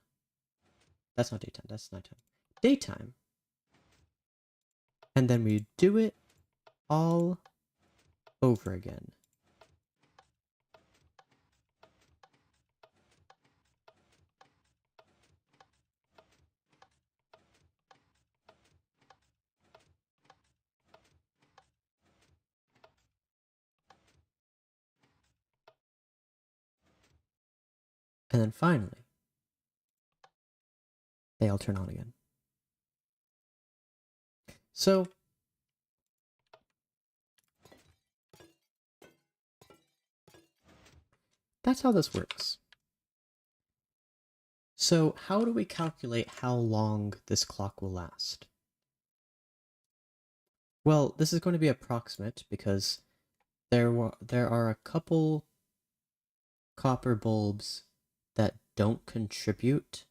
That's not daytime. That's nighttime. Daytime. And then we do it all over again. And then finally, they all turn on again. So that's how this works. So how do we calculate how long this clock will last? Well, this is going to be approximate because there are a couple copper bulbs that don't contribute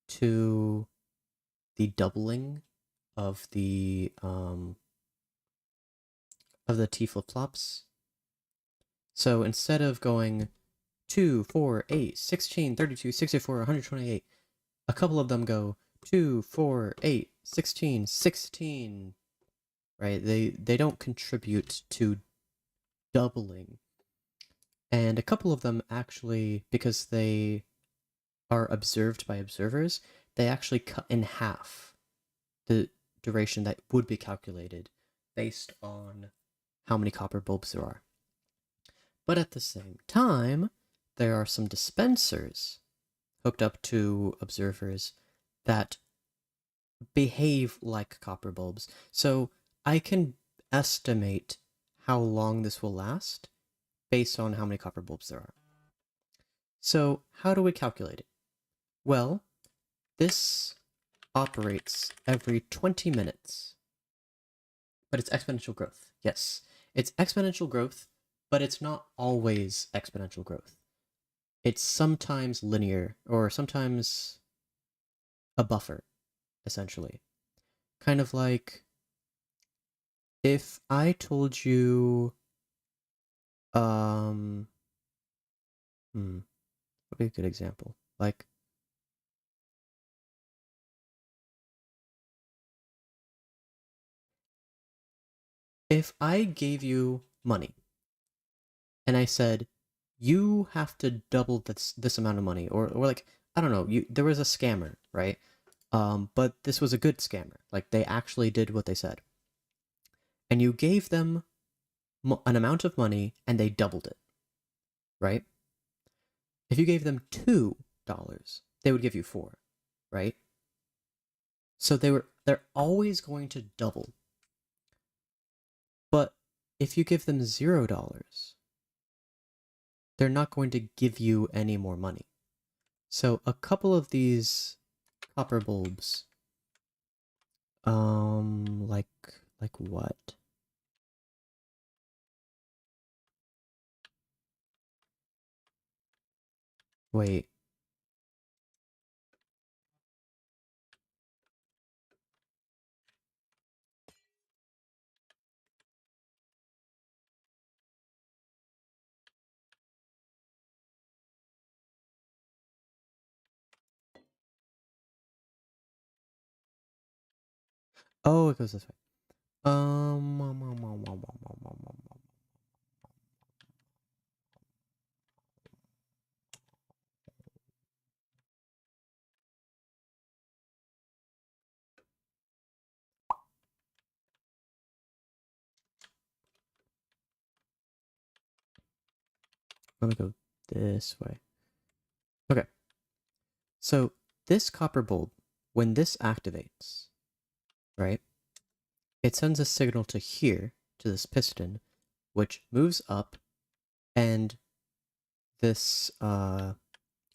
to the doubling of the T flip-flops. So instead of going 2, 4, 8, 16, 32, 64, 128, a couple of them go 2, 4, 8, 16, 16, right? They don't contribute to doubling. And a couple of them actually, because they are observed by observers, they actually cut in half the duration that would be calculated based on how many copper bulbs there are. But at the same time, there are some dispensers hooked up to observers that behave like copper bulbs. So I can estimate how long this will last based on how many copper bulbs there are. So how do we calculate it? Well, this operates every 20 minutes. But it's exponential growth. Yes, it's exponential growth, but it's not always exponential growth. It's sometimes linear, or sometimes a buffer, essentially. Kind of like if I told you, what would be a good example? Like, if I gave you money and I said, you have to double this amount of money, or like, I don't know, there was a scammer, right? But this was a good scammer. Like, they actually did what they said. And you gave them an amount of money and they doubled it, right? If you gave them $2, they would give you 4, right? So they're always going to double. But if you give them $0, they're not going to give you any more money. So a couple of these copper bulbs, like what? Wait. Oh, it goes this way. Let me go this way. Okay. So this copper bulb, when this activates, right, it sends a signal to here, to this piston, which moves up, and this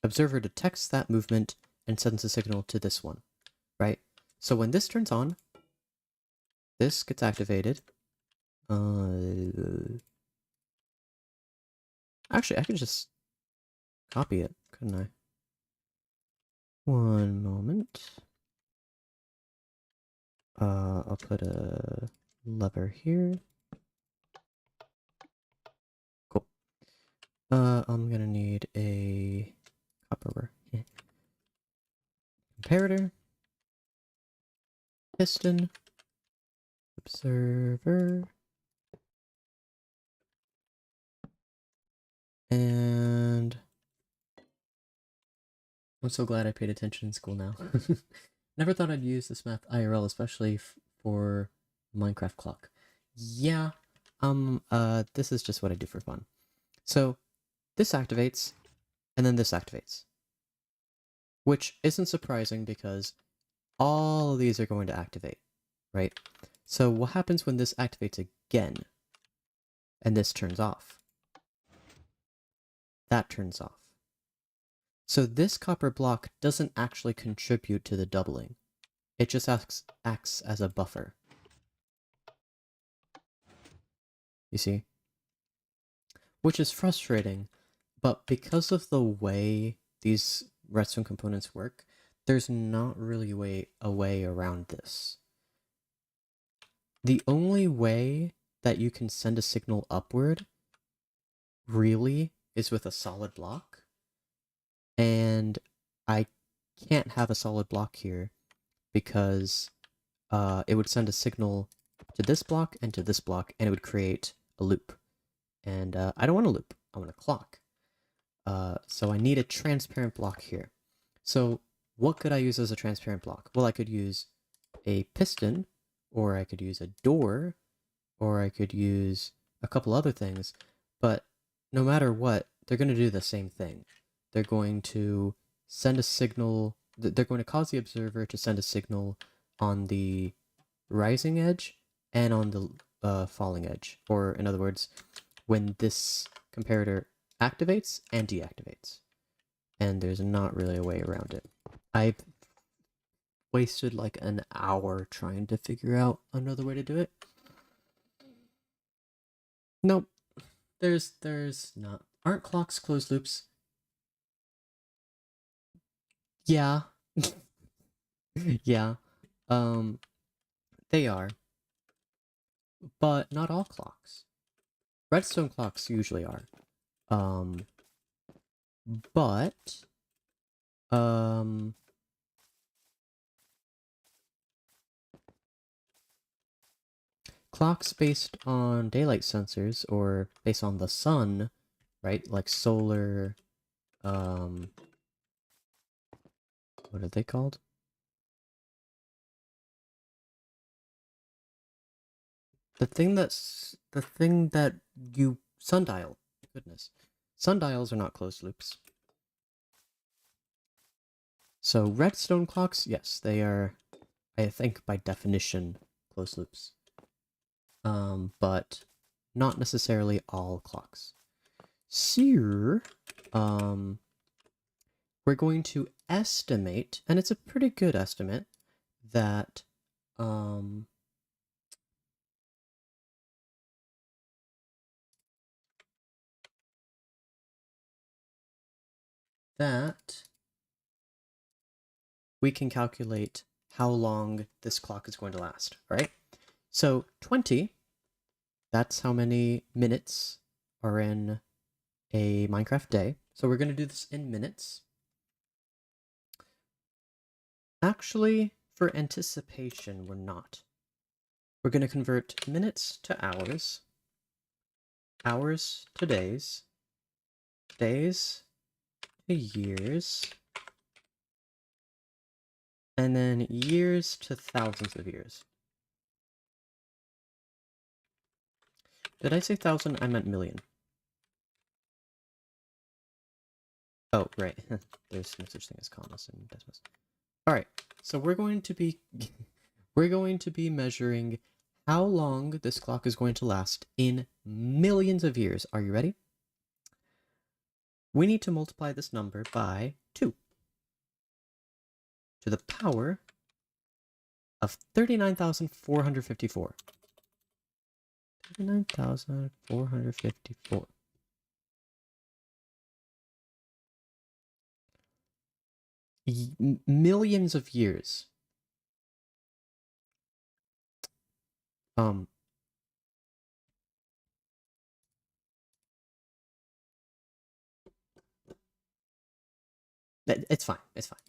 observer detects that movement and sends a signal to this one, right? So when this turns on, this gets activated. Actually, I could just copy it, couldn't I? One moment. I'll put a lever here. Cool. I'm gonna need a copper comparator, piston, observer, and I'm so glad I paid attention in school now. Never thought I'd use this math IRL, especially for Minecraft clock. Yeah, this is just what I do for fun. So, this activates, and then this activates, which isn't surprising because all of these are going to activate, right? So what happens when this activates again and this turns off? That turns off. So this copper block doesn't actually contribute to the doubling. It just acts as a buffer. You see? Which is frustrating, but because of the way these redstone components work, there's not really a way around this. The only way that you can send a signal upward really is with a solid block. And I can't have a solid block here because it would send a signal to this block and to this block, and it would create a loop. And I don't want a loop, I want a clock. So I need a transparent block here. So what could I use as a transparent block? Well, I could use a piston, or I could use a door, or I could use a couple other things, but no matter what, they're going to do the same thing. They're going to send a signal, they're going to cause the observer to send a signal on the rising edge and on the falling edge. Or in other words, when this comparator activates and deactivates. And there's not really a way around it. I've wasted like an hour trying to figure out another way to do it. Nope. There's not. Aren't clocks closed loops? Yeah. Yeah. They are. But not all clocks. Redstone clocks usually are. But clocks based on daylight sensors or based on the sun, right? Like solar, what are they called? The thing that you sundial. Goodness. Sundials are not closed loops. So redstone clocks, yes, they are, I think by definition, closed loops. But not necessarily all clocks. Here, we're going to estimate, and it's a pretty good estimate, that that we can calculate how long this clock is going to last, right? So 20, that's how many minutes are in a Minecraft day. So we're going to do this in minutes. Actually, for anticipation, we're not. We're going to convert minutes to hours, hours to days, days to years, and then years to thousands of years. Did I say thousand? I meant million. Oh, right. There's no such thing as commas and decimals. All right. So we're going to be measuring how long this clock is going to last in millions of years. Are you ready? We need to multiply this number by 2 to the power of 39,454. 39,454. Millions of years. It's fine. It's fine.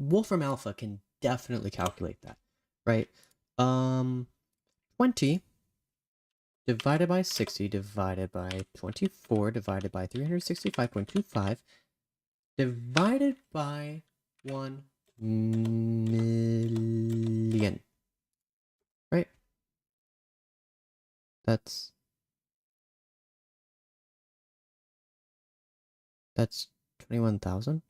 Wolfram Alpha can definitely calculate that, right? 20 divided by 60 divided by 24 divided by 365.25 divided by 1 million. Right? That's 21,000.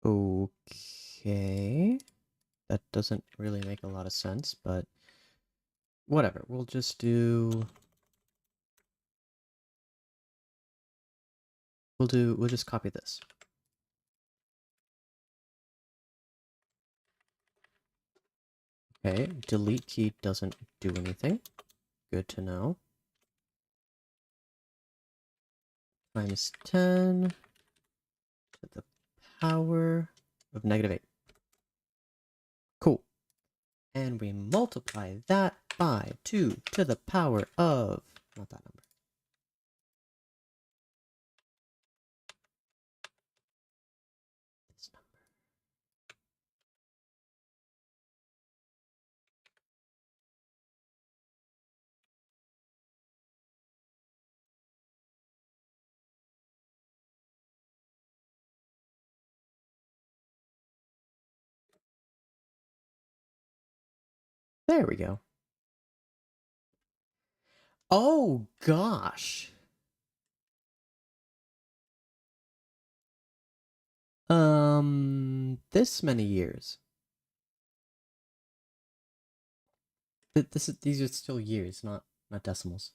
Okay. That doesn't really make a lot of sense, but whatever. We'll just do... We'll just copy this. Okay, delete key doesn't do anything. Good to know. Minus 10 to the power of -8. Cool. And we multiply that by 2 to the power of... not that number. This number. There we go. Oh, gosh. This many years. These are still years, not decimals.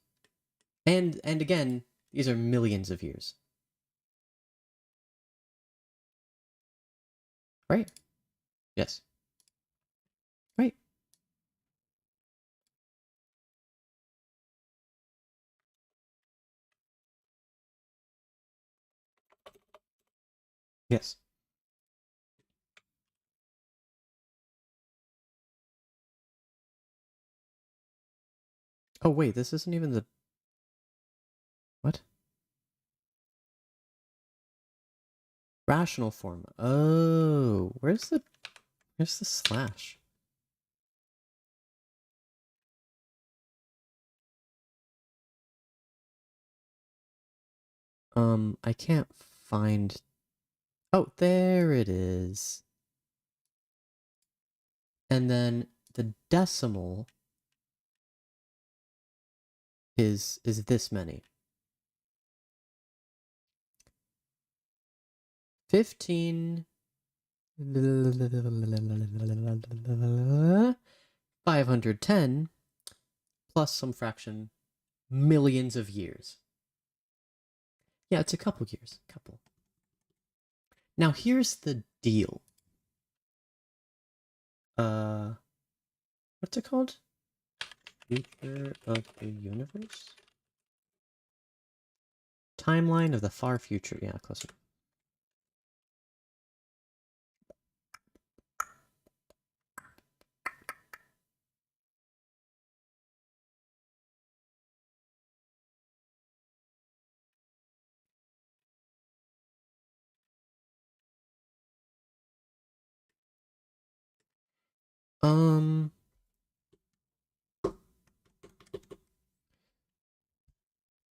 And again, these are millions of years. Right? Yes. Right. Yes. Oh wait, this isn't even the... what? Rational form. Oh, where's the slash? I can't find... oh, there it is. And then the decimal is this many. 15... 510 plus some fraction millions of years. Yeah, it's a couple years. Couple. Now here's the deal. What's it called? Future of the universe? Timeline of the far future. Yeah, close enough.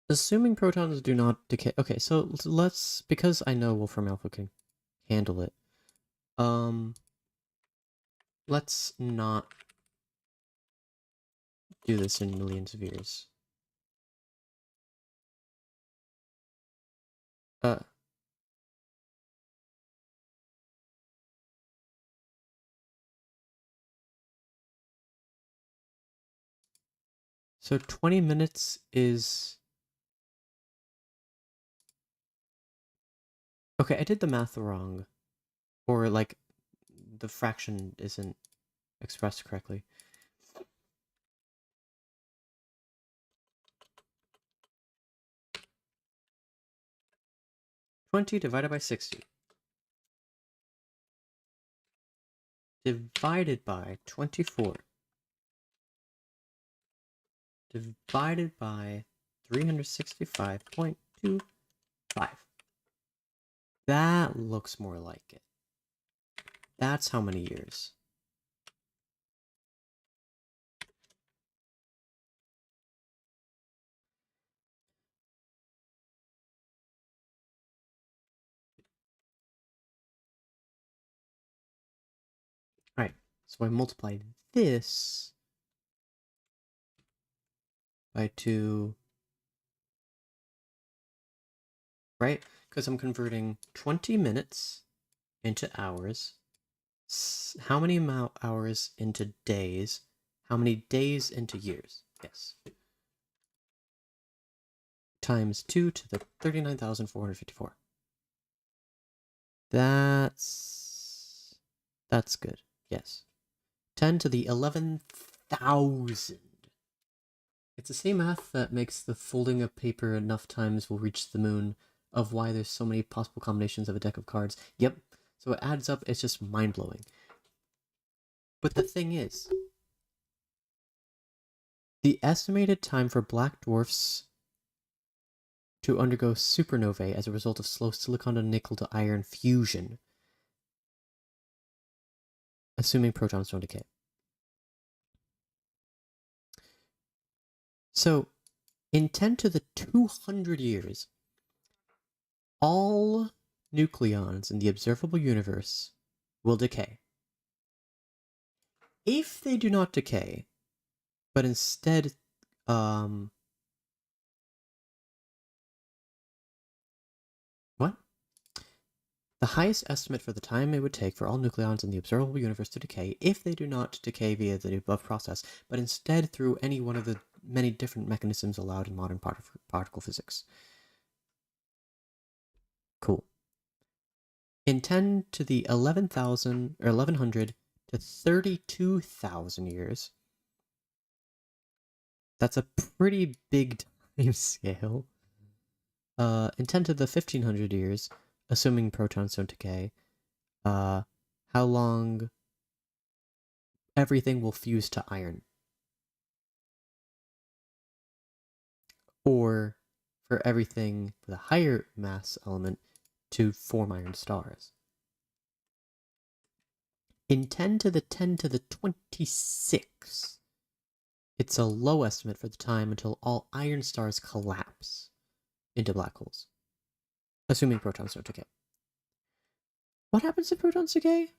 Assuming protons do not decay. Okay, so let's, because I know Wolfram Alpha can handle it. Let's not do this in millions of years. So 20 minutes is... okay, I did the math wrong. Or, like, the fraction isn't expressed correctly. $20 divided by 60. Divided by 24. Divided by 365.25. That looks more like it. That's how many years. Alright, so I multiply this by 2 right? Because I'm converting 20 minutes into hours. How many hours into days? How many days into years? Yes. Times 2 to the 39,454. That's good. Yes. 10 to the 11,000. It's the same math that makes the folding of paper enough times will reach the moon of why there's so many possible combinations of a deck of cards. Yep. So it adds up, it's just mind-blowing. But the thing is, the estimated time for black dwarfs to undergo supernovae as a result of slow silicon to nickel to iron fusion, assuming protons don't decay. So, in 10 to the 200 years, all nucleons in the observable universe will decay. If they do not decay, but instead, what? The highest estimate for the time it would take for all nucleons in the observable universe to decay, if they do not decay via the above process, but instead through any one of the many different mechanisms allowed in modern particle physics. Cool. In 10 to the 11,000 or 1100 to 32,000 years, that's a pretty big time scale. In 10 to the 1500 years, assuming protons don't decay, how long everything will fuse to iron? Or for everything with a higher mass element to form iron stars. In 10 to the 10 to the 26, it's a low estimate for the time until all iron stars collapse into black holes, assuming protons don't decay. What happens if protons decay?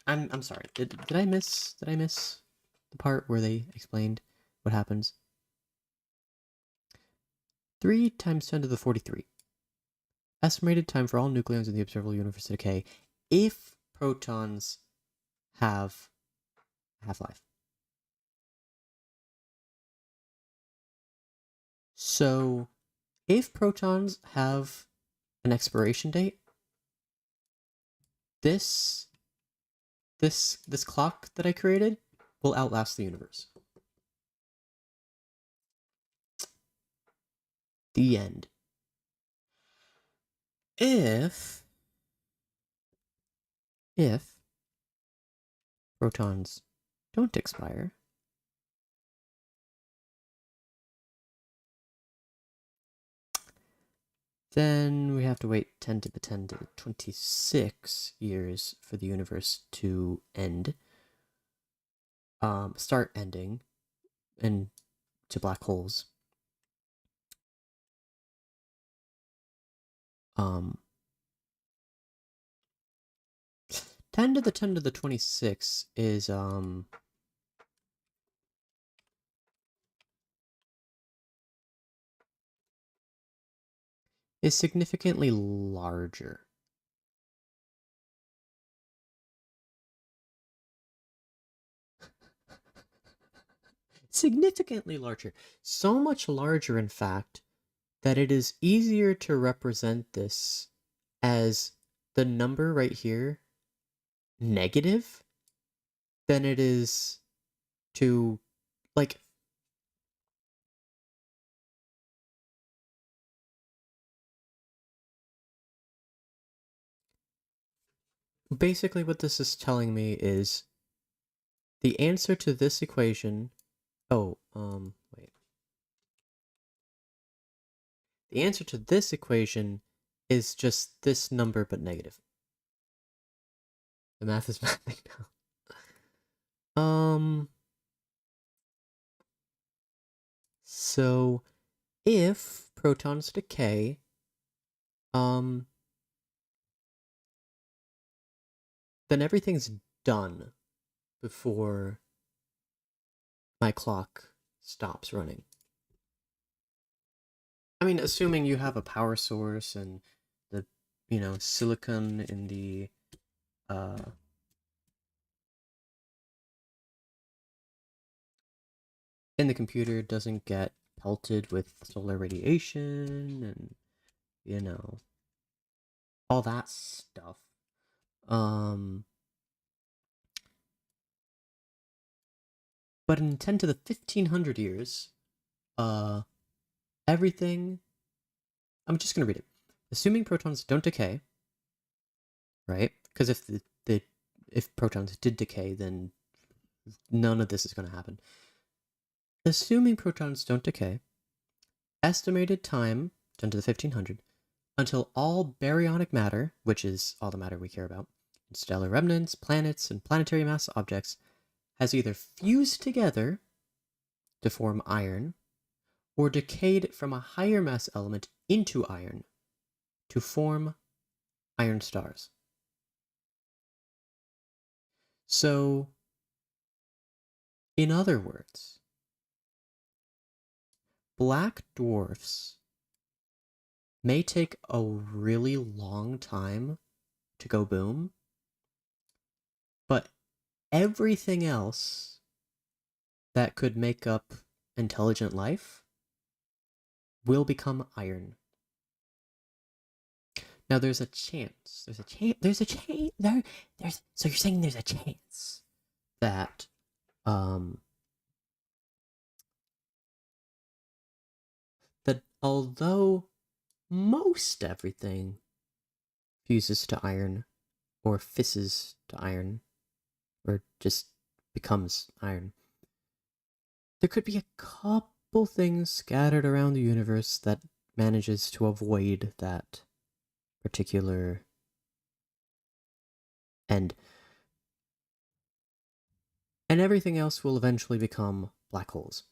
I'm sorry. Did I miss the part where they explained what happens? 3 times 10 to the 43. Estimated time for all nucleons in the observable universe to decay if protons have half-life. So, if protons have an expiration date, this clock that I created will outlast the universe. The end. If protons don't expire, then we have to wait 10 to the 10 to the 26 years for the universe to end. Start ending and to black holes. 10 to the 10 to the 26 is significantly larger. Significantly larger. So much larger, in fact, that it is easier to represent this as the number right here, negative, than it is to, like, basically what this is telling me is the answer to this equation. Wait. The answer to this equation is just this number but negative. The math is mathing now. So if protons decay, then everything's done before my clock stops running. I mean, assuming you have a power source and the, silicon uh, in the computer doesn't get pelted with solar radiation and, all that stuff. Um, but in 10 to the 1500 years, uh, everything. I'm just gonna read it. Assuming protons don't decay, right? Because if protons did decay, then none of this is gonna happen. Assuming protons don't decay, estimated time 10 to the 1500 until all baryonic matter, which is all the matter we care about, stellar remnants, planets, and planetary mass objects, has either fused together to form iron or decayed from a higher mass element into iron to form iron stars. So, in other words, black dwarfs may take a really long time to go boom, but everything else that could make up intelligent life will become iron. Now there's a chance. So you're saying there's a chance that that although most everything fuses to iron or fisses to iron or just becomes iron, there could be a couple things scattered around the universe that manages to avoid that particular end. And everything else will eventually become black holes.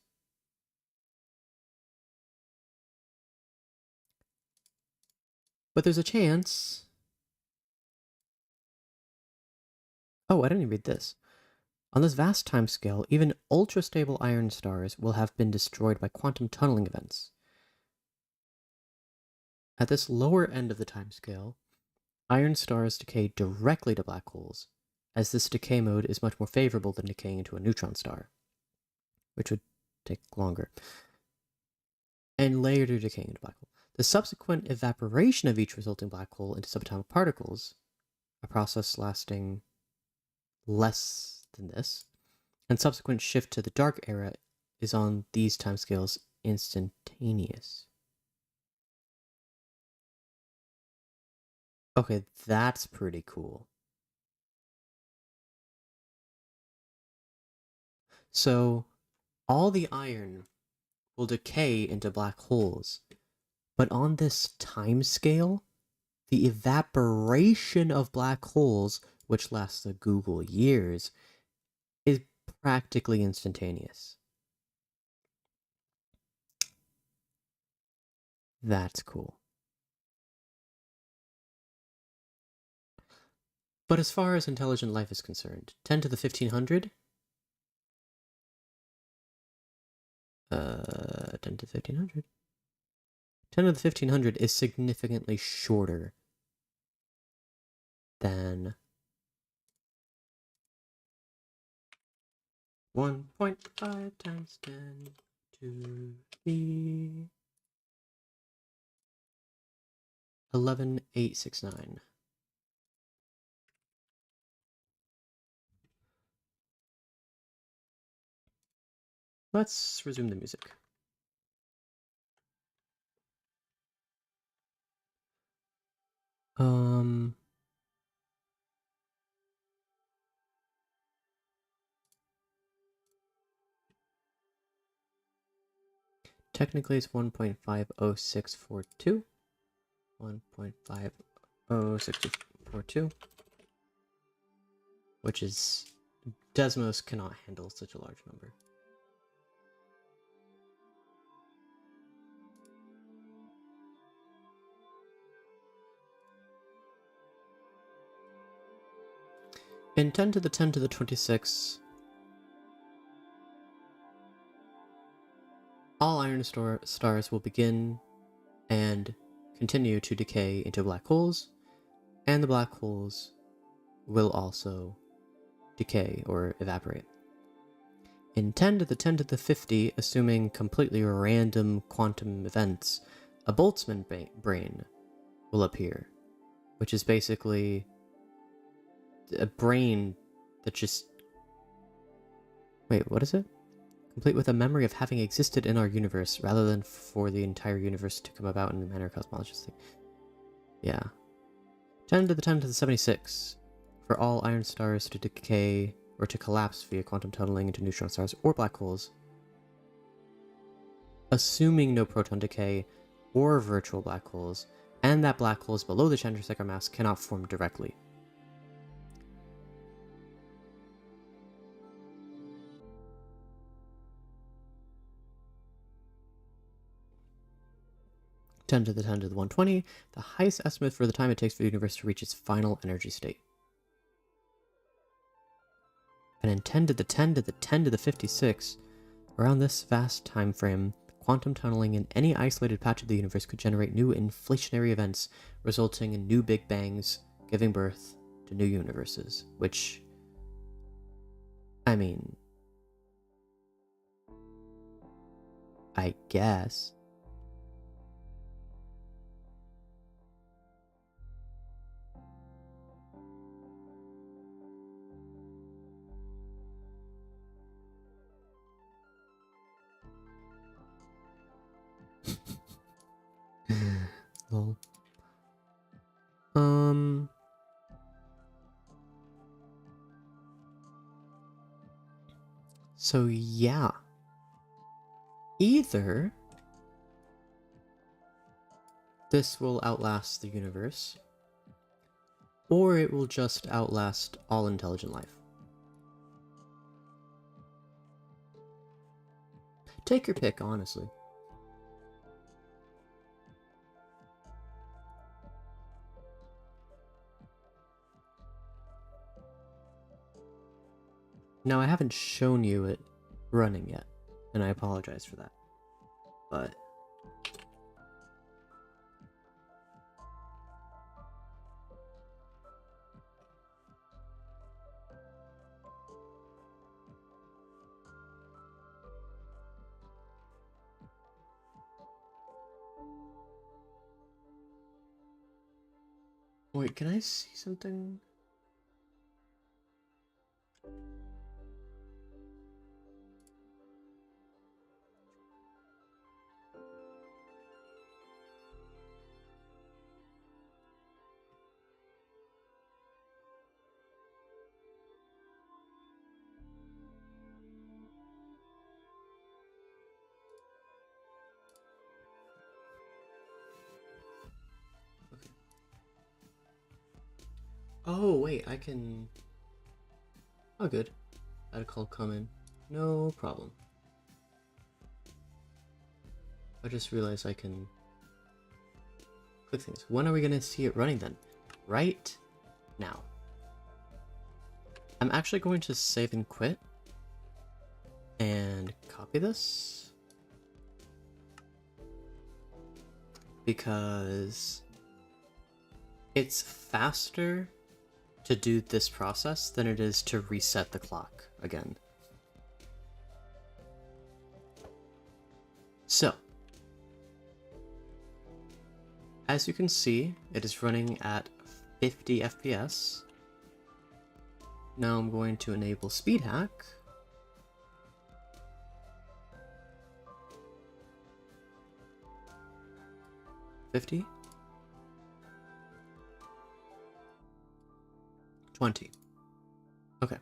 But there's a chance. Oh, I didn't even read this. On this vast timescale, even ultra-stable iron stars will have been destroyed by quantum tunneling events. At this lower end of the timescale, iron stars decay directly to black holes, as this decay mode is much more favorable than decaying into a neutron star, which would take longer, and later decaying into black hole. The subsequent evaporation of each resulting black hole into subatomic particles, a process lasting less than this, and subsequent shift to the dark era is on these timescales instantaneous. Okay, that's pretty cool. So, all the iron will decay into black holes, but on this time scale, the evaporation of black holes, which lasts a Google years, is practically instantaneous. That's cool. But as far as intelligent life is concerned, 10 to the 1500? 10 to 1500? 10 to the 1500 is significantly shorter than 1.5 times 10 to the 11,869. Let's resume the music. Technically it's 1.50642. 1.50642. Which is... Desmos cannot handle such a large number. In 10 to the 10 to the 26, all iron stars will begin and continue to decay into black holes, and the black holes will also decay or evaporate. In 10 to the 10 to the 50, assuming completely random quantum events, a Boltzmann brain will appear, which is basically a brain that just... Wait, what is it? Complete with a memory of having existed in our universe, rather than for the entire universe to come about in a manner cosmologistic. Yeah. 10 to the 10 to the 76. For all iron stars to decay or to collapse via quantum tunneling into neutron stars or black holes, assuming no proton decay or virtual black holes, and that black holes below the Chandrasekhar mass cannot form directly. Ten to the 10 to the 120, the highest estimate for the time it takes for the universe to reach its final energy state. And in 10 to the 10 to the 10 to the 56, around this vast time frame, quantum tunneling in any isolated patch of the universe could generate new inflationary events, resulting in new Big Bangs, giving birth to new universes, which, I mean, I guess. Lol. So yeah. Either this will outlast the universe, or it will just outlast all intelligent life. Take your pick, honestly. Now, I haven't shown you it running yet, and I apologize for that. But wait, can I see something? Okay. Oh, wait, I can... Oh, good. I had a call come in. No problem. I just realized I can click things. When are we gonna see it running then? Right now. I'm actually going to save and quit and copy this because it's faster to do this process than it is to reset the clock again. So, as you can see, it is running at 50 FPS. Now I'm going to enable speed hack. $50. 20. Okay.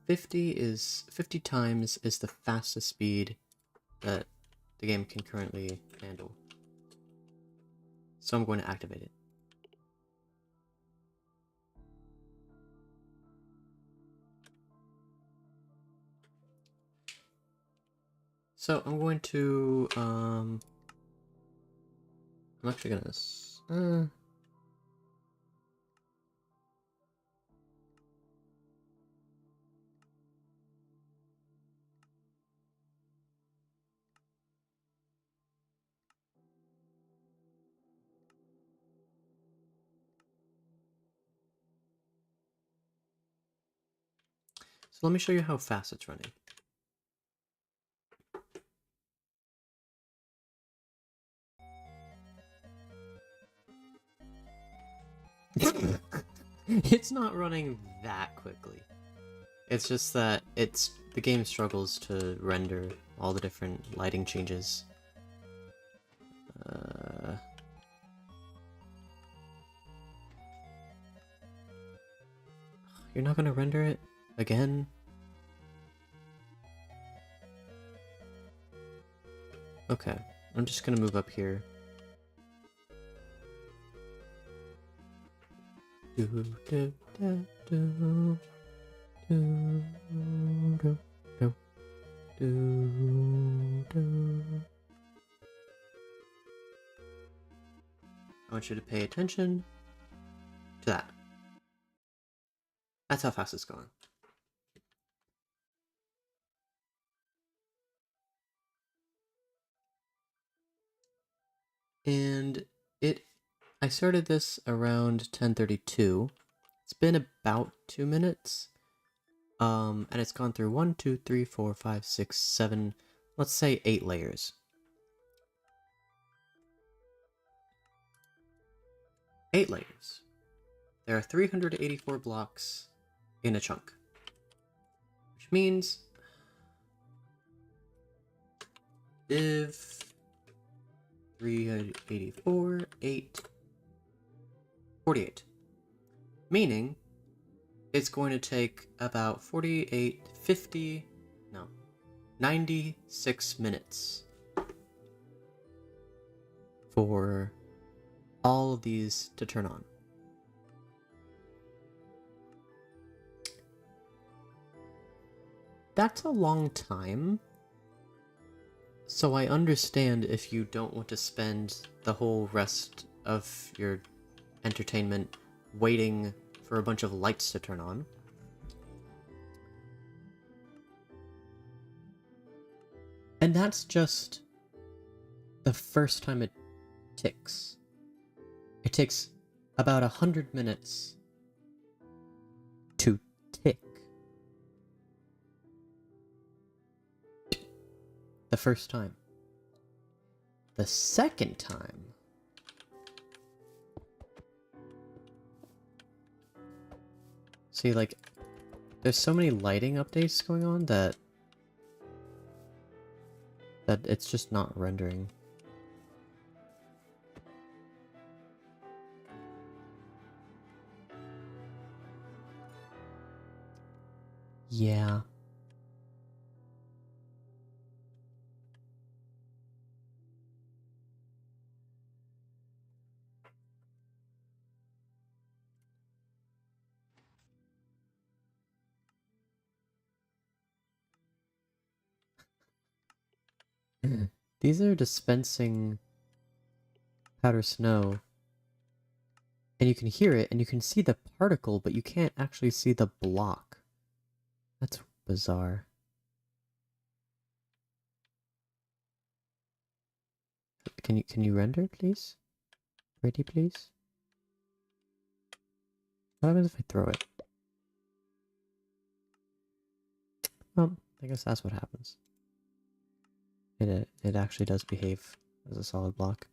50 times is the fastest speed that the game can currently handle. So I'm going to activate it. So I'm going to I'm actually gonna So let me show you how fast it's running. It's not running that quickly. It's just that the game struggles to render all the different lighting changes. You're not gonna render it again? Okay, I'm just gonna move up here. I want you to pay attention to that. That's how fast it's going. And I started this around 10:32. It's been about 2 minutes. And it's gone through 1, 2, 3, 4, 5, 6, 7, let's say 8 layers. 8 layers. There are 384 blocks in a chunk. Which means div 384, 8, 48. Meaning it's going to take about 96 minutes for all of these to turn on. That's a long time. So I understand if you don't want to spend the whole rest of your entertainment waiting for a bunch of lights to turn on. And that's just the first time it ticks. It takes about 100 minutes to tick. The first time. The second time, see, like, there's so many lighting updates going on that it's just not rendering. Yeah. These are dispensing powder snow. And you can hear it, and you can see the particle, but you can't actually see the block. That's bizarre. Can you render, please? Ready, please? What happens if I throw it? Well, I guess that's what happens. It actually does behave as a solid block.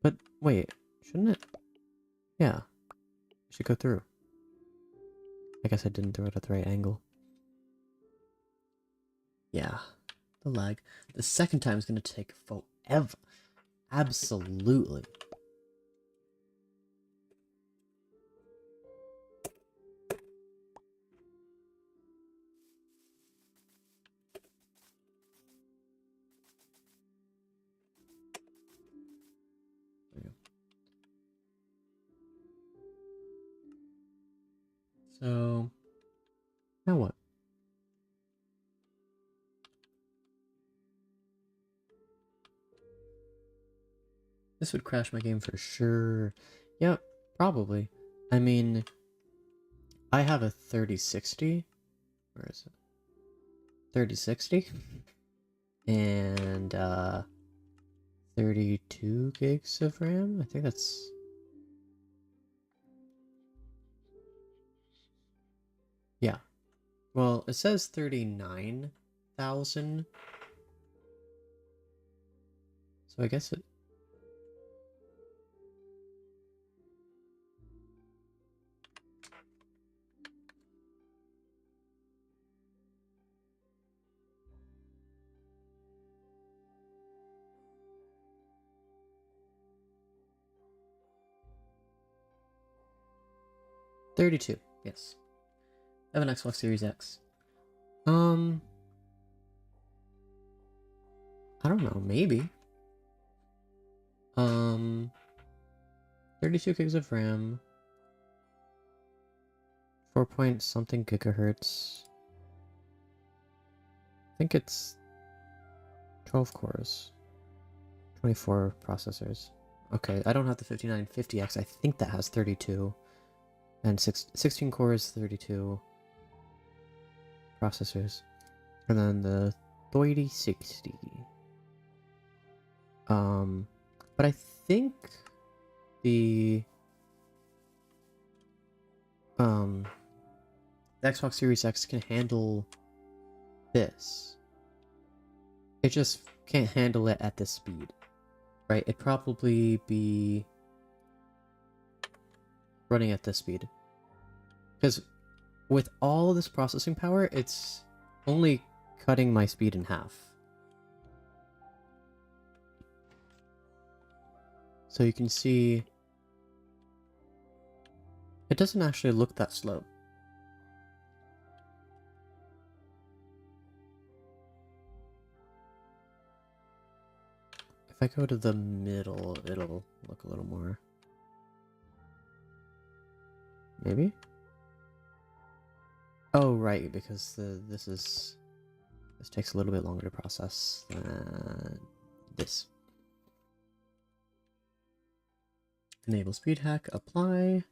But wait, shouldn't it? Yeah, it should go through. I guess I didn't throw it at the right angle. Yeah, the lag. The second time is gonna take forever. Absolutely. So, now what? This would crash my game for sure. Yeah, probably. I mean, I have a 3060. Where is it? 3060? And, 32 gigs of RAM? I think that's... Yeah. Well, it says 39,000. So I guess it... $32, yes. I have an Xbox Series X. I don't know, maybe. 32 gigs of RAM. 4 point something gigahertz. I think it's 12 cores. 24 processors. Okay, I don't have the 5950X. I think that has 32. And 16 cores, 32 processors. And then the 3060. But I think the Xbox Series X can handle this. It just can't handle it at this speed, right? It'd probably be running at this speed. Because with all this processing power, it's only cutting my speed in half. So you can see it doesn't actually look that slow. If I go to the middle, it'll look a little more. Maybe? Oh, right, because this takes a little bit longer to process than this. Enable speed hack, apply.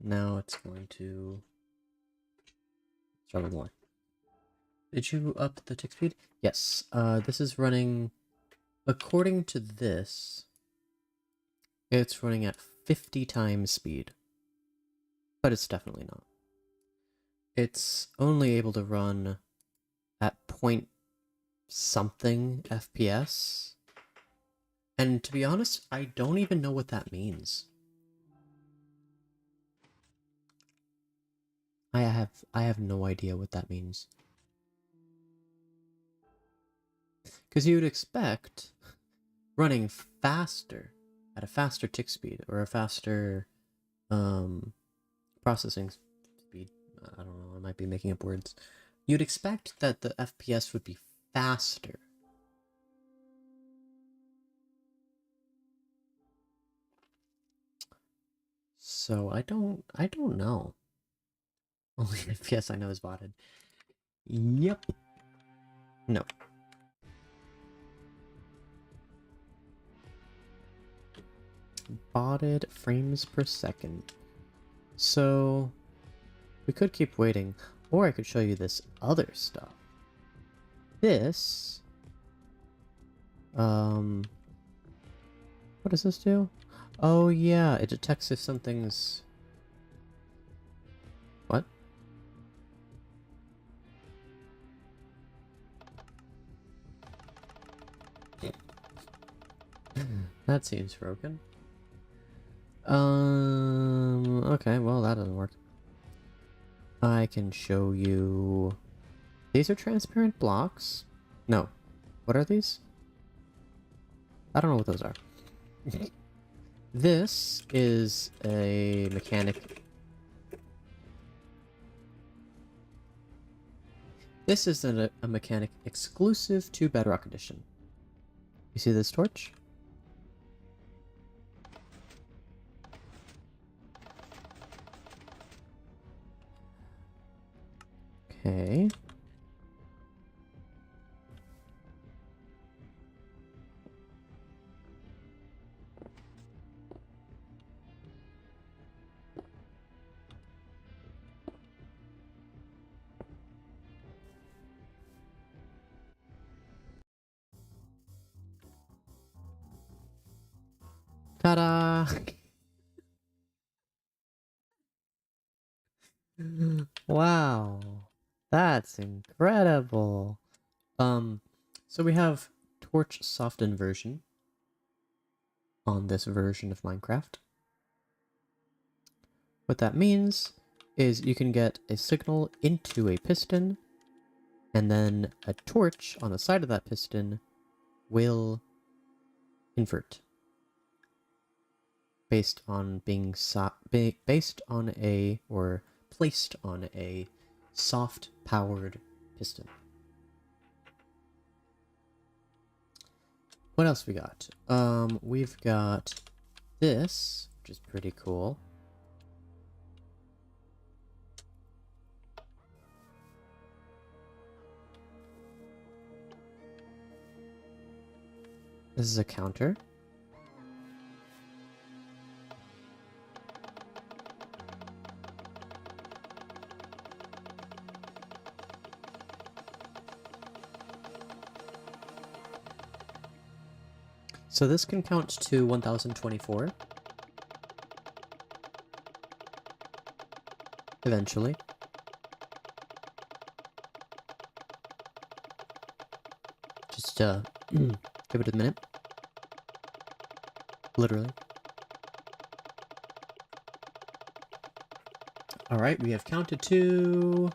Now it's going to struggle more. Did you up the tick speed? Yes. This is running, according to this, it's running at 50 times speed. But it's definitely not. It's only able to run at point something FPS. And to be honest, I don't even know what that means. I have no idea what that means. Because you would expect running faster, at a faster tick speed, or a faster processing speed. I don't know, I might be making up words. You'd expect that the FPS would be faster. So I don't know. Only FPS I know is botted. Yep. No. Botted frames per second. So we could keep waiting, or I could show you this other stuff. This what does this do? Oh yeah, it detects if something's... What? That seems broken. Okay, well that doesn't work. I can show you... These are transparent blocks? No. What are these? I don't know what those are. This is a mechanic... This is a mechanic exclusive to Bedrock Edition. You see this torch? Okay. Ta-da! That's incredible. So we have torch soft inversion on this version of Minecraft. What that means is you can get a signal into a piston, and then a torch on the side of that piston will invert based on being based on a or placed on a soft powered piston. What else we got? We've got this, which is pretty cool. This is a counter. So this can count to 1024. Eventually. Just give it a minute. Literally. Alright, we have counted to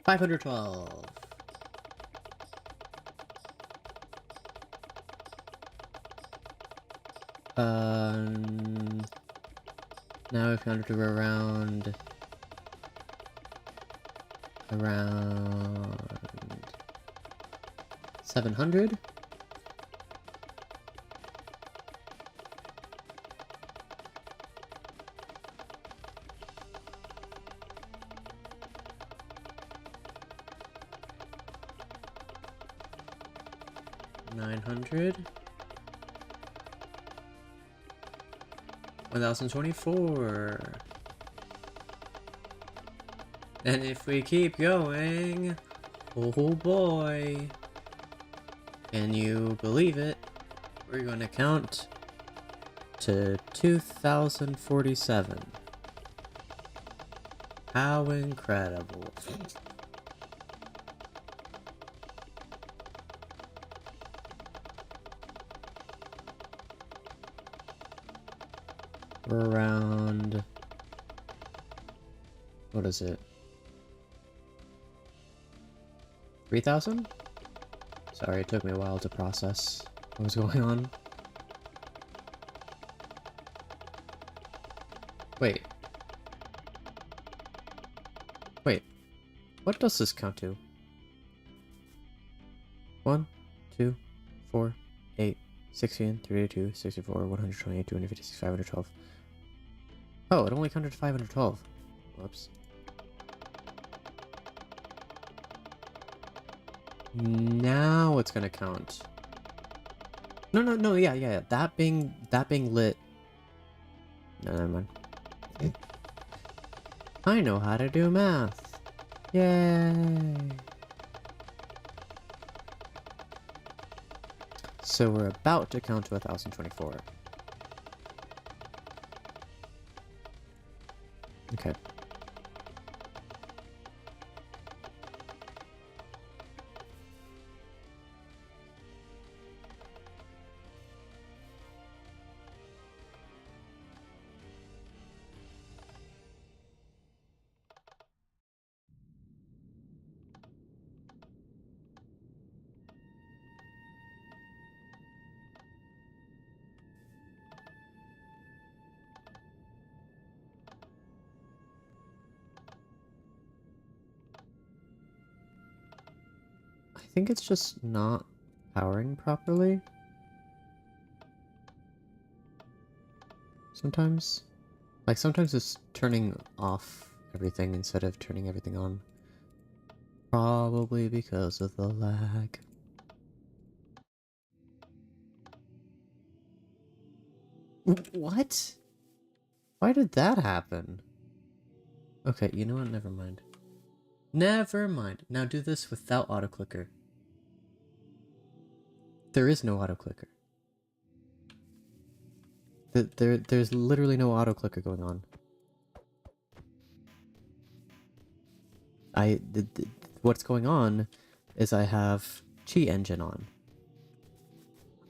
512. Now we've counted to around 700. $900. 1024. And if we keep going, oh boy, can you believe it? We're going to count to 2047. How incredible. We're around... what is it? 3,000? Sorry, it took me a while to process what was going on. Wait. Wait. What does this count to? 1, 2, 4, 8, 16, 32, 64, 128, 256, 512. Oh, it only counted to 512. Whoops. Now it's gonna count. No, yeah. That being lit. No, never mind. I know how to do math. Yay! So we're about to count to 1024. Okay. I think it's just not powering properly. Sometimes. Like, sometimes it's turning off everything instead of turning everything on. Probably because of the lag. What? Why did that happen? Okay, you know what? Never mind. Never mind. Now do this without auto-clicker. There is no auto-clicker. There's literally no auto-clicker going on. what's going on is I have Cheat Engine on.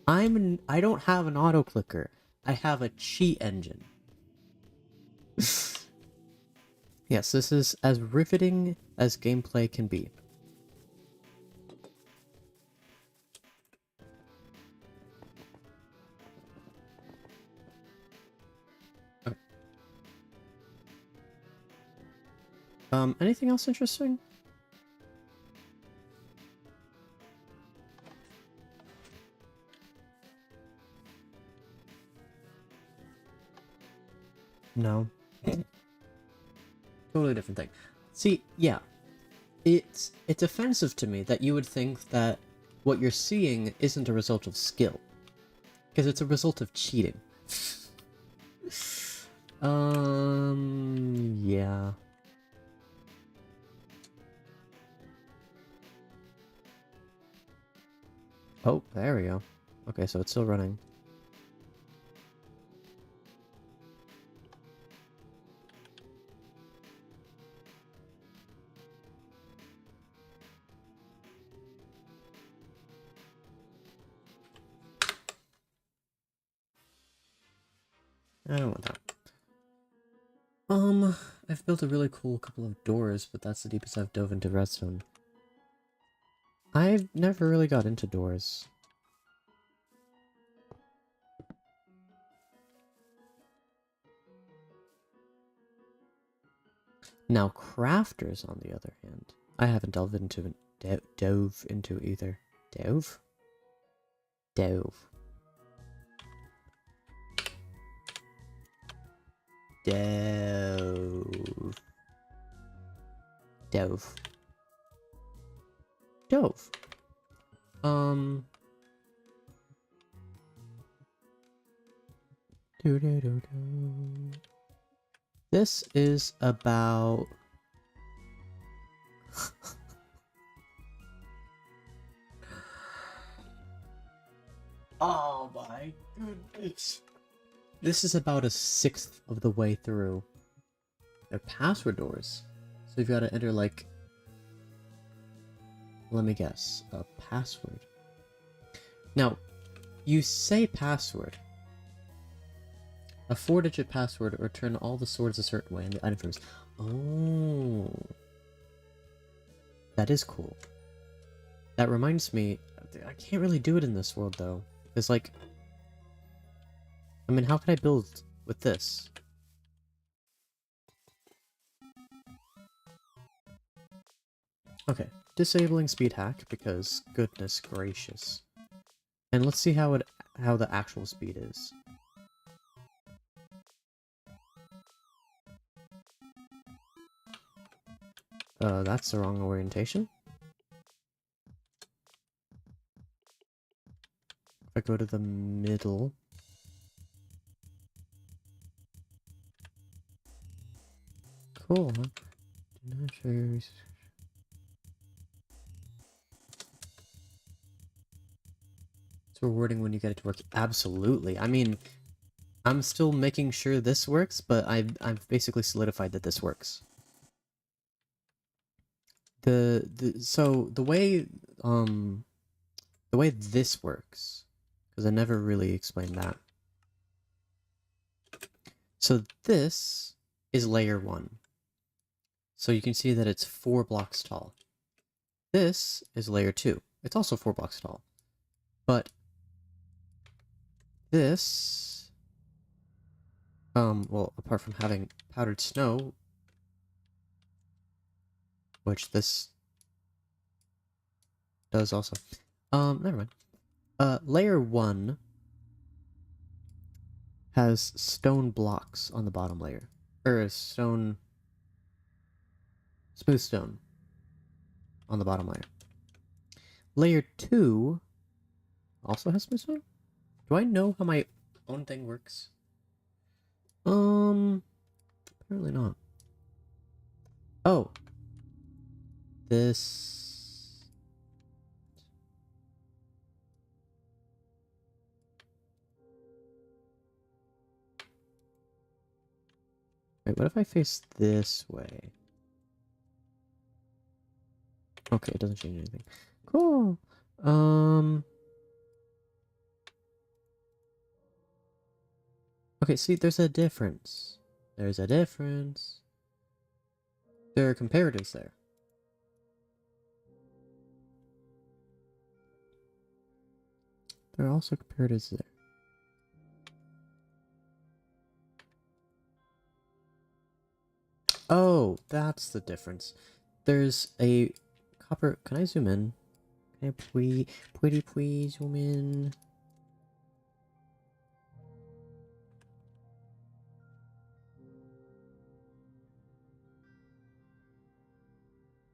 I don't have an auto clicker. I have a cheat engine. Yes, this is as riveting as gameplay can be. Okay. Anything else interesting? No. Totally different thing. See, yeah. It's offensive to me that you would think that what you're seeing isn't a result of skill. Because it's a result of cheating. Yeah. Oh, there we go. Okay, so it's still running. I don't want that. I've built a really cool couple of doors, but that's the deepest I've dove into redstone. I've never really got into doors. Now, crafters, on the other hand, I haven't delved into dove into either. Dove? Dove. Dove. Dove. Dove. This is about... Oh my goodness. This is about a sixth of the way through. They're password doors. So you've got to enter, like... Let me guess. A password. Now, you say password. A 4-digit password, or turn all the swords a certain way, and the item first. Oh. That is cool. That reminds me, I can't really do it in this world, though. Because, like... I mean, how can I build with this? Okay, disabling speed hack, because goodness gracious. And let's see how the actual speed is. That's the wrong orientation. If I go to the middle... Cool, huh? Do not share... It's rewarding when you get it to work. Absolutely. I mean, I'm still making sure this works, but I've basically solidified that this works. So the way this works, because I never really explained that. So this is layer 1. So you can see that it's 4 blocks tall. This is layer 2. It's also 4 blocks tall. But this, well, apart from having powdered snow, which this does also. Never mind. Layer 1 has stone blocks on the bottom layer. Or smooth stone on the bottom layer. Layer 2 also has smooth stone? Do I know how my own thing works? Apparently not. Oh. This... Wait, what if I face this way? Okay, it doesn't change anything. Cool. Okay, see, there's a difference. There's a difference. There are comparatives there. There are also comparatives there. Oh, that's the difference. There's a copper... Can I zoom in? Can I please zoom in?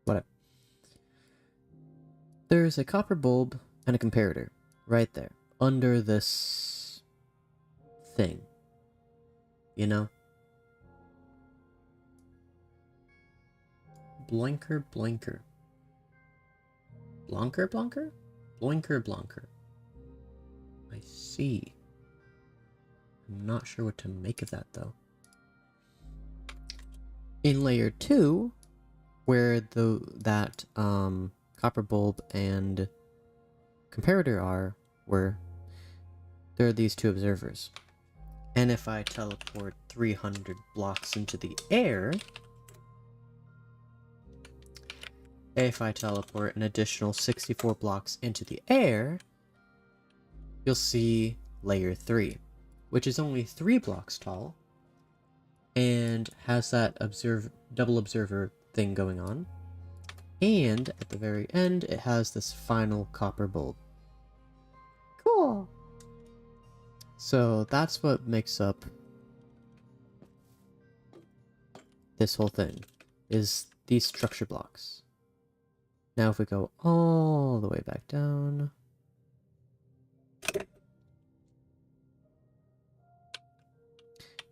Whatever. There's a copper bulb and a comparator right there under this thing. You know? Blinker, blinker. Blonker, blonker? Blinker, blonker. I see. I'm not sure what to make of that, though. In layer 2, where that copper bulb and comparator are, where there are these two observers. And if I teleport 300 blocks into the air, if I teleport an additional 64 blocks into the air, you'll see layer 3, which is only 3 blocks tall, and has that double observer thing going on. And at the very end, it has this final copper bulb. Cool! So that's what makes up this whole thing, is these structure blocks. Now if we go all the way back down...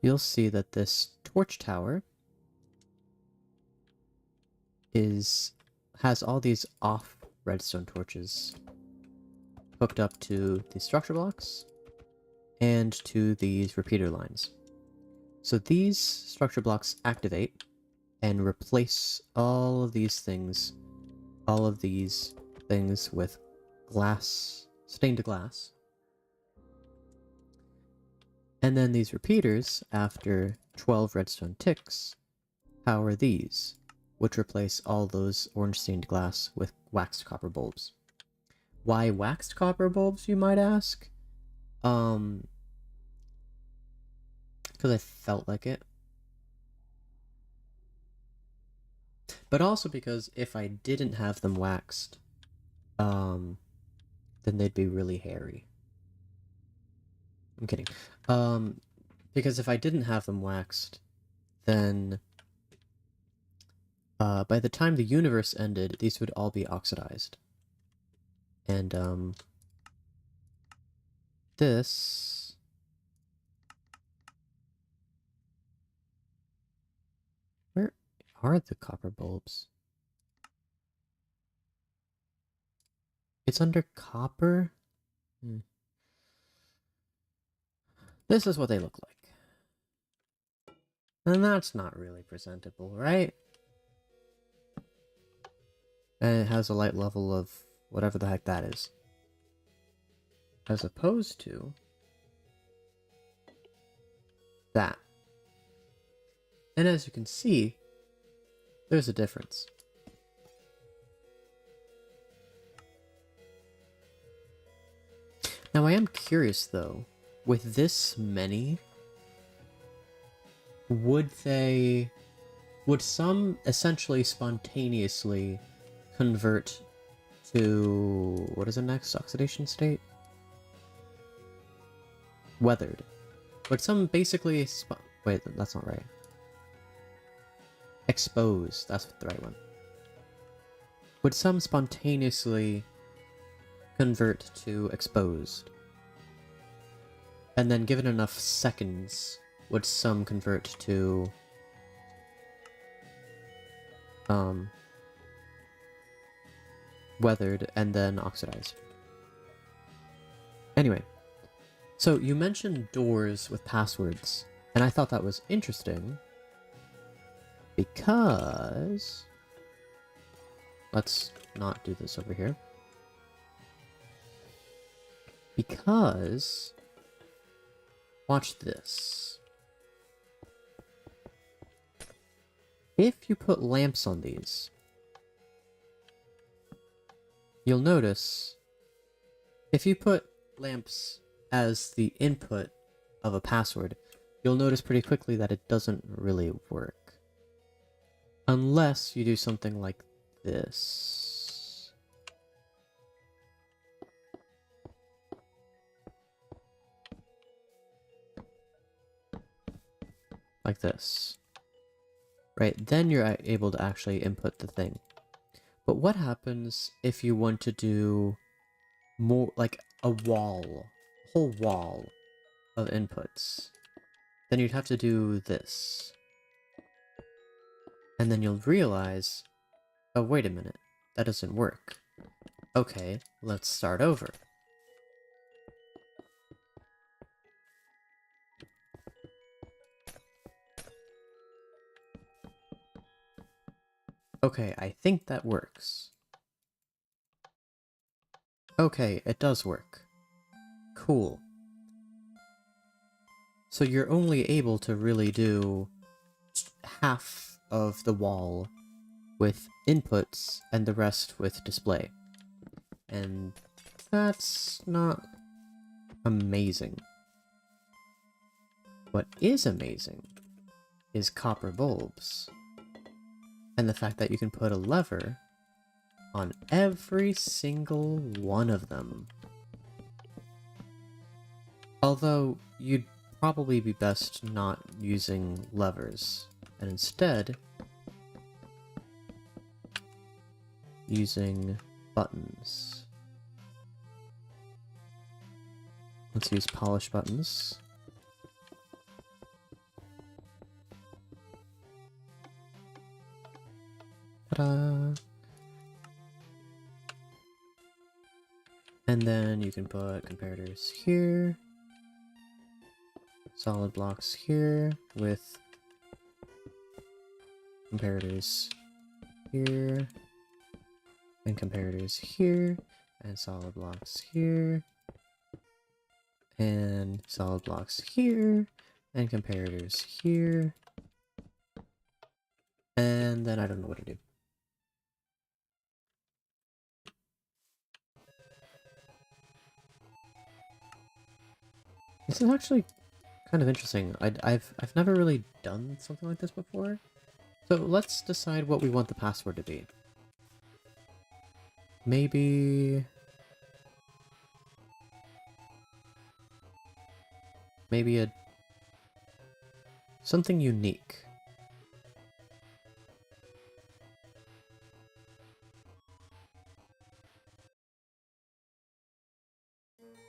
you'll see that this torch tower has all these off redstone torches hooked up to the structure blocks and to these repeater lines. So these structure blocks activate and replace all of these things with glass, stained glass. And then these repeaters, after 12 redstone ticks, power these, which replace all those orange stained glass with waxed copper bulbs. Why waxed copper bulbs, you might ask? Because I felt like it. But also because if I didn't have them waxed, then they'd be really hairy. I'm kidding. Because if I didn't have them waxed, then by the time the universe ended, these would all be oxidized. And this... where are the copper bulbs? It's under copper? This is what they look like. And that's not really presentable, right? And it has a light level of whatever the heck that is. As opposed to that. And as you can see, there's a difference. Now I am curious though, with this many, would some essentially spontaneously convert to, what is the next oxidation state? Weathered. Would some basically, wait, that's not right. Exposed, that's the right one. Would some spontaneously convert to exposed? And then given enough seconds, would some convert to weathered and then oxidized? Anyway, so you mentioned doors with passwords, and I thought that was interesting because let's not do this over here. Because... watch this. If you put lamps on these, you'll notice if you put lamps as the input of a password, you'll notice pretty quickly that it doesn't really work. Unless you do something like this. Like this. Right, then you're able to actually input the thing. But what happens if you want to do more, like a whole wall of inputs? Then you'd have to do this. And then you'll realize, oh wait a minute, that doesn't work. Okay, let's start over. Okay, I think that works. Okay, it does work. Cool. So you're only able to really do half of the wall with inputs and the rest with display. And that's not amazing. What is amazing is copper bulbs. And the fact that you can put a lever on every single one of them. Although, you'd probably be best not using levers, and instead using buttons. Let's use polish buttons. Ta-da! And then you can put comparators here, solid blocks here, with comparators here, and comparators here, and solid blocks here, and solid blocks here, and comparators here, and then I don't know what to do. This is actually kind of interesting. I've never really done something like this before. So let's decide what we want the password to be. Maybe something unique.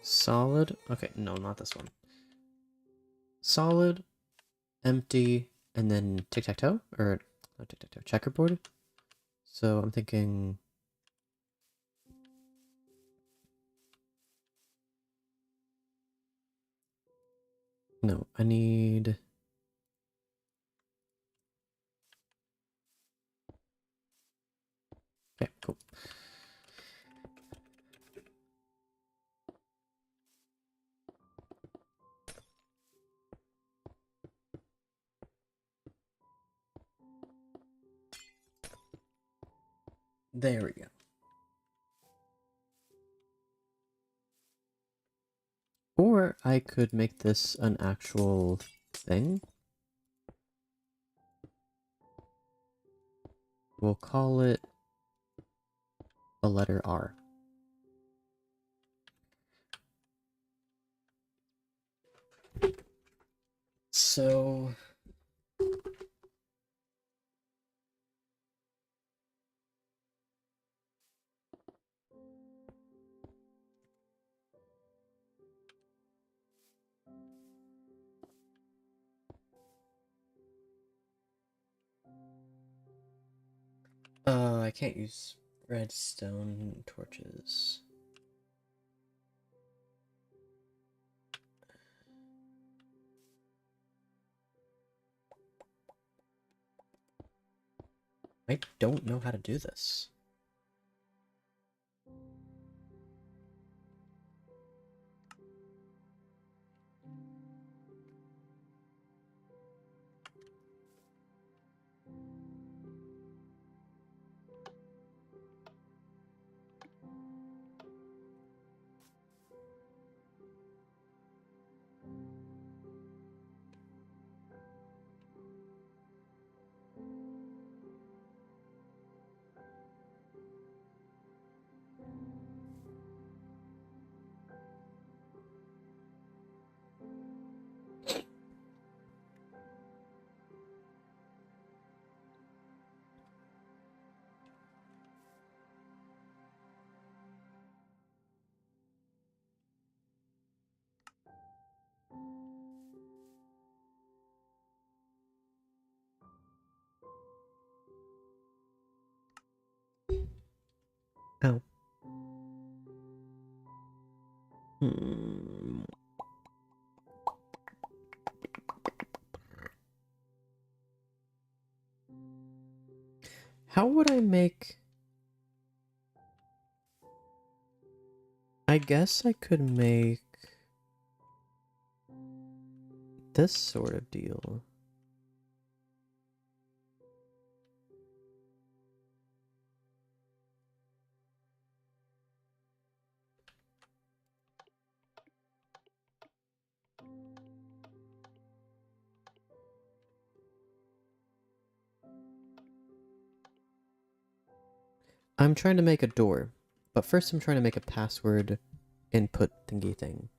Solid. Okay, no, not this one. Solid, empty, and then tic-tac-toe? Or, not tic-tac-toe, checkerboard? So I'm thinking... no, I need... okay, cool. There we go. Or I could make this an actual thing. We'll call it the letter R. So... I can't use redstone torches. I don't know how to do this. Ow. Hmm. How would I make... I guess I could make this sort of deal. I'm trying to make a door, but first I'm trying to make a password input thingy thing.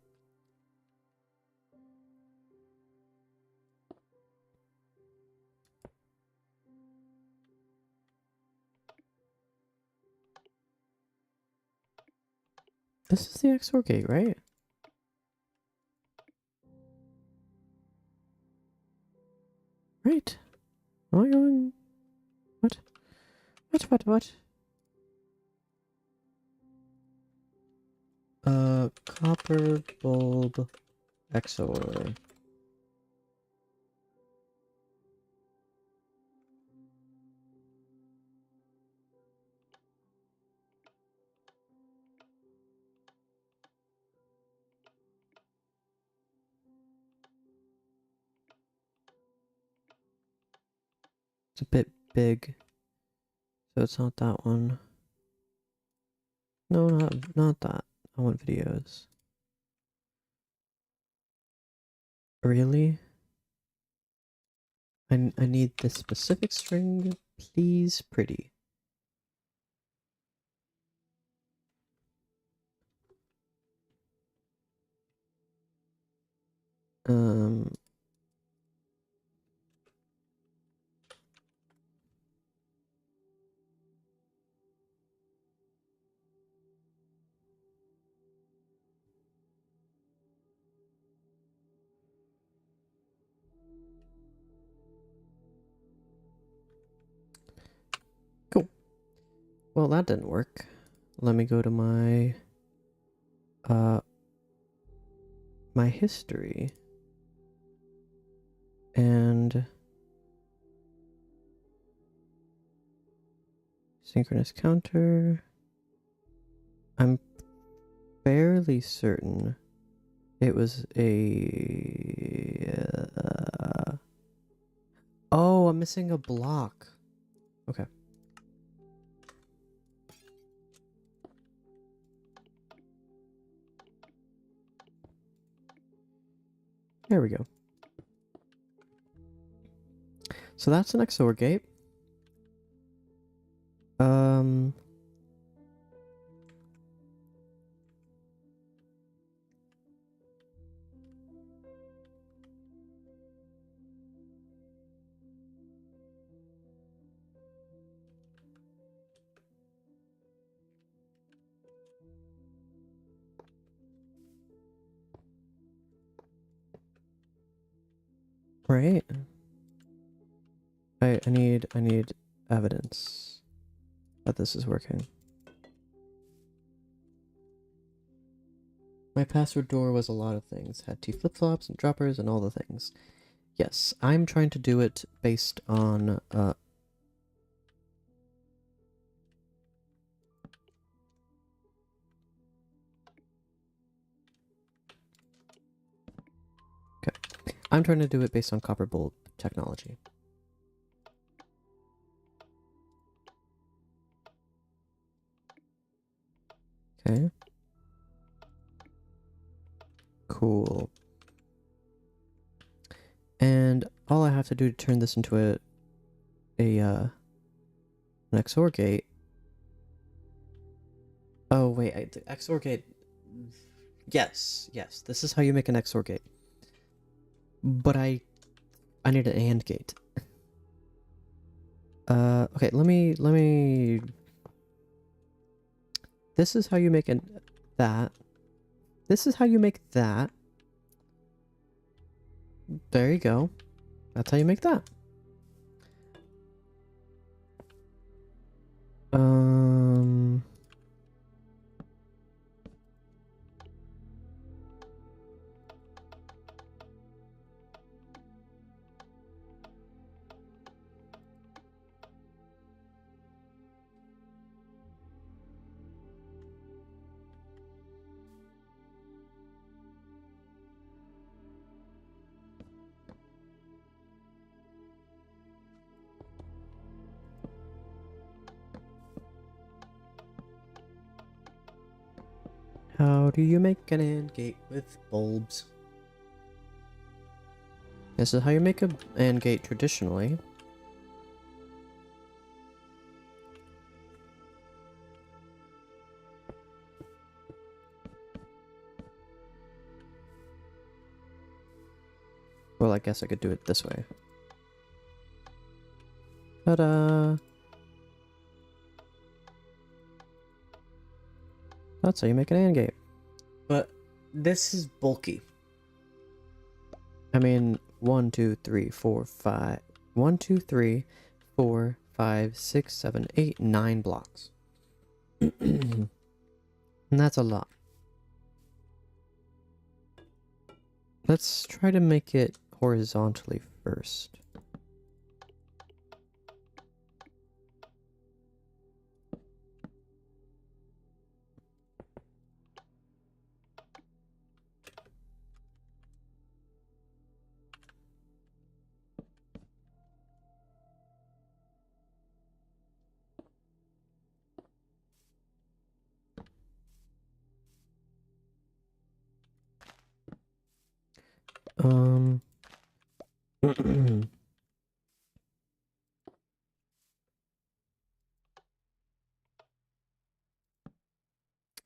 This is the XOR gate, right? Right. Am I going... What? What? Copper bulb XOR. It's a bit big, so it's not that one. No, not that. I want videos. Really? I need this specific string, please, pretty. Um... Cool. Well, that didn't work. Let me go to my my history and synchronous counter. I'm fairly certain it was a oh, I'm missing a block. Okay. There we go. So that's an XOR gate. Right. I need evidence that this is working. My password door was a lot of things. Had two flip-flops and droppers and all the things. Yes, I'm trying to do it based on okay. I'm trying to do it based on copper bulb technology. Okay. Cool. And all I have to do to turn this into an XOR gate. Oh wait, the XOR gate. Yes, this is how you make an XOR gate. But I need an AND gate. Okay, let me. This is how you make that. This is how you make that. There you go. That's how you make that. How do you make an AND gate with bulbs? This is how you make an AND gate traditionally. Well, I guess I could do it this way. Ta-da! That's how you make an AND gate. But this is bulky. I mean, 1, 2, 3, 4, 5. 1, 2, 3, 4, 5, 6, 7, 8, 9 blocks. And that's a lot. Let's try to make it horizontally first.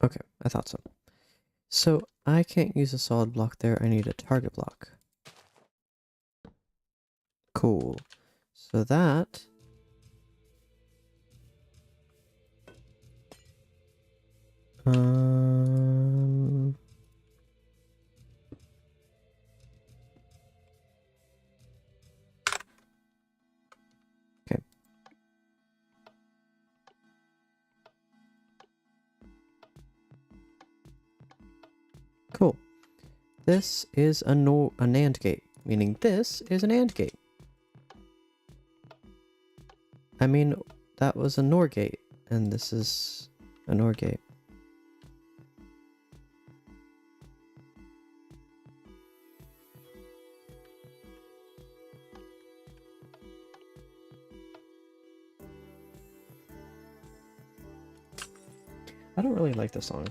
Okay, I thought so. So I can't use a solid block there, I need a target block. Cool. So that... Okay. Cool. This is a NAND gate, meaning this is an AND gate. I mean, that was a NOR gate, and this is a NOR gate. I don't really like this song.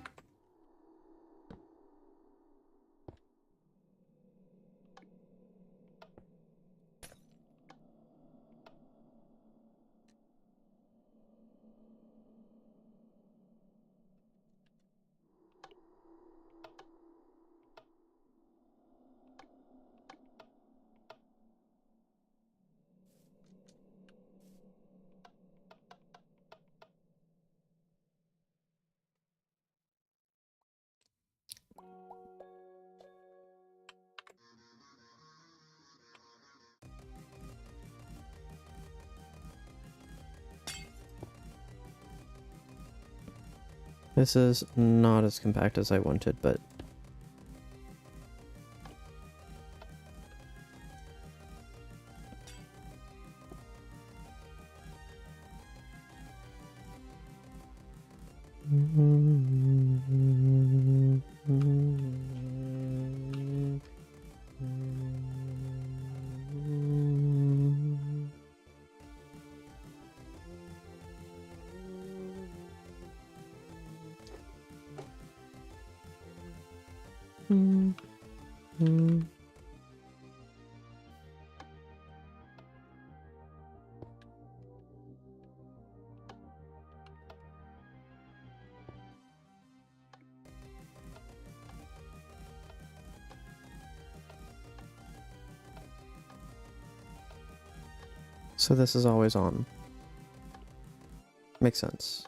This is not as compact as I wanted, but... So this is always on. Makes sense.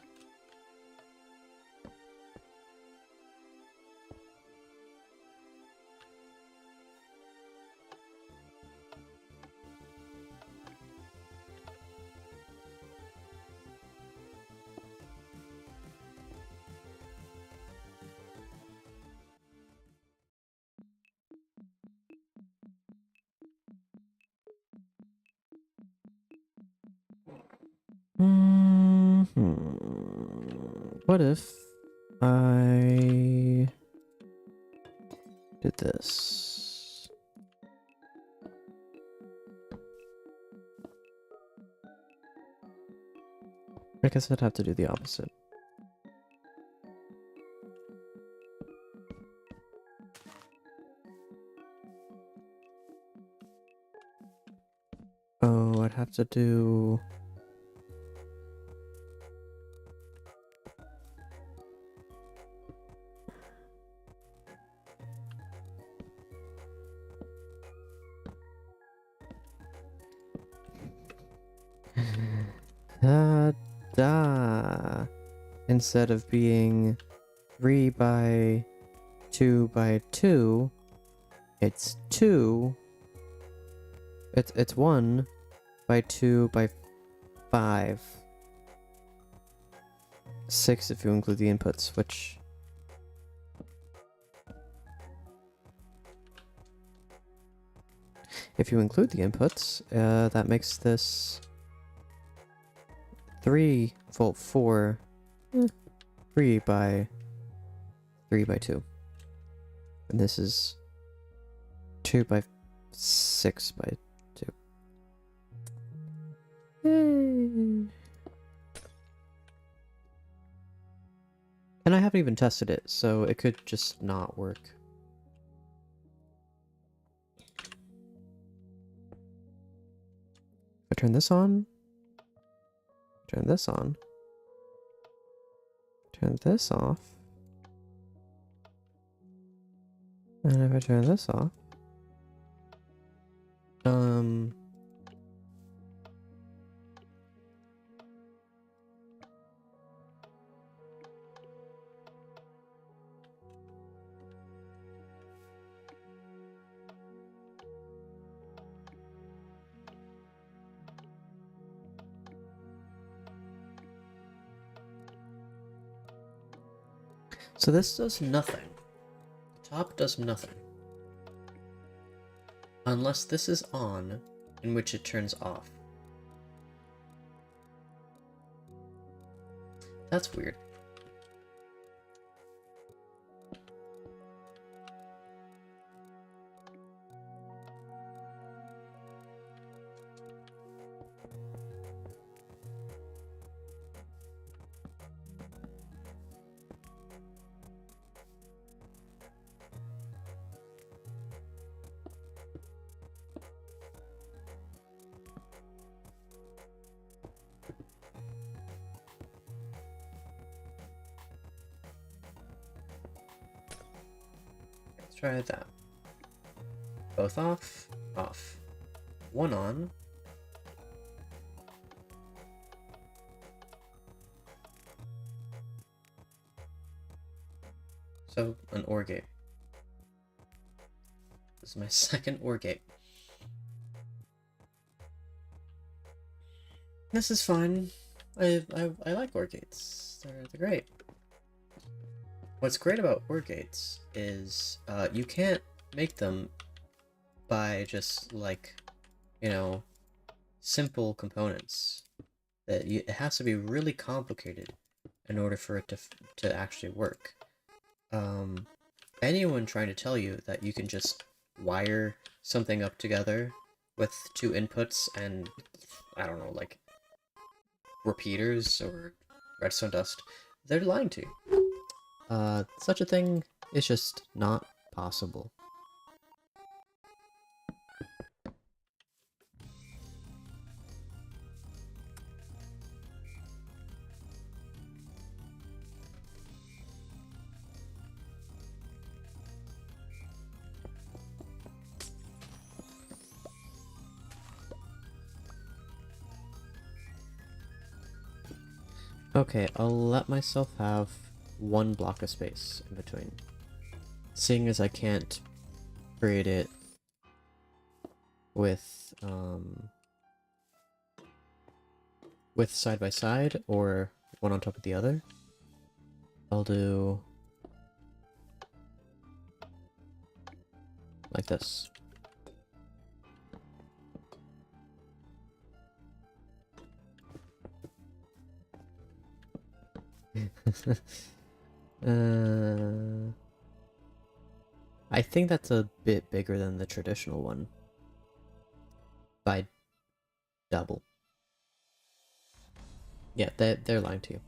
What if I did this? I guess I'd have to do the opposite. would have to do... Ta-da! Instead of being 3 by 2 by 2, it's 2. It's 1 by 2 by 5. 6 if you include the inputs, which... If you include the inputs, that makes this 3 volt 4, 3 by 2. And this is 2 by 6 by 2. Yay. And I haven't even tested it, so it could just not work. If I turn this on, turn this on, turn this off, and if I turn this off, so this does nothing. The top does nothing. Unless this is on, in which it turns off. That's weird. Try that. Both off, off. One on. So, an OR gate. This is my second OR gate. This is fine. I like OR gates. They're great. What's great about OR gates is you can't make them by just like, you know, simple components. It has to be really complicated in order for it to actually work. Anyone trying to tell you that you can just wire something up together with 2 inputs and, I don't know, like repeaters or redstone dust, they're lying to you. Such a thing is just not possible. Okay, I'll let myself have 1 block of space in between. Seeing as I can't create it with side by side or one on top of the other, I'll do like this. I think that's a bit bigger than the traditional one. By double. Yeah, they're lying to you.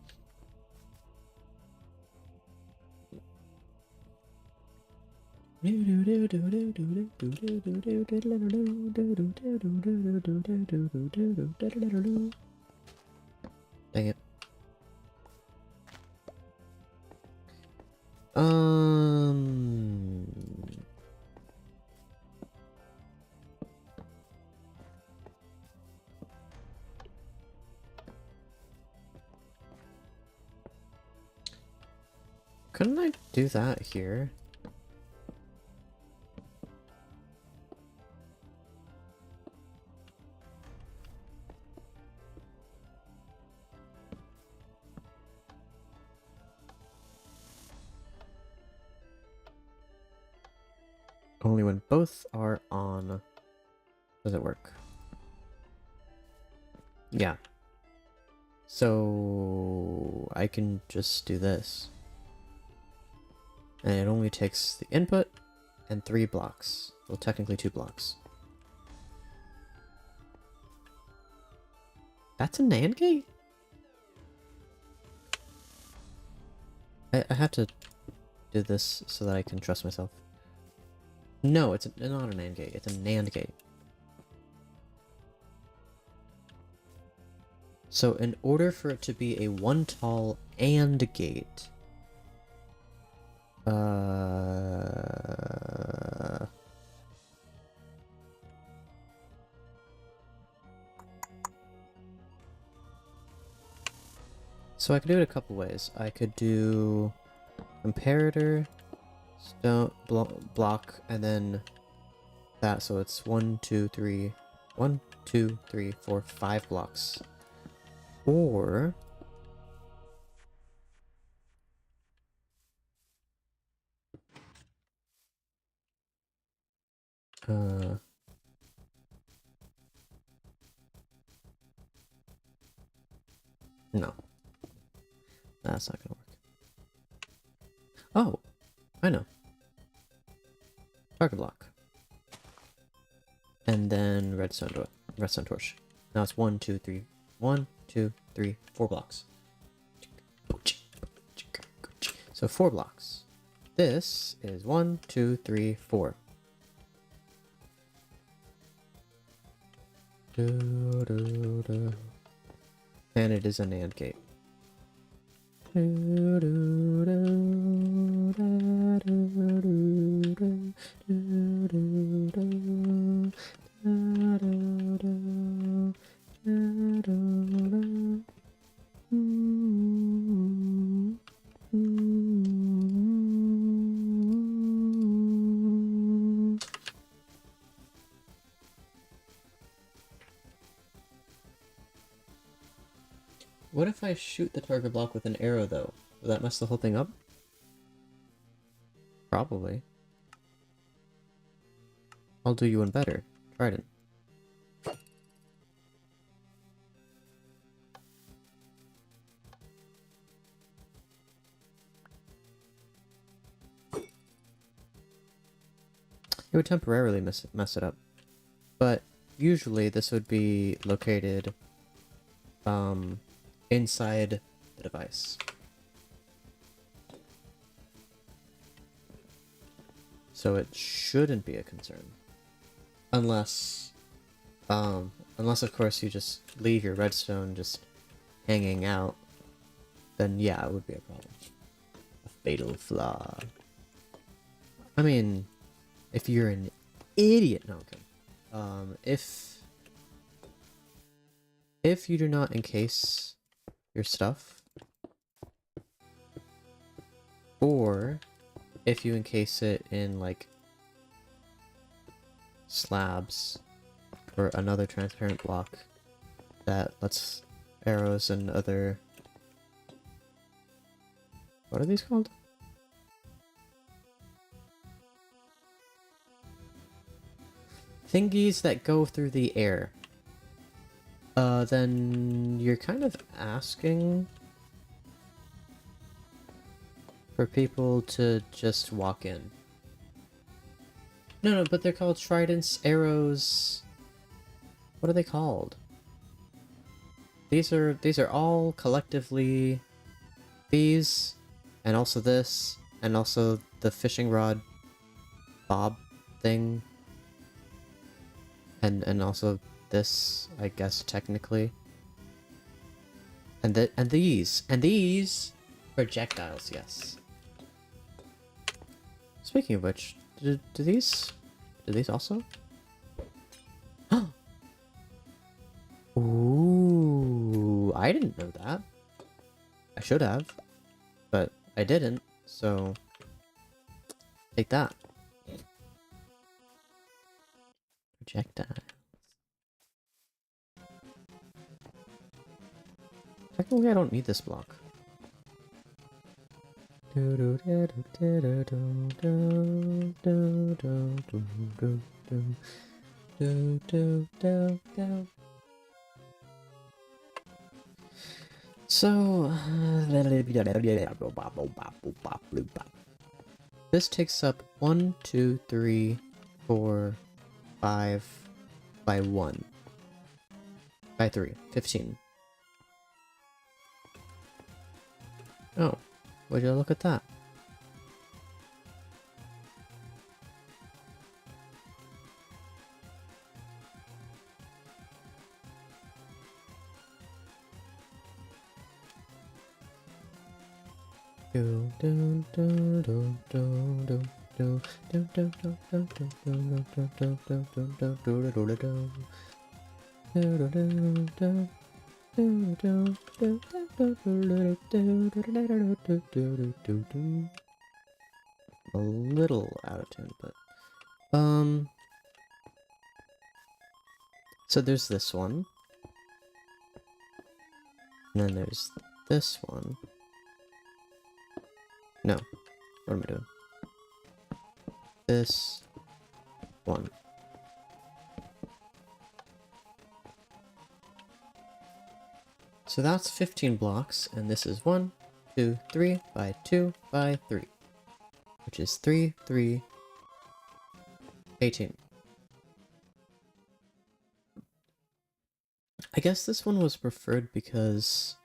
Dang it. Couldn't I do that here? Only when both are on does it work. Yeah. So I can just do this. And it only takes the input and 3 blocks. Well, technically 2 blocks. That's a NAND gate? I have to do this so that I can trust myself. No, it's not an AND gate. It's a NAND gate. So in order for it to be a one tall AND gate, so I could do it a couple ways. I could do comparator, stone block, and then that, so it's 1, 2, 3, 1, 2, 3, 4, 5 blocks. Or no. That's not gonna work. Oh, I know. Target block. And then redstone torch. Now it's 1, 2, 3. 1, 2, 3, 4 blocks. So 4 blocks. This is 1, 2, 3, 4. And it is a NAND gate. What if I shoot the target block with an arrow, though? Will that mess the whole thing up? Probably. I'll do you one better. Trident. It would temporarily mess it up. But usually this would be located inside the device. So it shouldn't be a concern. Unless of course you just leave your redstone just hanging out, then yeah, it would be a problem. A fatal flaw. I mean, if you're an idiot, no, okay. If you do not encase your stuff, or if you encase it in like slabs or another transparent block that lets arrows and other, what are these called? Thingies that go through the air. Then you're kind of asking for people to just walk in. No, but they're called tridents, arrows. What are they called? These are all collectively these, and also this, and also the fishing rod. bob thing. And also this, I guess, technically. And these projectiles, yes. Speaking of which, do these also? Ooh, I didn't know that. I should have, but I didn't, so take that. Projectile. Technically, I don't need this block. So, this takes up 1, 2, 3, 4, 5 by 1. By 3. 15. Oh, would you look at that? A little out of tune, but so there's this one, and then there's this one. No, what am I doing? This one. So that's 15 blocks, and this is 1, 2, 3 by 2 by 3, which is 3, 3, 18. I guess this one was preferred because...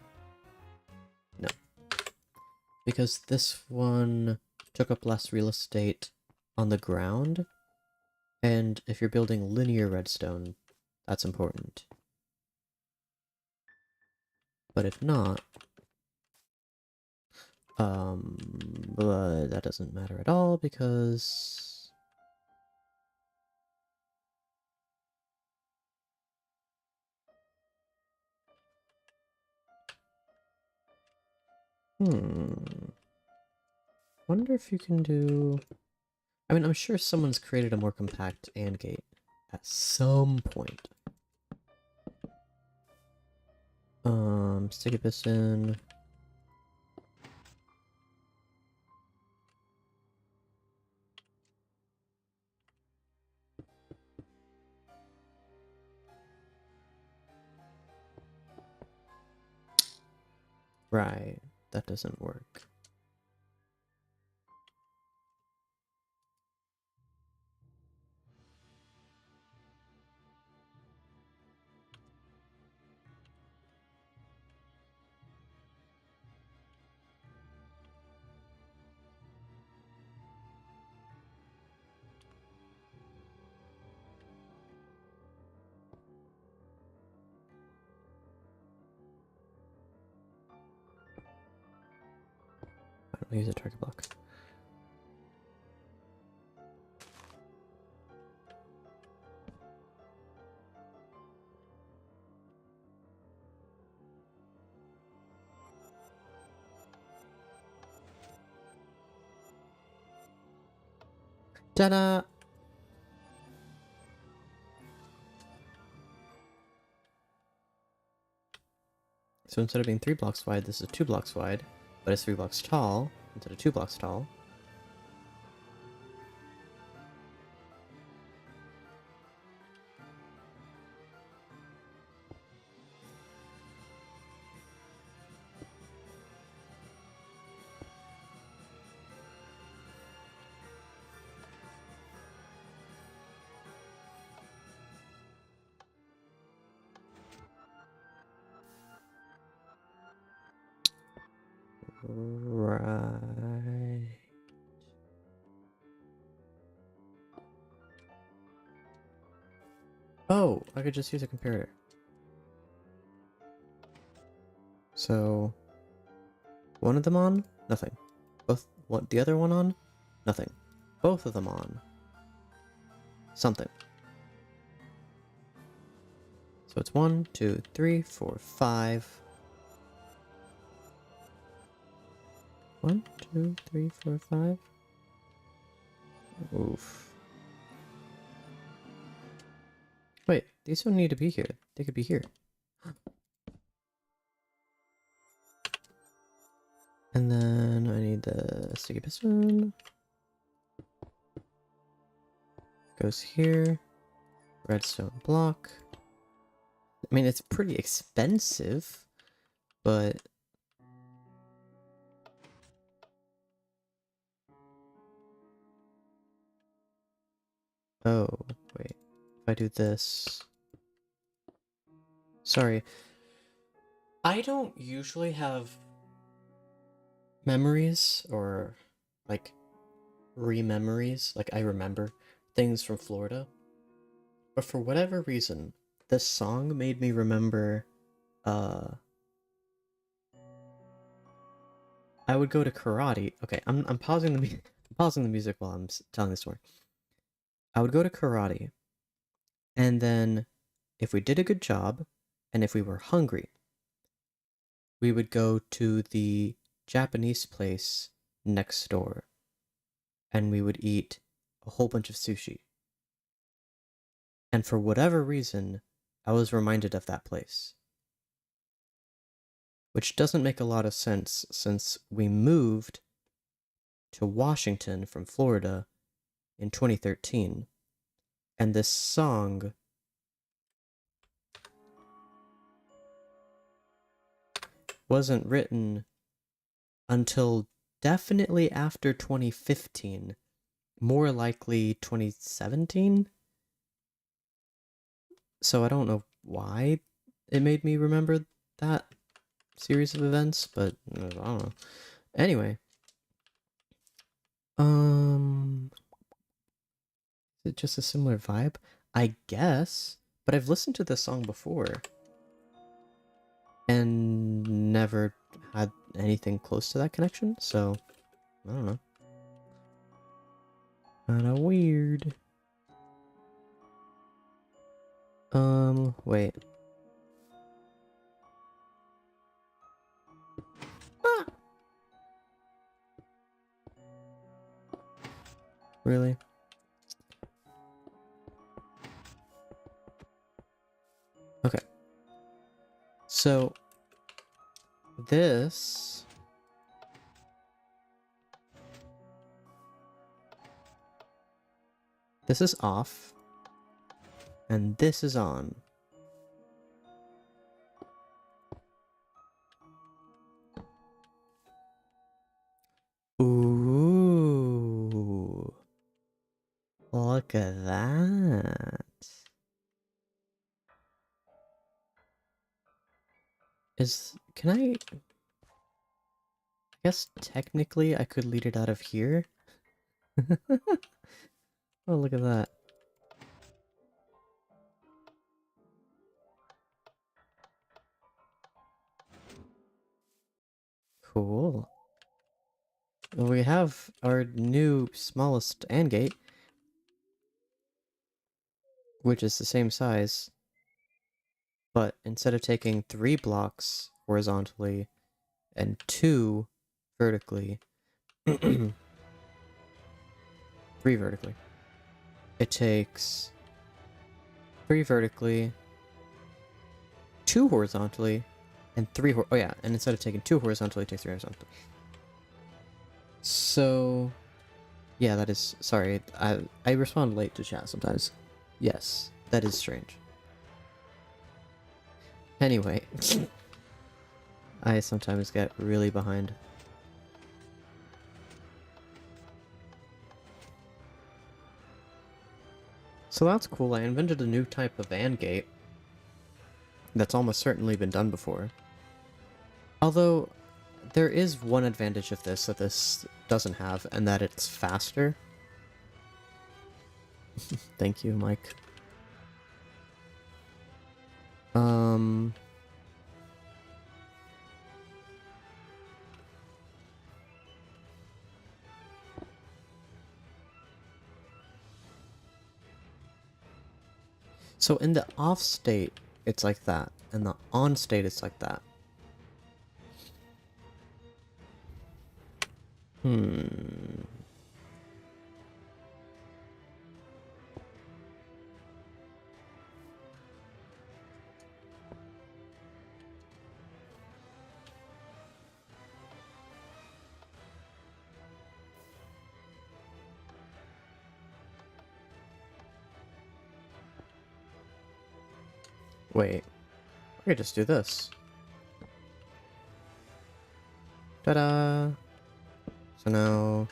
No. Because this one took up less real estate on the ground, and if you're building linear redstone, that's important. But if not, but that doesn't matter at all because... Wonder if you can do... I mean, I'm sure someone's created a more compact AND gate at some point. Sticky piston. Right, that doesn't work. I don't use a target block. Ta-da! So instead of being 3 blocks wide, this is 2 blocks wide, but it's 3 blocks tall instead of 2 blocks tall. Right. Oh, I could just use a comparator. So, one of them on? Nothing. Both, what, the other one on? Nothing. Both of them on. Something. So it's 1, 2, 3, 4, 5. 1, 2, 3, 4, 5. Oof. Wait, these don't need to be here. They could be here. And then I need the sticky piston. Goes here. Redstone block. I mean, it's pretty expensive, but... Oh, wait. If I do this... Sorry. I don't usually have memories or, like, rememories. Like, I remember things from Florida. But for whatever reason, this song made me remember, I would go to karate. Okay, I'm pausing pausing the music while I'm telling the story. I would go to karate, and then if we did a good job, and if we were hungry, we would go to the Japanese place next door, and we would eat a whole bunch of sushi. And for whatever reason, I was reminded of that place. Which doesn't make a lot of sense since we moved to Washington from Florida in 2013. And this song wasn't written until definitely after 2015, more likely 2017. So I don't know why it made me remember that series of events, but I don't know. Anyway, is it just a similar vibe? I guess, but I've listened to this song before and never had anything close to that connection, so I don't know. Kinda weird. Wait. Ah! Really? Okay. So, this... This is off. And this is on. Ooh. Look at that. Can I guess technically I could lead it out of here? Oh, look at that. Cool. Well, we have our new smallest AND gate, which is the same size, but instead of taking 3 blocks horizontally and 2 vertically, 3 vertically, it takes 3 vertically, 2 horizontally, and 3 oh yeah, and instead of taking 2 horizontally, it takes 3 horizontally. So, yeah, that is... Sorry, I respond late to chat sometimes. Yes, that is strange. Anyway, I sometimes get really behind. So that's cool, I invented a new type of AND gate that's almost certainly been done before. Although, there is one advantage of this that this doesn't have, and that it's faster. Thank you, Mike. Um... So in the off state, it's like that. In the on state, it's like that. Hmm... Wait. I could just do this. Ta-da! So now...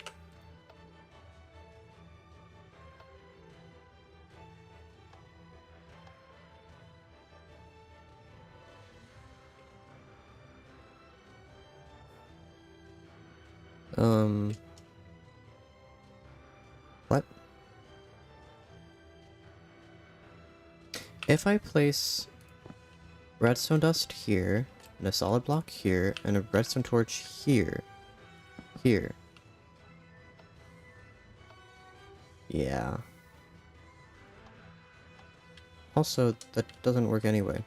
What? If I place redstone dust here, and a solid block here, and a redstone torch here, here. Yeah. Also, that doesn't work anyway.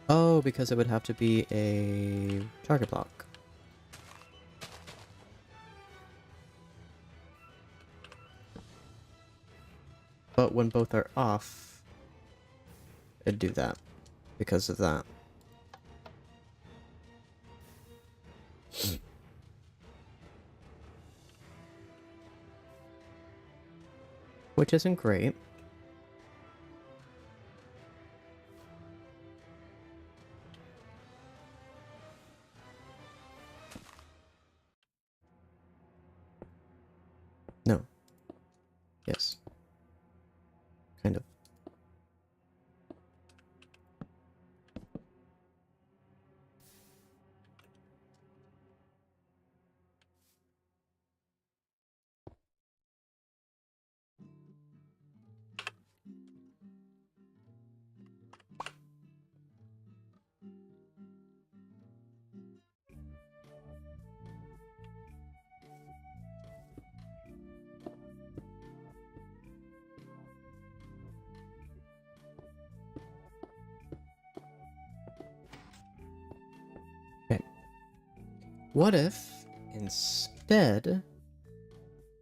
Oh, because it would have to be a target block. But when both are off, it'd do that. Because of that. Which isn't great. No. Yes. Kind of. Okay. What if, instead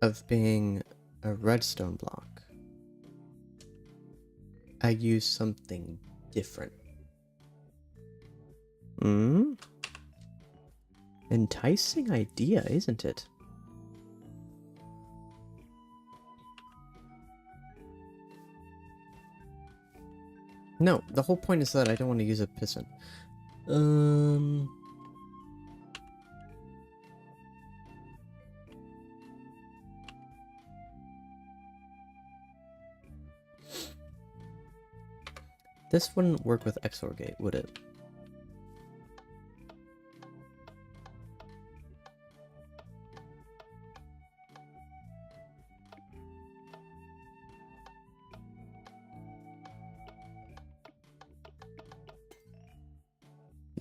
of being a redstone block, I use something different? Hmm? Enticing idea, isn't it? No, the whole point is that I don't want to use a piston. This wouldn't work with XOR gate, would it?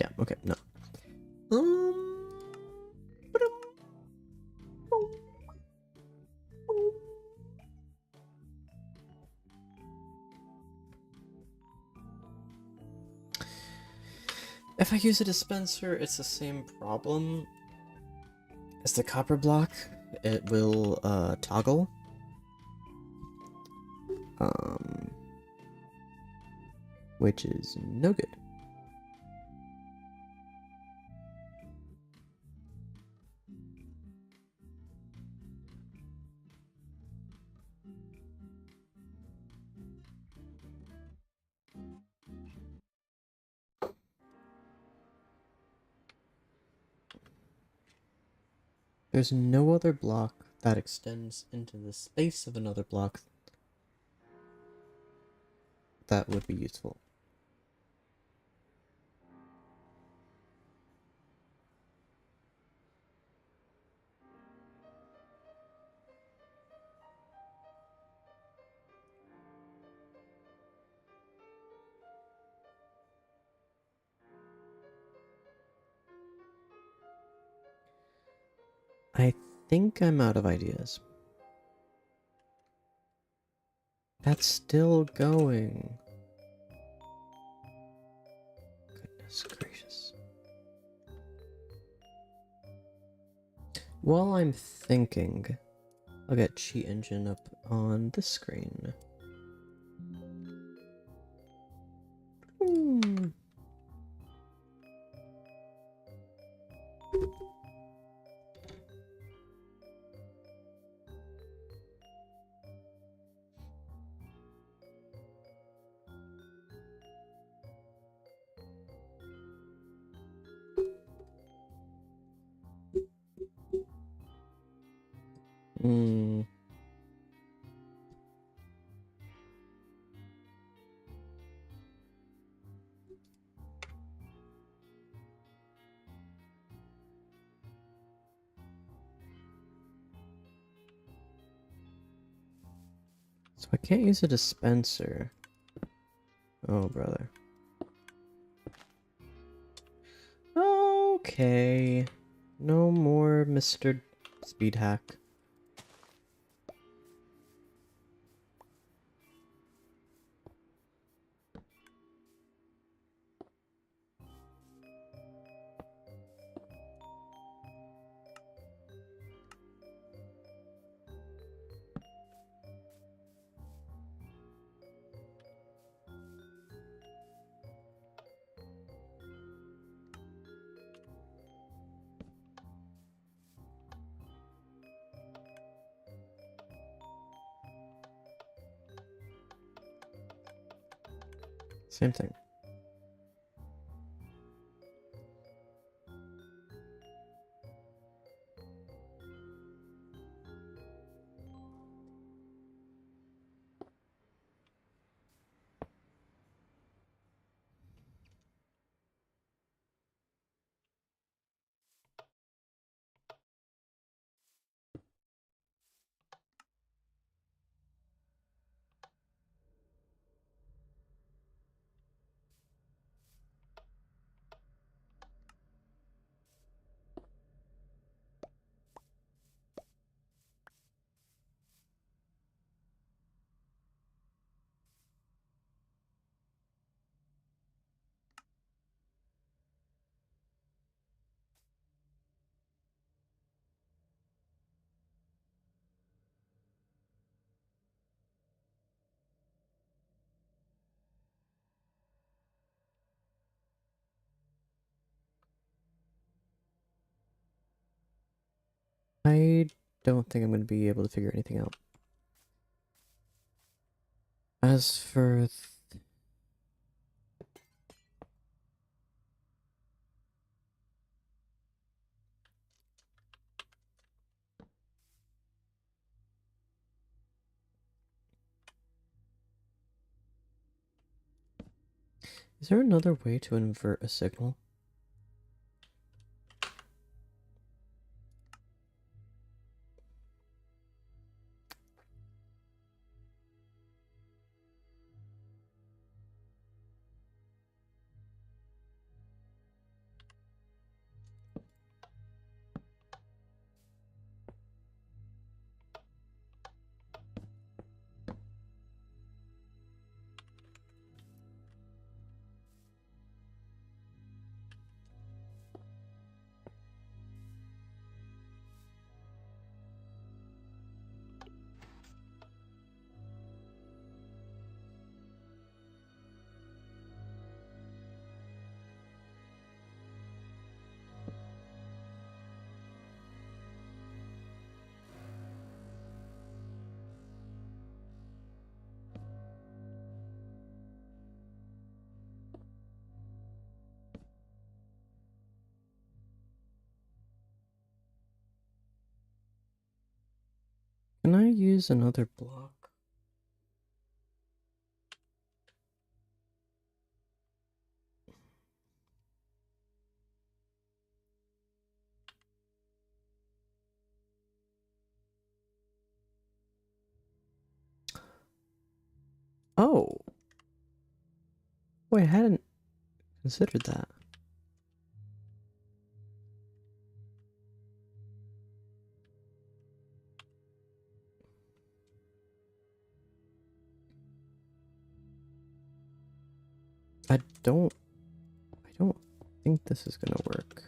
Yeah, okay, no. If I use a dispenser, it's the same problem as the copper block. It will toggle. Which is no good. There's no other block that extends into the space of another block that would be useful. I think I'm out of ideas. That's still going. Goodness gracious. While I'm thinking, I'll get Cheat Engine up on this screen. Hmm. Hmm. So I can't use a dispenser. Oh, brother. Okay. No more Mr. Speed Hack. Same thing. I don't think I'm going to be able to figure anything out. As for... Is there another way to invert a signal? Can I use another block? Oh! Wait, I hadn't considered that. I don't think this is gonna work.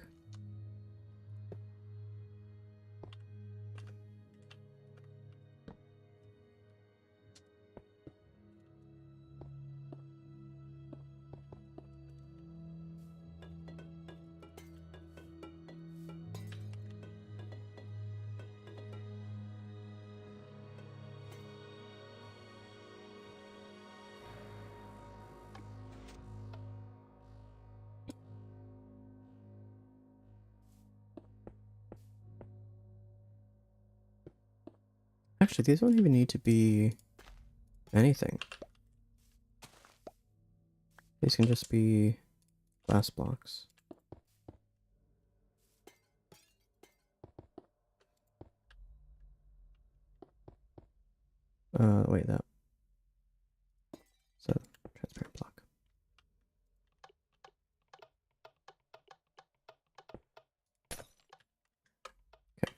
Actually, these don't even need to be anything. These can just be glass blocks. Wait, that. So, transparent block. Okay.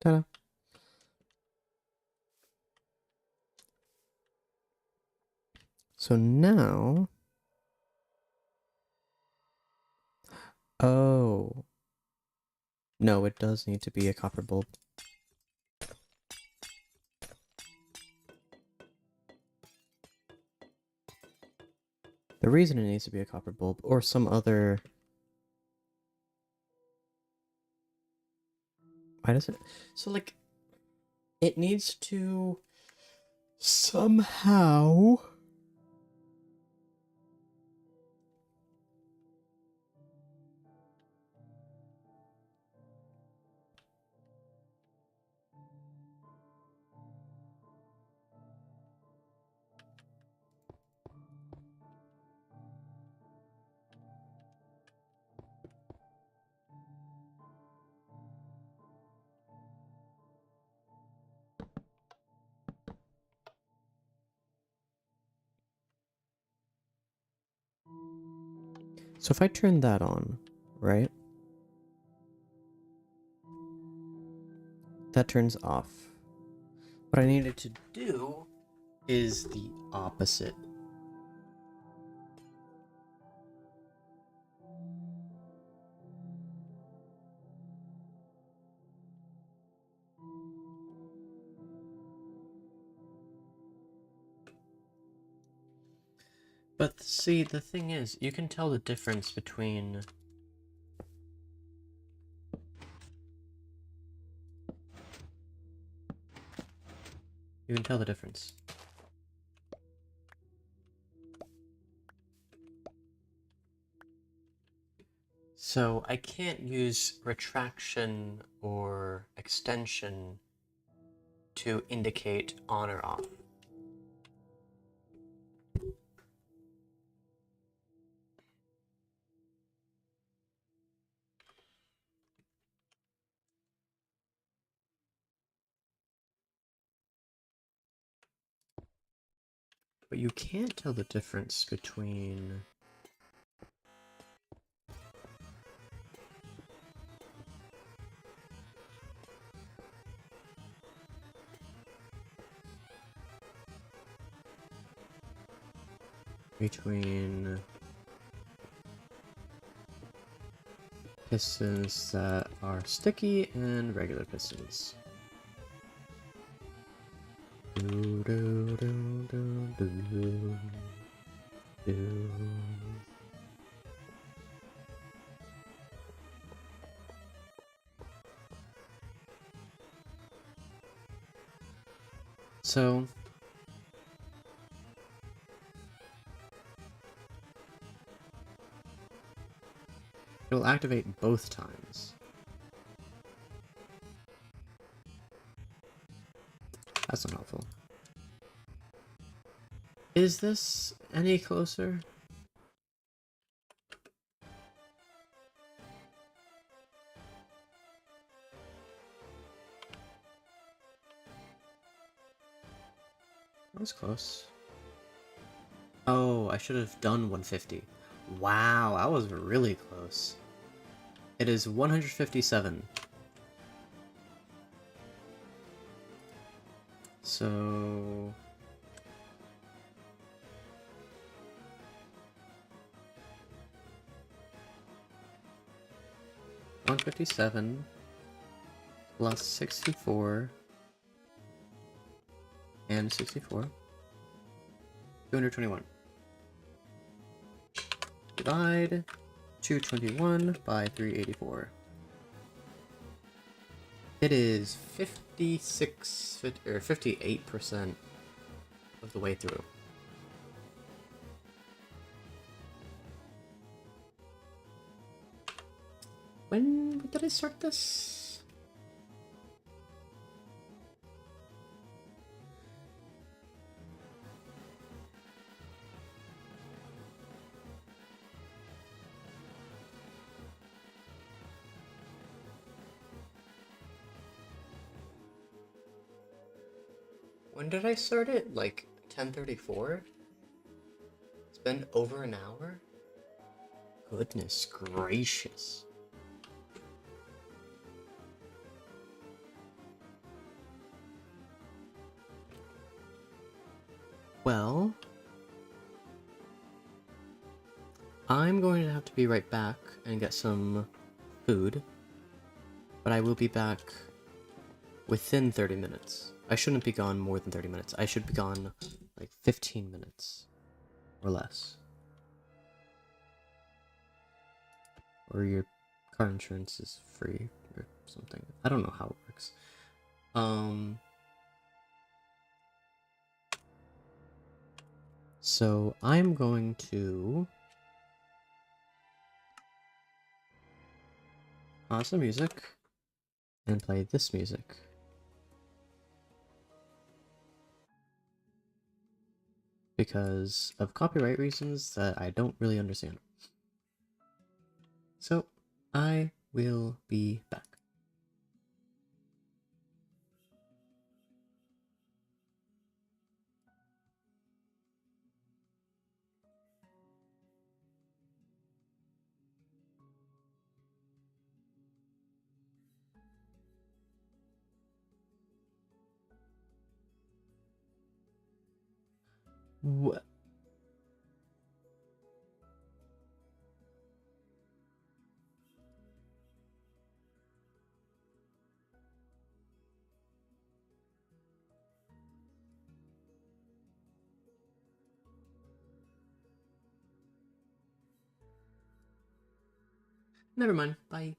Ta-da. So now... Oh. No, it does need to be a copper bulb. The reason it needs to be a copper bulb, or some other... Why does it... So, like, it needs to somehow... So if I turn that on, right? That turns off. What I needed to do is the opposite. But see, the thing is, you can tell the difference between... You can tell the difference. So I can't use retraction or extension to indicate on or off. But you can't tell the difference between... pistons that are sticky and regular pistons. Do, do, do, do, do, do. So it'll activate both times. That's not helpful. Is this any closer? That was close. Oh, I should have done 150. Wow, I was really close. It is 157. So... 157 plus 64 and 64. 221. Divide 221 by 384. It is 56 or 58% of the way through. When did I start this? When did I start it? Like 10:34? It's been over an hour? Goodness gracious. Well, I'm going to have to be right back and get some food, but I will be back within 30 minutes. I shouldn't be gone more than 30 minutes. I should be gone like 15 minutes or less. Or your car insurance is free or something. I don't know how it works. So I'm going to pause the music and play this music. Because of copyright reasons that I don't really understand. So I will be back. What? Never mind. Bye.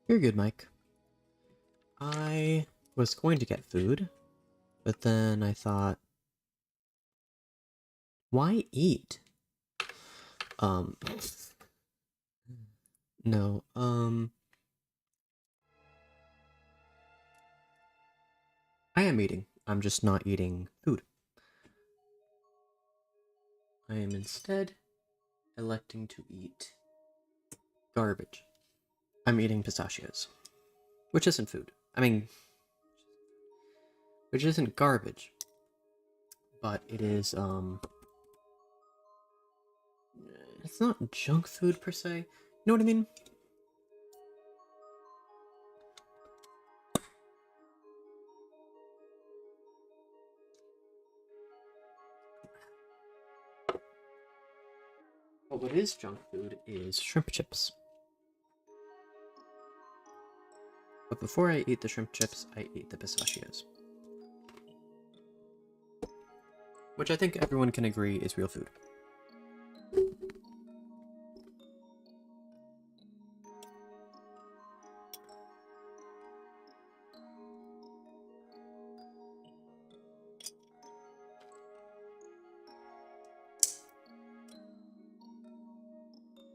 You're good, Mike. I was going to get food, but then I thought, why eat? Um, no, I am eating. I'm just not eating food. I am instead electing to eat garbage. I'm eating pistachios, which isn't food. I mean, which isn't garbage, but it is, it's not junk food per se. You know what I mean? But what is junk food is shrimp chips. But before I eat the shrimp chips, I eat the pistachios. Which I think everyone can agree is real food.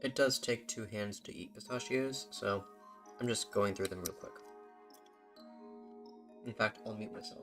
It does take 2 hands to eat pistachios, so I'm just going through them real quick. In fact, I'll mute myself.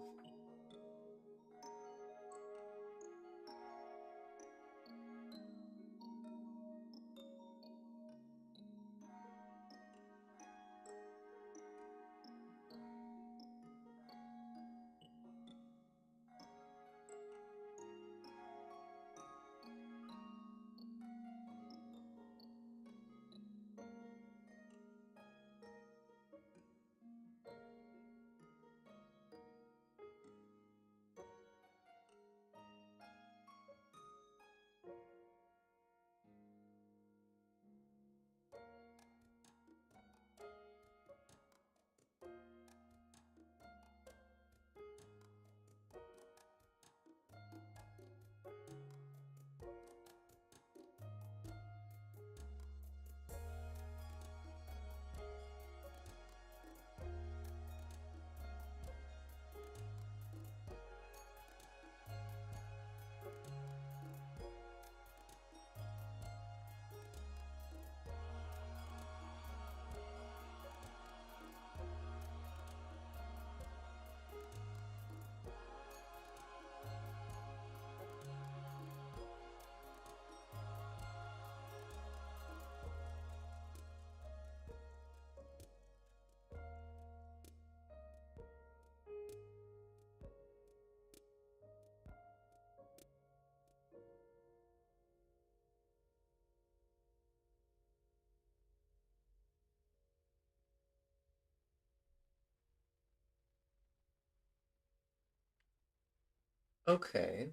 Okay,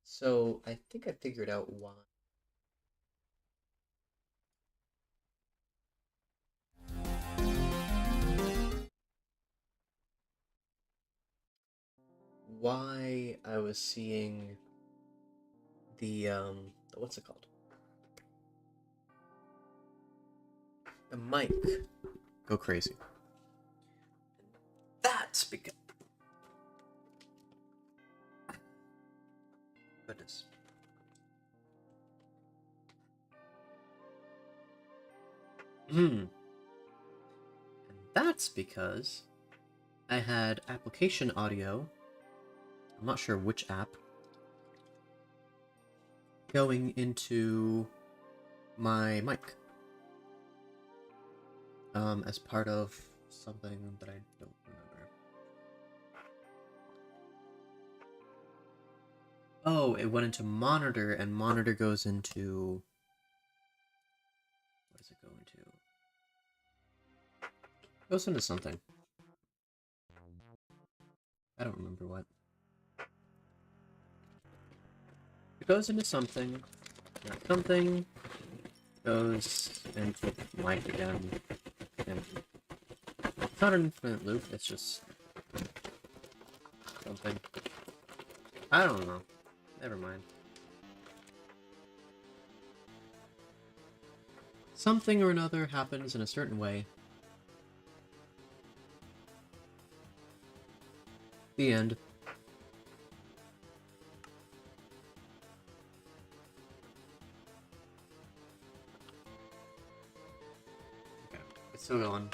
so I think I figured out why I was seeing the what's it called? The mic go crazy. That's because goodness. And that's because I had application audio, I'm not sure which app, going into my mic. As part of something that I don't remember. Oh, it went into monitor, and monitor goes into... What does it go into? It goes into something. I don't remember what. It goes into something. That something goes into mic again. And it's not an infinite loop, it's just something. I don't know. Never mind. Something or another happens in a certain way, The end. Okay, it's still going.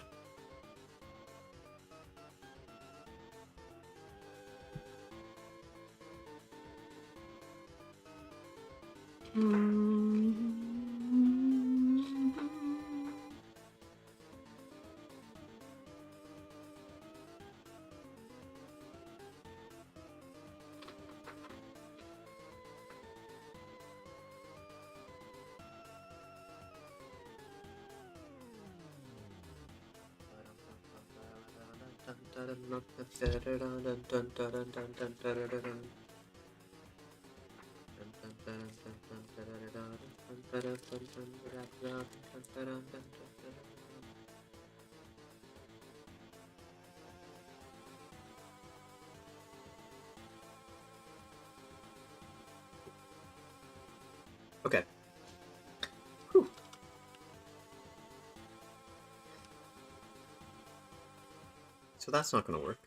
Okay. Whew. So that's not gonna work.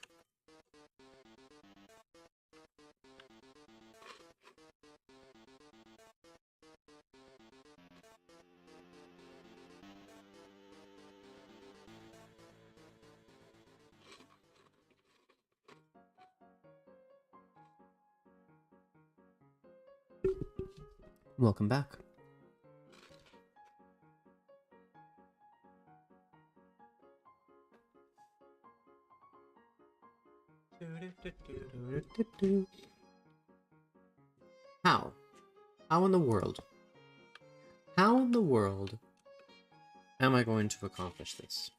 Welcome back. How? How in the world? How in the world am I going to accomplish this?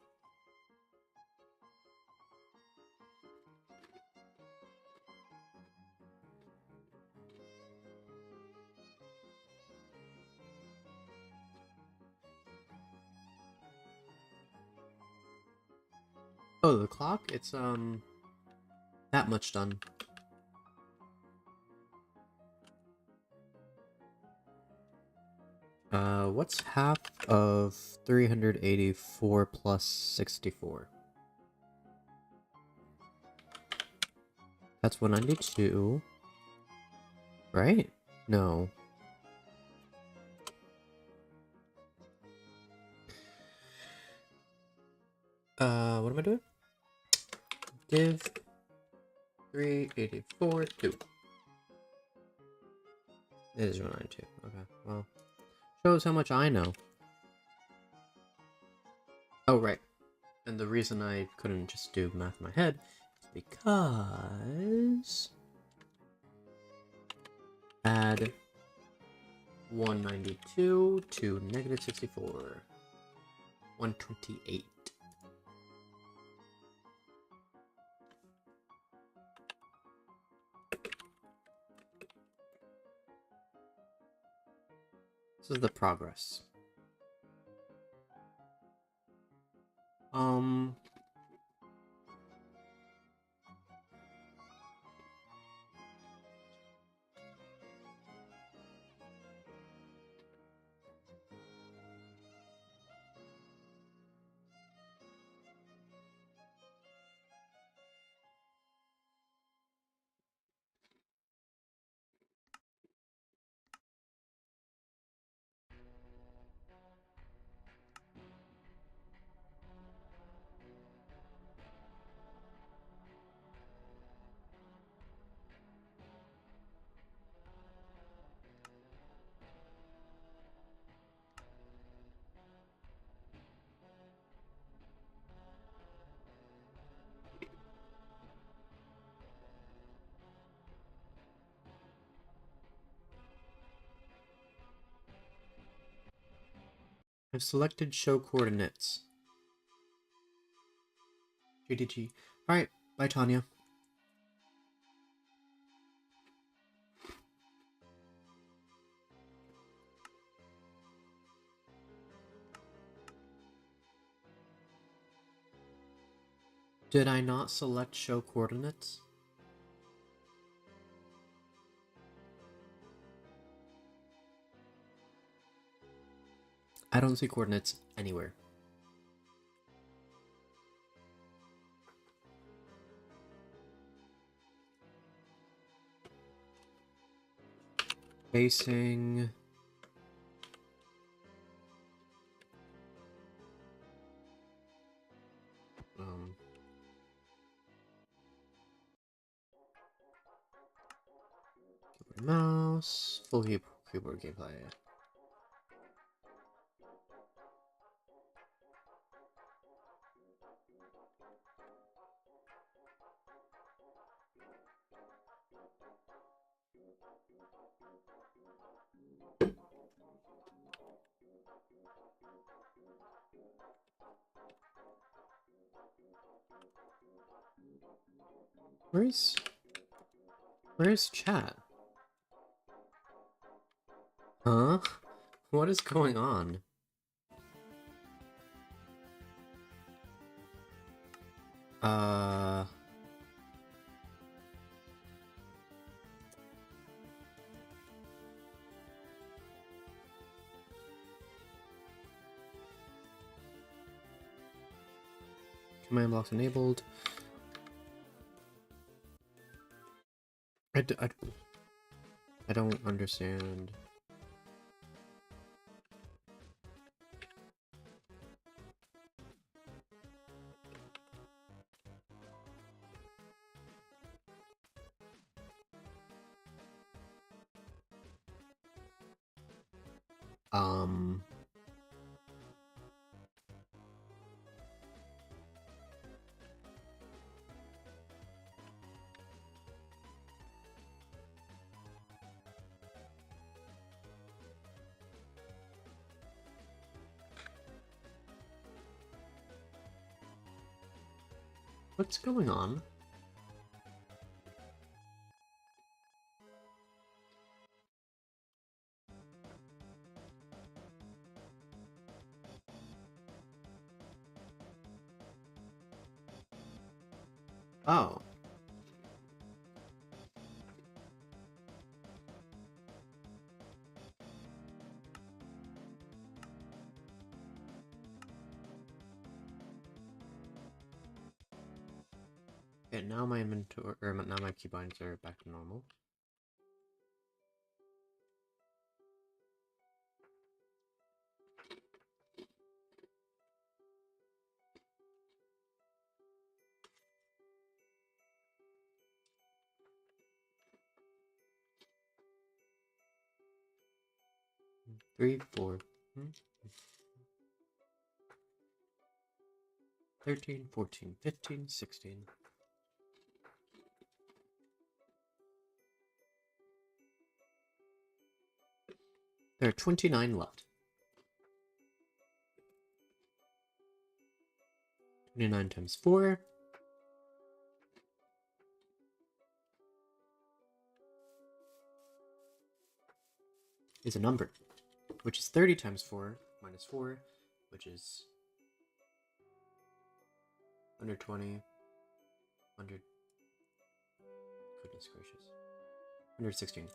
Oh, the clock? It's, that much done. What's half of 384 plus 64? That's 192. Right? No. What am I doing? Div 384 2. It is 192. Okay, well. Shows how much I know. Oh, right. And the reason I couldn't just do math in my head is because... add 192 to negative 64. 128. This is the progress. I've selected show coordinates. GDG. Alright, bye Tanya. Did I not select show coordinates? I don't see coordinates anywhere. Facing... keyboard, mouse, full keyboard gameplay. Where's chat? Huh? What is going on? Command blocks enabled. I don't understand. What's going on? Oh. Okay, now my inventory, or now my keybinds are back to normal. Three, four, 13, 14, 15, 16. There are 29 left. 29 times 4 is a number, which is 30 times 4 minus 4, which is 120, 100, goodness gracious, 116.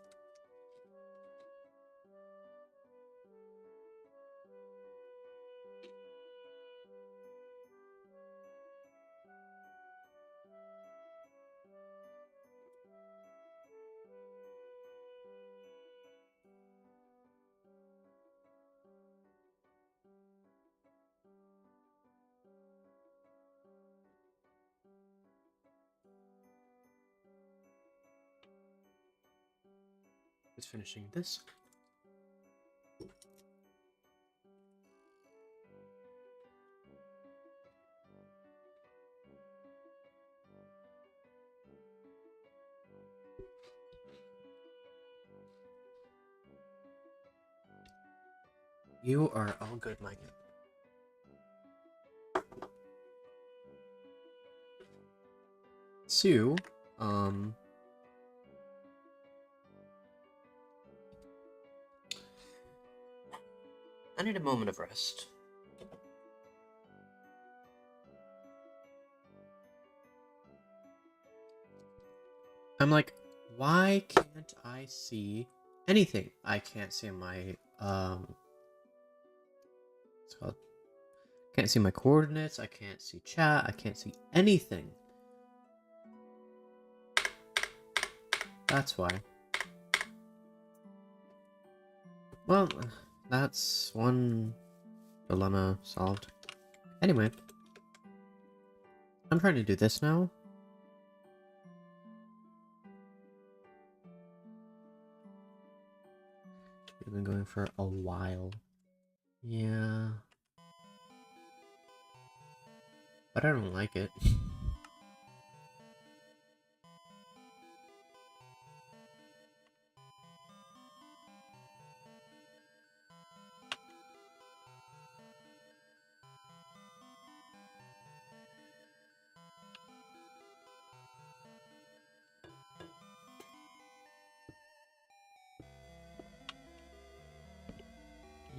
Just finishing this. You are all good, Mike. So, I need a moment of rest. I'm like, why can't I see anything? I can't see my, it's called, can't see my coordinates, I can't see chat, I can't see anything. That's why. Well, that's one dilemma solved. Anyway, I'm trying to do this now. We've been going for a while. Yeah. But I don't like it.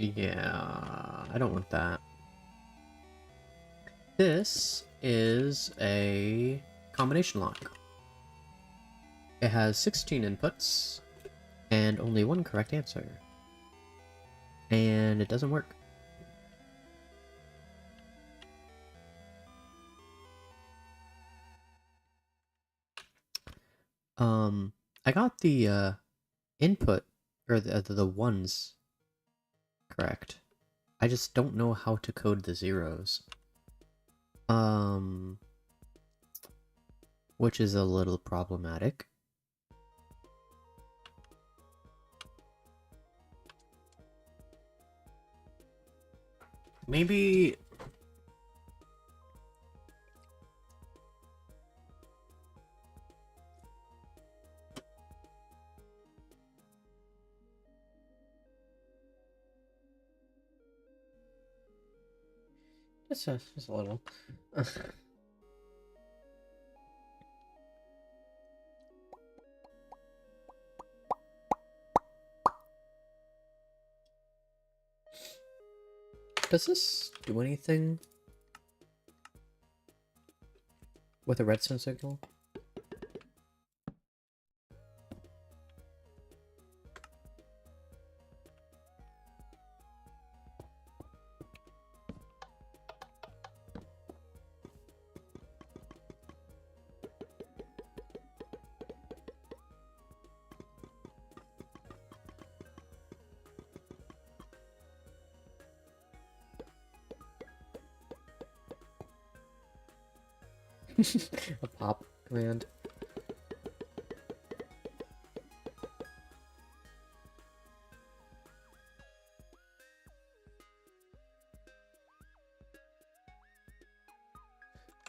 Yeah, I don't want that. This is a combination lock. It has 16 inputs and only one correct answer. And it doesn't work. I got the input or the ones correct. I just don't know how to code the zeros. Which is a little problematic. Maybe... just a little. Does this do anything with a redstone signal? A pop command.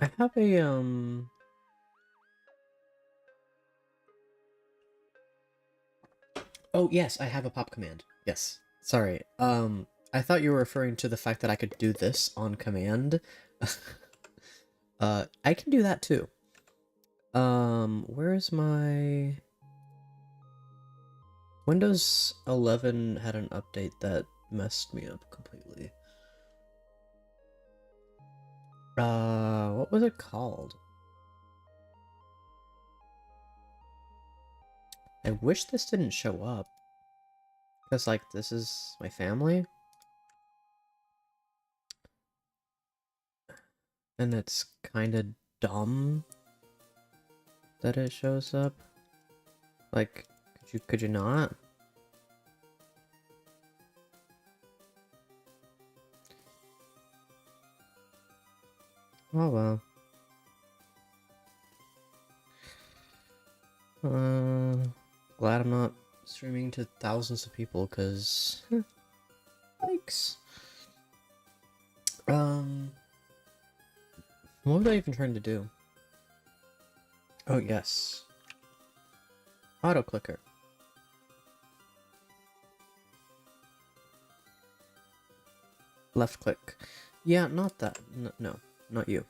I have a Oh yes, I have a pop command. Yes. Sorry. I thought you were referring to the fact that I could do this on command. I can do that too. Where's my... Windows 11 had an update that messed me up completely. What was it called? I wish this didn't show up. Because, like, this is my family. And it's kind of dumb that it shows up. Like, could you not? Oh well. Glad I'm not streaming to thousands of people, cause likes. What was I even trying to do? Oh yes. Auto clicker. Left click. Yeah, not that. No, not you.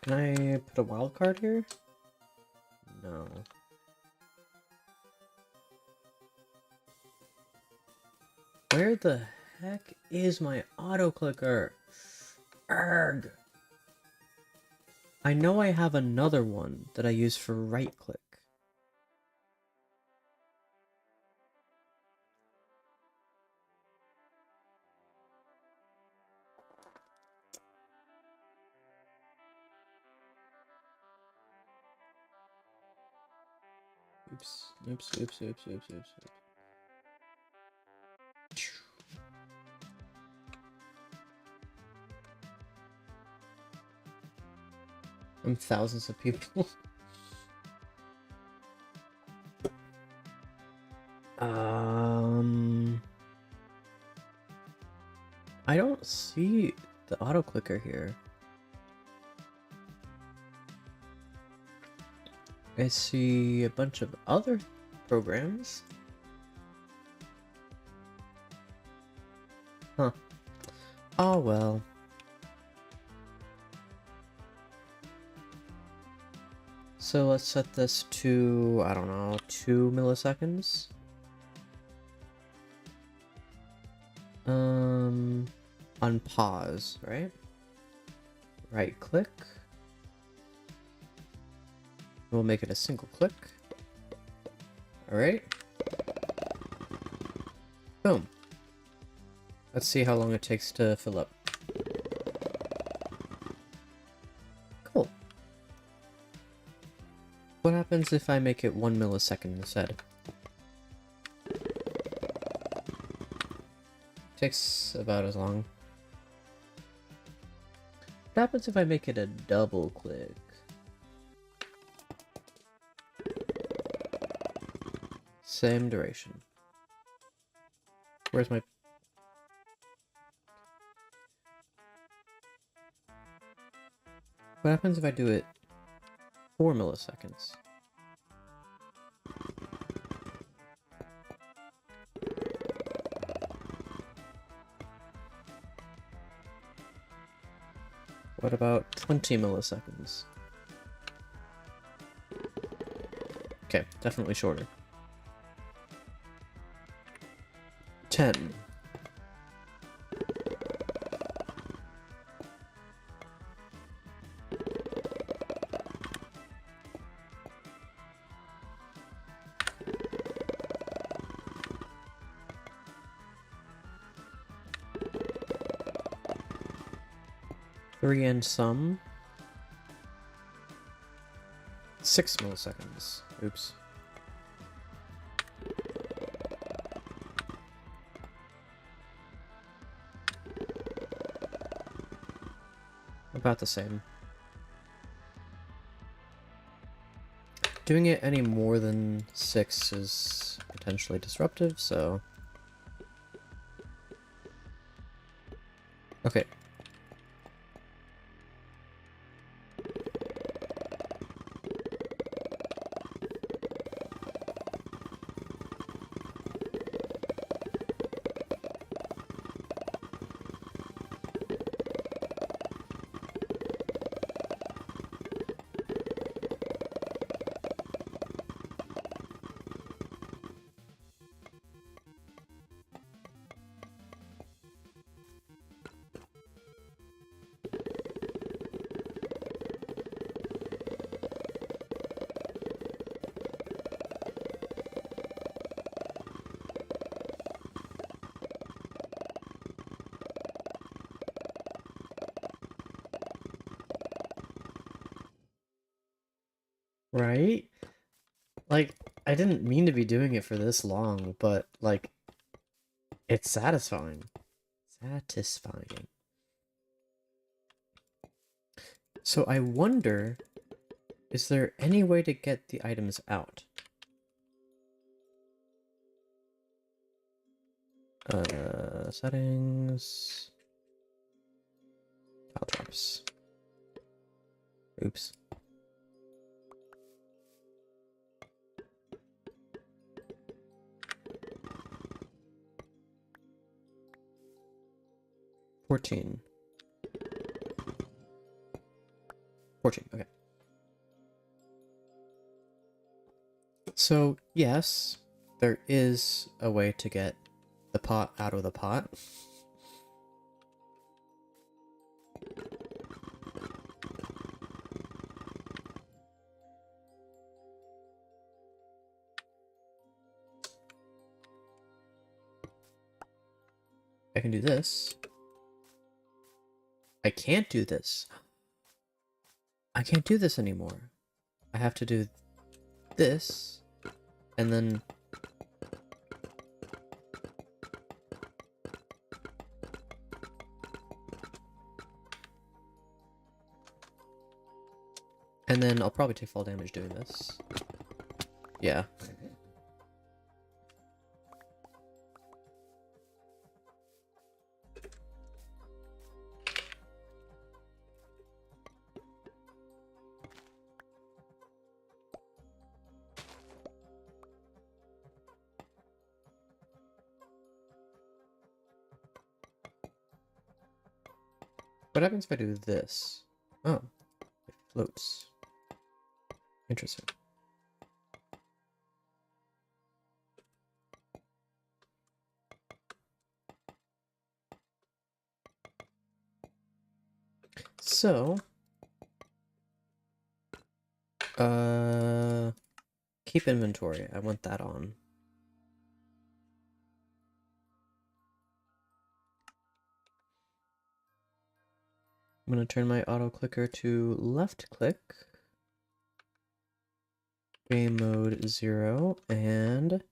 Can I put a wild card here? No. Where the heck is my auto clicker? Erg! I know I have another one that I use for right click. Oops, oops, oops, oops, oops, oops. I'm thousands of people. I don't see the auto clicker here. I see a bunch of other programs. Huh. Oh well. So let's set this to, I don't know, 2 milliseconds. On pause, right? Right click. We'll make it a single click. Alright. Boom. Let's see how long it takes to fill up. Cool. What happens if I make it 1 millisecond instead? Takes about as long. What happens if I make it a double click? Same duration. Where's my... What happens if I do it 4 milliseconds? What about 20 milliseconds? Okay, definitely shorter. 10. Three and some. 6 milliseconds. Oops. About the same. Doing it any more than 6 is potentially disruptive, so... Okay. Right? Like, I didn't mean to be doing it for this long, but, like, it's satisfying. Satisfying. So I wonder, is there any way to get the items out? Settings... File traps. Oops. $14. Okay. So, yes, there is a way to get the pot out of the pot. I can do this. I can't do this. I can't do this anymore. I have to do this And then... And then I'll probably take fall damage doing this. Yeah. What happens if I do this? Oh, it floats. Interesting. So, keep inventory. I want that on. I'm gonna turn my auto clicker to left click. Game mode 0 and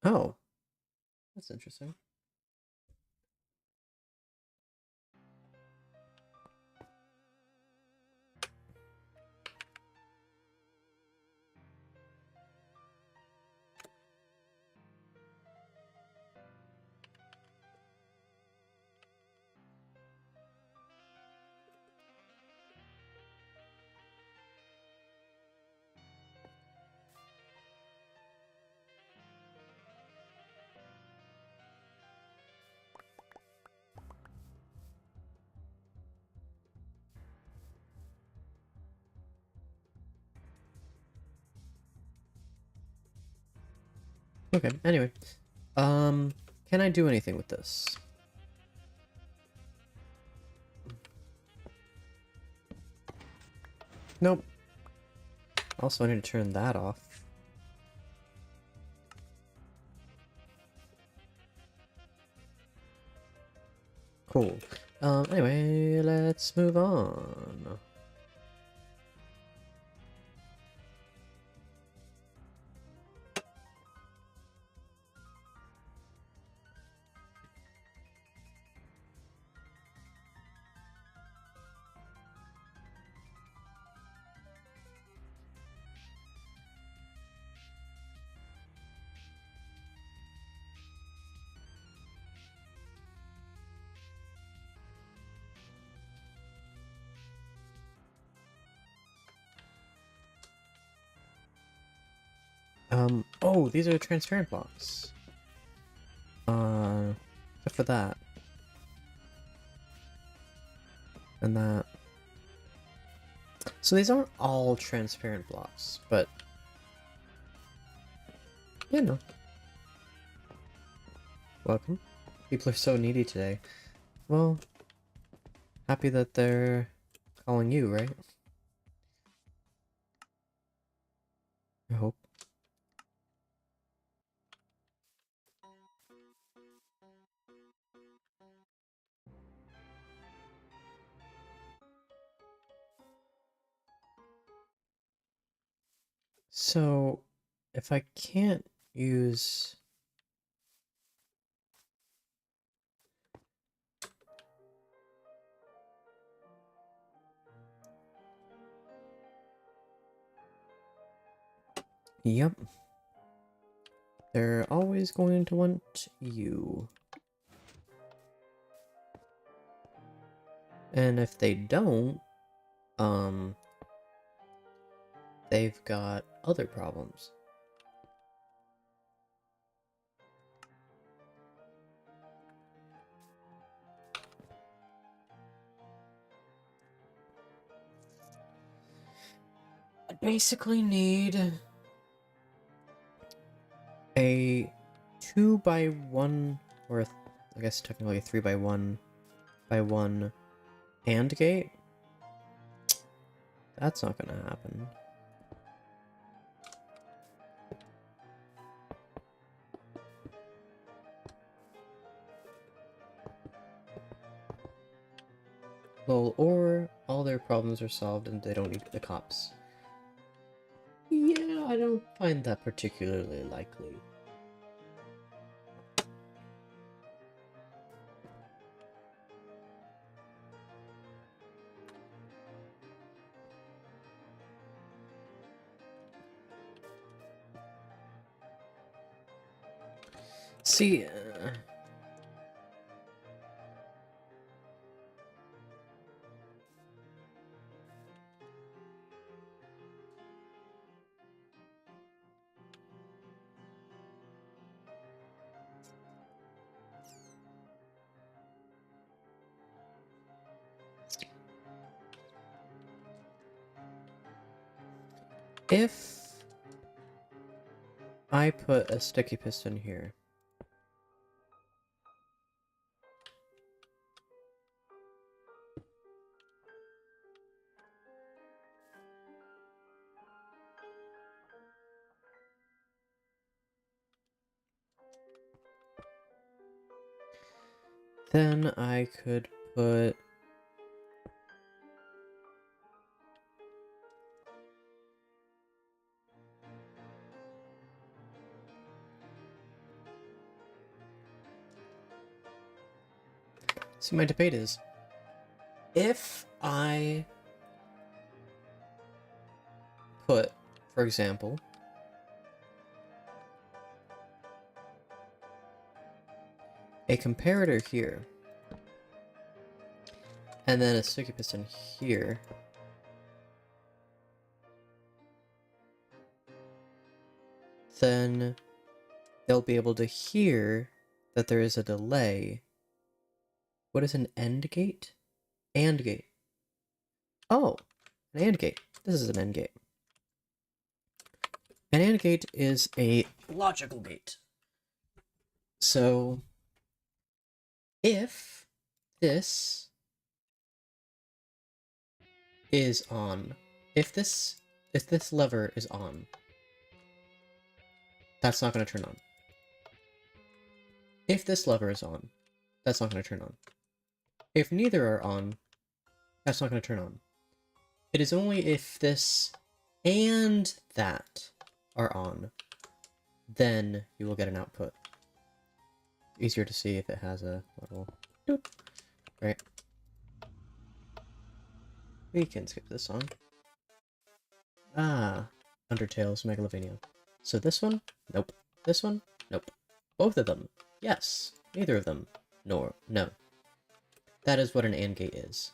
oh, that's interesting. Okay, anyway. Can I do anything with this? Nope. Also, I need to turn that off. Cool. Anyway, let's move on. Oh, these are transparent blocks. Except for that. And that. So these aren't all transparent blocks, but... you know. Welcome. People are so needy today. Well, happy that they're calling you, right? I hope. So, if I can't use... Yep. They're always going to want you. And if they don't, they've got other problems. I basically need a 2x1, or I guess technically a 3x1 AND gate. That's not gonna happen. Well, or all their problems are solved and they don't need the cops. Yeah, I don't find that particularly likely. See, if I put a sticky piston here, then I could put see, my debate is, if I put, for example, a comparator here, and then a sticky piston here, then they'll be able to hear that there is a delay. What is an AND gate? AND gate. Oh, an AND gate. This is an AND gate. An AND gate is a logical gate. So, if this is on, if this lever is on, that's not going to turn on. If this lever is on, that's not going to turn on. If neither are on, that's not going to turn on. It is only if this and that are on, then you will get an output. Easier to see if it has a little doop, right? We can skip this song. Ah, Undertale's Megalovania. So this one? Nope. This one? Nope. Both of them? Yes. Neither of them? Nor no. That is what an AND gate is.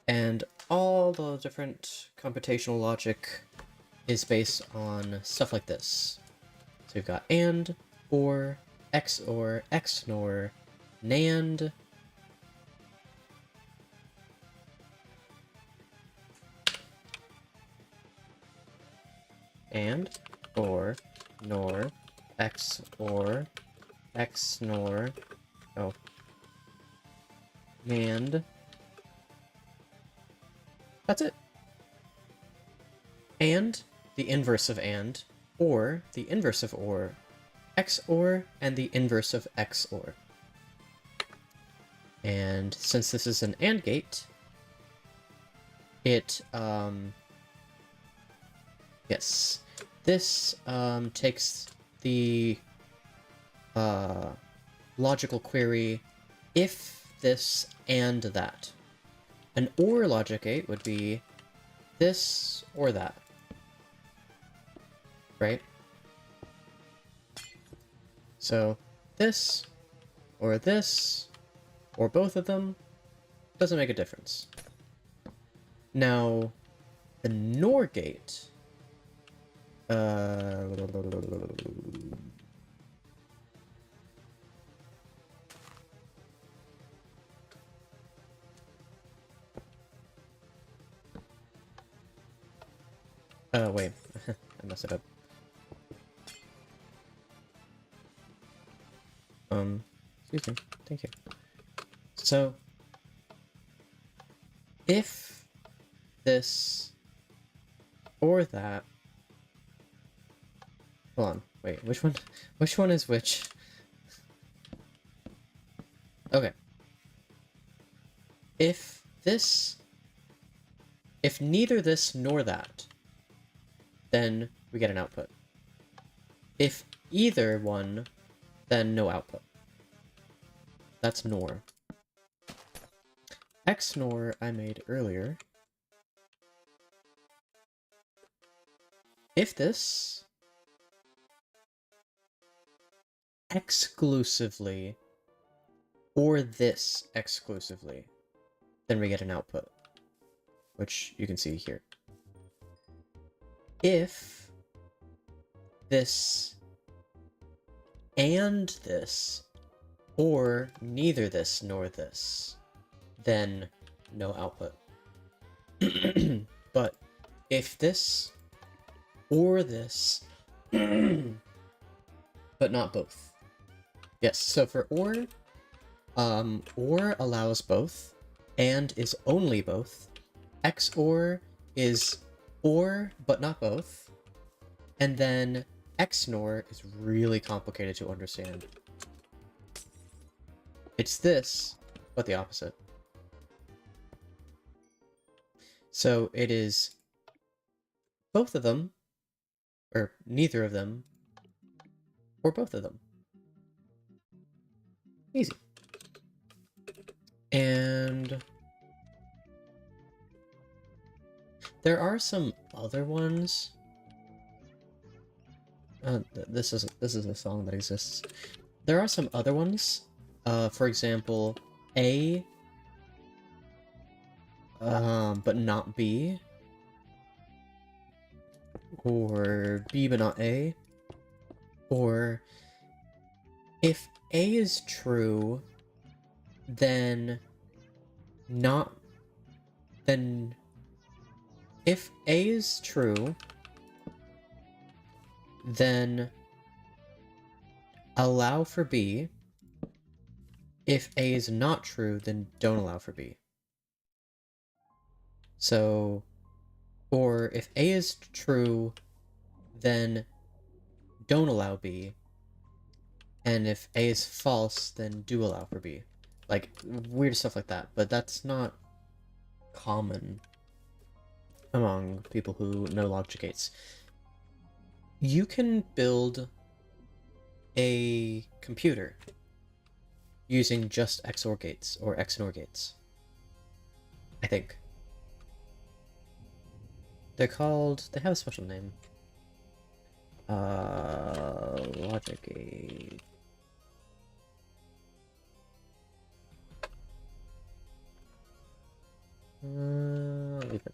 And all the different computational logic is based on stuff like this. So we've got AND, OR, XOR, XNOR, NAND, AND, OR, NOR, XOR, XNOR, oh, NAND. That's it. And, the inverse of AND, OR, the inverse of OR, XOR, and the inverse of XOR. And since this is an AND gate, it, yes, this takes the logical query if this and that. An OR logic gate would be this or that, right? So this or both of them doesn't make a difference. Now, the NOR gate, wait, I messed it up. Excuse me, thank you. So, if this or that, hold on, wait, which one is which? Okay. If this If neither this nor that, then we get an output. If either one, then no output. That's NOR. XNOR I made earlier. If this exclusively or this exclusively, then we get an output, which you can see here. If this and this, or neither this nor this, then no output. But if this or this, but not both. Yes, so for or allows both, and is only both. XOR is or, but not both. And then XNOR is really complicated to understand. It's this, but the opposite. So it is both of them, or neither of them, or both of them. Easy. And there are some other ones. This is a song that exists. There are some other ones. For example, A, but not B, or B but not A, or if A is true, then if A is true, then allow for B. If A is not true, then don't allow for B. So, or if A is true, then don't allow B. And if A is false, then do allow for B. Like, weird stuff like that. But that's not common among people who know logic gates. You can build a computer using just XOR gates or XNOR gates. I think. They're called... They have a special name. Logic gate... leave it.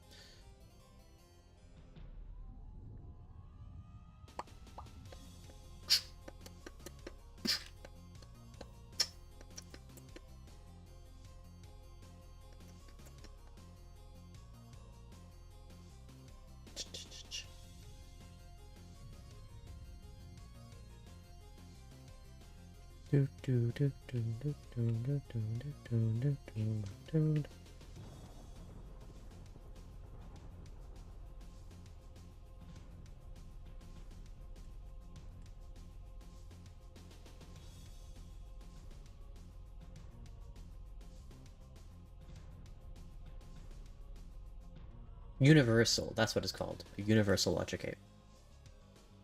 Universal, that's what it's called. A universal logic gate.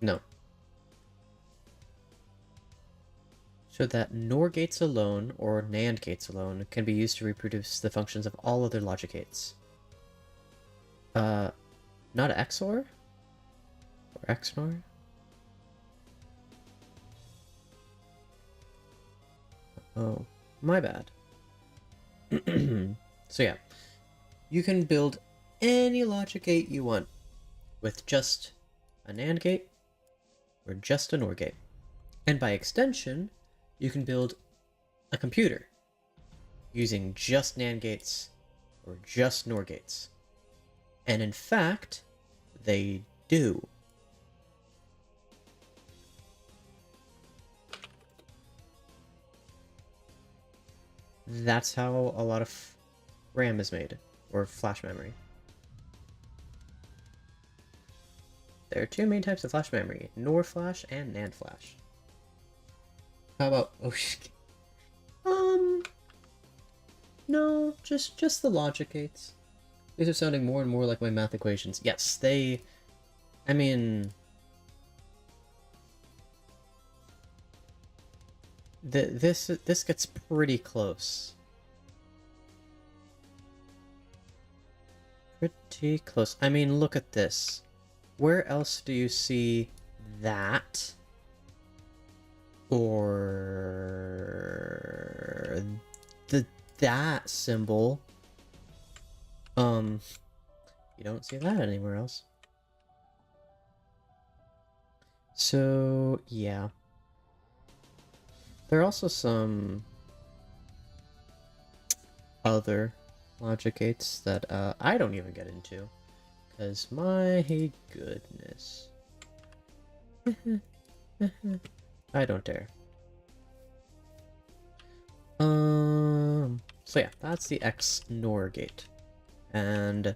No. So that NOR gates alone, or NAND gates alone, can be used to reproduce the functions of all other logic gates. Not XOR? Or XNOR? Oh, my bad. So yeah, you can build any logic gate you want with just a NAND gate or just a NOR gate. And by extension, you can build a computer using just NAND gates or just NOR gates. And in fact, they do. That's how a lot of RAM is made, or flash memory. There are two main types of flash memory, NOR flash and NAND flash. How about... Oh, no, just the logic gates. These are sounding more and more like my math equations. Yes, they... I mean... This gets pretty close. Pretty close. I mean, look at this. Where else do you see that? Or... that symbol? You don't see that anywhere else. So, yeah. There are also some other logic gates that I don't even get into. Because my goodness. I don't dare. So yeah, that's the XNOR gate. And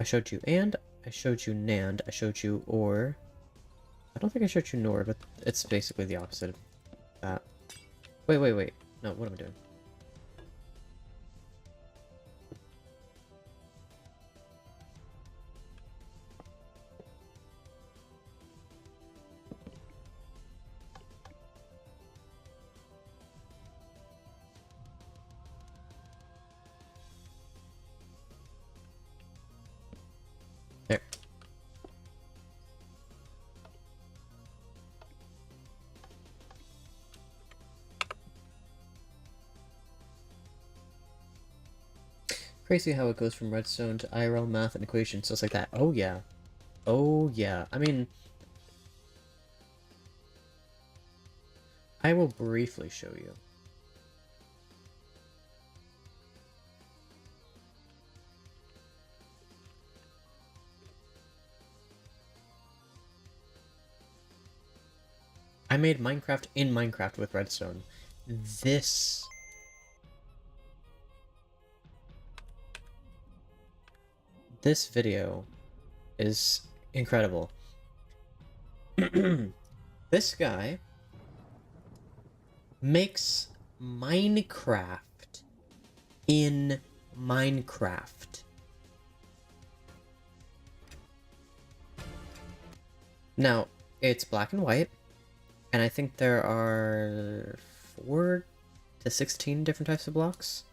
I showed you AND, I showed you NAND, I showed you OR. I don't think I showed you NOR, but it's basically the opposite of that. Wait. No, what am I doing? There. Crazy how it goes from redstone to IRL math and equations just like that. Oh yeah. Oh yeah. I mean, I will briefly show you. I made Minecraft in Minecraft with redstone. This video is incredible. This guy makes Minecraft in Minecraft. Now, it's black and white, and I think there are 4 to 16 different types of blocks.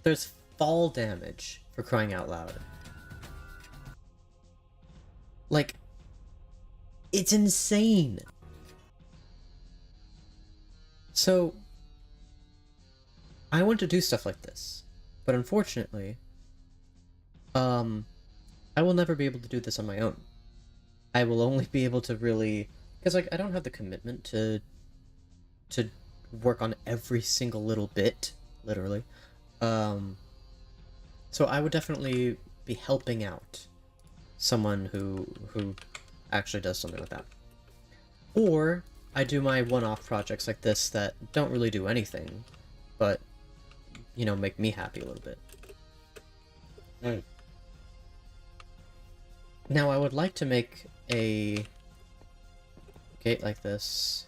There's fall damage, for crying out loud. Like, it's insane. So, I want to do stuff like this, but unfortunately, I will never be able to do this on my own. I will only be able to really, because like I don't have the commitment to work on every single little bit, literally. So I would definitely be helping out someone who actually does something like that. Or I do my one-off projects like this that don't really do anything, but, you know, make me happy a little bit. Now I would like to make a gate like this.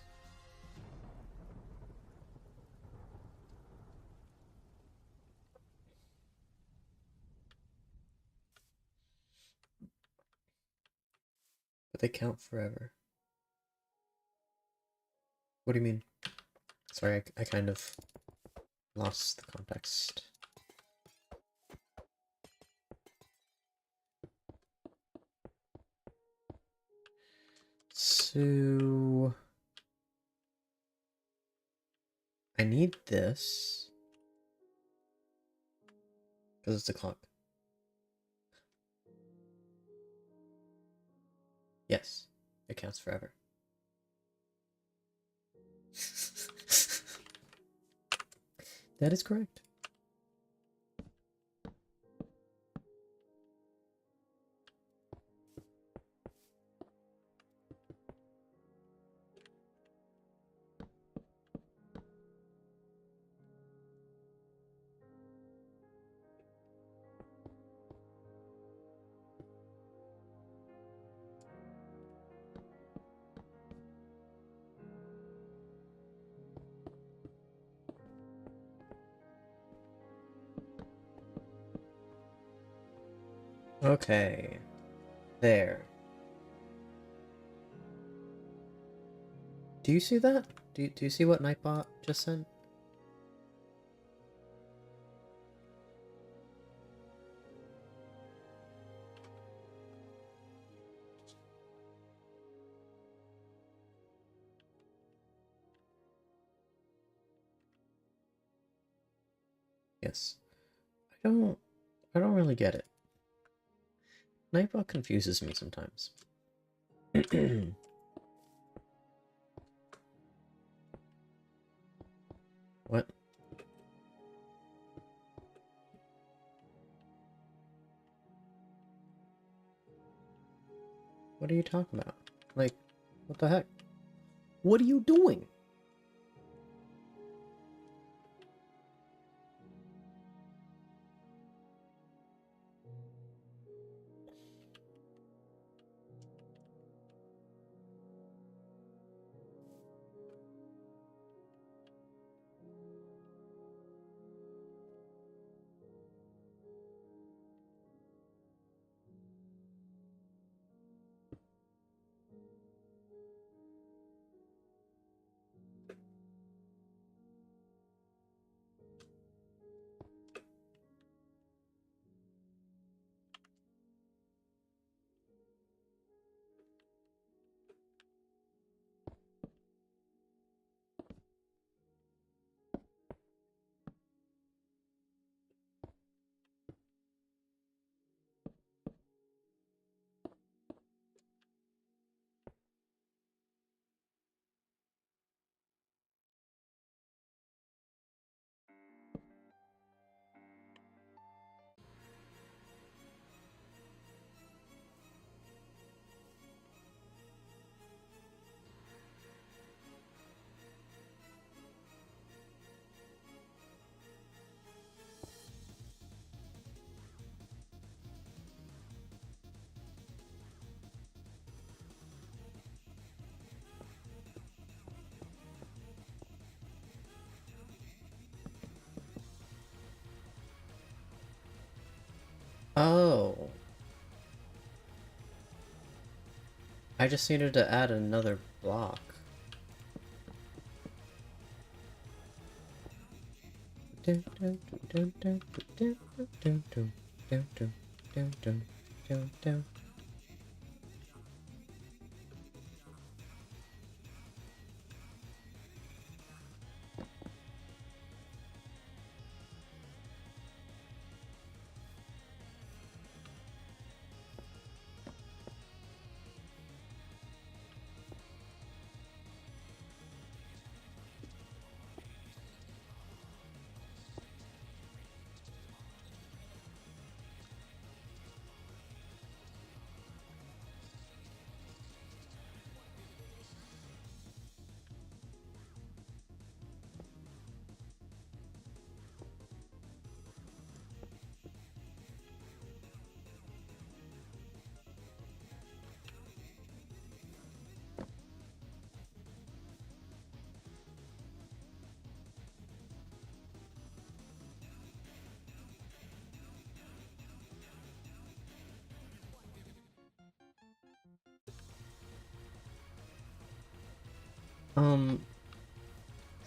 But they count forever. What do you mean? Sorry, I kind of lost the context. So... I need this. Because it's a clock. Yes, it counts forever. That is correct. Okay. There. Do you see that? Do you see what Nightbot just sent? Yes. I don't really get it. Nightbot confuses me sometimes. What? What are you talking about? Like, what the heck? What are you doing? Oh. I just needed to add another block.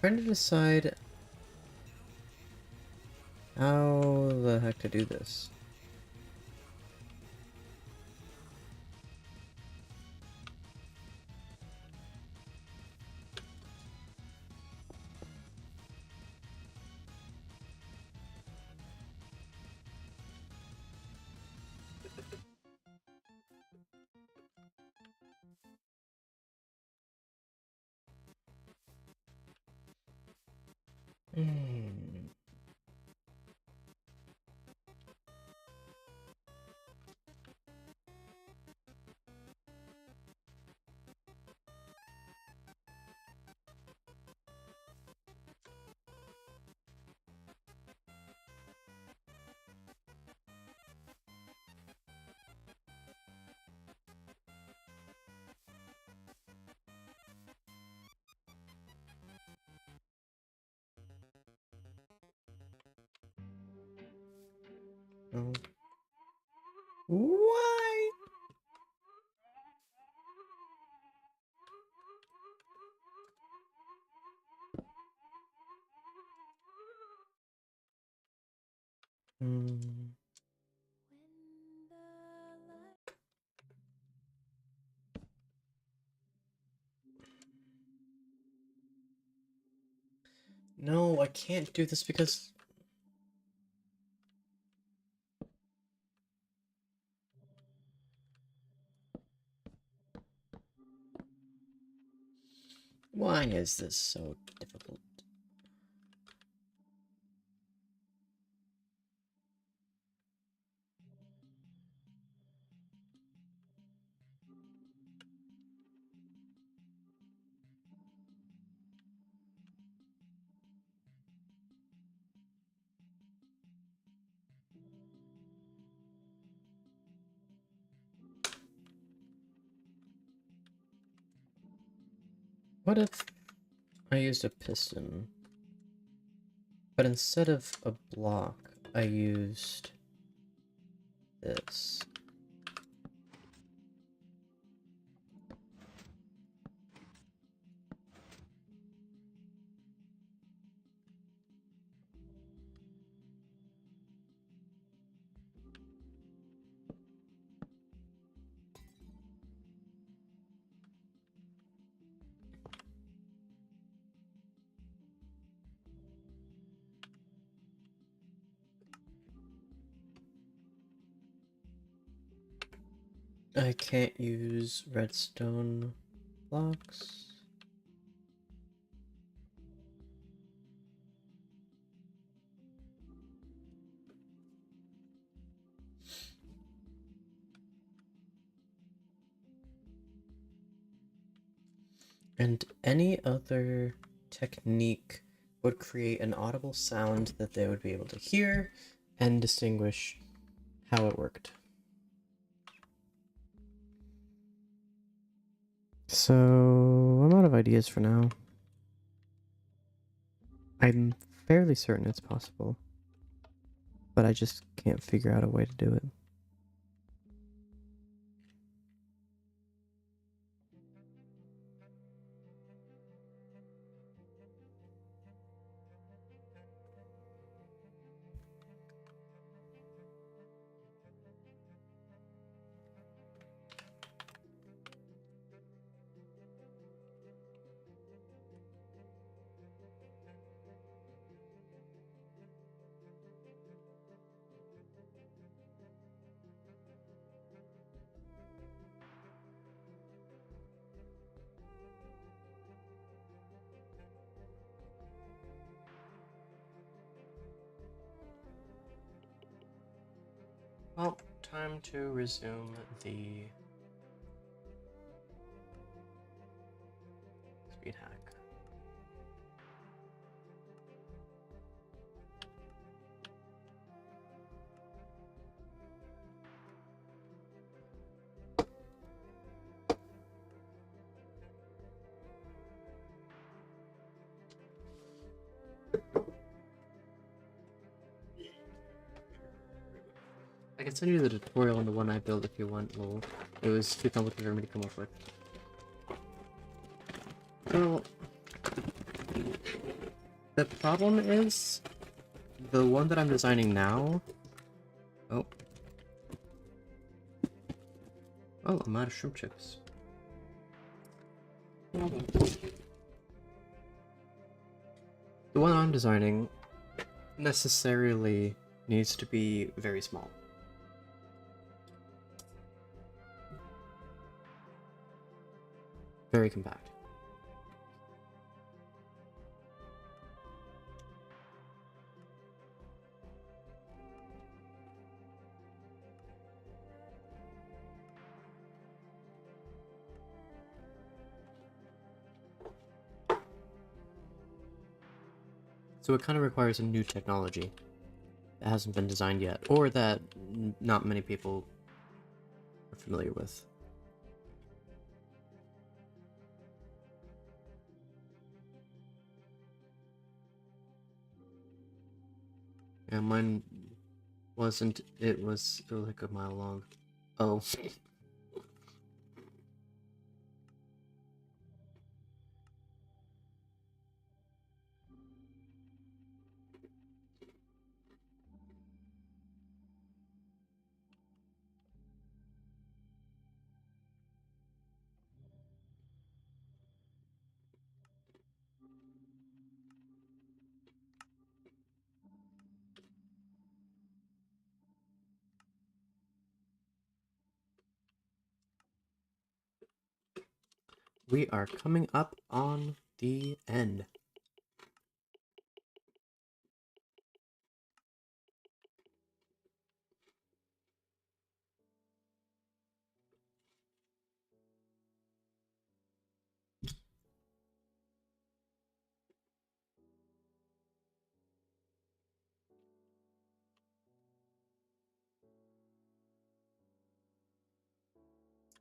Trying to decide how the heck to do this. Hmm. Why? Hmm. No, I can't do this because... Why is this so difficult? What if I used a piston, but instead of a block, I used this? I can't use redstone blocks. And any other technique would create an audible sound that they would be able to hear and distinguish how it worked. So, I'm out of ideas for now. I'm fairly certain it's possible, but I just can't figure out a way to do it. Well, time to resume the speed hack. I can send you the tutorial on the one I built if you want, lol. It was too complicated for me to come up with. Well, the problem is, the one that I'm designing now... Oh. Oh, I'm out of shrimp chips. The one I'm designing necessarily needs to be very small. Very compact. So it kind of requires a new technology that hasn't been designed yet, or that not many people are familiar with. And mine wasn't. It was like a mile long. Oh. We are coming up on the end.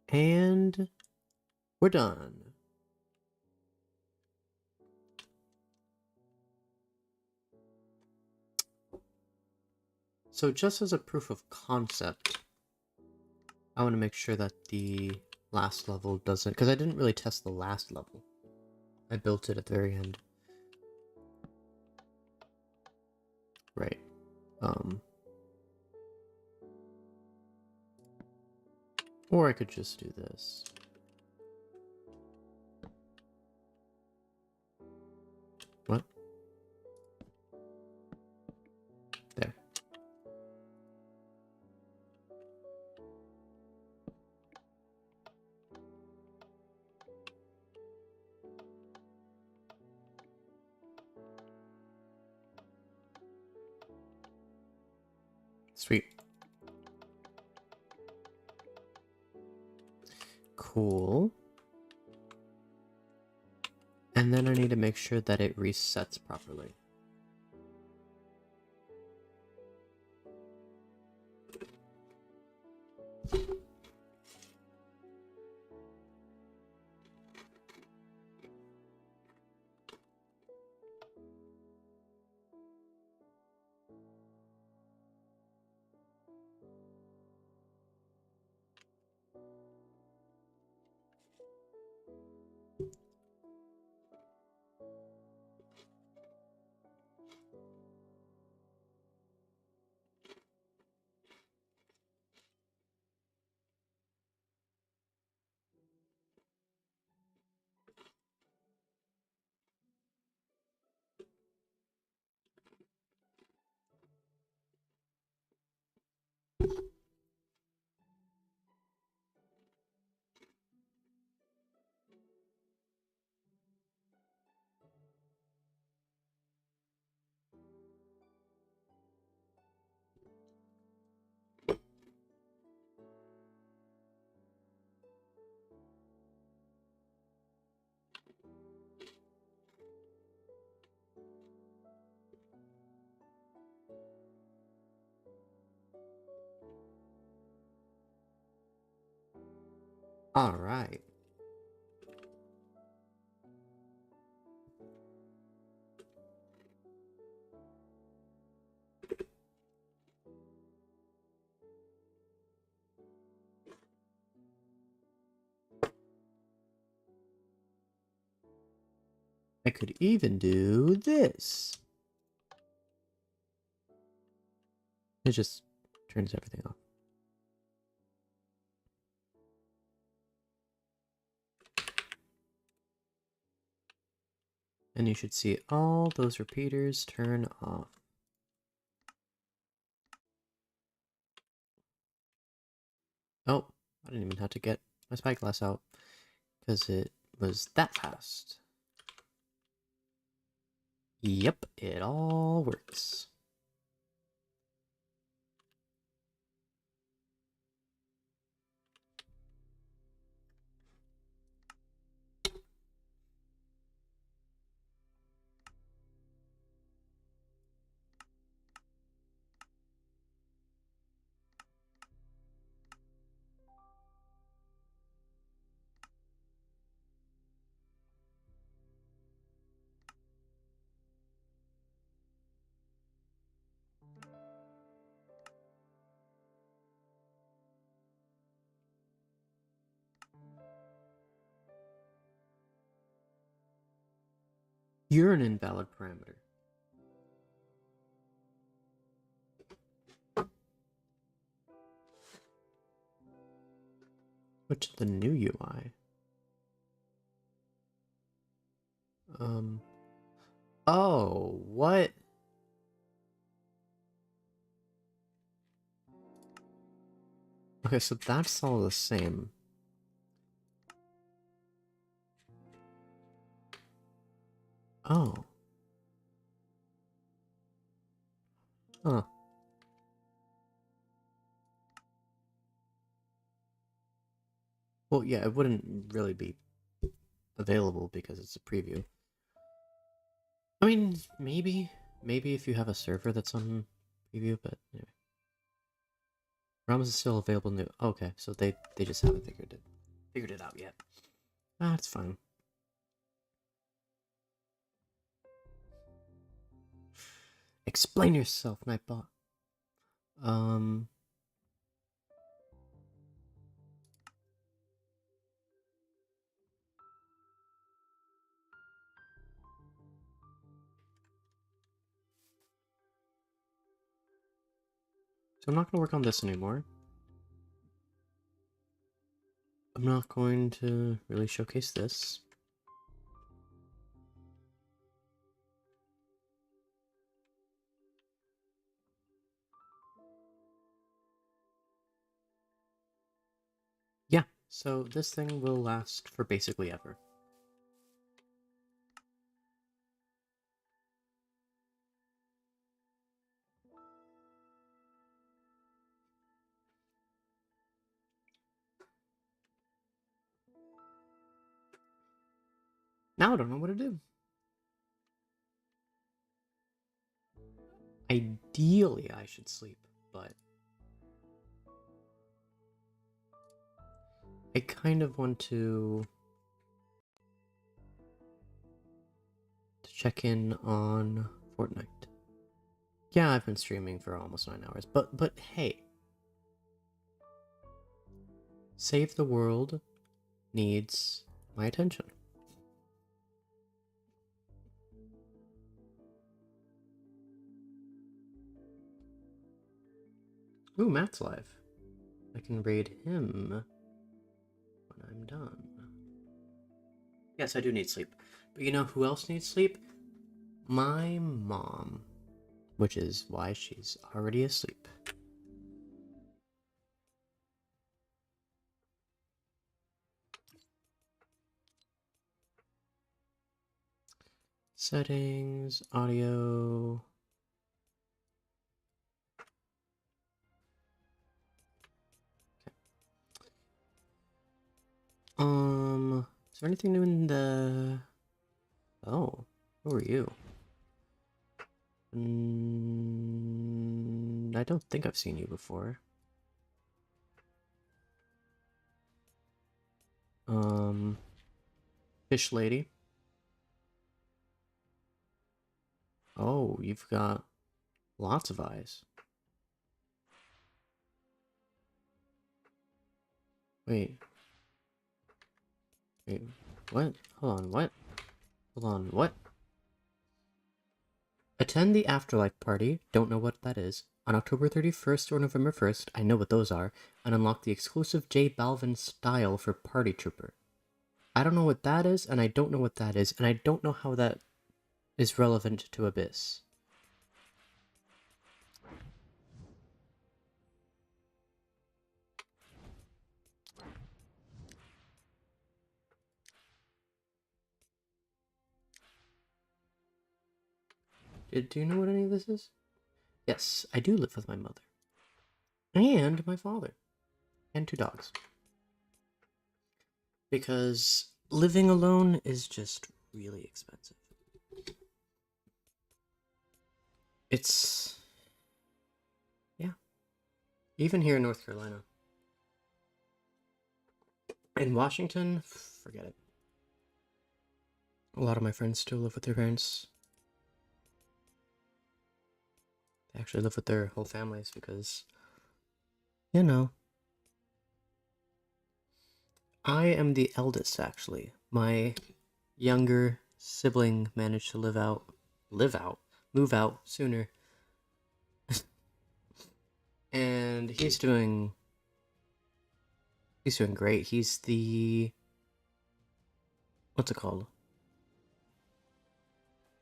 And we're done. So just as a proof of concept, I want to make sure that the last level doesn't... Because I didn't really test the last level. I built it at the very end. Right. Or I could just do this. What? There. Sweet. Cool. And then I need to make sure that it resets properly. Alright. I could even do this. It just turns everything off. And you should see all those repeaters turn off. Oh, I didn't even have to get my spyglass out because it was that fast. Yep, it all works. You're an invalid parameter. What's the new UI? Oh, what? Okay, so that's all the same. Oh. Huh. Well, yeah, it wouldn't really be available because it's a preview. I mean, maybe if you have a server that's on preview, but anyway. ROMs is still available new. Okay, so they just haven't figured it out yet. That's fine. Explain yourself, Nightbot. So I'm not going to work on this anymore. I'm not going to really showcase this. Yeah, so this thing will last for basically ever. Now I don't know what to do. Ideally, I should sleep, but I kind of want to check in on Fortnite. Yeah, I've been streaming for almost 9 hours, but hey, Save the World needs my attention. Ooh, Matt's live. I can raid him when I'm done. Yes, I do need sleep. But you know who else needs sleep? My mom. Which is why she's already asleep. Settings, audio. Is there anything new in the... Oh, who are you? I don't think I've seen you before. Fish lady. Oh, you've got lots of eyes. Wait. Wait, what? Hold on, what? Hold on, what? Attend the Afterlife Party, don't know what that is, on October 31st or November 1st, I know what those are, and unlock the exclusive J Balvin style for Party Trooper. I don't know what that is, and I don't know what that is, and I don't know how that is relevant to Abyss. Do you know what any of this is? Yes, I do live with my mother. And my father. And 2 dogs. Because living alone is just really expensive. It's... yeah. Even here in North Carolina. In Washington, forget it. A lot of my friends still live with their parents. They actually live with their whole families because, you know. I am the eldest, actually. My younger sibling managed to move out sooner. And he's doing great. He's the, what's it called?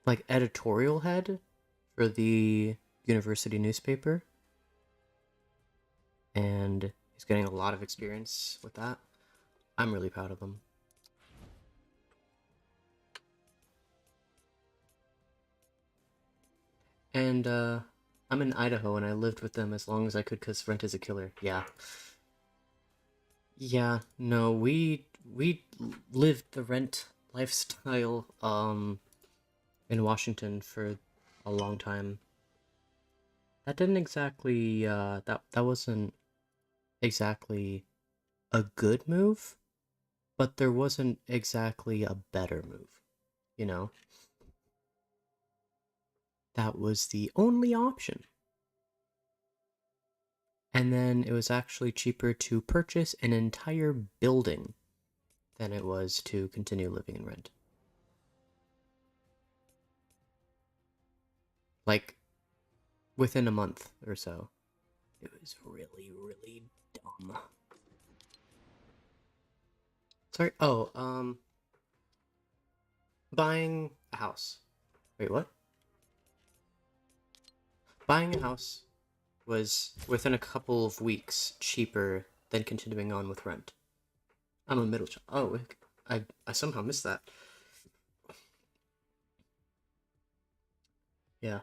Like editorial head for the university newspaper. And he's getting a lot of experience with that. I'm really proud of him. And I'm in Idaho and I lived with them as long as I could because rent is a killer. Yeah. Yeah, no, we lived the rent lifestyle in Washington for a long time. That didn't exactly that wasn't exactly a good move, but there wasn't exactly a better move, you know? That was the only option. And then it was actually cheaper to purchase an entire building than it was to continue living in rent. Like, within a month or so. It was really, really dumb. Sorry. Oh, buying a house. Wait, what? Buying a house was within a couple of weeks cheaper than continuing on with rent. I'm a middle child. Oh, I somehow missed that. Yeah.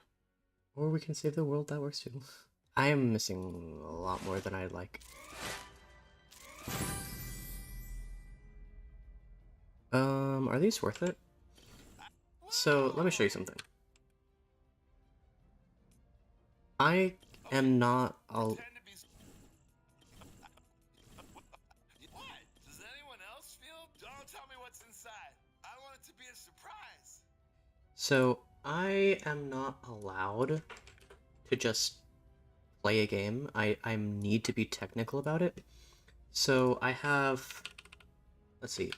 Or we can save the world, that works too. I am missing a lot more than I'd like. Are these worth it? So, let me show you something. I am not a... What? Does anyone else feel? Don't tell me what's inside. I want it to be a surprise. So, I am not allowed to just play a game. I need to be technical about it. So, I have... Let's see.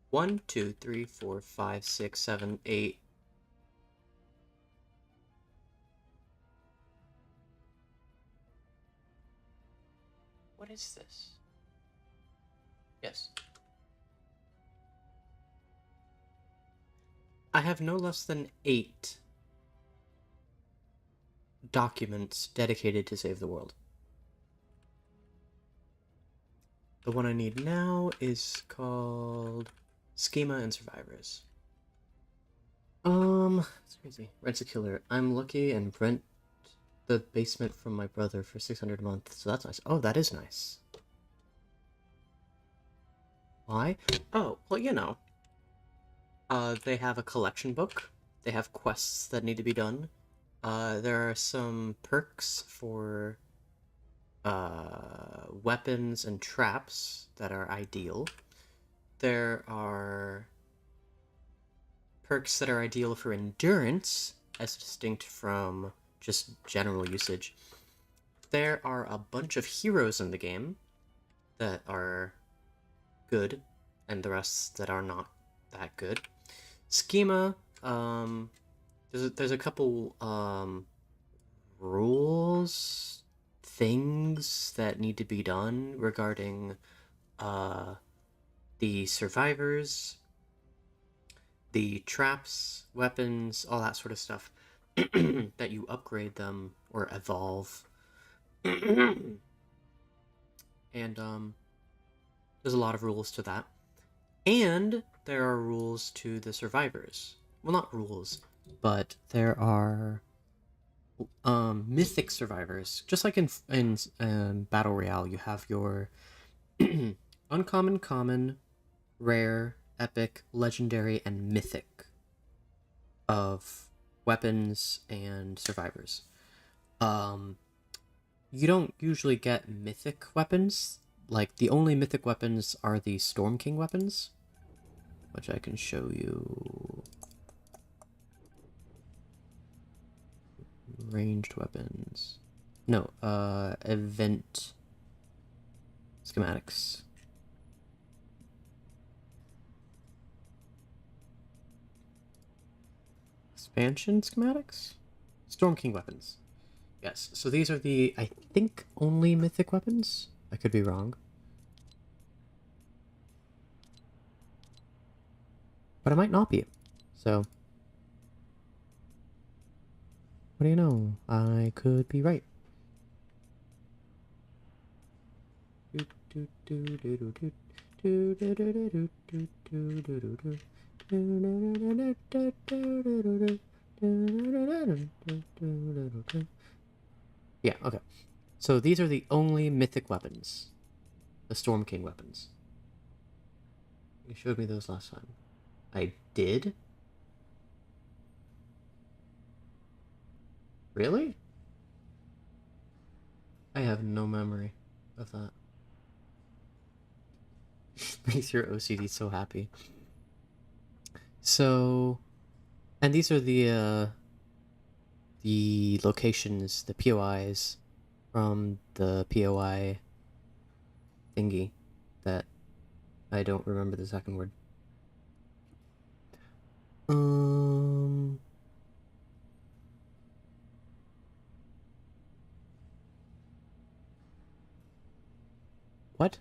1, 2, 3, 4, 5, 6, 7, 8... What is this? Yes. I have no less than 8 documents dedicated to save the world. The one I need now is called Schema and Survivors. It's crazy. Rent's a killer. I'm lucky and rent the basement from my brother for 600 a month, so that's nice. Oh, that is nice. Why? Oh, well, you know. They have a collection book. They have quests that need to be done. There are some perks for weapons and traps that are ideal. There are perks that are ideal for endurance, as distinct from just general usage. There are a bunch of heroes in the game that are good, and the rest that are not that good. Schema, there's a couple rules, things that need to be done regarding the survivors, the traps, weapons, all that sort of stuff that you upgrade them or evolve. And there's a lot of rules to that. And there are rules to the survivors. Well, not rules, but there are mythic survivors. Just like in Battle Royale, you have your uncommon, common, rare, epic, legendary, and mythic of weapons and survivors. You don't usually get mythic weapons. Like, the only mythic weapons are the Storm King weapons, which I can show you. Ranged weapons. No, event schematics. expansion schematics? Storm King weapons. Yes, so these are the, I think, only mythic weapons? I could be wrong. But I might not be. So, what do you know? I could be right. Yeah, okay. So these are the only mythic weapons. The Storm King weapons. You showed me those last time. I did? Really? I have no memory of that. Makes your OCD so happy. So, and these are the locations, the POIs from the POI thingy that I don't remember the second word. What?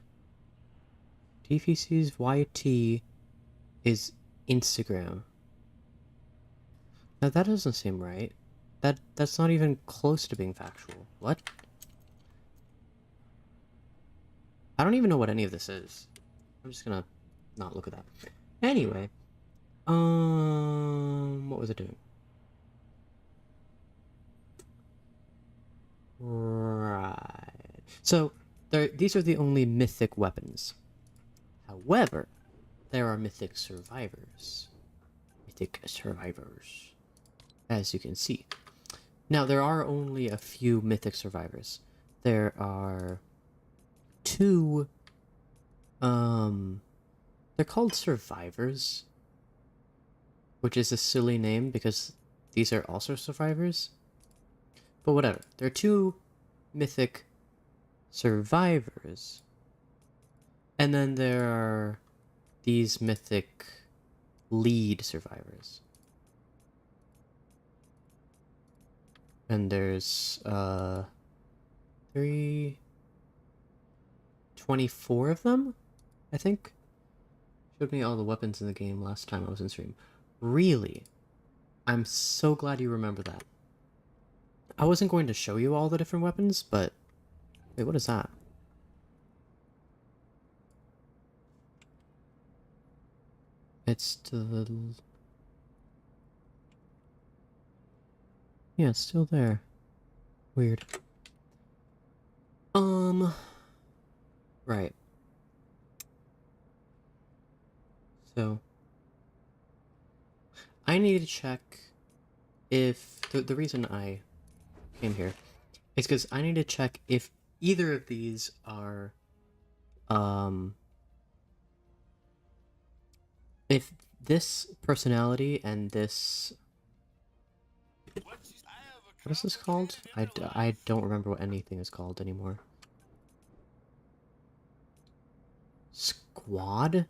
TVC's YT is Instagram. Now that doesn't seem right. That's not even close to being factual. What? I don't even know what any of this is. I'm just gonna not look at that. Anyway, what was it doing? Right. So these are the only mythic weapons. However, there are mythic survivors. Mythic survivors, as you can see. Now, there are only a few mythic survivors. There are two, they're called survivors, which is a silly name because these are also survivors. But whatever. There are two mythic survivors. And then there are these mythic lead survivors. And there's 24 of them, I think. Showed me all the weapons in the game last time I was in stream. Really? I'm so glad you remember that. I wasn't going to show you all the different weapons, but... Wait, what is that? It's the... Yeah, it's still there. Weird. Right. So... I need to check if... The reason I came here is because I need to check if either of these are... If this personality and this... What is this called? I don't remember what anything is called anymore. Squad,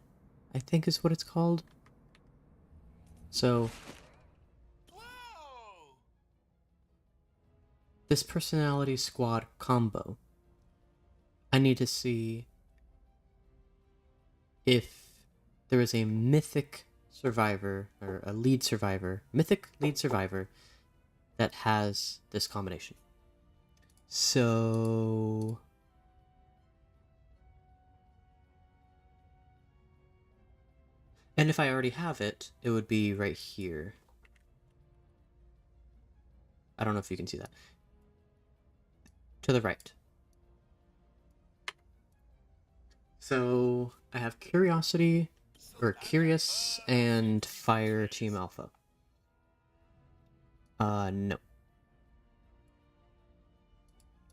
I think is what it's called. So... Whoa! This personality squad combo, I need to see if there is a mythic survivor, or a lead survivor, mythic lead survivor, that has this combination. So... And if I already have it, it would be right here. I don't know if you can see that. To the right. So, I have Curiosity, or Curious, and Fire Team Alpha. No.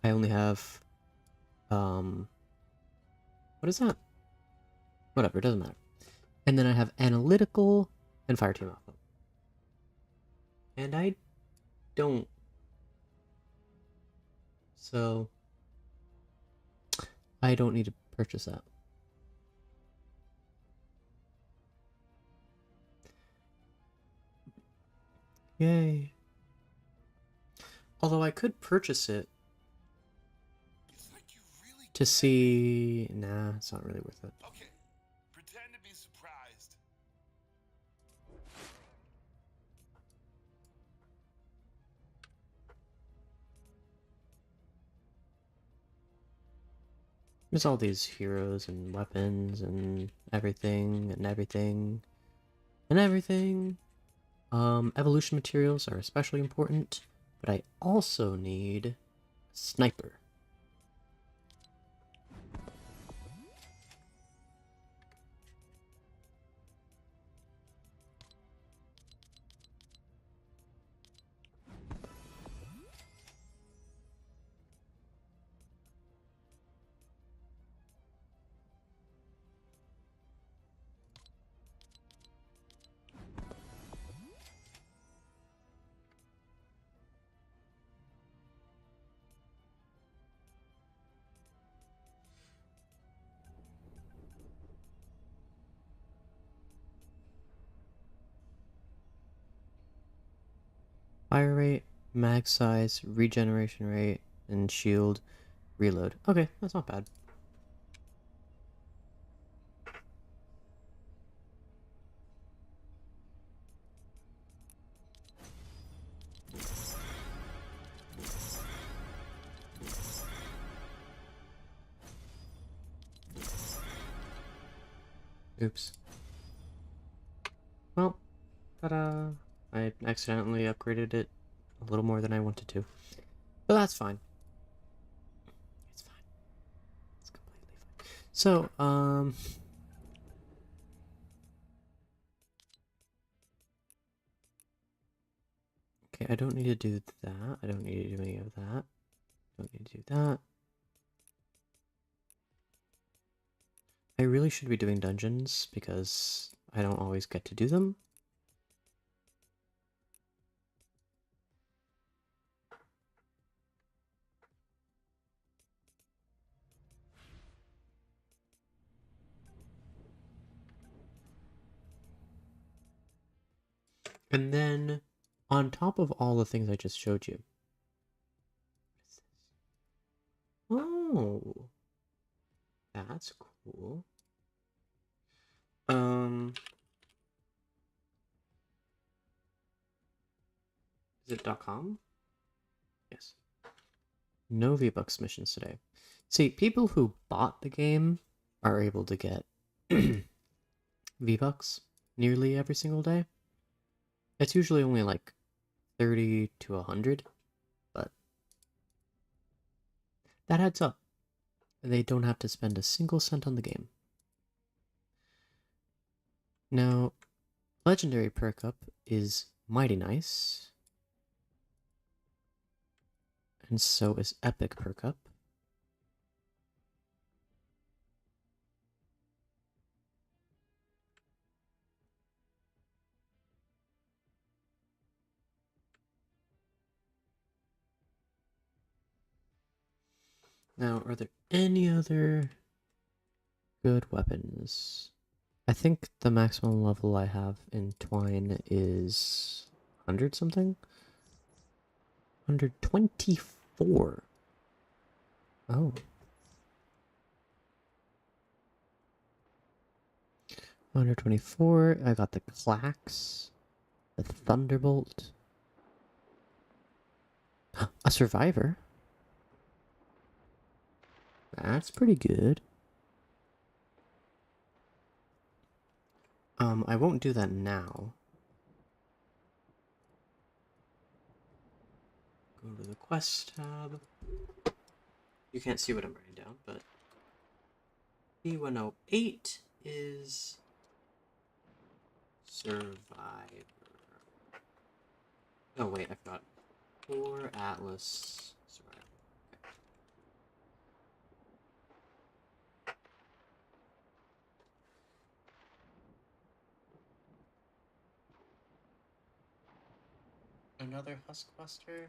I only have, what is that? Whatever, it doesn't matter. And then I have Analytical and Fire Team Alpha. And I don't. So, I don't need to purchase that. Yay. Although I could purchase it You think you really to can? see... Nah, it's not really worth it. Okay, pretend to be surprised. There's all these heroes and weapons and everything and everything and everything. Evolution materials are especially important, but I also need a sniper. Fire rate, mag size, regeneration rate, and shield reload. Okay, that's not bad. Oops. Well, ta-da. I accidentally upgraded it a little more than I wanted to. But that's fine. It's fine. It's completely fine. So, okay, I don't need to do that. I don't need to do any of that. Don't need to do that. I really should be doing dungeons because I don't always get to do them. And then, on top of all the things I just showed you. Oh, that's cool. Is it .com? Yes. No V-Bucks missions today. See, people who bought the game are able to get V-Bucks nearly every single day. It's usually only like 30 to 100, but that adds up. They don't have to spend a single cent on the game. Now, Legendary perk up is mighty nice. And so is Epic perk up. Now, are there any other good weapons? I think the maximum level I have in Twine is 100 something? 124. Oh. 124. I got the Clax, the Thunderbolt, a Survivor. That's pretty good. I won't do that now. Go to the quest tab. You can't see what I'm writing down, but B108 is Survivor. Oh wait, I forgot. Core Atlas Survivor. Okay. Another Huskbuster?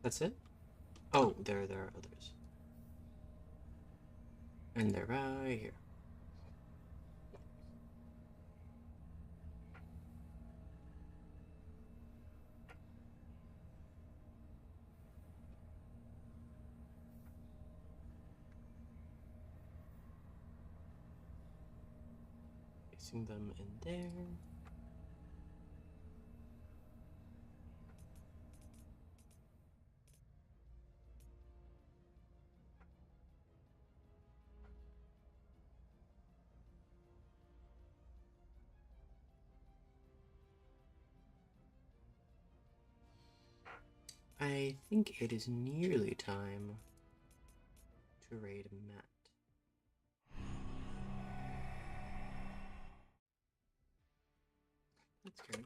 That's it? Oh, there are others. And they're right here. Placing them in there. I think it is nearly time to raid Matt. That's good.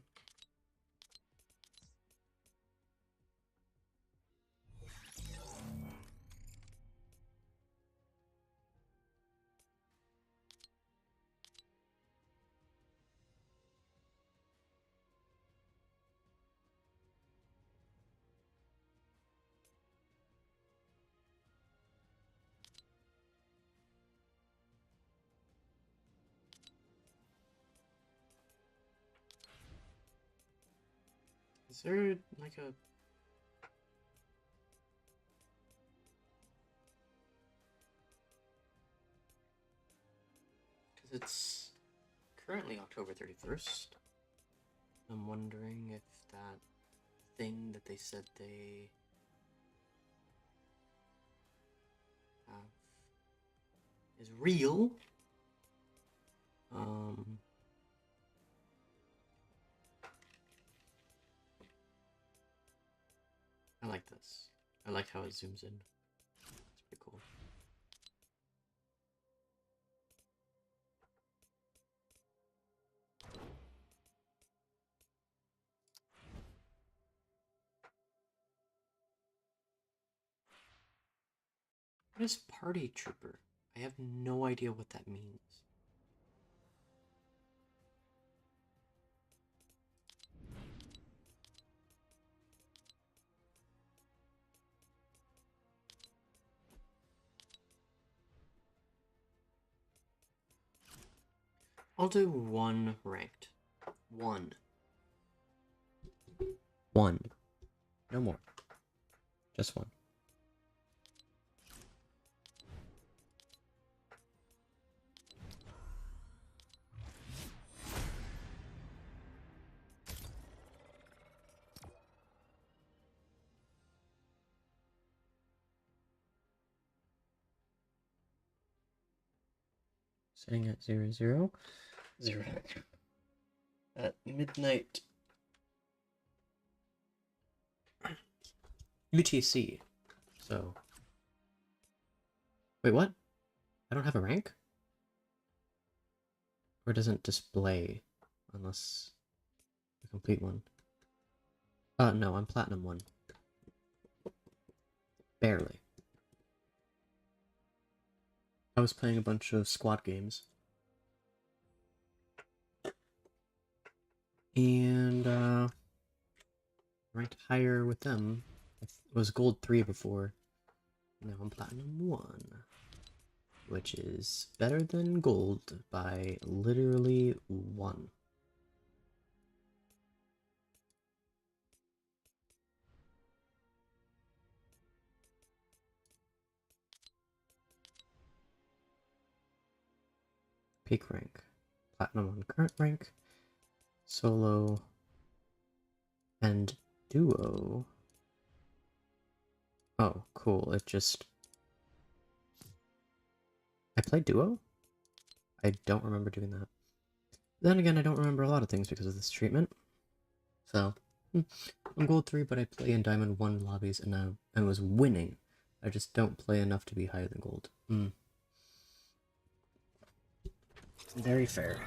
Is there like a... Because it's currently October 31st. I'm wondering if that thing that they said they have is real. I like this. I like how it zooms in. It's pretty cool. What is Party Trooper? I have no idea what that means. I'll do one ranked. One. One. No more. Just one. Sitting at 0, 0. At midnight. UTC. So. Wait, what? I don't have a rank? Or it doesn't display unless I complete one. No, I'm Platinum 1. Barely. I was playing a bunch of squad games. And, ranked higher with them. It was Gold 3 before. Now I'm Platinum 1. Which is better than Gold by literally 1. Peak rank. Platinum 1 current rank. Solo. And duo. Oh, cool. It just... I played duo? I don't remember doing that. Then again, I don't remember a lot of things because of this treatment. So, I'm Gold 3, but I play in Diamond 1 lobbies and I was winning. I just don't play enough to be higher than Gold. Very fair.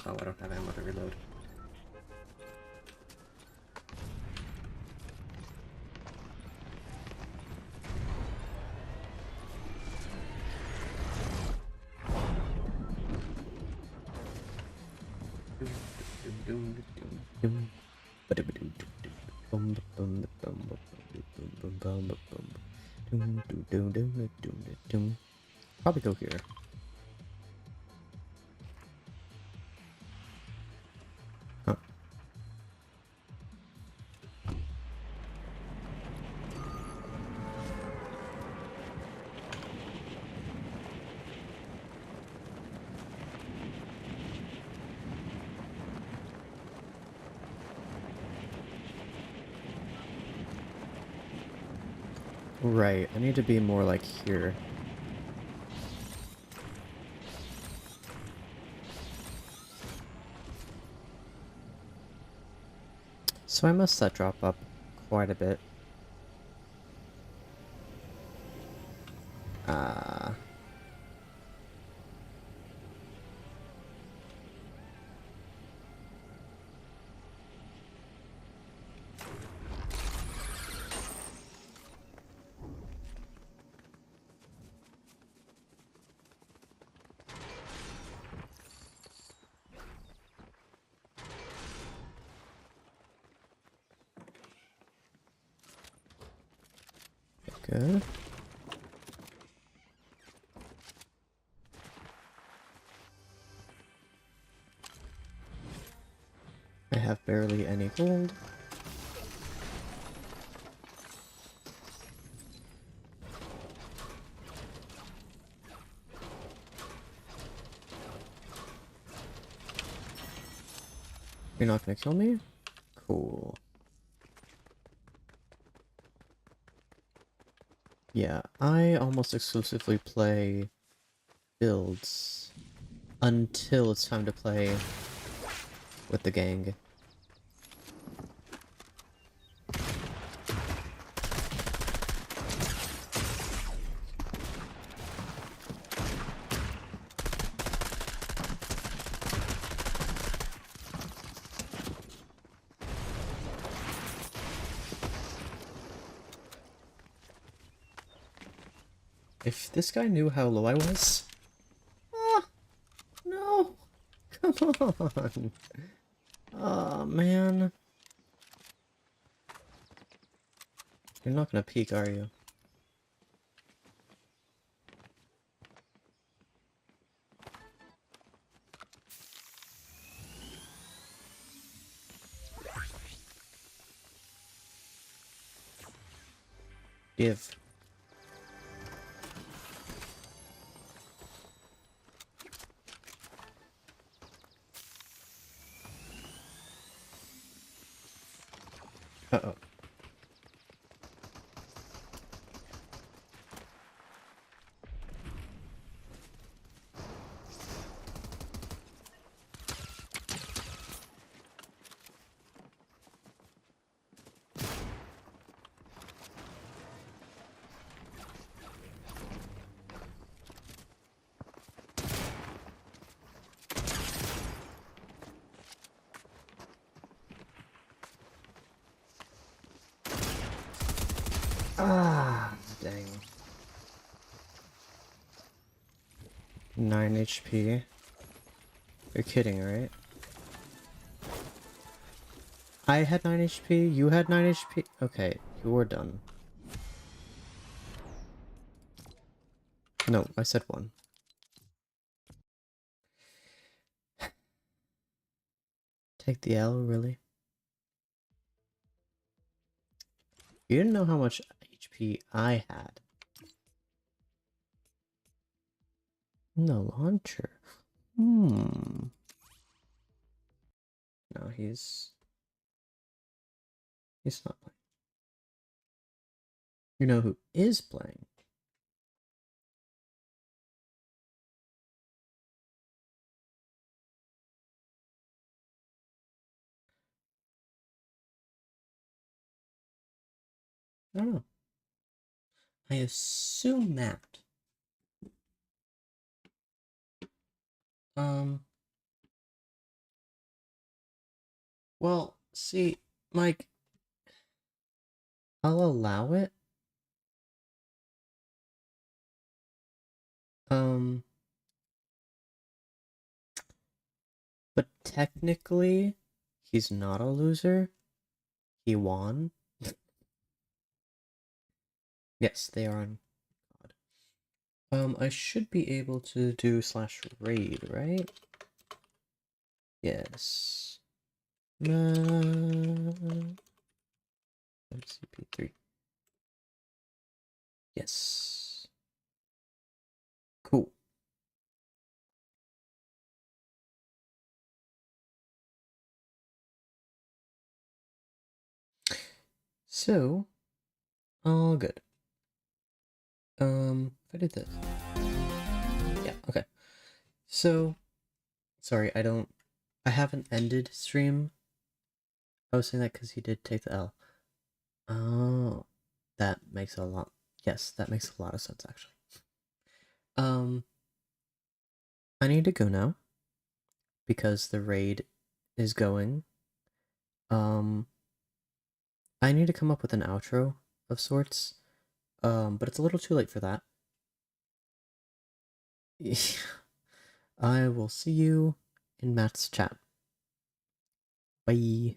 Oh, I don't have ammo to reload. Probably go here. Huh. Right, I need to be more like here. So I must set drop up quite a bit. Good. I have barely any gold. You're not gonna kill me? Cool. Yeah, I almost exclusively play builds until it's time to play with the gang. If this guy knew how low I was... Ah! No! Come on! Oh, man. You're not gonna peek, are you? Give. Uh-oh. Ah, dang. 9 HP. You're kidding, right? I had 9 HP, you had 9 HP? Okay, you're done. No, I said 1. Take the L, really? You didn't know how much HP I had. No launcher. No, he's not playing. You know who is playing? I don't know. I assume Matt. Well, see, Mike, I'll allow it. But technically, he's not a loser. He won. Yes, they are on God. I should be able to do /raid, right? Yes. MCP3. Yes. Cool. So, all good. If I did this. Yeah, okay. So, sorry, I haven't ended stream. I was saying that because he did take the L. Oh, that makes a lot. Yes, that makes a lot of sense, actually. I need to go now because the raid is going. I need to come up with an outro of sorts. But it's a little too late for that. I will see you in Matt's chat. Bye.